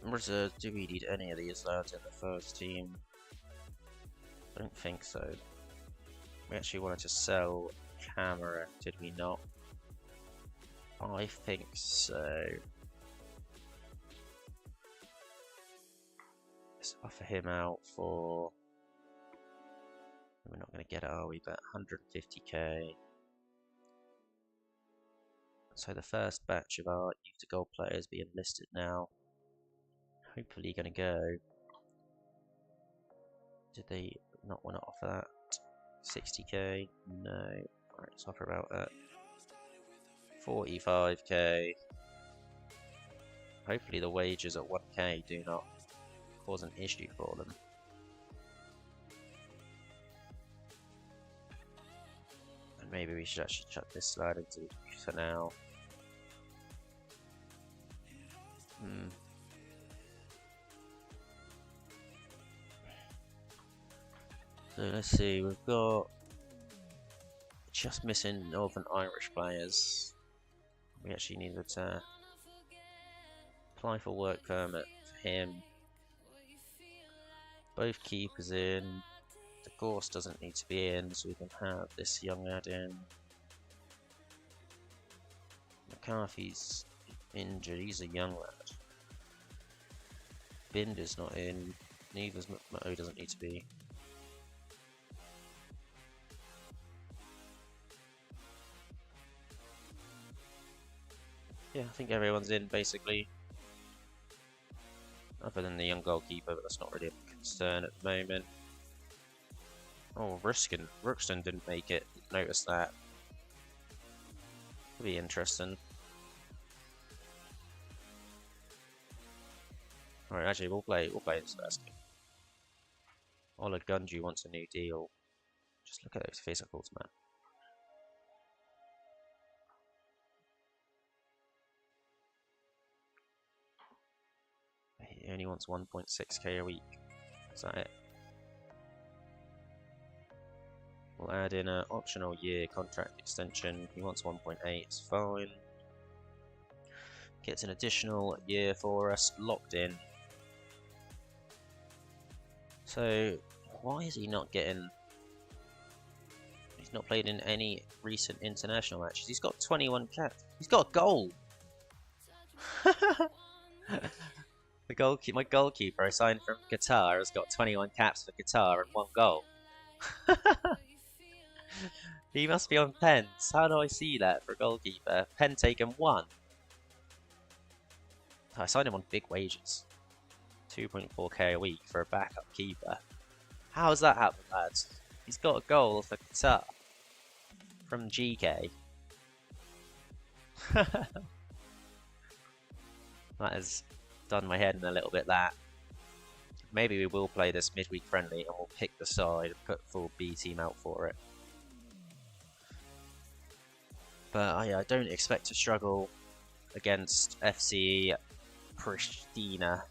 reserve. Do we need any of these lads in the first team? I don't think so. We actually wanted to sell Camera, did we not? I think so. Let's offer him out for. We're not going to get it, are we? But 150k. So the first batch of our youth to gold players being listed now. Hopefully going to go. Did they not want to offer that? 60k? No. Alright, let's offer about that. 45k. Hopefully the wages at 1k do not cause an issue for them. And maybe we should actually chuck this slide into for now. So let's see, we've got just missing Northern Irish players. We actually needed to apply for work permit for him. Both keepers in. The Gorse doesn't need to be in, so we can have this young lad in. McCarthy's injured, he's a young lad. Binder's not in, neither's McMurray, doesn't need to be. Yeah, I think everyone's in basically. Other than the young goalkeeper, but that's not really a concern at the moment. Oh, Rookston didn't make it. Notice that. It'll be interesting. Alright, actually we'll play this first game. Ola Gunju wants a new deal. Just look at those physicals, man. He only wants 1.6k a week. Is that it? We'll add in an optional year contract extension. He wants 1.8, it's fine. Gets an additional year for us, locked in. So, why is he not getting... He's not played in any recent international matches. He's got 21 caps. He's got a goal! My goalkeeper I signed from Qatar has got 21 caps for Qatar and 1 goal. He must be on pens. How do I see that for a goalkeeper? Pen taken 1. I signed him on big wages. 2.4k a week for a backup keeper. How has that happened, lads? He's got a goal for Qatar from GK. That has done my head in a little bit, that. Maybe we will play this midweek friendly and we'll pick the side and put full B team out for it. But I don't expect to struggle against FC Pristina.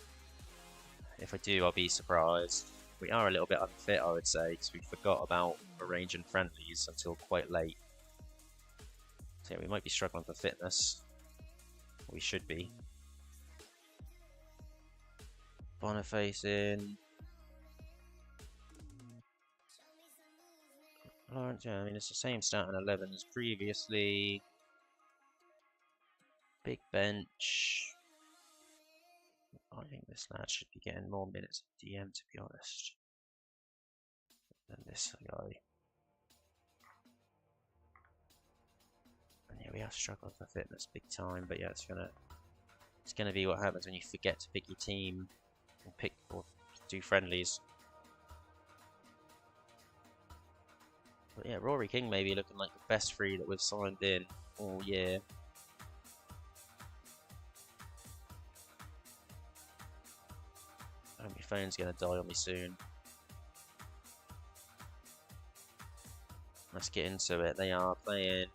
If I do, I'll be surprised. We are a little bit unfit, I would say, because we forgot about arranging friendlies until quite late. So yeah, we might be struggling for fitness. We should be. Boniface in. Larne, yeah, I mean, it's the same starting 11 as previously. Big bench. I think this lad should be getting more minutes of DM, to be honest, than this guy. And yeah, we are struggling for fitness big time, but yeah, it's gonna be what happens when you forget to pick your team and pick or do friendlies. But yeah, Rory King maybe looking like the best free that we've signed in all year. My phone's gonna die on me soon. Let's get into it. They are playing.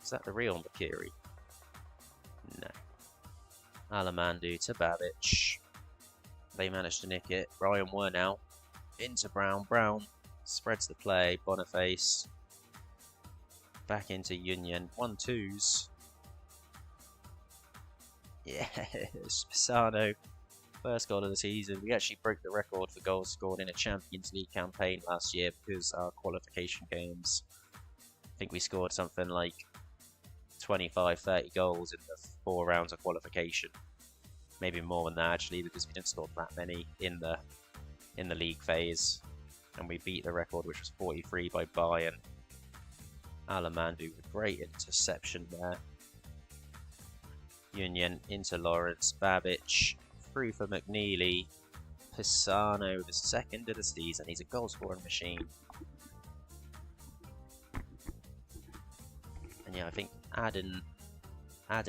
Is that the real Makiri? No. Alamandu to Babic. They managed to nick it. Ryan Wernow into Brown. Brown spreads the play. Boniface back into Union. 1-2s. Yes, Pisano. First goal of the season. We actually broke the record for goals scored in a Champions League campaign last year because our qualification games, I think we scored something like 25, 30 goals in the 4 rounds of qualification. Maybe more than that actually, because we didn't score that many in the league phase. And we beat the record, which was 43 by Bayern. Alamandu with great interception there. Union into Lawrence. Babic through for McNeely. Pisano, the second of the season. He's a goal scoring machine. And yeah, I think adding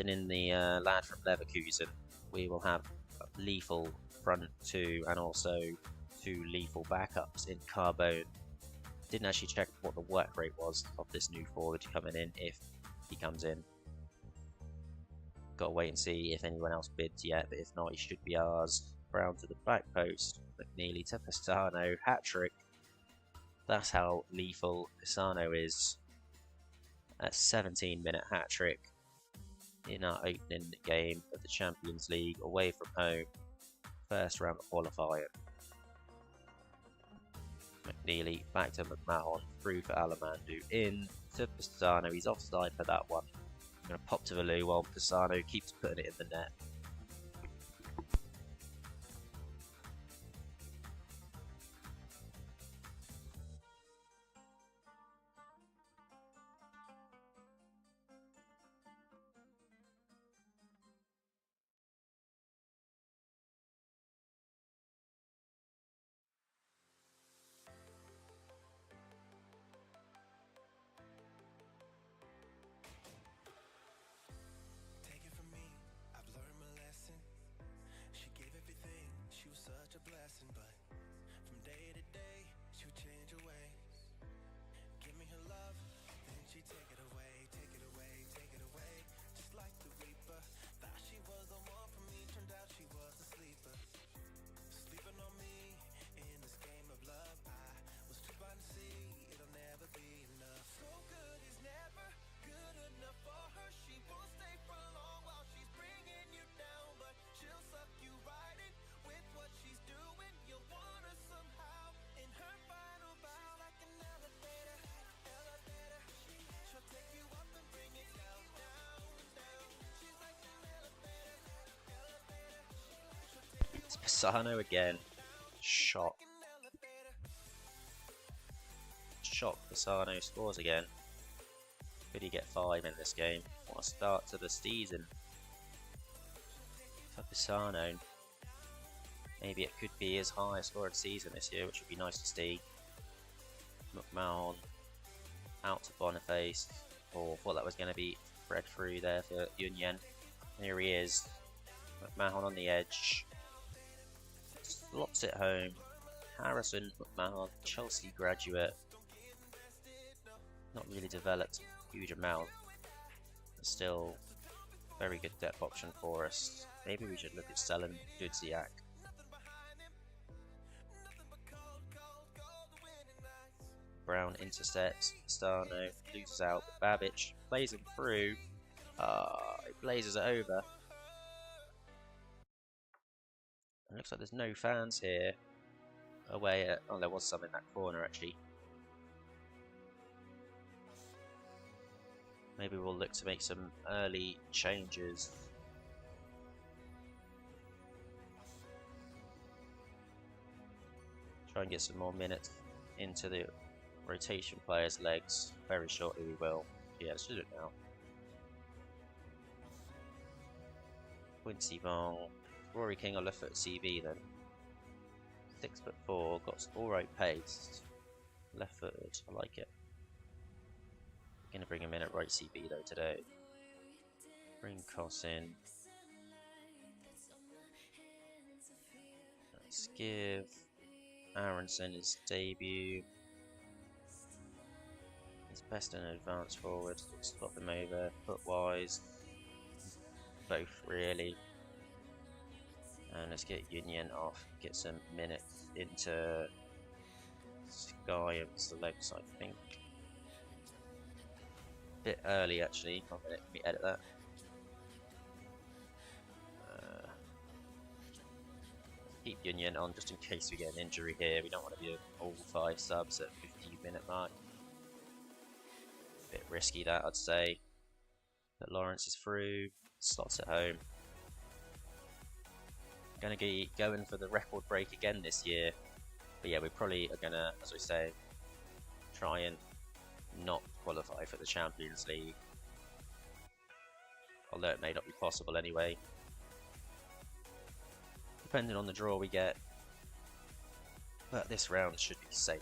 in the lad from Leverkusen, we will have a lethal front two and also 2 lethal backups in Carbone. Didn't actually check what the work rate was of this new forward coming in, if he comes in. Got to wait and see if anyone else bids yet, but if not, he should be ours. Brown to the back post, McNeely to Pisano, hat-trick. That's how lethal Pisano is. A 17-minute hat-trick in our opening game of the Champions League, away from home, first round of qualifying. McNeely back to McMahon, through for Alamandu, in to Pisano. He's offside for that one. I'm going to pop to the loo while Pisano keeps putting it in the net. It's Pisano again. Shock. Shock. Pisano scores again. Could he get 5 in this game? What a start to the season for Pisano. Maybe it could be his highest scoring season this year, which would be nice to see. McMahon out to Boniface. Or thought that was going to be Fred through there for Union. Here he is. McMahon on the edge. Slots it home. Harrison, McMahon, Chelsea graduate. Not really developed a huge amount, but still very good depth option for us. Maybe we should look at selling Dudziak. Brown intercepts, Stano loses out, but Babic plays him through. It blazes it over. It looks like there's no fans here. Away at, oh, there was some in that corner actually. Maybe we'll look to make some early changes. Try and get some more minutes into the rotation players' legs. Very shortly we will. Yeah, let's do it now. Quincy Vong. Rory King or left foot CV then. 6'4", got alright pace. Left footed, I like it. Gonna bring him in at right CB though today. Bring Koss in. Let's give Aronson his debut. He's best in advance forward. Swap him over foot-wise. Both really. And let's get Union off. Get some minutes into Sky and Selects, I think. Bit early actually. Let me edit that. Keep Union on just in case we get an injury here. We don't want to be all 5 subs at 15-minute mark. Bit risky that, I'd say. But Lawrence is through. Slots at home. Gonna be going for the record break again this year. But yeah, we probably are gonna, as we say, try and not qualify for the Champions League. Although it may not be possible anyway. Depending on the draw we get. But this round should be safe.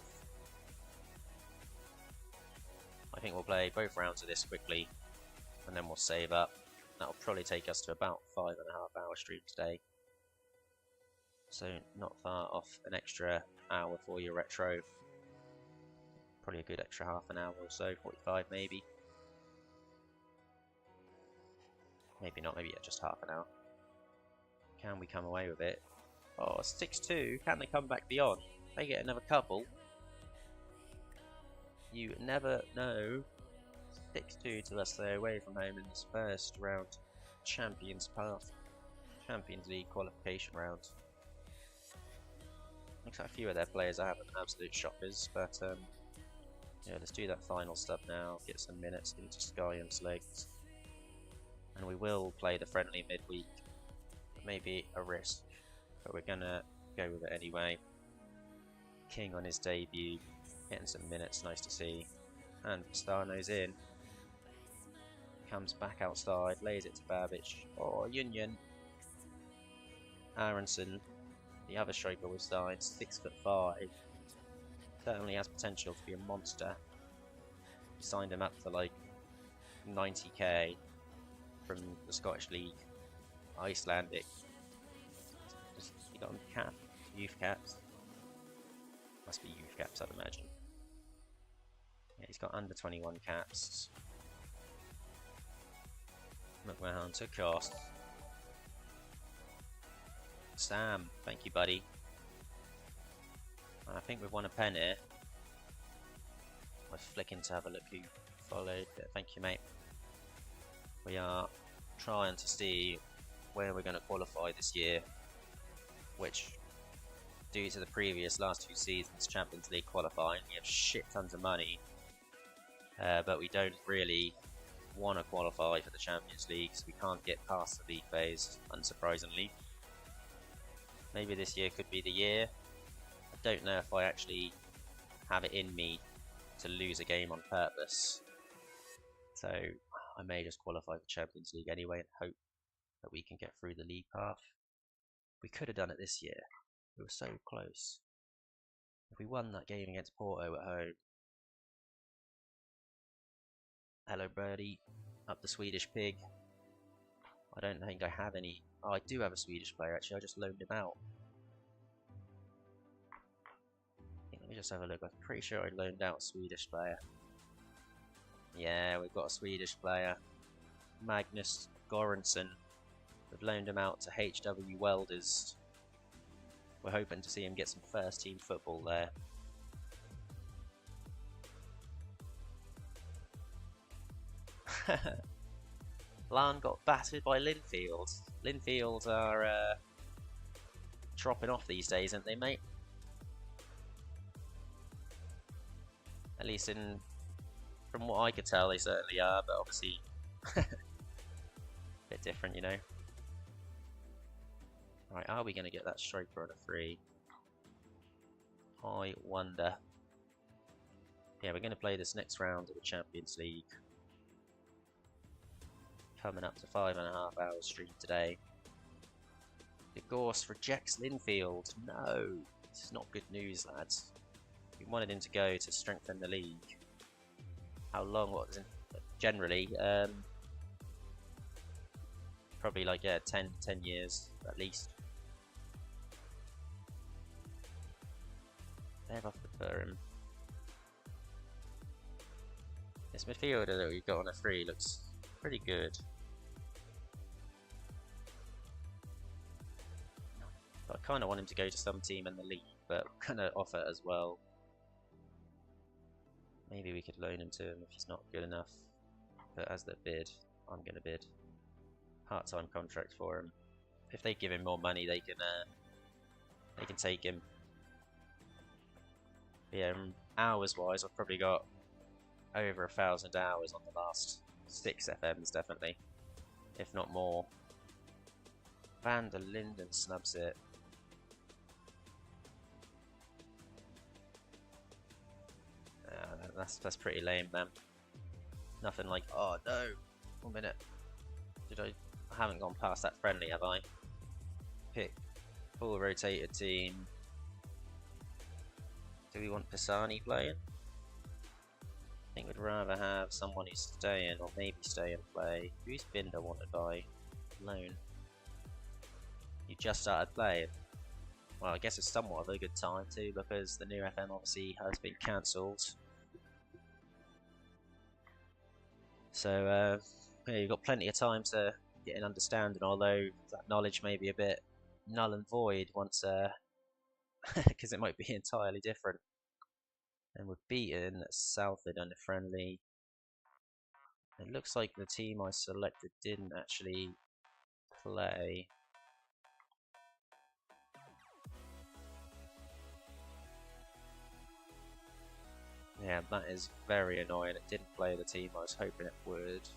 I think we'll play both rounds of this quickly. And then we'll save up. That'll probably take us to about 5.5 hour stream today. So not far off an extra hour for your retro. Probably a good extra half an hour or so, 45 maybe. Maybe not, maybe yeah, just half an hour. Can we come away with it? Oh, 6-2. Can they come back beyond? They get another couple. You never know. 6-2 to us there away from home in this first round. Champions League qualification round. Looks like a few of their players are having absolute shockers, but yeah, let's do that final stuff now. Get some minutes into Skyham's legs. And we will play the friendly midweek. Maybe a risk, but we're gonna go with it anyway. King on his debut, getting some minutes, nice to see. And Stano's in. Comes back outside, lays it to Babic. Oh, Union. Aronson, the other striker we've signed, 6'5". Certainly has potential to be a monster. We signed him up for like 90k from the Scottish League. Icelandic. Just, he got him cap, youth caps. Must be youth caps, I'd imagine. Yeah, he's got under 21 caps. McMahon to Cost. Sam, thank you, buddy. And I think we've won a pen here. I was flicking to have a look who followed. Thank you, mate. We are trying to see where we're going to qualify this year, which, due to the previous last 2 seasons Champions League qualifying, we have shit tons of money, but we don't really want to qualify for the Champions League, so we can't get past the league phase, unsurprisingly. Maybe this year could be the year. I don't know if I actually have it in me to lose a game on purpose, so I may just qualify for Champions League anyway and hope that we can get through the league path. We could have done it this year. We were so close. If we won that game against Porto at home. Hello, Birdie. Up the Swedish pig. I don't think I have any. Oh, I do have a Swedish player actually. I just loaned him out. Let me just have a look. I'm pretty sure I loaned out a Swedish player. Yeah, we've got a Swedish player, Magnus Goransson. We've loaned him out to HW Welders. We're hoping to see him get some first team football there. Larne got battered by Linfield. Linfield are dropping off these days, aren't they, mate? At least from what I could tell, they certainly are, but obviously a bit different, you know. Right, are we going to get that striker on a free? I wonder. Yeah, we're going to play this next round of the Champions League. Coming up to 5.5 hours stream today. De Gorst rejects Linfield. No, this is not good news, lads. We wanted him to go to strengthen the league. How long? What is it? Generally, probably like 10 years at least. They've offered for him. This midfielder that we got on a free looks pretty good. But I kind of want him to go to some team in the league, but we're going to offer as well. Maybe we could loan him to him if he's not good enough. But as the bid, I'm going to bid part-time contract for him. If they give him more money, they can take him. Yeah, hours-wise, I've probably got over 1,000 hours on the last 6 FMs, definitely, if not more. Van der Linden snubs it. That's pretty lame, man. Nothing like, oh no, 1 minute. I haven't gone past that friendly, have I? Pick full rotated team. Do we want Pisani playing? I think we'd rather have someone who's staying, or maybe stay and play. Who's Binder wanted by loan? You just started playing. Well, I guess it's somewhat of a good time too, because the new FM obviously has been cancelled. So yeah, you've got plenty of time to get an understanding, although that knowledge may be a bit null and void once, because it might be entirely different. And we're beaten Salford under friendly. It looks like the team I selected didn't actually play. Yeah, that is very annoying. It didn't play the team I was hoping it would.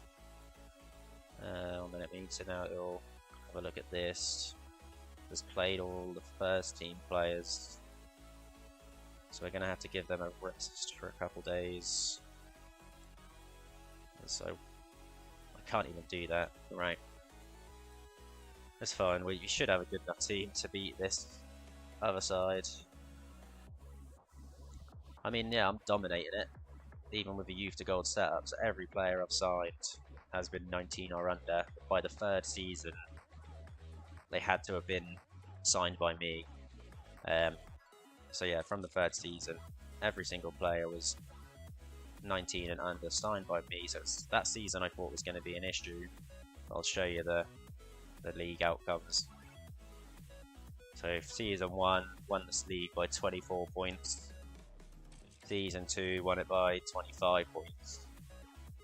1 minute meeting now, it'll have a look at this. It's played all the first team players. So we're going to have to give them a rest for a couple days. And so I can't even do that. Right. That's fine. We should have a good enough team to beat this other side. I mean, yeah, I'm dominating it. Even with the youth to gold setup. So every player I've signed has been 19 or under. By the 3rd season, they had to have been signed by me. So yeah, from the 3rd season, every single player was 19 and under, signed by me. So that season I thought was going to be an issue. I'll show you the league outcomes. So season 1 won this league by 24 points. Season 2 won it by 25 points.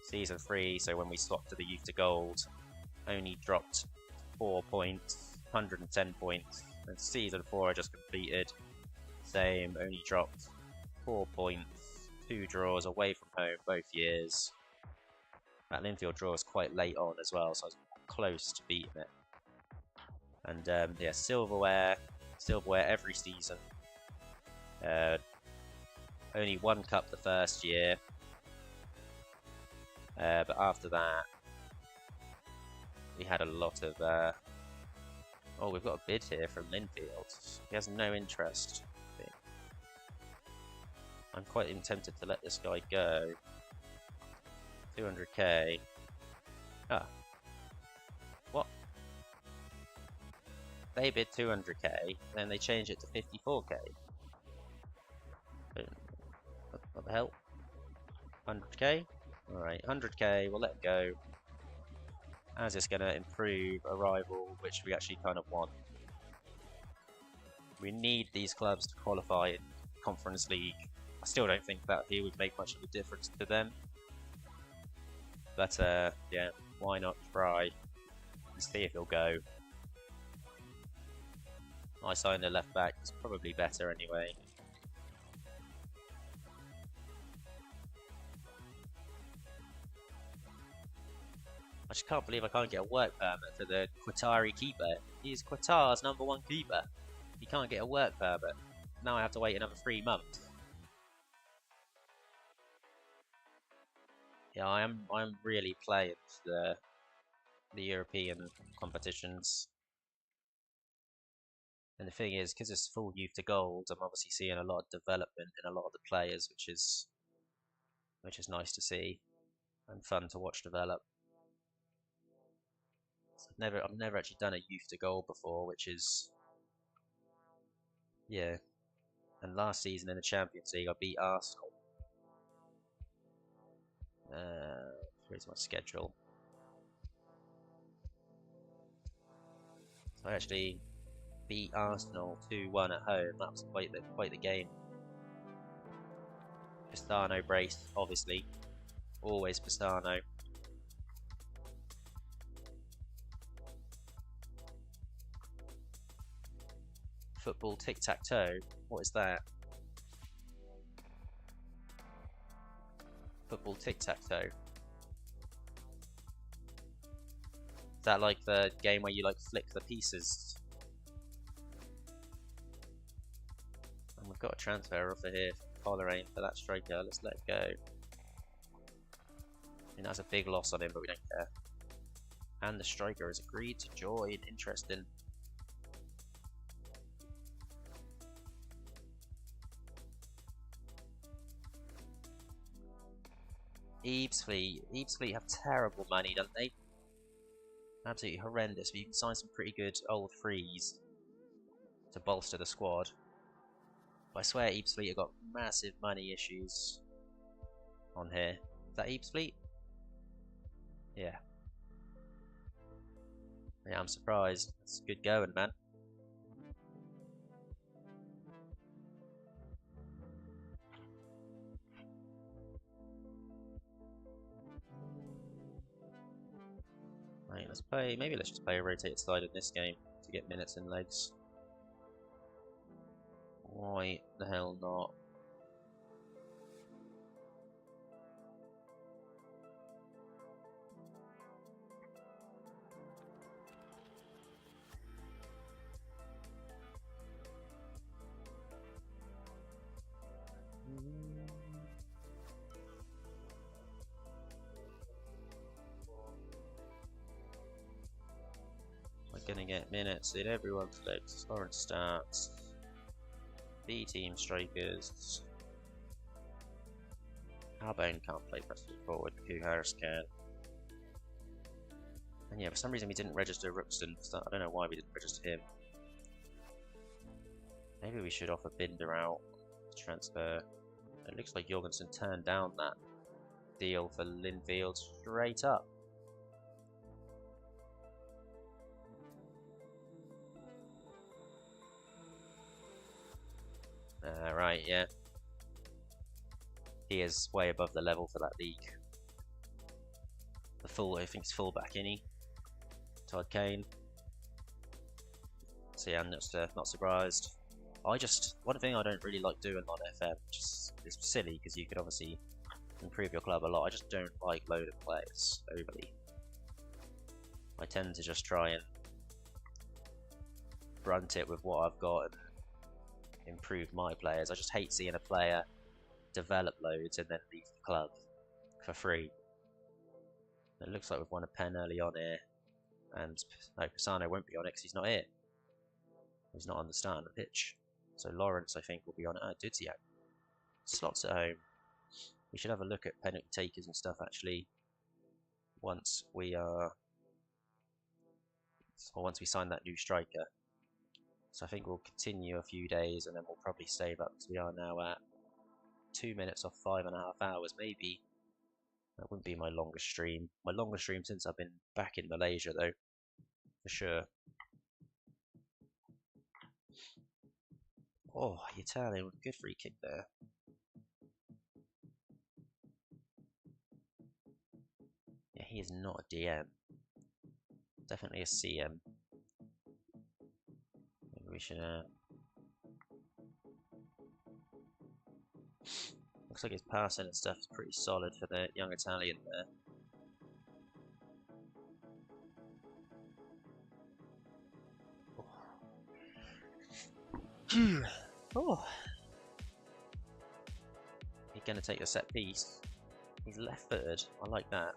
Season 3, so when we swapped to the youth to gold, only dropped 4 points, 110 points. And season 4 I just completed. Same, only dropped 4 points, 2 draws away from home both years. That Linfield draw was quite late on as well, so I was close to beating it. And yeah, silverware every season. Only 1 cup the first year, but after that we had a lot of oh, we've got a bid here from Linfield. He has no interest. I'm quite even tempted to let this guy go. 200k. Ah. What? they bid 200k, then they change it to 54k. What the hell? 100k? Alright, 100k, we'll let it go. As it's going to improve a rival, which we actually kind of want. We need these clubs to qualify in Conference League. I still don't think that he would make much of a difference to them. But yeah, why not try and see if he'll go. I signed a left back, it's probably better anyway. I just can't believe I can't get a work permit for the Qatari keeper. He's Qatar's #1 keeper. He can't get a work permit. Now I have to wait another 3 months. Yeah, I'm really playing the European competitions. And the thing is, because it's full youth to gold, I'm obviously seeing a lot of development in a lot of the players, which is nice to see and fun to watch develop. So I've never actually done a youth to gold before, which is, yeah. And last season in the Champions League, I beat Arsenal. Here's my schedule. So I actually beat Arsenal 2-1 at home. That was quite the game. Pistano brace, obviously. Always Pistano. Football tic-tac-toe. What is that? Football tic-tac-toe. Is that like the game where you like flick the pieces? And we've got a transfer offer here for Larne for that striker. Let's let it go. I mean, that's a big loss on him, but we don't care. And the striker has agreed to join. Interesting. Ebbsfleet have terrible money, don't they? Absolutely horrendous, but you can sign some pretty good old frees to bolster the squad. But I swear Ebbsfleet have got massive money issues on here. Is that Ebbsfleet? Yeah. Yeah, I'm surprised. It's good going, man. Right, let's play. Maybe let's just play a rotated side in this game to get minutes and legs. Why the hell not? We're gonna get minutes in everyone's legs. Larne starts. B team strikers. Albane can't play pressing forward. Harris can. And yeah, for some reason we didn't register Rookston. So I don't know why we didn't register him. Maybe we should offer Binder out. Transfer. It looks like Jorgensen turned down that deal for Linfield straight up. Right, yeah. He is way above the level for that league. I think it's fullback, isn't he? Todd Kane. So yeah, I'm not surprised. One thing I don't really like doing on FM, which is silly because you could obviously improve your club a lot. I just don't like loading players overly. I tend to just try and brunt it with what I've got and improve my players. I just hate seeing a player develop loads and then leave the club for free. It looks like we've won a pen early on here, and no, Pisano won't be on it because he's not here. He's not on the start of the pitch. So Lawrence, I think, will be on it. Dudziak. Slots at home. We should have a look at penalty takers and stuff actually once we sign that new striker. So I think we'll continue a few days and then we'll probably save up, because we are now at 2 minutes off 5.5 hours. Maybe that wouldn't be my longest stream. My longest stream since I've been back in Malaysia, though, for sure. Oh, Italian with a good free kick there. Yeah, he is not a DM. Definitely a CM. Maybe we should. Looks like his passing and stuff is pretty solid for the young Italian there. Oh. He's going to take the set piece. He's left-footed. I like that.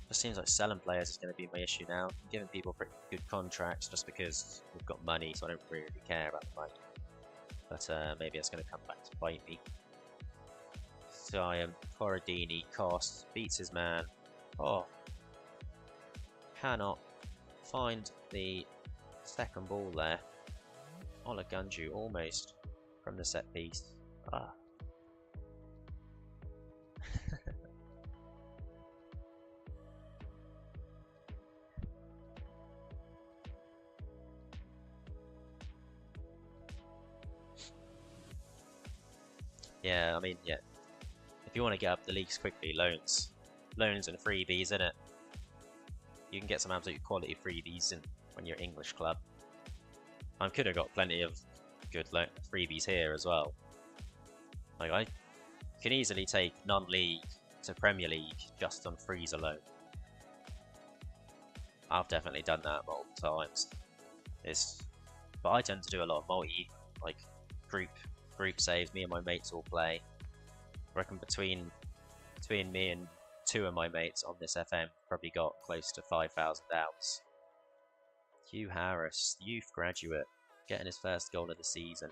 Just seems like selling players is going to be my issue now. I'm giving people pretty good contracts just because we've got money, so I don't really care about the money. But maybe it's going to come back to bite me. So I am Corradini. Cost beats his man. Oh, cannot find the second ball there. Olagunju almost from the set piece. Ah. Yeah, I mean, yeah. If you want to get up the leagues quickly, loans and freebies, innit? You can get some absolute quality freebies when you're English club. I could have got plenty of good freebies here as well. Like I can easily take non-league to Premier League just on frees alone. I've definitely done that multiple times. But I tend to do a lot of multi, like group saves. Me and my mates all play. I reckon between me and 2 of my mates on this FM, probably got close to 5,000 outs. Hugh Harris, youth graduate, getting his first goal of the season.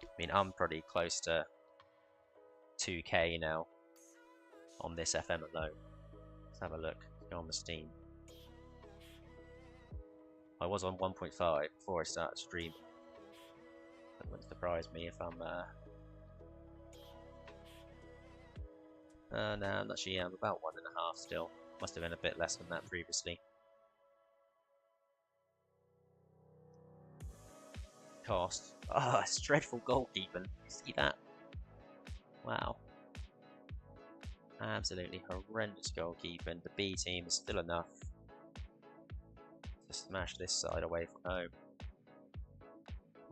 I mean, I'm probably close to 2k now on this FM alone. Let's have a look. Let's go on the Steam. I was on 1.5 before I started streaming. That wouldn't surprise me if I'm no, I'm actually I'm about 1.5 still. Must have been a bit less than that previously. Cost. Oh, it's dreadful goalkeeping. See that? Wow. Absolutely horrendous goalkeeping. The B team is still enough to smash this side away from home.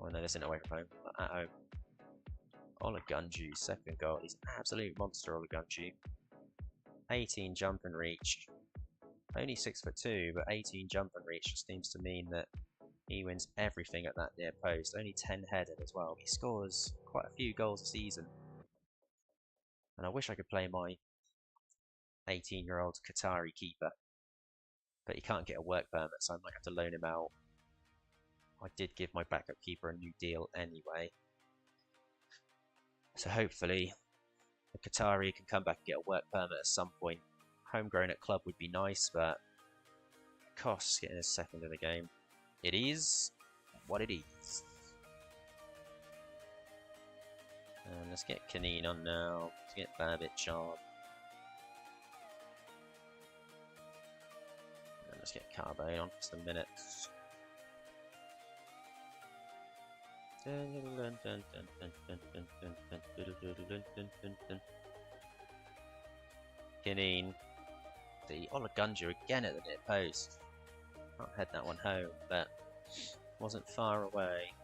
Oh no, this isn't away from home, but at home. Olagunju, second goal. He's an absolute monster, Olagunju. 18 jump and reach. Only 6'2", but 18 jump and reach just seems to mean that he wins everything at that near post. Only 10 headed as well. He scores quite a few goals a season. And I wish I could play my 18-year-old Qatari keeper. But he can't get a work permit, so I might have to loan him out. I did give my backup keeper a new deal anyway. So hopefully the Qatari can come back and get a work permit at some point. Homegrown at club would be nice, but costs getting his second in the game. It is what it is. And let's get Kaneen on now. Let's get Babic on. And let's get Carbone on for some minutes. Kaneen. The Olagunju again at the near post. Can't head that one home, but wasn't far away.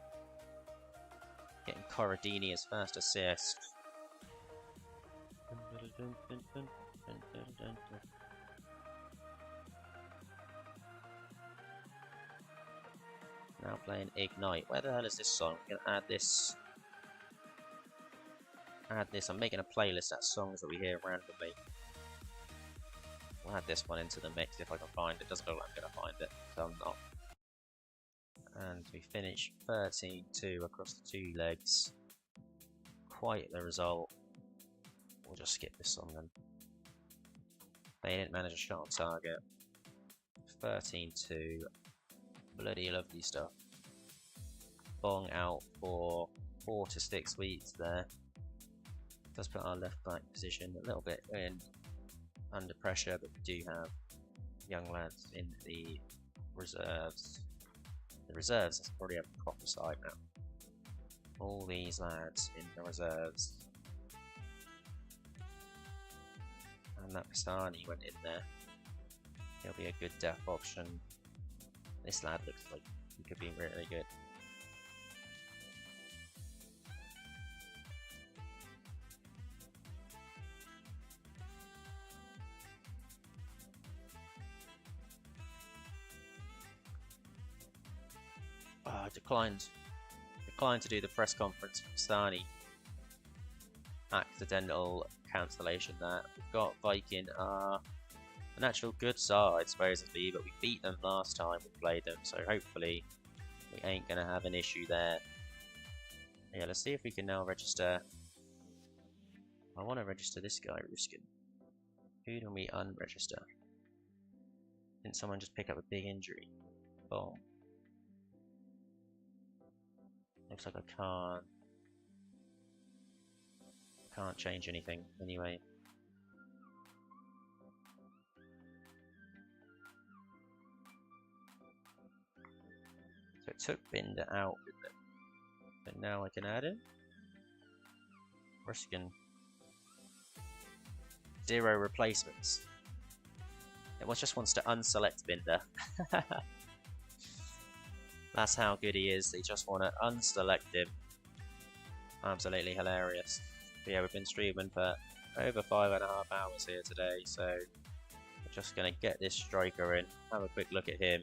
Getting Corradini his first assist. Now playing Ignite. Where the hell is this song? I'm gonna add this. I'm making a playlist of songs that we hear randomly. We'll add this one into the mix if I can find it. Doesn't look like I'm gonna find it, so I'm not. And we finish 13-2 across the 2 legs. Quite the result. We'll just skip this song then. They didn't manage a shot on target. 13-2. Bloody lovely stuff. Bong out for 4 to 6 weeks there. Does put our left back position a little bit under pressure, but we do have young lads in the reserves. The reserves probably have a proper side now. All these lads in the reserves. And that Pistani went in there. He'll be a good depth option. This lad looks like he could be really good. Declined to do the press conference for Pistani. Accidental cancellation there. We've got Viking an actual good side supposedly, but we beat them last time we played them, so hopefully we ain't gonna have an issue there. Yeah, let's see if we can now register. I want to register this guy, Ruskin. Who do we unregister? Didn't someone just pick up a big injury? Boom. Looks like I can't change anything anyway. So it took Binder out, didn't it? But now I can add him. Ruskin. 0 replacements. It just wants to unselect Binder. That's how good he is. They just want to unselect him. Absolutely hilarious. But yeah, we've been streaming for over 5.5 hours here today, so we're just going to get this striker in, have a quick look at him.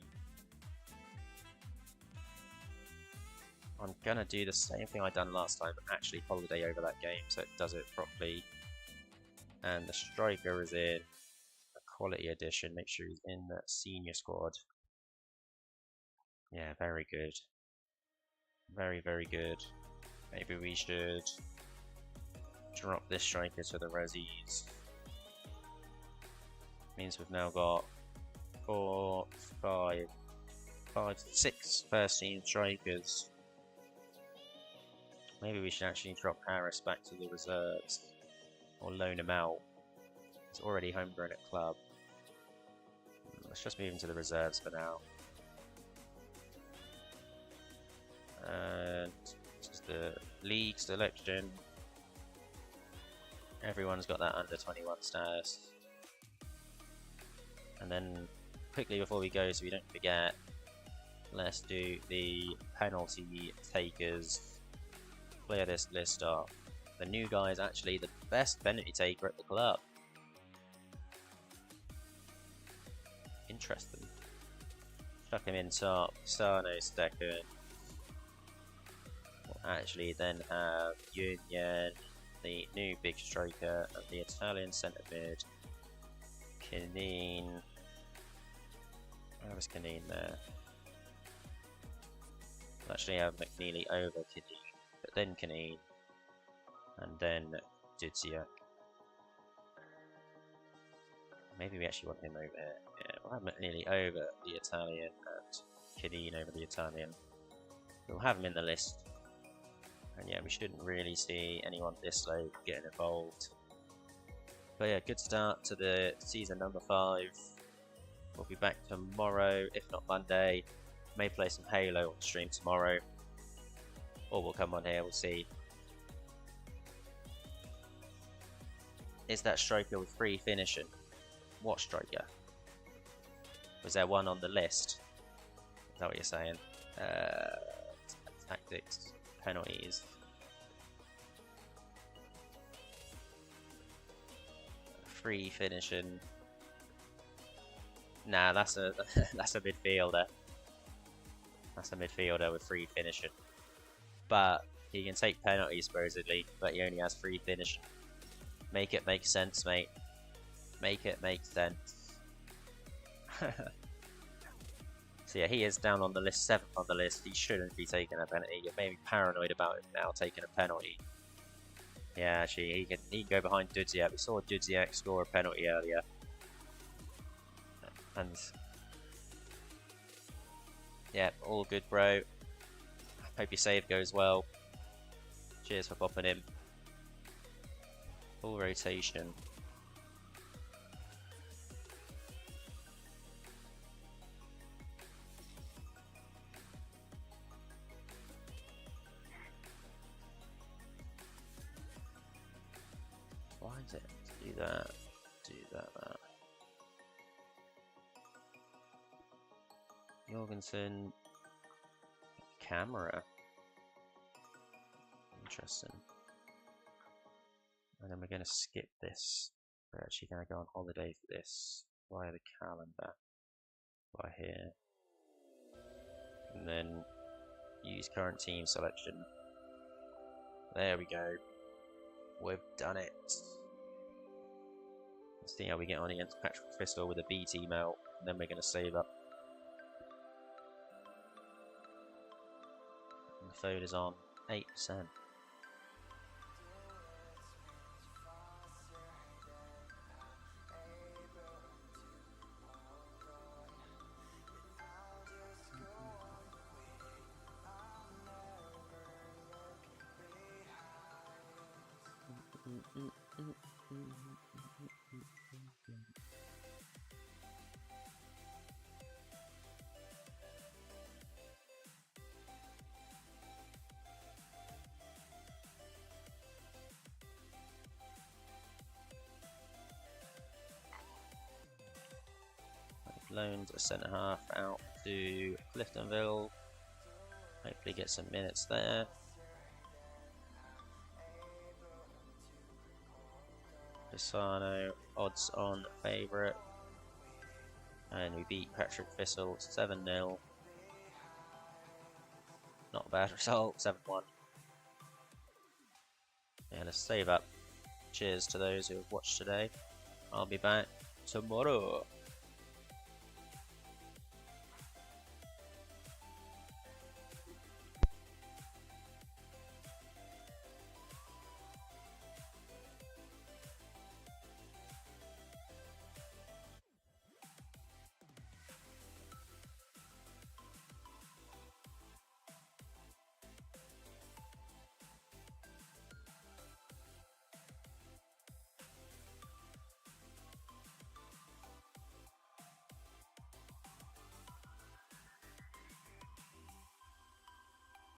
I'm going to do the same thing I done last time, but actually holiday over that game so it does it properly. And the striker is in a quality edition. Make sure he's in the senior squad. Yeah, very good. Very, very good. Maybe we should drop this striker to the Resies. Means we've now got 6 first team strikers. Maybe we should actually drop Harris back to the reserves. Or loan him out. He's already homegrown at club. Let's just move him to the reserves for now. And this is the league selection. Everyone's got that under 21 status. And then quickly before we go, so we don't forget, let's do the penalty takers. Clear this list off. The new guy is actually the best penalty taker at the club. Interesting. Chuck him in top. Sano second. We'll actually then have Union, the new big striker, and the Italian centre mid. Canine. Where was Canine there? We'll actually have McNeely over Canine, but then Canine, and then Dudziak. Maybe we actually want him over here. Yeah, we'll have McNeely over the Italian and Canine over the Italian. We'll have him in the list. And yeah, we shouldn't really see anyone this low getting involved. But yeah, good start to the season number 5. We'll be back tomorrow, if not Monday. May play some Halo on stream tomorrow. Or we'll come on here, we'll see. Is that striker with free finishing? What striker? Was there one on the list? Is that what you're saying? Tactics. Penalties. Free finishing. Nah, that's a that's a midfielder. That's a midfielder with free finishing. But he can take penalties supposedly, but he only has free finishing. Make it make sense, mate. Make it make sense. So yeah, he is down on the list, 7th on the list. He shouldn't be taking a penalty. You're maybe paranoid about him now taking a penalty. Yeah, actually, he can go behind Dudziak. We saw Dudziak score a penalty earlier. And yeah, all good, bro. Hope your save goes well. Cheers for popping in. Full rotation. Why is it? Do that. Do that. Jorgensen. Camera. Interesting. And then we're going to skip this. We're actually going to go on holiday for this via the calendar. By here. And then use current team selection. There we go. We've done it. Let's see how we get on against Patrick Fistel with a BT mail. And then we're going to save up. And the phone is on 8%. Loaned a centre half out to Cliftonville. Hopefully get some minutes there. Pisano, odds on favourite. And we beat Patrick Fistel 7-0. Not a bad result, 7-1. Yeah, let's save up. Cheers to those who have watched today. I'll be back tomorrow.